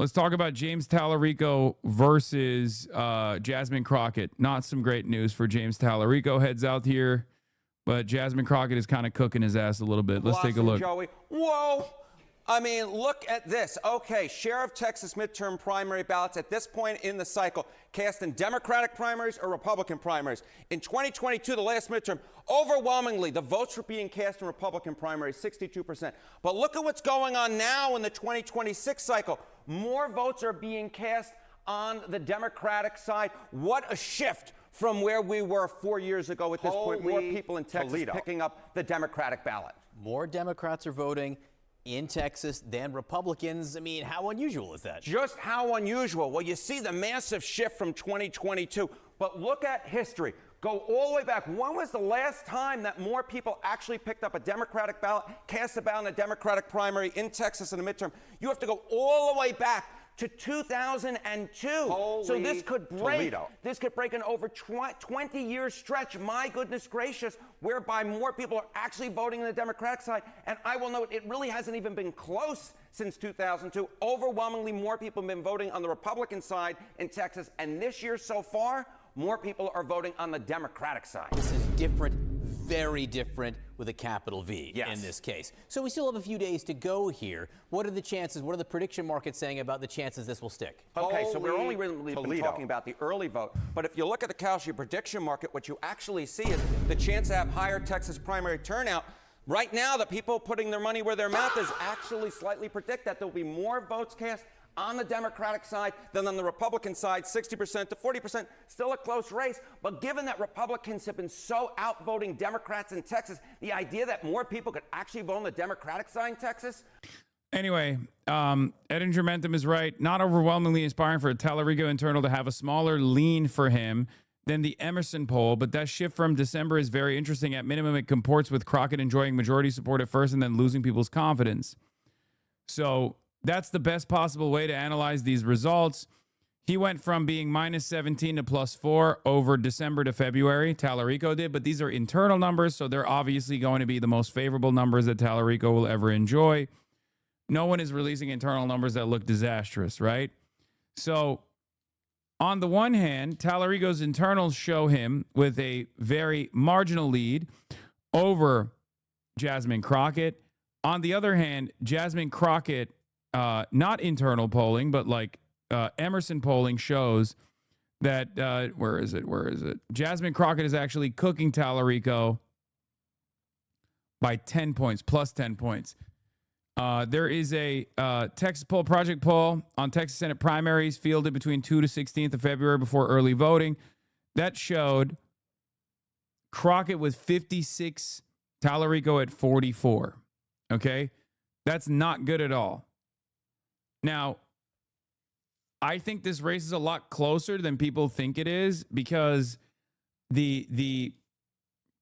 let's talk about James Tallarico versus Jasmine Crockett. Not some great news for James Tallarico. Heads out here, but Jasmine Crockett is kind of cooking his ass a little bit. Let's take a look. Joey. Whoa. I mean, look at this. Okay, share of Texas midterm primary ballots at this point in the cycle cast in Democratic primaries or Republican primaries. In 2022, the last midterm, overwhelmingly, the votes were being cast in Republican primaries, 62%. But look at what's going on now in the 2026 cycle. More votes are being cast on the Democratic side. What a shift from where we were 4 years ago at this point. More people in Texas picking up the Democratic ballot. More Democrats are voting in Texas than Republicans. I mean, how unusual is that? Just how unusual. Well, you see the massive shift from 2022, but look at history. Go all the way back. When was the last time that more people actually picked up a Democratic ballot, cast a ballot in a Democratic primary in Texas in a midterm? You have to go all the way back to 2002. So this could break. This could break an over 20-year stretch. My goodness gracious, whereby more people are actually voting on the Democratic side. And I will note, it really hasn't even been close since 2002. Overwhelmingly, more people have been voting on the Republican side in Texas. And this year so far, more people are voting on the Democratic side. This is different, very different with a capital V in this case. So we still have a few days to go here. What are the chances? What are the prediction markets saying about the chances this will stick? Okay, so we're only really been talking about the early vote. But if you look at the Kalshi prediction market, what you actually see is the chance to have higher Texas primary turnout. Right now, the people putting their money where their mouth is actually slightly predict that there'll be more votes cast on the Democratic side than on the Republican side, 60% to 40%, still a close race. But given that Republicans have been so outvoting Democrats in Texas, the idea that more people could actually vote on the Democratic side in Texas. Anyway, Edinger Mentum is right. Not overwhelmingly inspiring for a Tallarico internal to have a smaller lean for him than the Emerson poll, but that shift from December is very interesting. At minimum, it comports with Crockett enjoying majority support at first and then losing people's confidence. So that's the best possible way to analyze these results. He went from being minus 17 to plus 4 over December to February. Tallarico did, but these are internal numbers, so they're obviously going to be the most favorable numbers that Tallarico will ever enjoy. No one is releasing internal numbers that look disastrous, right? So on the one hand, Tallarico's internals show him with a very marginal lead over Jasmine Crockett. On the other hand, Jasmine Crockett, not internal polling, but like Emerson polling shows that, where is it? Jasmine Crockett is actually cooking Tallarico by 10 points, plus 10 points. There is a Texas Poll Project poll on Texas Senate primaries fielded between 2 to 16th of February before early voting. That showed Crockett with 56, Tallarico at 44. Okay? That's not good at all. Now, I think this race is a lot closer than people think it is because the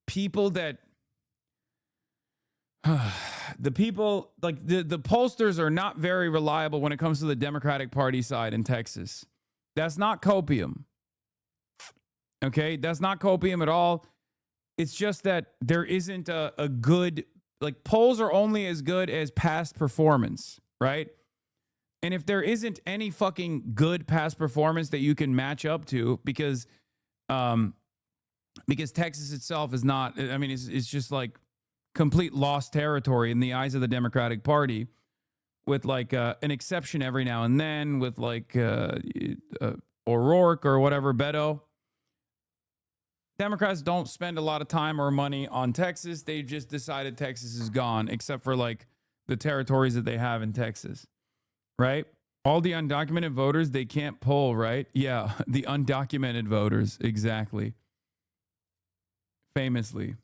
people that the people like the pollsters are not very reliable when it comes to the Democratic Party side in Texas. That's not copium. Okay, that's not copium at all. It's just that there isn't a good, like, polls are only as good as past performance, right? And if there isn't any fucking good past performance that you can match up to, because Texas itself is not, I mean, it's just like complete lost territory in the eyes of the Democratic Party, with like an exception every now and then with like O'Rourke or whatever, Beto. Democrats don't spend a lot of time or money on Texas. They just decided Texas is gone, except for like the territories that they have in Texas, right? All the undocumented voters, they can't poll, right? Yeah, the undocumented voters, exactly. Famously.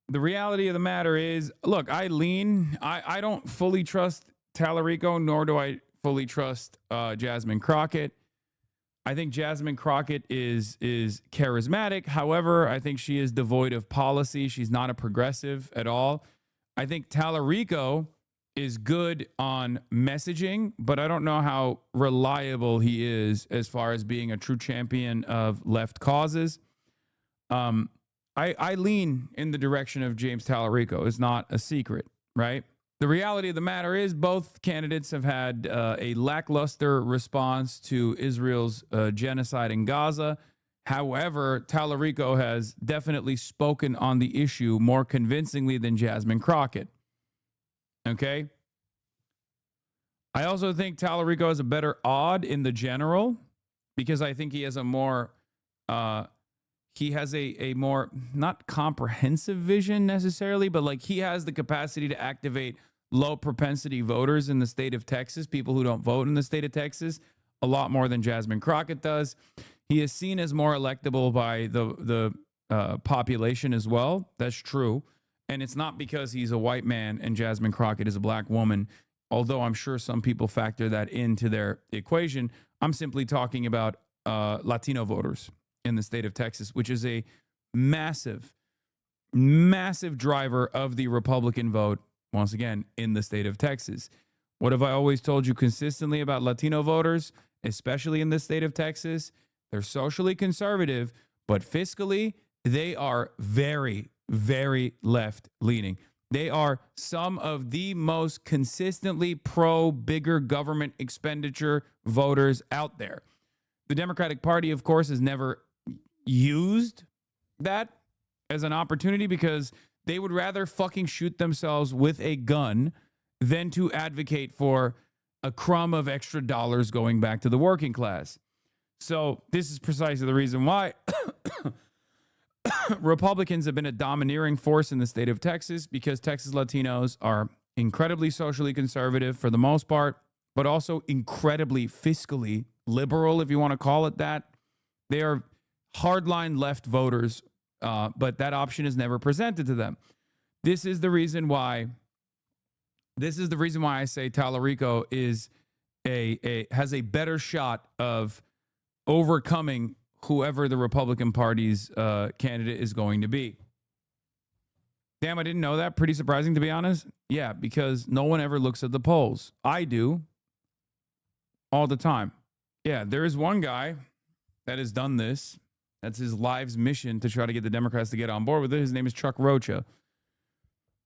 The reality of the matter is, look, I don't fully trust Tallarico, nor do I fully trust Jasmine Crockett. I think Jasmine Crockett is charismatic. However, I think she is devoid of policy. She's not a progressive at all. I think Tallarico is good on messaging, but I don't know how reliable he is as far as being a true champion of left causes. I lean in the direction of James Tallarico. It's not a secret, right? the reality of the matter is both candidates have had a lackluster response to Israel's genocide in Gaza. However, Tallarico has definitely spoken on the issue more convincingly than Jasmine Crockett. Okay? I also think Tallarico has a better odd in the general because I think he has a more more not comprehensive vision necessarily, but like he has the capacity to activate low propensity voters in the state of Texas, people who don't vote in the state of Texas, a lot more than Jasmine Crockett does. He is seen as more electable by the population as well. That's true. And it's not because he's a white man and Jasmine Crockett is a black woman, although I'm sure some people factor that into their equation. I'm simply talking about Latino voters in the state of Texas, which is a massive, massive driver of the Republican vote, once again, in the state of Texas. What have I always told you consistently about Latino voters, especially in the state of Texas? They're socially conservative, but fiscally, they are very, very left-leaning. They are some of the most consistently pro-bigger government expenditure voters out there. The Democratic Party, of course, has never used that as an opportunity because they would rather fucking shoot themselves with a gun than to advocate for a crumb of extra dollars going back to the working class. So this is precisely the reason why Republicans have been a domineering force in the state of Texas, because Texas Latinos are incredibly socially conservative for the most part, but also incredibly fiscally liberal, if you want to call it that. They are hardline left voters, but that option is never presented to them. This is the reason why I say Tallarico is has a better shot of overcoming whoever the Republican Party's candidate is going to be. Damn, I didn't know that. Pretty surprising, to be honest. Yeah, because no one ever looks at the polls. I do. All the time. Yeah, there is one guy that has done this. That's his life's mission to try to get the Democrats to get on board with it. His name is Chuck Rocha.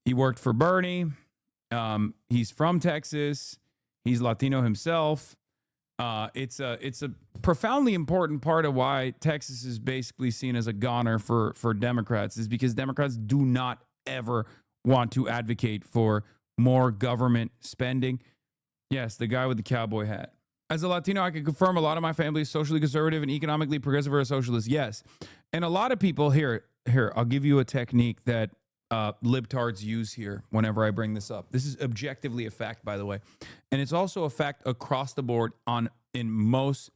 He worked for Bernie. He's from Texas. He's Latino himself. It's a profoundly important part of why Texas is basically seen as a goner for Democrats, is because Democrats do not ever want to advocate for more government spending. Yes, the guy with the cowboy hat. As a Latino, I can confirm a lot of my family is socially conservative and economically progressive or a socialist. Yes. And a lot of people here, I'll give you a technique that libtards use here whenever I bring this up. This is objectively a fact, by the way. And it's also a fact across the board in most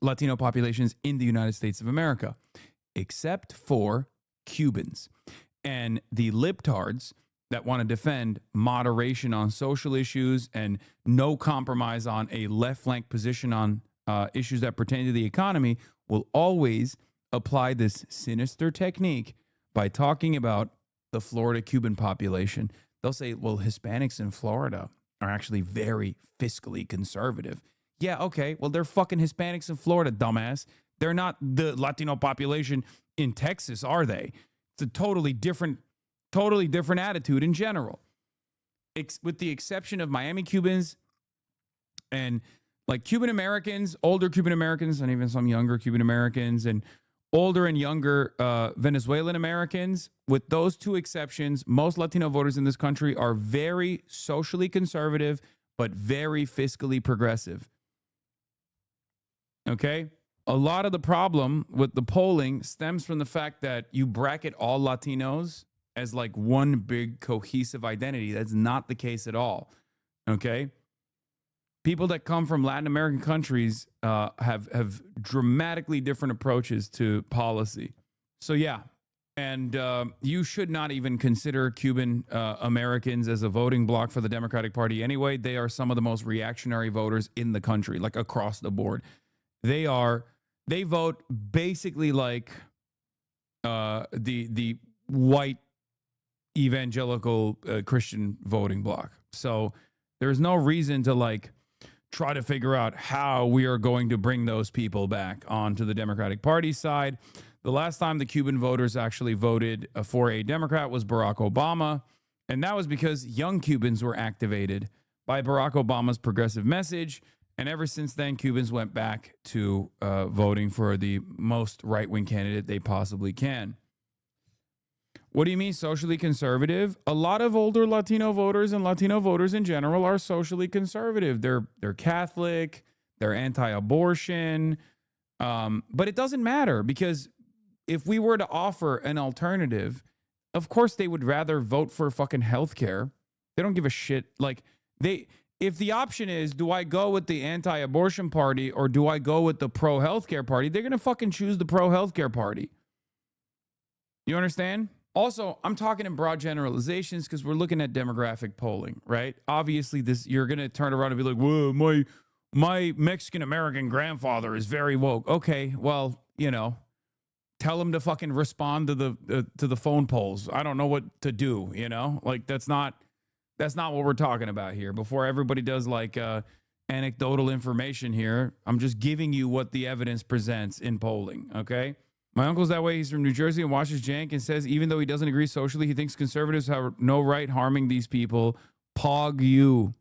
Latino populations in the United States of America, except for Cubans. And the libtards that want to defend moderation on social issues and no compromise on a left-flank position on issues that pertain to the economy will always apply this sinister technique by talking about the Florida Cuban population. They'll say, well, Hispanics in Florida are actually very fiscally conservative. Yeah, okay, well, they're fucking Hispanics in Florida, dumbass. They're not the Latino population in Texas, are they? It's a totally different attitude in general, with the exception of Miami Cubans and like Cuban Americans, older Cuban Americans, and even some younger Cuban Americans, and older and younger Venezuelan Americans. With those two exceptions, most Latino voters in this country are very socially conservative, but very fiscally progressive. Okay? A lot of the problem with the polling stems from the fact that you bracket all Latinos as like one big cohesive identity. That's not the case at all. Okay? People that come from Latin American countries have dramatically different approaches to policy. So yeah, and you should not even consider Cuban Americans as a voting bloc for the Democratic Party anyway. They are some of the most reactionary voters in the country, like across the board. They vote basically like the white evangelical Christian voting bloc. So there's no reason to like try to figure out how we are going to bring those people back onto the Democratic Party side. The last time the Cuban voters actually voted for a Democrat was Barack Obama, And that was because young Cubans were activated by Barack Obama's progressive message. And ever since then, Cubans went back to voting for the most right-wing candidate they possibly can. What do you mean socially conservative? A lot of older Latino voters and Latino voters in general are socially conservative. They're Catholic, they're anti-abortion, but it doesn't matter because if we were to offer an alternative, of course they would rather vote for fucking healthcare. They don't give a shit. Like if the option is, do I go with the anti-abortion party or do I go with the pro-healthcare party? They're gonna fucking choose the pro-healthcare party. You understand? Also, I'm talking in broad generalizations because we're looking at demographic polling, right? Obviously, you're gonna turn around and be like, "Whoa, my Mexican American grandfather is very woke." Okay, well, tell him to fucking respond to the phone polls. I don't know what to do. Like that's not what we're talking about here. Before everybody does like anecdotal information here, I'm just giving you what the evidence presents in polling. Okay. My uncle's that way. He's from New Jersey and watches Jank and says even though he doesn't agree socially, he thinks conservatives have no right harming these people. Pog you.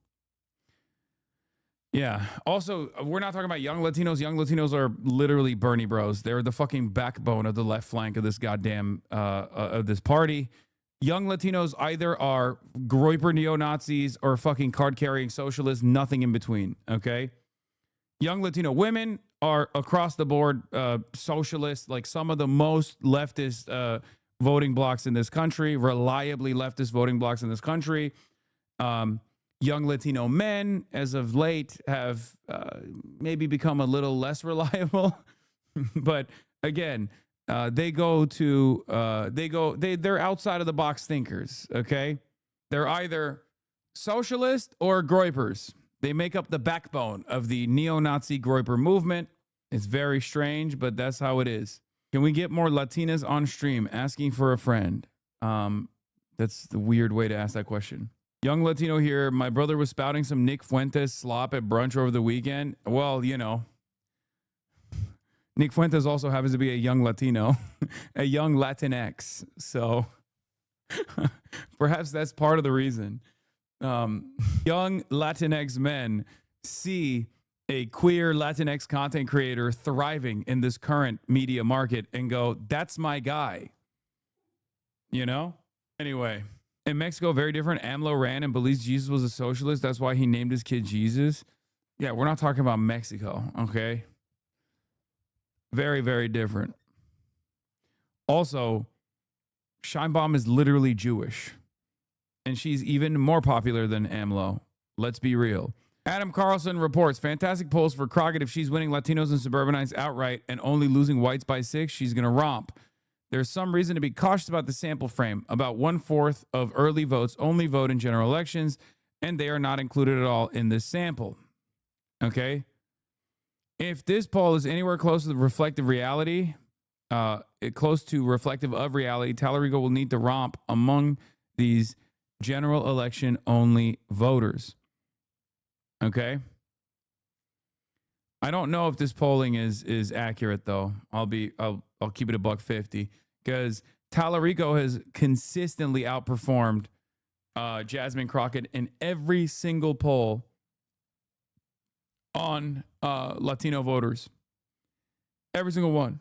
Yeah. Also, we're not talking about young Latinos. Young Latinos are literally Bernie bros. They're the fucking backbone of the left flank of this goddamn of this party. Young Latinos either are Groyper neo-Nazis or fucking card-carrying socialists, nothing in between, okay? Young Latino women are across the board socialists, like some of the most leftist voting blocks in this country, reliably leftist voting blocks in this country. Young Latino men, as of late, have maybe become a little less reliable. But again, they're outside of the box thinkers, okay? They're either socialist or Groypers. They make up the backbone of the neo-Nazi Groyper movement. It's very strange, but that's how it is. Can we get more Latinas on stream asking for a friend? That's the weird way to ask that question. Young Latino here. My brother was spouting some Nick Fuentes slop at brunch over the weekend. Well, Nick Fuentes also happens to be a young Latino, a young Latinx. So perhaps that's part of the reason. Young Latinx men see a queer Latinx content creator thriving in this current media market and go, that's my guy. Anyway, in Mexico, very different. AMLO ran and believes Jesus was a socialist. That's why he named his kid Jesus. Yeah, we're not talking about Mexico, okay? Very, very different. Also, Scheinbaum is literally Jewish. And she's even more popular than AMLO. Let's be real. Adam Carlson reports, fantastic polls for Crockett. If she's winning Latinos and suburbanites outright and only losing whites by 6, she's going to romp. There's some reason to be cautious about the sample frame. About 1/4 of early votes only vote in general elections, and they are not included at all in this sample. Okay? If this poll is anywhere close to the reflective reality, close to reflective of reality, Tallarico will need to romp among these general election only voters. Okay. I don't know if this polling is accurate though. I'll keep it a $1.50 because Tallarico has consistently outperformed Jasmine Crockett in every single poll on Latino voters. Every single one.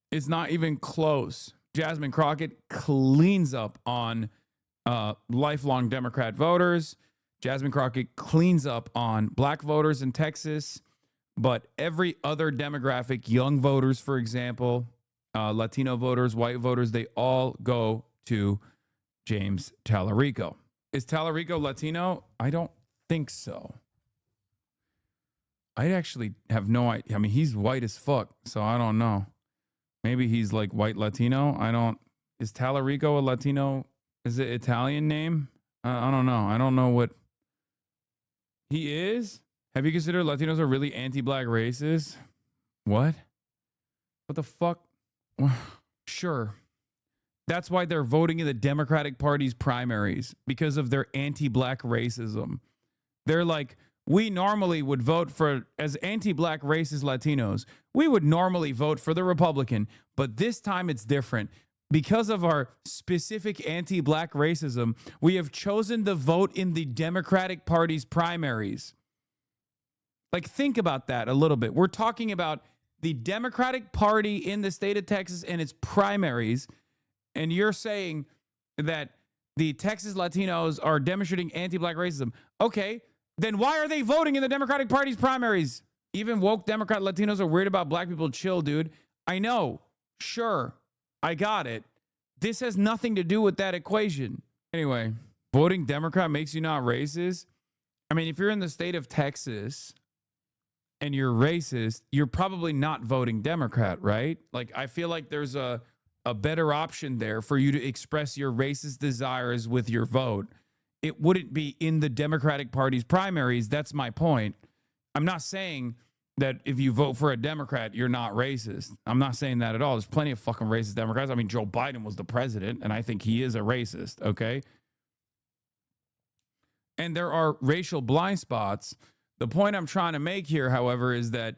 It's not even close. Jasmine Crockett cleans up on lifelong Democrat voters. Jasmine Crockett cleans up on black voters in Texas, but every other demographic, young voters, for example, Latino voters, white voters, they all go to James Tallarico. Is Tallarico Latino? I don't think so. I actually have no idea. I mean, he's white as fuck, so I don't know. Maybe he's like white Latino. Is Tallarico a Latino? Is it Italian name? I don't know. I don't know what he is. Have you considered Latinos are really anti-black racists? What? What the fuck? Sure. That's why they're voting in the Democratic Party's primaries, because of their anti-black racism. They're like, we normally would vote for, as anti-black racist Latinos, we would normally vote for the Republican, but this time it's different because of our specific anti-black racism, we have chosen to vote in the Democratic Party's primaries. Like, think about that a little bit. We're talking about the Democratic Party in the state of Texas and its primaries, and you're saying that the Texas Latinos are demonstrating anti-black racism. Okay, then why are they voting in the Democratic Party's primaries? Even woke Democrat Latinos are worried about black people. Chill, dude. I know. Sure. I got it. This has nothing to do with that equation. Anyway, voting Democrat makes you not racist. I mean, if you're in the state of Texas and you're racist, you're probably not voting Democrat, right? Like, I feel like there's a better option there for you to express your racist desires with your vote. It wouldn't be in the Democratic Party's primaries. That's my point. I'm not saying that if you vote for a Democrat, you're not racist. I'm not saying that at all. There's plenty of fucking racist Democrats. I mean, Joe Biden was the president, and I think he is a racist, okay? And there are racial blind spots. The point I'm trying to make here, however, is that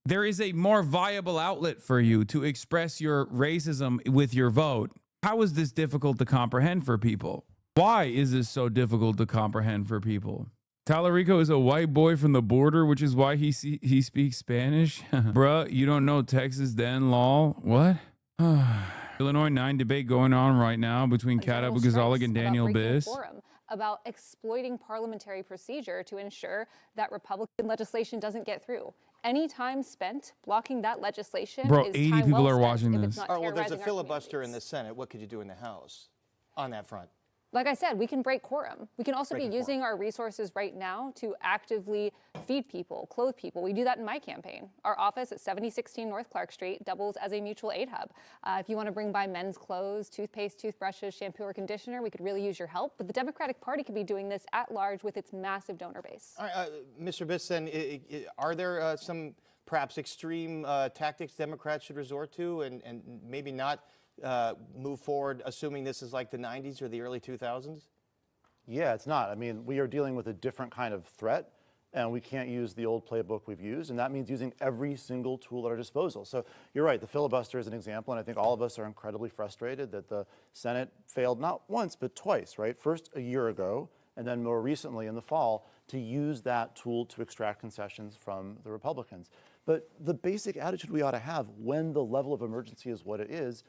there is a more viable outlet for you to express your racism with your vote. How is this difficult to comprehend for people? Why is this so difficult to comprehend for people? Talarico is a white boy from the border, which is why he speaks Spanish. Bruh, you don't know Texas then law? What? Illinois 9 debate going on right now between Kat Abou-Ghazaleh and Daniel Biss. About exploiting parliamentary procedure to ensure that Republican legislation doesn't get through. Any time spent blocking that legislation Bro, is 80 time people well are spent watching if this. it's not Well, there's a terrorizing our filibuster in communities. the Senate. What could you do in the House on that front? Like I said, we can break quorum. We can also Breaking be using our resources right now to actively feed people, clothe people. We do that in my campaign. Our office at 7016 North Clark Street doubles as a mutual aid hub. If you want to bring by men's clothes, toothpaste, toothbrushes, shampoo, or conditioner, we could really use your help. But the Democratic Party could be doing this at large with its massive donor base. All right, Mr. Biss, then, are there some perhaps extreme tactics Democrats should resort to and maybe not move forward, assuming this is like the 90s or the early 2000s? Yeah, it's not. I mean, we are dealing with a different kind of threat, and we can't use the old playbook we've used, and that means using every single tool at our disposal. So you're right, the filibuster is an example, and I think all of us are incredibly frustrated that the Senate failed not once, but twice, right? First a year ago, and then more recently in the fall, to use that tool to extract concessions from the Republicans. But the basic attitude we ought to have when the level of emergency is what it is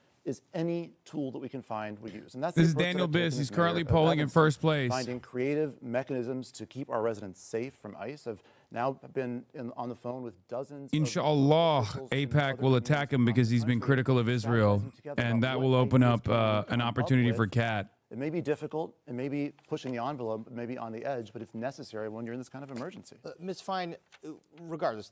any tool that we can find we use. And that's This is Daniel Biss. He's currently polling in first place. Finding creative mechanisms to keep our residents safe from ICE. I've now been on the phone with dozens. Inshallah, AIPAC will attack him because he's been critical of Israel, and that will open up an opportunity for Kat. It may be difficult, it may be pushing the envelope, maybe on the edge, but it's necessary when you're in this kind of emergency. Ms. Fine, regardless,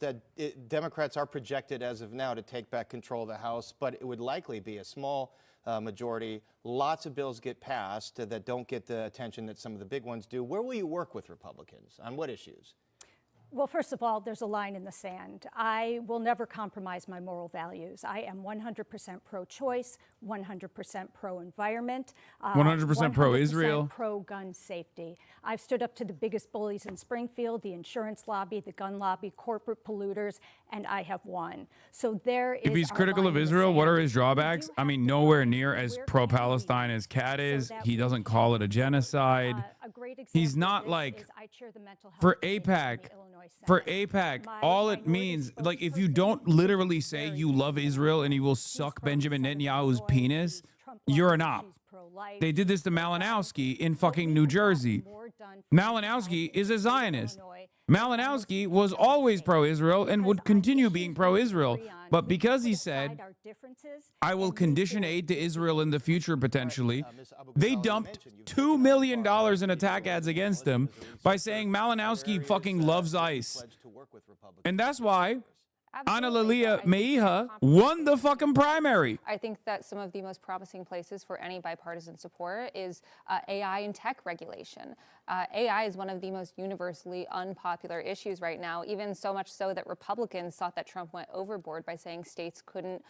Democrats are projected as of now to take back control of the House, but it would likely be a small majority. Lots of bills get passed that don't get the attention that some of the big ones do. Where will you work with Republicans? On what issues? Well, first of all, there's a line in the sand. I will never compromise my moral values. I am 100% pro-choice, 100% pro-environment, 100% pro-Israel, pro-gun safety. I've stood up to the biggest bullies in Springfield, the insurance lobby, the gun lobby, corporate polluters, and I have won. So there is. If he's critical of Israel, what are his drawbacks? I mean, nowhere near as pro-Palestine as Kat is. He doesn't call it a genocide. He's not like, for AIPAC, all it means, like, if you don't literally say you love Israel and you will suck Benjamin Netanyahu's penis, you're an op. They did this to Malinowski in fucking New Jersey. Malinowski is a Zionist. Malinowski was always pro-Israel and would continue being pro-Israel. But because he said, I will condition aid to Israel in the future potentially, they dumped $2 million in attack ads against him by saying Malinowski fucking loves ICE. And that's why Ana Lilia Meiha won the fucking primary. I think that some of the most promising places for any bipartisan support is AI and tech regulation. AI is one of the most universally unpopular issues right now, even so much so that Republicans thought that Trump went overboard by saying states couldn't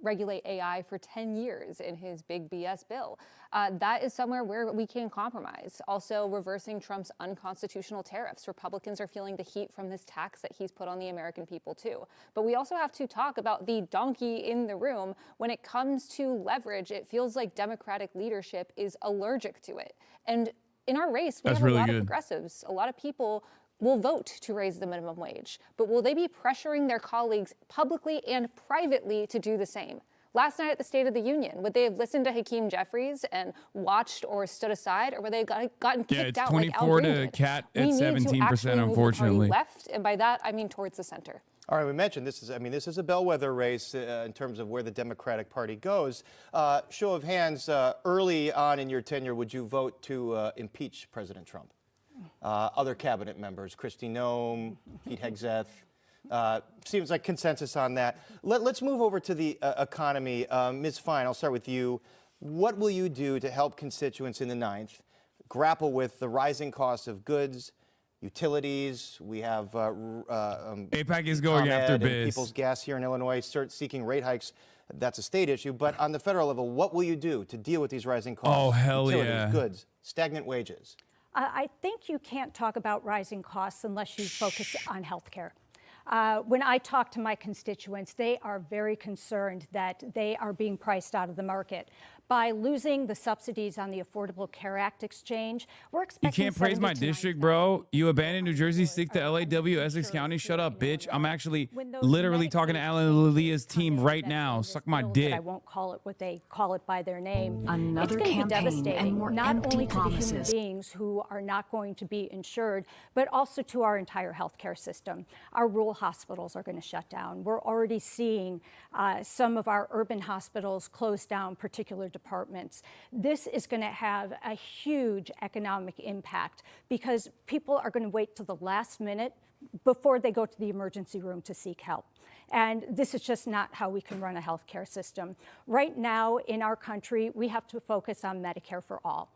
regulate AI for 10 years in his big BS bill. That is somewhere where we can compromise. Also, reversing Trump's unconstitutional tariffs. Republicans are feeling the heat from this tax that he's put on the American people, too. But we also have to talk about the donkey in the room. When it comes to leverage, it feels like Democratic leadership is allergic to it. And in our race, we have a lot of progressives. A lot of people will vote to raise the minimum wage. But will they be pressuring their colleagues publicly and privately to do the same? Last night at the State of the Union, would they have listened to Hakeem Jeffries and watched or stood aside, or would they have gotten kicked out like Al Green did? 24 to Cat at 17%, unfortunately. Left, and by that, I mean towards the center. All right, we mentioned this is a bellwether race in terms of where the Democratic Party goes. Show of hands, early on in your tenure, would you vote to impeach President Trump? Other cabinet members, Kristi Noem, Pete Hegseth. Seems like consensus on that. Let's move over to the economy. Ms. Fine, I'll start with you. What will you do to help constituents in the 9th grapple with the rising costs of goods, utilities? We have AIPAC is going after biz. People's Gas here in Illinois start seeking rate hikes. That's a state issue. But on the federal level, what will you do to deal with these rising costs? Oh, hell utilities, yeah. goods, stagnant wages. I think you can't talk about rising costs unless you focus on healthcare. When I talk to my constituents, they are very concerned that they are being priced out of the market. By losing the subsidies on the Affordable Care Act exchange, we're expecting— You can't praise my district, bro. You abandoned New Jersey, stick to LAW, Essex County. Shut up, bitch. I'm actually literally talking to Alan Leah's team right now. Suck my dick. I won't call it what they call it by their name. Another it's going to be campaign devastating, and more not empty only to the promises. human beings who are not going to be insured, but also to our entire healthcare system. Our rural hospitals are going to shut down. We're already seeing some of our urban hospitals close down particular departments. This is going to have a huge economic impact because people are going to wait till the last minute before they go to the emergency room to seek help. And this is just not how we can run a healthcare system. Right now in our country, we have to focus on Medicare for all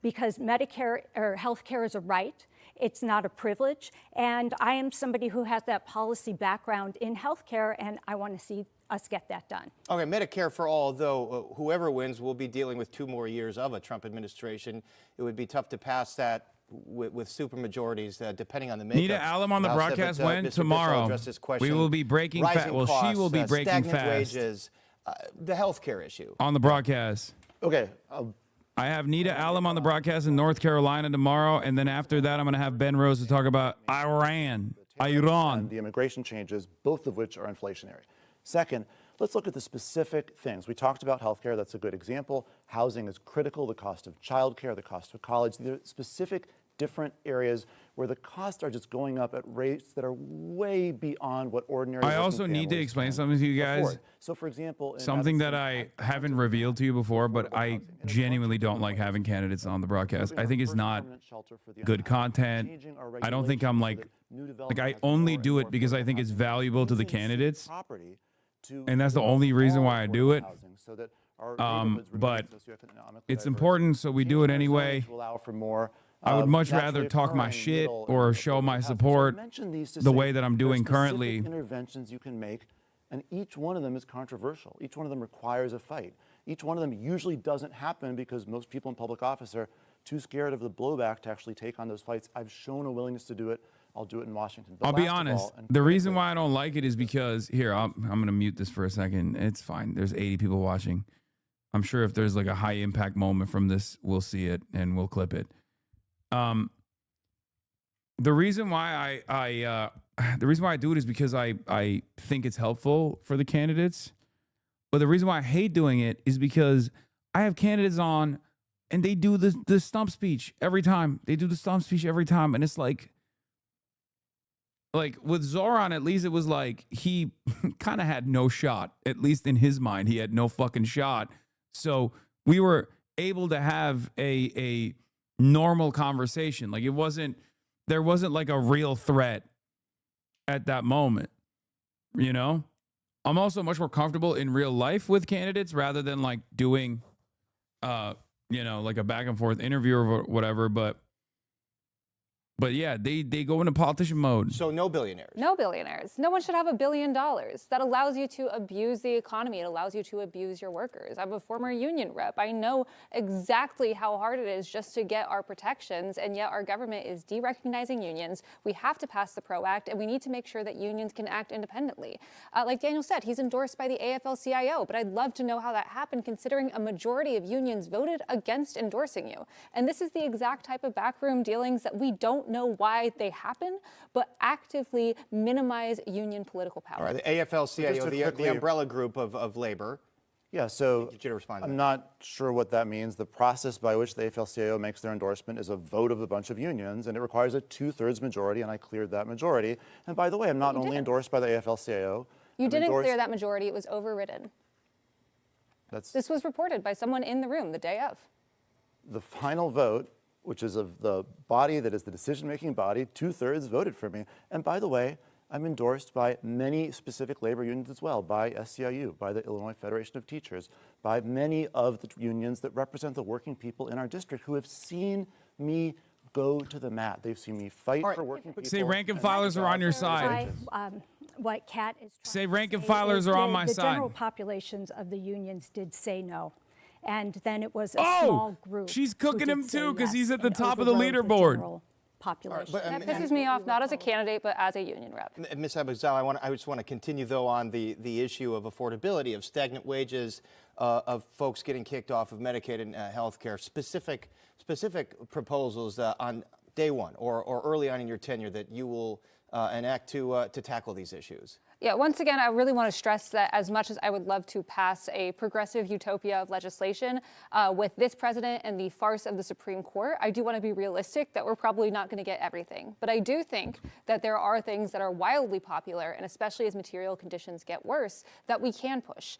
because Medicare or healthcare is a right. It's not a privilege. And I am somebody who has that policy background in healthcare, and I want to see us get that done. Okay, Medicare for all, though, whoever wins will be dealing with 2 more years of a Trump administration. It would be tough to pass that with supermajorities, depending on the makeup. Nita Allam on the broadcast when? Tomorrow. We will be breaking fast. Well, she will be breaking fast. Wages, the health care issue. On the broadcast. Okay. I have Nita Allam on the broadcast in North Carolina tomorrow, and then after that, I'm going to have Ben Rose to talk about Iran. And the immigration changes, both of which are inflationary. Second, let's look at the specific things. We talked about healthcare. That's a good example. Housing is critical. The cost of childcare, the cost of college. There are specific different areas where the costs are just going up at rates that are way beyond what ordinary. I also need to explain something to you guys. Afford. So, for example, something that I haven't revealed to you before, but I genuinely don't like having candidates on the broadcast. I think it's not good content. I don't think I'm like I only do it because I think it's valuable to the candidates, and that's the only reason why I do it. But it's important, so we do it anyway. I would much rather talk my shit or show my support the way that I'm doing currently. Interventions you can make, and each one of them is controversial. Each one of them requires a fight. Each one of them usually doesn't happen because most people in public office are too scared of the blowback to actually take on those fights. I've shown a willingness to do it. I'll do it in Washington. But I'll be honest. The reason why I don't like it is because I'm going to mute this for a second. It's fine. There's 80 people watching. I'm sure if there's like a high impact moment from this, we'll see it and we'll clip it. The reason why I do it is because I think it's helpful for the candidates. But the reason why I hate doing it is because I have candidates on and they do the stump speech every time. They do the stump speech every time. And it's like with Zoran, at least it was like he kind of had no shot. At least in his mind, he had no fucking shot. So we were able to have a normal conversation. Like there wasn't like a real threat at that moment, you know? I'm also much more comfortable in real life with candidates rather than like doing, like a back and forth interview or whatever. But But yeah, they go into politician mode. So no billionaires. No billionaires. No one should have $1 billion. That allows you to abuse the economy. It allows you to abuse your workers. I'm a former union rep. I know exactly how hard it is just to get our protections, and yet our government is de-recognizing unions. We have to pass the PRO Act, and we need to make sure that unions can act independently. Like Daniel said, he's endorsed by the AFL-CIO, but I'd love to know how that happened considering a majority of unions voted against endorsing you. And this is the exact type of backroom dealings that we don't know why they happen, but actively minimize union political power. All right, the AFL-CIO, the umbrella group of labor. Yeah, so Get you to respond to I'm that. not sure what that means. The process by which the AFL-CIO makes their endorsement is a vote of a bunch of unions, and it requires a 2/3 majority, and I cleared that majority. And by the way, I'm not only endorsed by the AFL-CIO. You I'm didn't endorsed- clear that majority. It was overridden. This was reported by someone in the room the day of. The final vote, which is of the body that is the decision-making body, 2/3 voted for me. And by the way, I'm endorsed by many specific labor unions as well, by SEIU, by the Illinois Federation of Teachers, by many of the unions that represent the working people in our district who have seen me go to the mat. They've seen me fight for working people. Say rank and filers are on your side. What Kat is trying Say rank to and say filers is are on the- my the side. general populations of the unions did say no. And then it was a Oh, small group. she's who cooking did him say too, 'cause he's yes at the and top of the overrode leaderboard. general population. That pisses me off, not as a candidate, but as a union rep. Ms. Abuzawa, I just want to continue, though, on the issue of affordability, of stagnant wages, of folks getting kicked off of Medicaid and health care. Specific proposals on day one or early on in your tenure that you will enact to tackle these issues. Yeah, once again, I really want to stress that as much as I would love to pass a progressive utopia of legislation with this president and the farce of the Supreme Court, I do want to be realistic that we're probably not going to get everything. But I do think that there are things that are wildly popular, and especially as material conditions get worse, that we can push.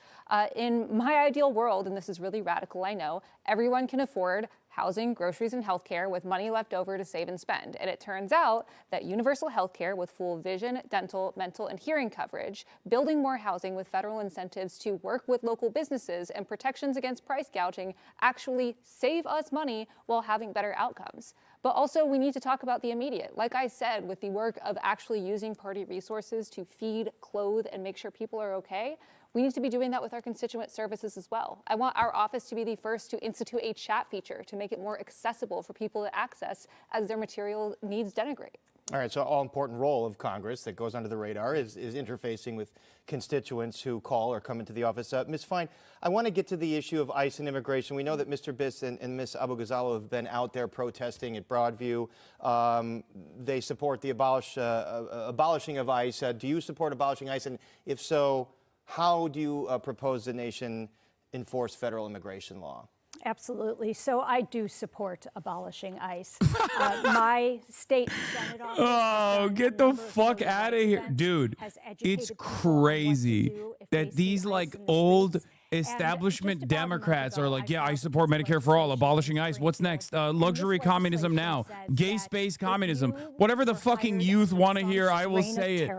In my ideal world, and this is really radical, I know, everyone can afford housing, groceries, and healthcare with money left over to save and spend. And it turns out that universal healthcare with full vision, dental, mental, and hearing coverage, building more housing with federal incentives to work with local businesses, and protections against price gouging actually save us money while having better outcomes. But also, we need to talk about the immediate. Like I said, with the work of actually using party resources to feed, clothe, and make sure people are okay, we need to be doing that with our constituent services as well. I want our office to be the first to institute a chat feature to make it more accessible for people to access as their material needs denigrate. All right, so all-important role of Congress that goes under the radar is interfacing with constituents who call or come into the office. Ms. Fine, I want to get to the issue of ICE and immigration. We know that Mr. Biss and Ms. Abu-Ghazaleh have been out there protesting at Broadview. They support the abolishing of ICE. Do you support abolishing ICE? And if so, how do you propose the nation enforce federal immigration law? Absolutely. So I do support abolishing ICE. My state Senate office. Oh, get the fuck out of here. Dude, it's crazy that these like old establishment Democrats are like, yeah, I support Medicare for all, abolishing ICE. What's next? Luxury communism now, gay space communism, whatever the fucking youth want to hear, I will say it.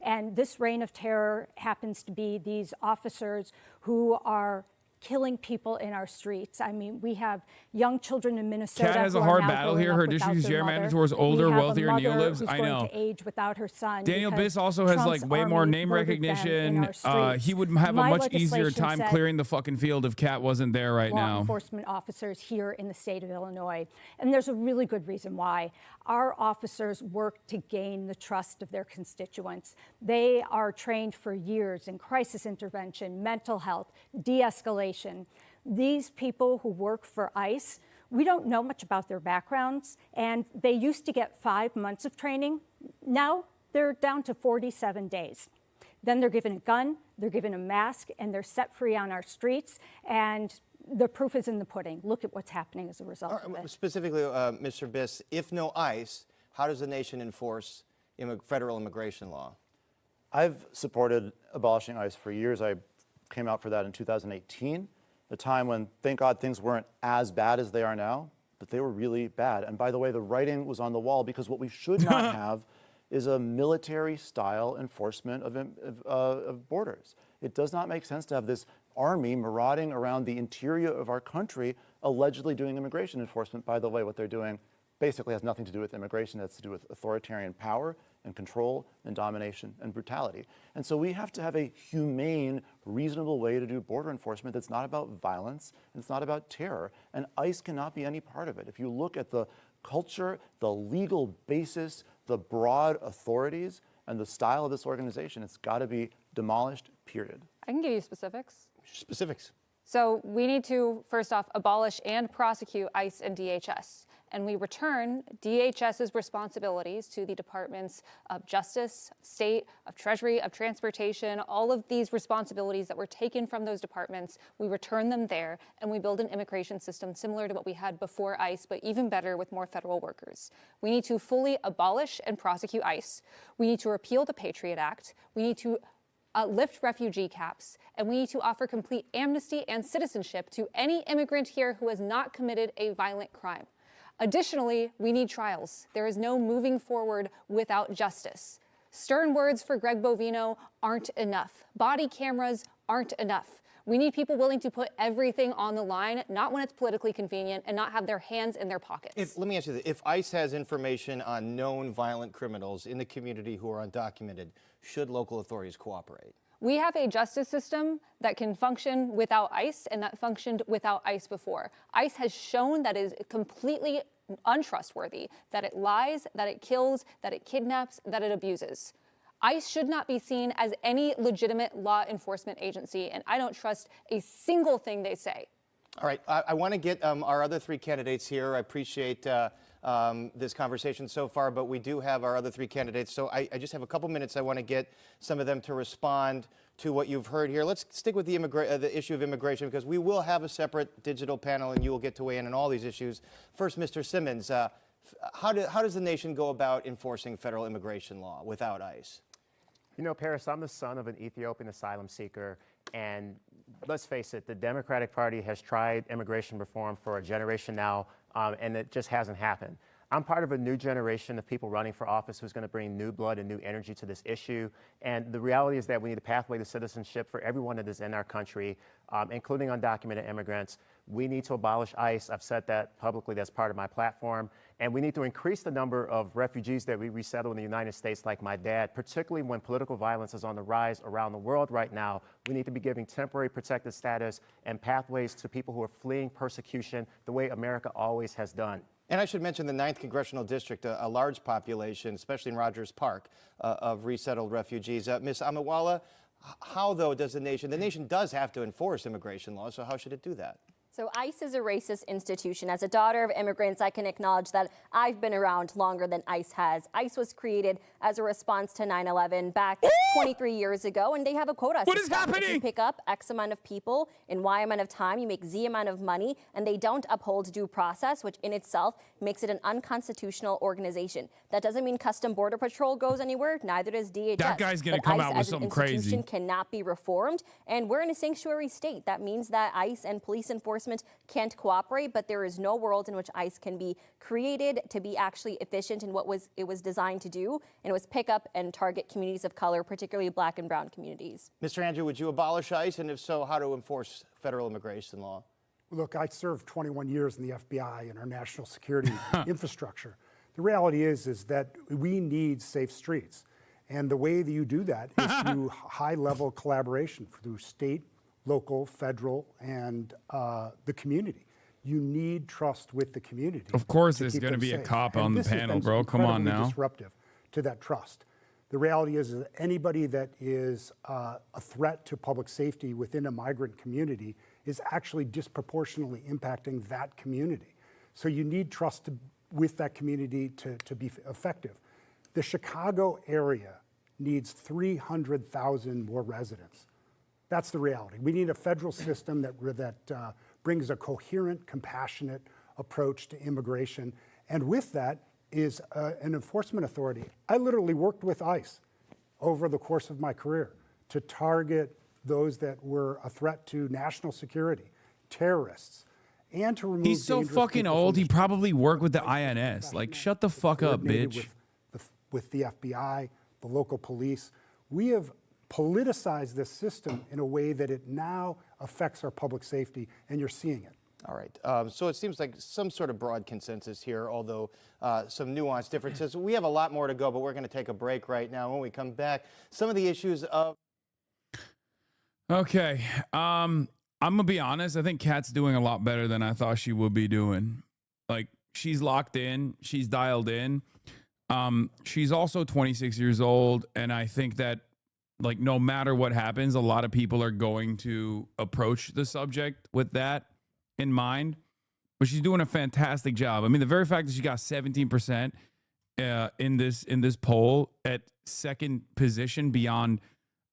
And this reign of terror happens to be these officers who are killing people in our streets. I mean, we have young children in Minnesota. Kat has a who are hard now battle growing here. up Her without district is their gerrymandered mother. towards older, We have a wealthier mother neoliberals. who's I going know. to age without her son. Daniel because Biss also has Trump's like way more army name murdered them in recognition. our streets. He would have a My much easier legislation time said clearing the fucking field if Kat wasn't there right law now. enforcement officers here in the state of Illinois. And there's a really good reason why. Our officers work to gain the trust of their constituents. They are trained for years in crisis intervention, mental health, de-escalation. These people who work for ICE, we don't know much about their backgrounds, and they used to get 5 months of training. Now they're down to 47 days. Then they're given a gun, they're given a mask, and they're set free on our streets. And the proof is in the pudding. Look at what's happening as a result of it. Specifically, Mr. Biss, if no ICE, how does the nation enforce federal immigration law? I've supported abolishing ICE for years. I came out for that in 2018, a time when, thank God, things weren't as bad as they are now, but they were really bad. And by the way, the writing was on the wall, because what we should not have is a military-style enforcement of borders. It does not make sense to have this army marauding around the interior of our country, allegedly doing immigration enforcement. By the way, what they're doing basically has nothing to do with immigration. It has to do with authoritarian power and control and domination and brutality. And so we have to have a humane, reasonable way to do border enforcement that's not about violence and it's not about terror. And ICE cannot be any part of it. If you look at the culture, the legal basis, the broad authorities, and the style of this organization, it's got to be demolished, period. I can give you specifics. Specifics. So we need to, first off, abolish and prosecute ICE and DHS. And we return DHS's responsibilities to the Departments of Justice, of State, of Treasury, of Transportation, all of these responsibilities that were taken from those departments, we return them there, and we build an immigration system similar to what we had before ICE, but even better with more federal workers. We need to fully abolish and prosecute ICE. We need to repeal the Patriot Act. We need to lift refugee caps, and we need to offer complete amnesty and citizenship to any immigrant here who has not committed a violent crime. Additionally, we need trials. There is no moving forward without justice. Stern words for Greg Bovino aren't enough. Body cameras aren't enough. We need people willing to put everything on the line, not when it's politically convenient, and not have their hands in their pockets. Let me ask you this. If ICE has information on known violent criminals in the community who are undocumented, should local authorities cooperate? We have a justice system that can function without ICE and that functioned without ICE before. ICE has shown that it is completely untrustworthy, that it lies, that it kills, that it kidnaps, that it abuses. ICE should not be seen as any legitimate law enforcement agency, and I don't trust a single thing they say. All right, I want to get our other three candidates here. I appreciate this conversation so far, but we do have our other three candidates. So I just have a couple minutes. I want to get some of them to respond to what you've heard here. Let's stick with the issue of immigration, because we will have a separate digital panel and you will get to weigh in on all these issues. First, Mr. Simmons, how does the nation go about enforcing federal immigration law without ICE? You know, Paris, I'm the son of an Ethiopian asylum seeker, and let's face it, the Democratic Party has tried immigration reform for a generation now, and it just hasn't happened. I'm part of a new generation of people running for office who's going to bring new blood and new energy to this issue. And the reality is that we need a pathway to citizenship for everyone that is in our country, including undocumented immigrants. We need to abolish ICE. I've said that publicly. That's part of my platform. And we need to increase the number of refugees that we resettle in the United States, like my dad, particularly when political violence is on the rise around the world right now. We need to be giving temporary protected status and pathways to people who are fleeing persecution the way America always has done. And I should mention the 9th Congressional District, a large population, especially in Rogers Park, of resettled refugees. Ms. Amawala, how, though, does the nation does have to enforce immigration laws, so how should it do that? So ICE is a racist institution. As a daughter of immigrants, I can acknowledge that I've been around longer than ICE has. ICE was created as a response to 9/11 back 23 years ago, and they have a quota system. What is happening? If you pick up X amount of people in Y amount of time, you make Z amount of money, and they don't uphold due process, which in itself makes it an unconstitutional organization. That doesn't mean Custom Border Patrol goes anywhere, neither does DHS. That guy's gonna But come ICE out with as an something crazy. institution cannot be reformed, and we're in a sanctuary state. That means that ICE and police enforcement can't cooperate, but there is no world in which ICE can be created to be actually efficient in what it was designed to do, and it was pick up and target communities of color, particularly Black and brown communities. Mr. Andrew, would you abolish ICE, and if so, how to enforce federal immigration law? Look, I served 21 years in the FBI and our national security infrastructure. The reality is that we need safe streets. And the way that you do that is through high-level collaboration through state, local, federal, and the community. You need trust with the community. Of course, to there's keep going to them be a safe. cop And on the this has panel, been bro. Come on incredibly now. disruptive to that trust. The reality is that anybody that is a threat to public safety within a migrant community is actually disproportionately impacting that community. So you need trust with that community to be effective. The Chicago area needs 300,000 more residents. That's the reality. We need a federal system that brings a coherent, compassionate approach to immigration. And with that is an enforcement authority. I literally worked with ICE over the course of my career to target those that were a threat to national security, terrorists, and to remove He's so dangerous fucking people old. from He probably worked with the INS. Like, shut the fuck up, coordinated bitch. with the FBI, the local police. We have politicized this system in a way that it now affects our public safety, and you're seeing it. All right. So it seems like some sort of broad consensus here, although some nuanced differences. We have a lot more to go, but we're going to take a break right now. When we come back, some of the issues of... Okay. I'm going to be honest. I think Kat's doing a lot better than I thought she would be doing. Like, she's locked in. She's dialed in. She's also 26 years old. And I think that, like, no matter what happens, a lot of people are going to approach the subject with that in mind. But she's doing a fantastic job. I mean, the very fact that she got 17% in this poll at second position behind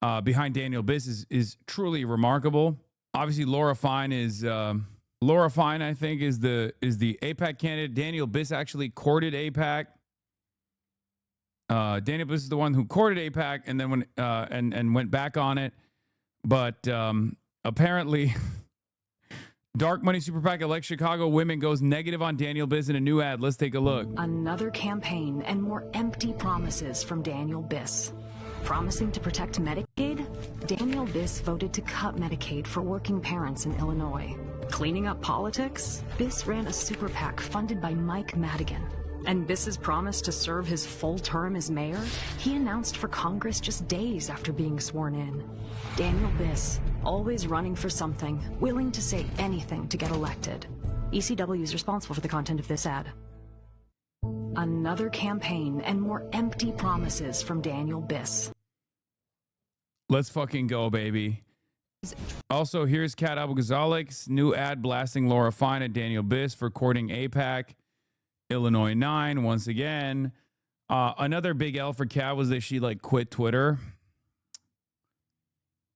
Daniel Biss is truly remarkable. Obviously, Laura Fine, I think, is the AIPAC candidate. Daniel Biss actually courted AIPAC. Daniel Biss is the one who courted AIPAC and then and went back on it. But apparently, Dark Money Super PAC Elect Chicago Women goes negative on Daniel Biss in a new ad. Let's take a look. Another campaign and more empty promises from Daniel Biss. Promising to protect Medicaid, Daniel Biss voted to cut Medicaid for working parents in Illinois. Cleaning up politics, Biss ran a super PAC funded by Mike Madigan. And Biss's promise to serve his full term as mayor, he announced for Congress just days after being sworn in. Daniel Biss, always running for something, willing to say anything to get elected. ECW is responsible for the content of this ad. Another campaign and more empty promises from Daniel Biss. Let's fucking go, baby. Also, here's Kat Abou-Ghazalek's new ad blasting Laura Fine at Daniel Biss for courting AIPAC. Illinois 9, once again. Another big L for Kat was that she, like, quit Twitter.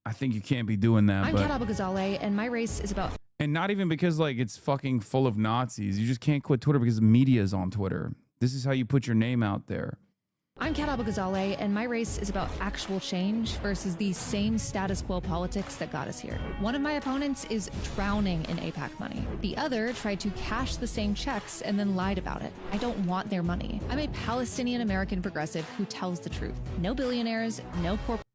I think you can't be doing that. I'm Kat Abou-Ghazaleh, and my race is about... And not even because, like, it's fucking full of Nazis. You just can't quit Twitter because the media is on Twitter. This is how you put your name out there. I'm Kat Abou-Ghazaleh, and my race is about actual change versus the same status quo politics that got us here. One of my opponents is drowning in AIPAC money. The other tried to cash the same checks and then lied about it. I don't want their money. I'm a Palestinian-American progressive who tells the truth. No billionaires, no corporate...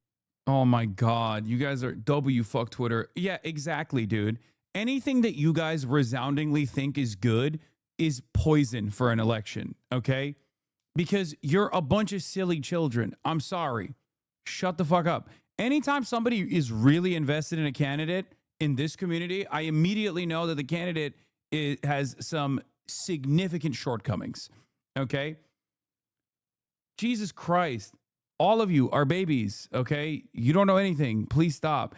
Oh my God. You guys are fuck Twitter. Yeah, exactly, dude. Anything that you guys resoundingly think is good is poison for an election, okay? Because you're a bunch of silly children. I'm sorry. Shut the fuck up. Anytime somebody is really invested in a candidate in this community, I immediately know that the candidate has some significant shortcomings, okay? Jesus Christ. All of you are babies, okay? You don't know anything. Please stop.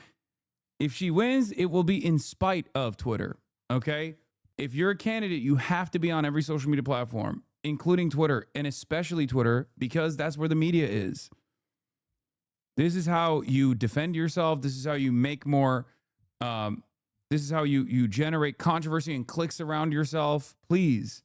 If she wins, it will be in spite of Twitter, okay? If you're a candidate, you have to be on every social media platform, including Twitter, and especially Twitter, because that's where the media is. This is how you defend yourself. This is how you make more, this is how you generate controversy and clicks around yourself. Please.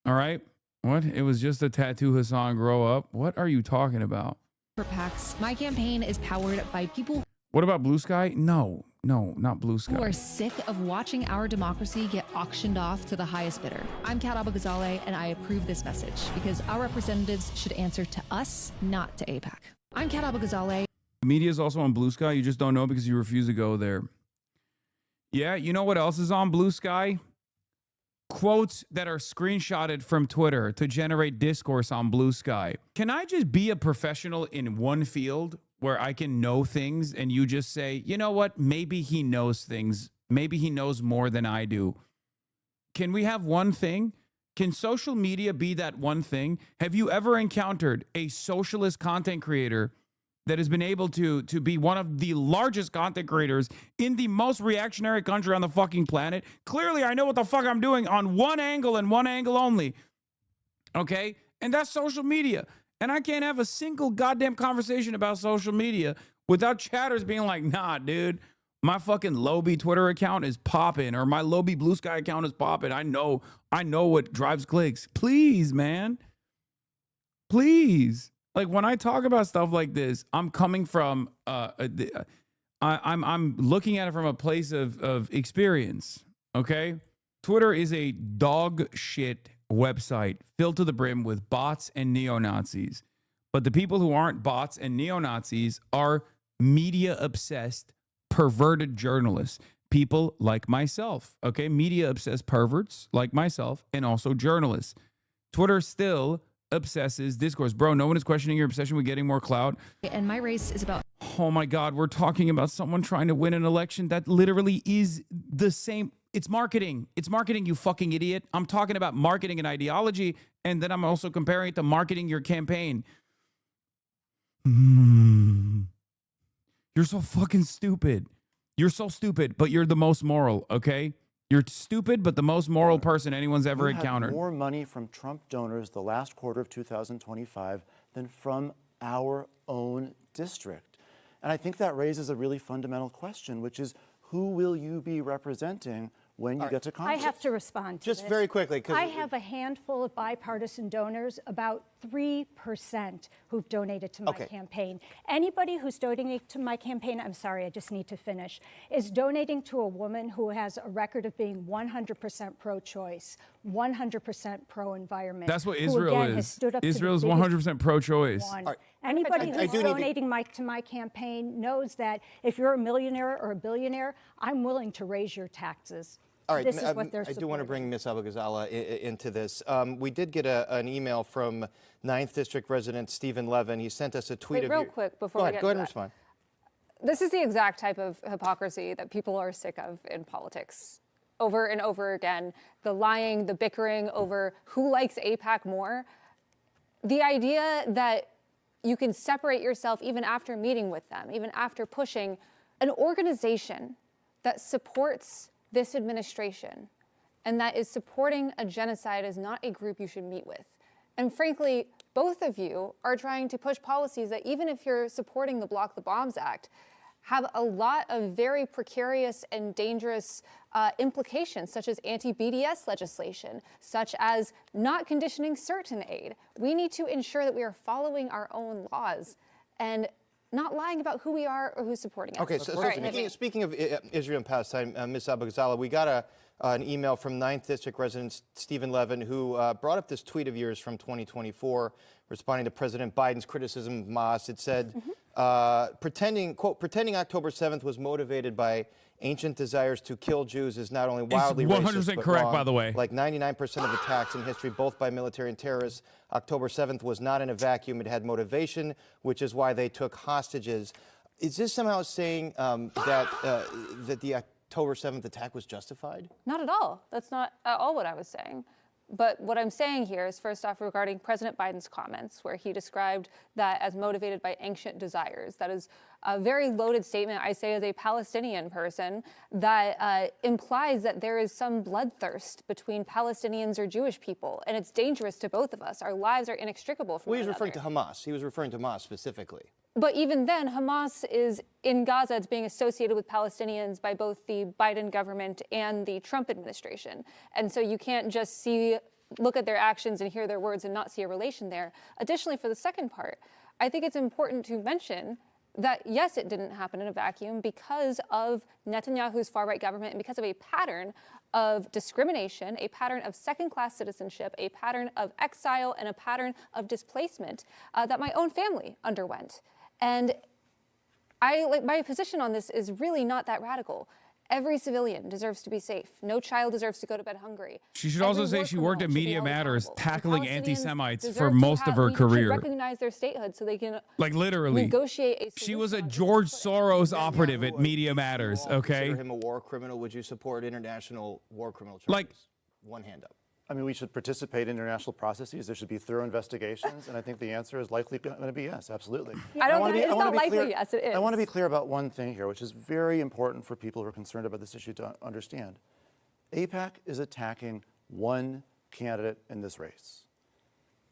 All right? What? It was just a tattoo, Hassan. Grow up. What are you talking about? PACs. My campaign is powered by people... What about Blue Sky? No, not Blue Sky. Who are sick of watching our democracy get auctioned off to the highest bidder. I'm Kat Abou-Ghazaleh, and I approve this message because our representatives should answer to us, not to AIPAC. I'm Kat Abou-Ghazaleh. The media is also on Blue Sky. You just don't know because you refuse to go there. Yeah, you know what else is on Blue Sky? Quotes that are screenshotted from Twitter to generate discourse on Blue Sky. Can I just be a professional in one field where I can know things and you just say, you know what, maybe he knows things. Maybe he knows more than I do. Can we have one thing? Can social media be that one thing? Have you ever encountered a socialist content creator that has been able to be one of the largest content creators in the most reactionary country on the fucking planet? Clearly, I know what the fuck I'm doing on one angle and one angle only. Okay? And that's social media. And I can't have a single goddamn conversation about social media without chatters being like, nah, dude, my fucking Lobby Twitter account is popping, or my Lobby Blue Sky account is popping. I know what drives clicks. Please, man. Please. Like, when I talk about stuff like this, I'm coming from I'm looking at it from a place of experience. Okay? Twitter is a dog shit website filled to the brim with bots and neo-Nazis. But the people who aren't bots and neo-Nazis are media obsessed, perverted journalists. people like myself, okay? Media obsessed perverts like myself, and also journalists. Twitter still obsesses discourse. Bro, no one is questioning your obsession with getting more clout. And my race is about. Oh my God, we're talking about someone trying to win an election that literally is the same. It's marketing. It's marketing, you fucking idiot. I'm talking about marketing and ideology, and then I'm also comparing it to marketing your campaign. You're so fucking stupid. You're so stupid, but you're the most moral, okay? You're stupid, but the most moral person anyone's ever We had encountered. more money from Trump donors the last quarter of 2025 than from our own district. And I think that raises a really fundamental question, which is who will you be representing when you get to Congress? I have to respond to Just this. very quickly, 'cause I have a handful of bipartisan donors, about 3% who've donated to my campaign. Anybody who's donating to my campaign, I'm sorry, I just need to finish, is donating to a woman who has a record of being 100% pro-choice, 100% pro-environment. That's what who, Israel again, has is. stood up to the Israel is biggest 100% pro-choice. one. Anybody I who's do need to- donating to my campaign knows that if you're a millionaire or a billionaire, I'm willing to raise your taxes. All right, This is what they're I do want to supporting. bring Ms. Abou-Ghazala into this. We did get an email from 9th District resident Stephen Levin. He sent us a tweet Wait, of real your- quick before Go we ahead, get go ahead to and that. respond. This is the exact type of hypocrisy that people are sick of in politics. Over and over again, the lying, the bickering over who likes AIPAC more. The idea that you can separate yourself even after meeting with them, even after pushing an organization that supports this administration and that is supporting a genocide is not a group you should meet with. And frankly, both of you are trying to push policies that even if you're supporting the Block the Bombs Act, have a lot of very precarious and dangerous implications, such as anti-BDS legislation, such as not conditioning certain aid. We need to ensure that we are following our own laws and not lying about who we are or who's supporting us. Okay, so All right, speaking of Israel and Palestine, Ms. Abou-Ghazala, we got an email from 9th District resident Stephen Levin, who brought up this tweet of yours from 2024, responding to President Biden's criticism of Hamas. It said, pretending October 7th was motivated by ancient desires to kill Jews is not only wildly It's 100% racist, but correct, wrong. by the way. Like 99% of attacks in history, both by military and terrorists, October 7th was not in a vacuum. It had motivation, which is why they took hostages. Is this somehow saying that the October 7th attack was justified? Not at all. That's not at all what I was saying. But what I'm saying here is, first off, regarding President Biden's comments, where he described that as motivated by ancient desires. That is a very loaded statement, I say as a Palestinian person, that implies that there is some bloodthirst between Palestinians or Jewish people, and it's dangerous to both of us. Our lives are inextricable from Well, he one was referring another. to Hamas. He was referring to Hamas specifically. But even then, Hamas is in Gaza. It's being associated with Palestinians by both the Biden government and the Trump administration. And so you can't just look at their actions and hear their words and not see a relation there. Additionally, for the second part, I think it's important to mention that, yes, it didn't happen in a vacuum because of Netanyahu's far-right government and because of a pattern of discrimination, a pattern of second-class citizenship, a pattern of exile, and a pattern of displacement that my own family underwent. And my position on this is really not that radical. Every civilian deserves to be safe. No child deserves to go to bed hungry. She should also Every say war she worked at criminal should be Media held Matters, accountable. tackling Palestinians anti-Semites deserve for to most of her we should career. recognize their statehood so they can Like literally. negotiate a She was a George Soros operative at Media Matters, okay? Consider him a war criminal. Would you support international war criminal charges? Like, one hand up. I mean, we should participate in international processes. There should be thorough investigations, and I think the answer is likely going to be yes, absolutely. I don't wanna think it's not likely, clear, yes, it is. I want to be clear about one thing here, which is very important for people who are concerned about this issue to understand. AIPAC is attacking one candidate in this race.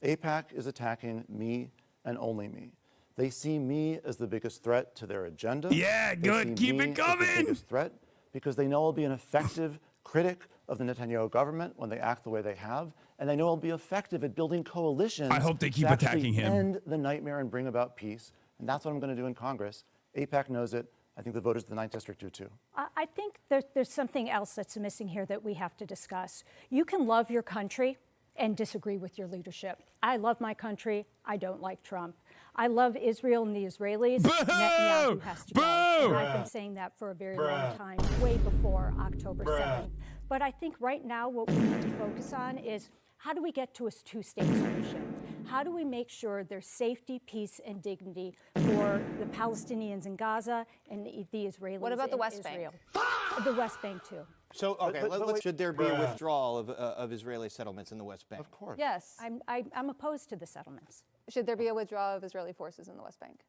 AIPAC is attacking me and only me. They see me as the biggest threat to their agenda. Yeah, good. Keep it coming. As the biggest threat because they know I'll be an effective critic of the Netanyahu government when they act the way they have, and they know I'll be effective at building coalitions. I hope they keep to actually attacking him. End the nightmare and bring about peace, and that's what I'm going to do in Congress. AIPAC knows it. I think the voters of the 9th District do too. I think there's something else that's missing here that we have to discuss. You can love your country and disagree with your leadership. I love my country. I don't like Trump. I love Israel and the Israelis. Netanyahu has to go. And I've been saying that for a very long time, way before October 7th. But I think right now what we need to focus on is how do we get to a two-state solution? How do we make sure there's safety, peace, and dignity for the Palestinians in Gaza and the Israelis What about the West Israel? Bank? The West Bank, too. So, okay, should there be a withdrawal of Israeli settlements in the West Bank? Of course. Yes. I'm opposed to the settlements. Should there be a withdrawal of Israeli forces in the West Bank?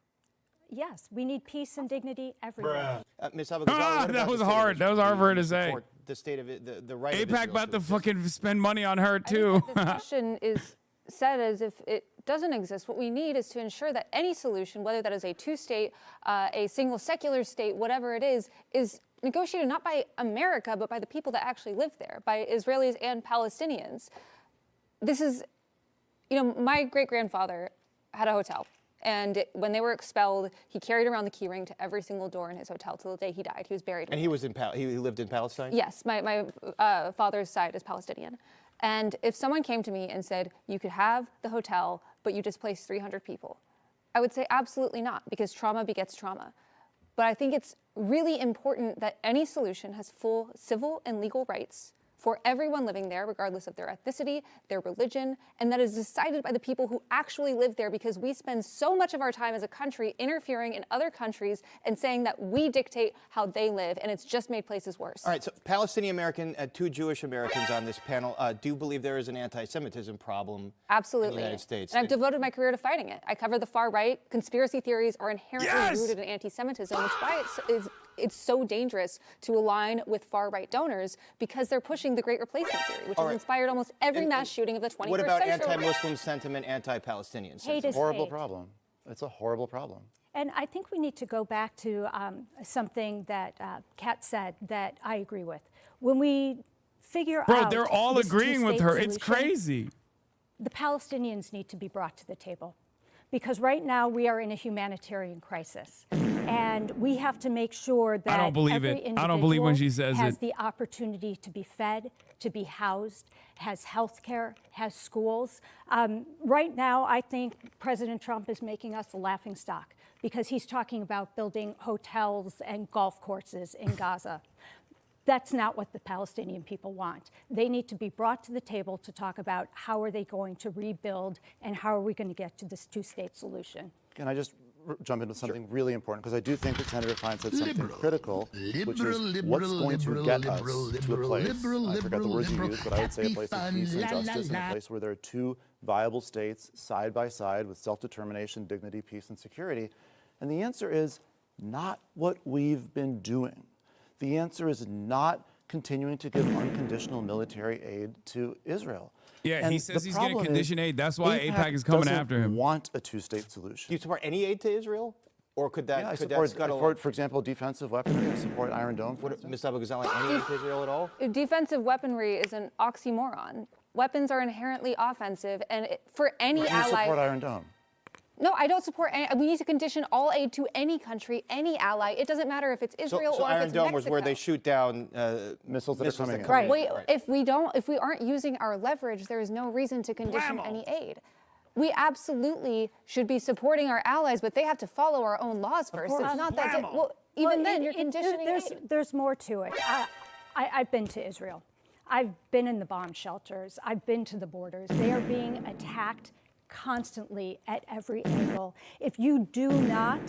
Yes, we need peace and dignity everywhere. Ms. Abu Ghazali, what that about was the state of hard. That was Israel? hard for her to Do you say. support the state of it, the right of AIPAC Israel about to exist? fucking spend money on her too. This question is said as if it doesn't exist. What we need is to ensure that any solution, whether that is a two-state, a single secular state, whatever it is negotiated not by America, but by the people that actually live there, by Israelis and Palestinians. This is, my great-grandfather had a hotel. And when they were expelled, he carried around the key ring to every single door in his hotel till the day he died. He was buried. And he was he lived in Palestine? Yes, my father's side is Palestinian. And if someone came to me and said, you could have the hotel, but you displaced 300 people, I would say absolutely not, because trauma begets trauma. But I think it's really important that any solution has full civil and legal rights for everyone living there, regardless of their ethnicity, their religion, and that is decided by the people who actually live there, because we spend so much of our time as a country interfering in other countries and saying that we dictate how they live, and it's just made places worse. All right, so Palestinian American, 2 Jewish Americans on this panel do believe there is an anti-Semitism problem Absolutely. in the United States. And I've devoted my career to fighting it. I cover the far right. Conspiracy theories are inherently rooted in anti-Semitism, which is why it's so dangerous to align with far-right donors, because they're pushing the Great Replacement Theory, which has inspired almost every mass shooting of the 21st century. What about anti-Muslim sentiment, anti-Palestinian sentiment? Hate is horrible hate. problem. It's a horrible problem. And I think we need to go back to something that Kat said that I agree with. When we figure Bro, out they're all this agreeing with two-state her. It's solution, crazy. the Palestinians need to be brought to the table, because right now we are in a humanitarian crisis. And we have to make sure that I don't believe every it. I don't believe when she individual says has it. the opportunity to be fed, to be housed, has health care, has schools. Right now, I think President Trump is making us a laughingstock, because he's talking about building hotels and golf courses in Gaza. That's not what the Palestinian people want. They need to be brought to the table to talk about how are they going to rebuild and how are we going to get to this two-state solution. Can I just jump into something really important? Because I do think that Senator Fine said something critical, which is what's going to get us to a place, I forgot the words you used, but I would say a place of peace and justice, and a place where there are two viable states side by side with self-determination, dignity, peace, and security. And the answer is not what we've been doing. The answer is not continuing to give unconditional military aid to Israel. Yeah, And he says the he's going to problem condition is aid. That's why AIPAC is coming doesn't after him. Want a two-state solution? Do you support any aid to Israel? Or could that, Yeah, I could support, that scuttle? for example, defensive weaponry. I support Iron Dome. Ms. Abu Ghazali, any aid to Israel at all? Defensive weaponry is an oxymoron. Weapons are inherently offensive, and for any Do you ally. support Iron Dome? No, I don't support any. We need to condition all aid to any country, any ally. It doesn't matter if it's Israel so or if Iron it's Dome Mexico. was where they shoot down missiles that are coming in. Right. If we aren't using our leverage, there is no reason to condition any aid. We absolutely should be supporting our allies, but they have to follow our own laws first. It's not that. Even then, you're conditioning aid. There's more to it. I've been to Israel. I've been in the bomb shelters. I've been to the borders. They are being attacked constantly at every angle. If you do not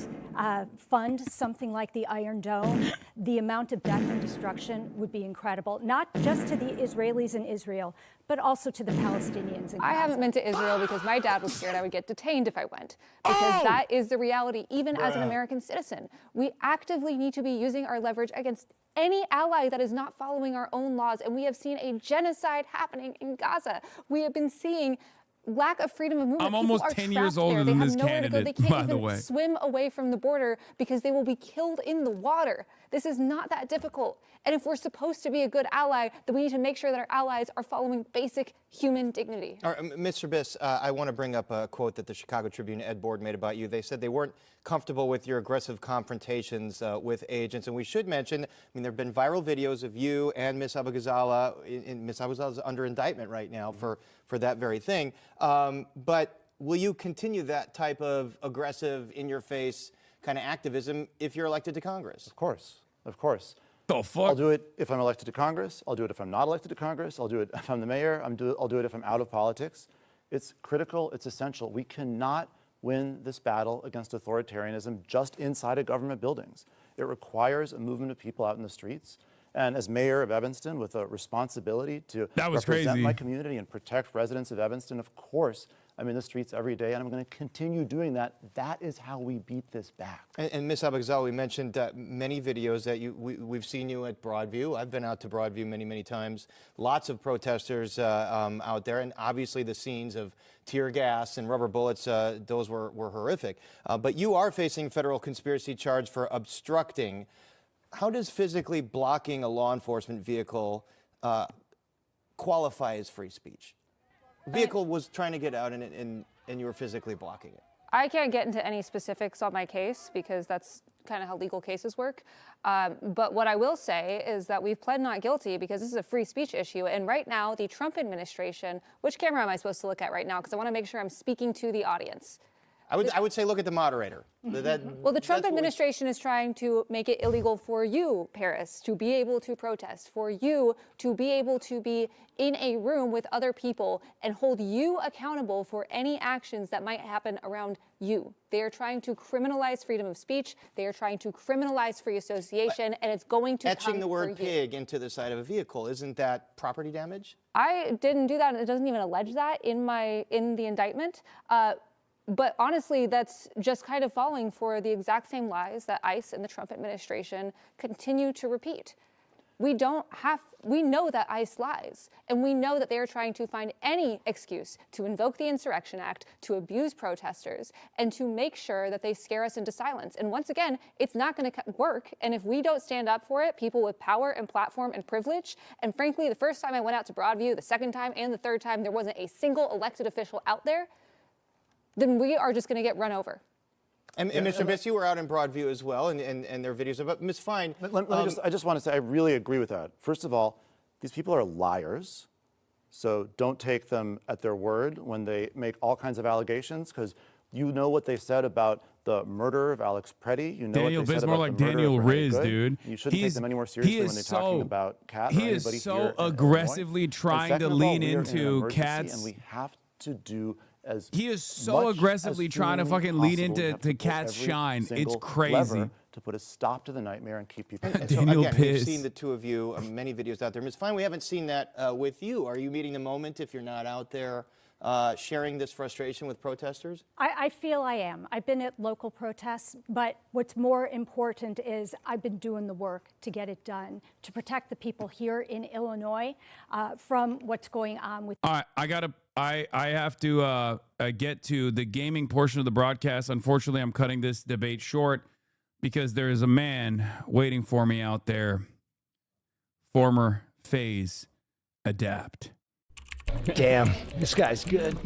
fund something like the Iron Dome, the amount of death and destruction would be incredible, not just to the Israelis in Israel, but also to the Palestinians in Gaza. I haven't been to Israel because my dad was scared I would get detained if I went. Because that is the reality, even as an American citizen. We actively need to be using our leverage against any ally that is not following our own laws. And we have seen a genocide happening in Gaza. We have been seeing lack of freedom of movement. I'm almost People are 10 years trapped older there. than they this have nowhere to go. candidate, They can't by the even way. swim away from the border because they will be killed in the water. This is not that difficult. And if we're supposed to be a good ally, then we need to make sure that our allies are following basic human dignity. All right, Mr. Biss, I want to bring up a quote that the Chicago Tribune Ed Board made about you. They said they weren't comfortable with your aggressive confrontations with agents. And we should mention, I mean, there have been viral videos of you and Ms. Abu-Ghazala. Ms. Abu-Ghazala is under indictment right now for that very thing. But will you continue that type of aggressive, in-your-face kind of activism if you're elected to Congress? Of course. Of course. The fuck? I'll do it if I'm elected to Congress. I'll do it if I'm not elected to Congress. I'll do it if I'm the mayor. I'll do it if I'm out of politics. It's critical. It's essential. We cannot win this battle against authoritarianism just inside of government buildings. It requires a movement of people out in the streets. And as mayor of Evanston, with a responsibility to represent my community and protect residents of Evanston, of course, I'm in the streets every day, and I'm going to continue doing that. That is how we beat this back. And Ms. Abu-Ghazala, we mentioned many videos that we've seen you at Broadview. I've been out to Broadview many, many times. Lots of protesters out there, and obviously the scenes of tear gas and rubber bullets, those were horrific. But you are facing federal conspiracy charge for obstructing. How does physically blocking a law enforcement vehicle qualify as free speech? Vehicle was trying to get out and you were physically blocking it. I can't get into any specifics on my case because that's kind of how legal cases work. But what I will say is that we've pled not guilty because this is a free speech issue. And right now, the Trump administration, which camera am I supposed to look at right now? Because I want to make sure I'm speaking to the audience. I would say look at the moderator. Well, the Trump administration is trying to make it illegal for you, Paris, to be able to protest, for you to be able to be in a room with other people and hold you accountable for any actions that might happen around you. They are trying to criminalize freedom of speech. They are trying to criminalize free association, and it's going to etching come the word for you. pig into the side of a vehicle, isn't that property damage? I didn't do that, and it doesn't even allege that in the indictment. But honestly, that's just kind of falling for the exact same lies that ICE and the Trump administration continue to repeat. We know that ICE lies, and we know that they are trying to find any excuse to invoke the Insurrection Act, to abuse protesters, and to make sure that they scare us into silence. And once again, it's not going to work. And if we don't stand up for it, people with power and platform and privilege, and frankly, the first time I went out to Broadview, the second time and the third time, there wasn't a single elected official out there, then we are just going to get run over. And Mr. Biss, you were out in Broadview as well, and there are videos about Ms. Fine. I just want to say I really agree with that. First of all, these people are liars, so don't take them at their word when they make all kinds of allegations, because you know what they said about the murder of Alex Preddy. You know Daniel what they Biss said more about like the murder Daniel of Renee Riz, Good. dude. You shouldn't take them any more seriously when they're talking about Kat or He anybody is here so in aggressively Illinois. trying And to second of all, lean we are in an into emergency, Kat's. and we have to do as He is so much aggressively as trying to humanly fucking lean possible. We into have to pull Kat's every shine. It's single crazy. lever to put a stop to the nightmare and keep people. And so Daniel again, we've Piss. seen the two of you, many videos out there. Ms. Fine, we haven't seen that with you. Are you meeting the moment if you're not out there sharing this frustration with protesters? I feel I am. I've been at local protests, but what's more important is I've been doing the work to get it done, to protect the people here in Illinois from what's going on with. All right, I have to get to the gaming portion of the broadcast. Unfortunately, I'm cutting this debate short because there is a man waiting for me out there. Former FaZe Adapt. Damn, this guy's good.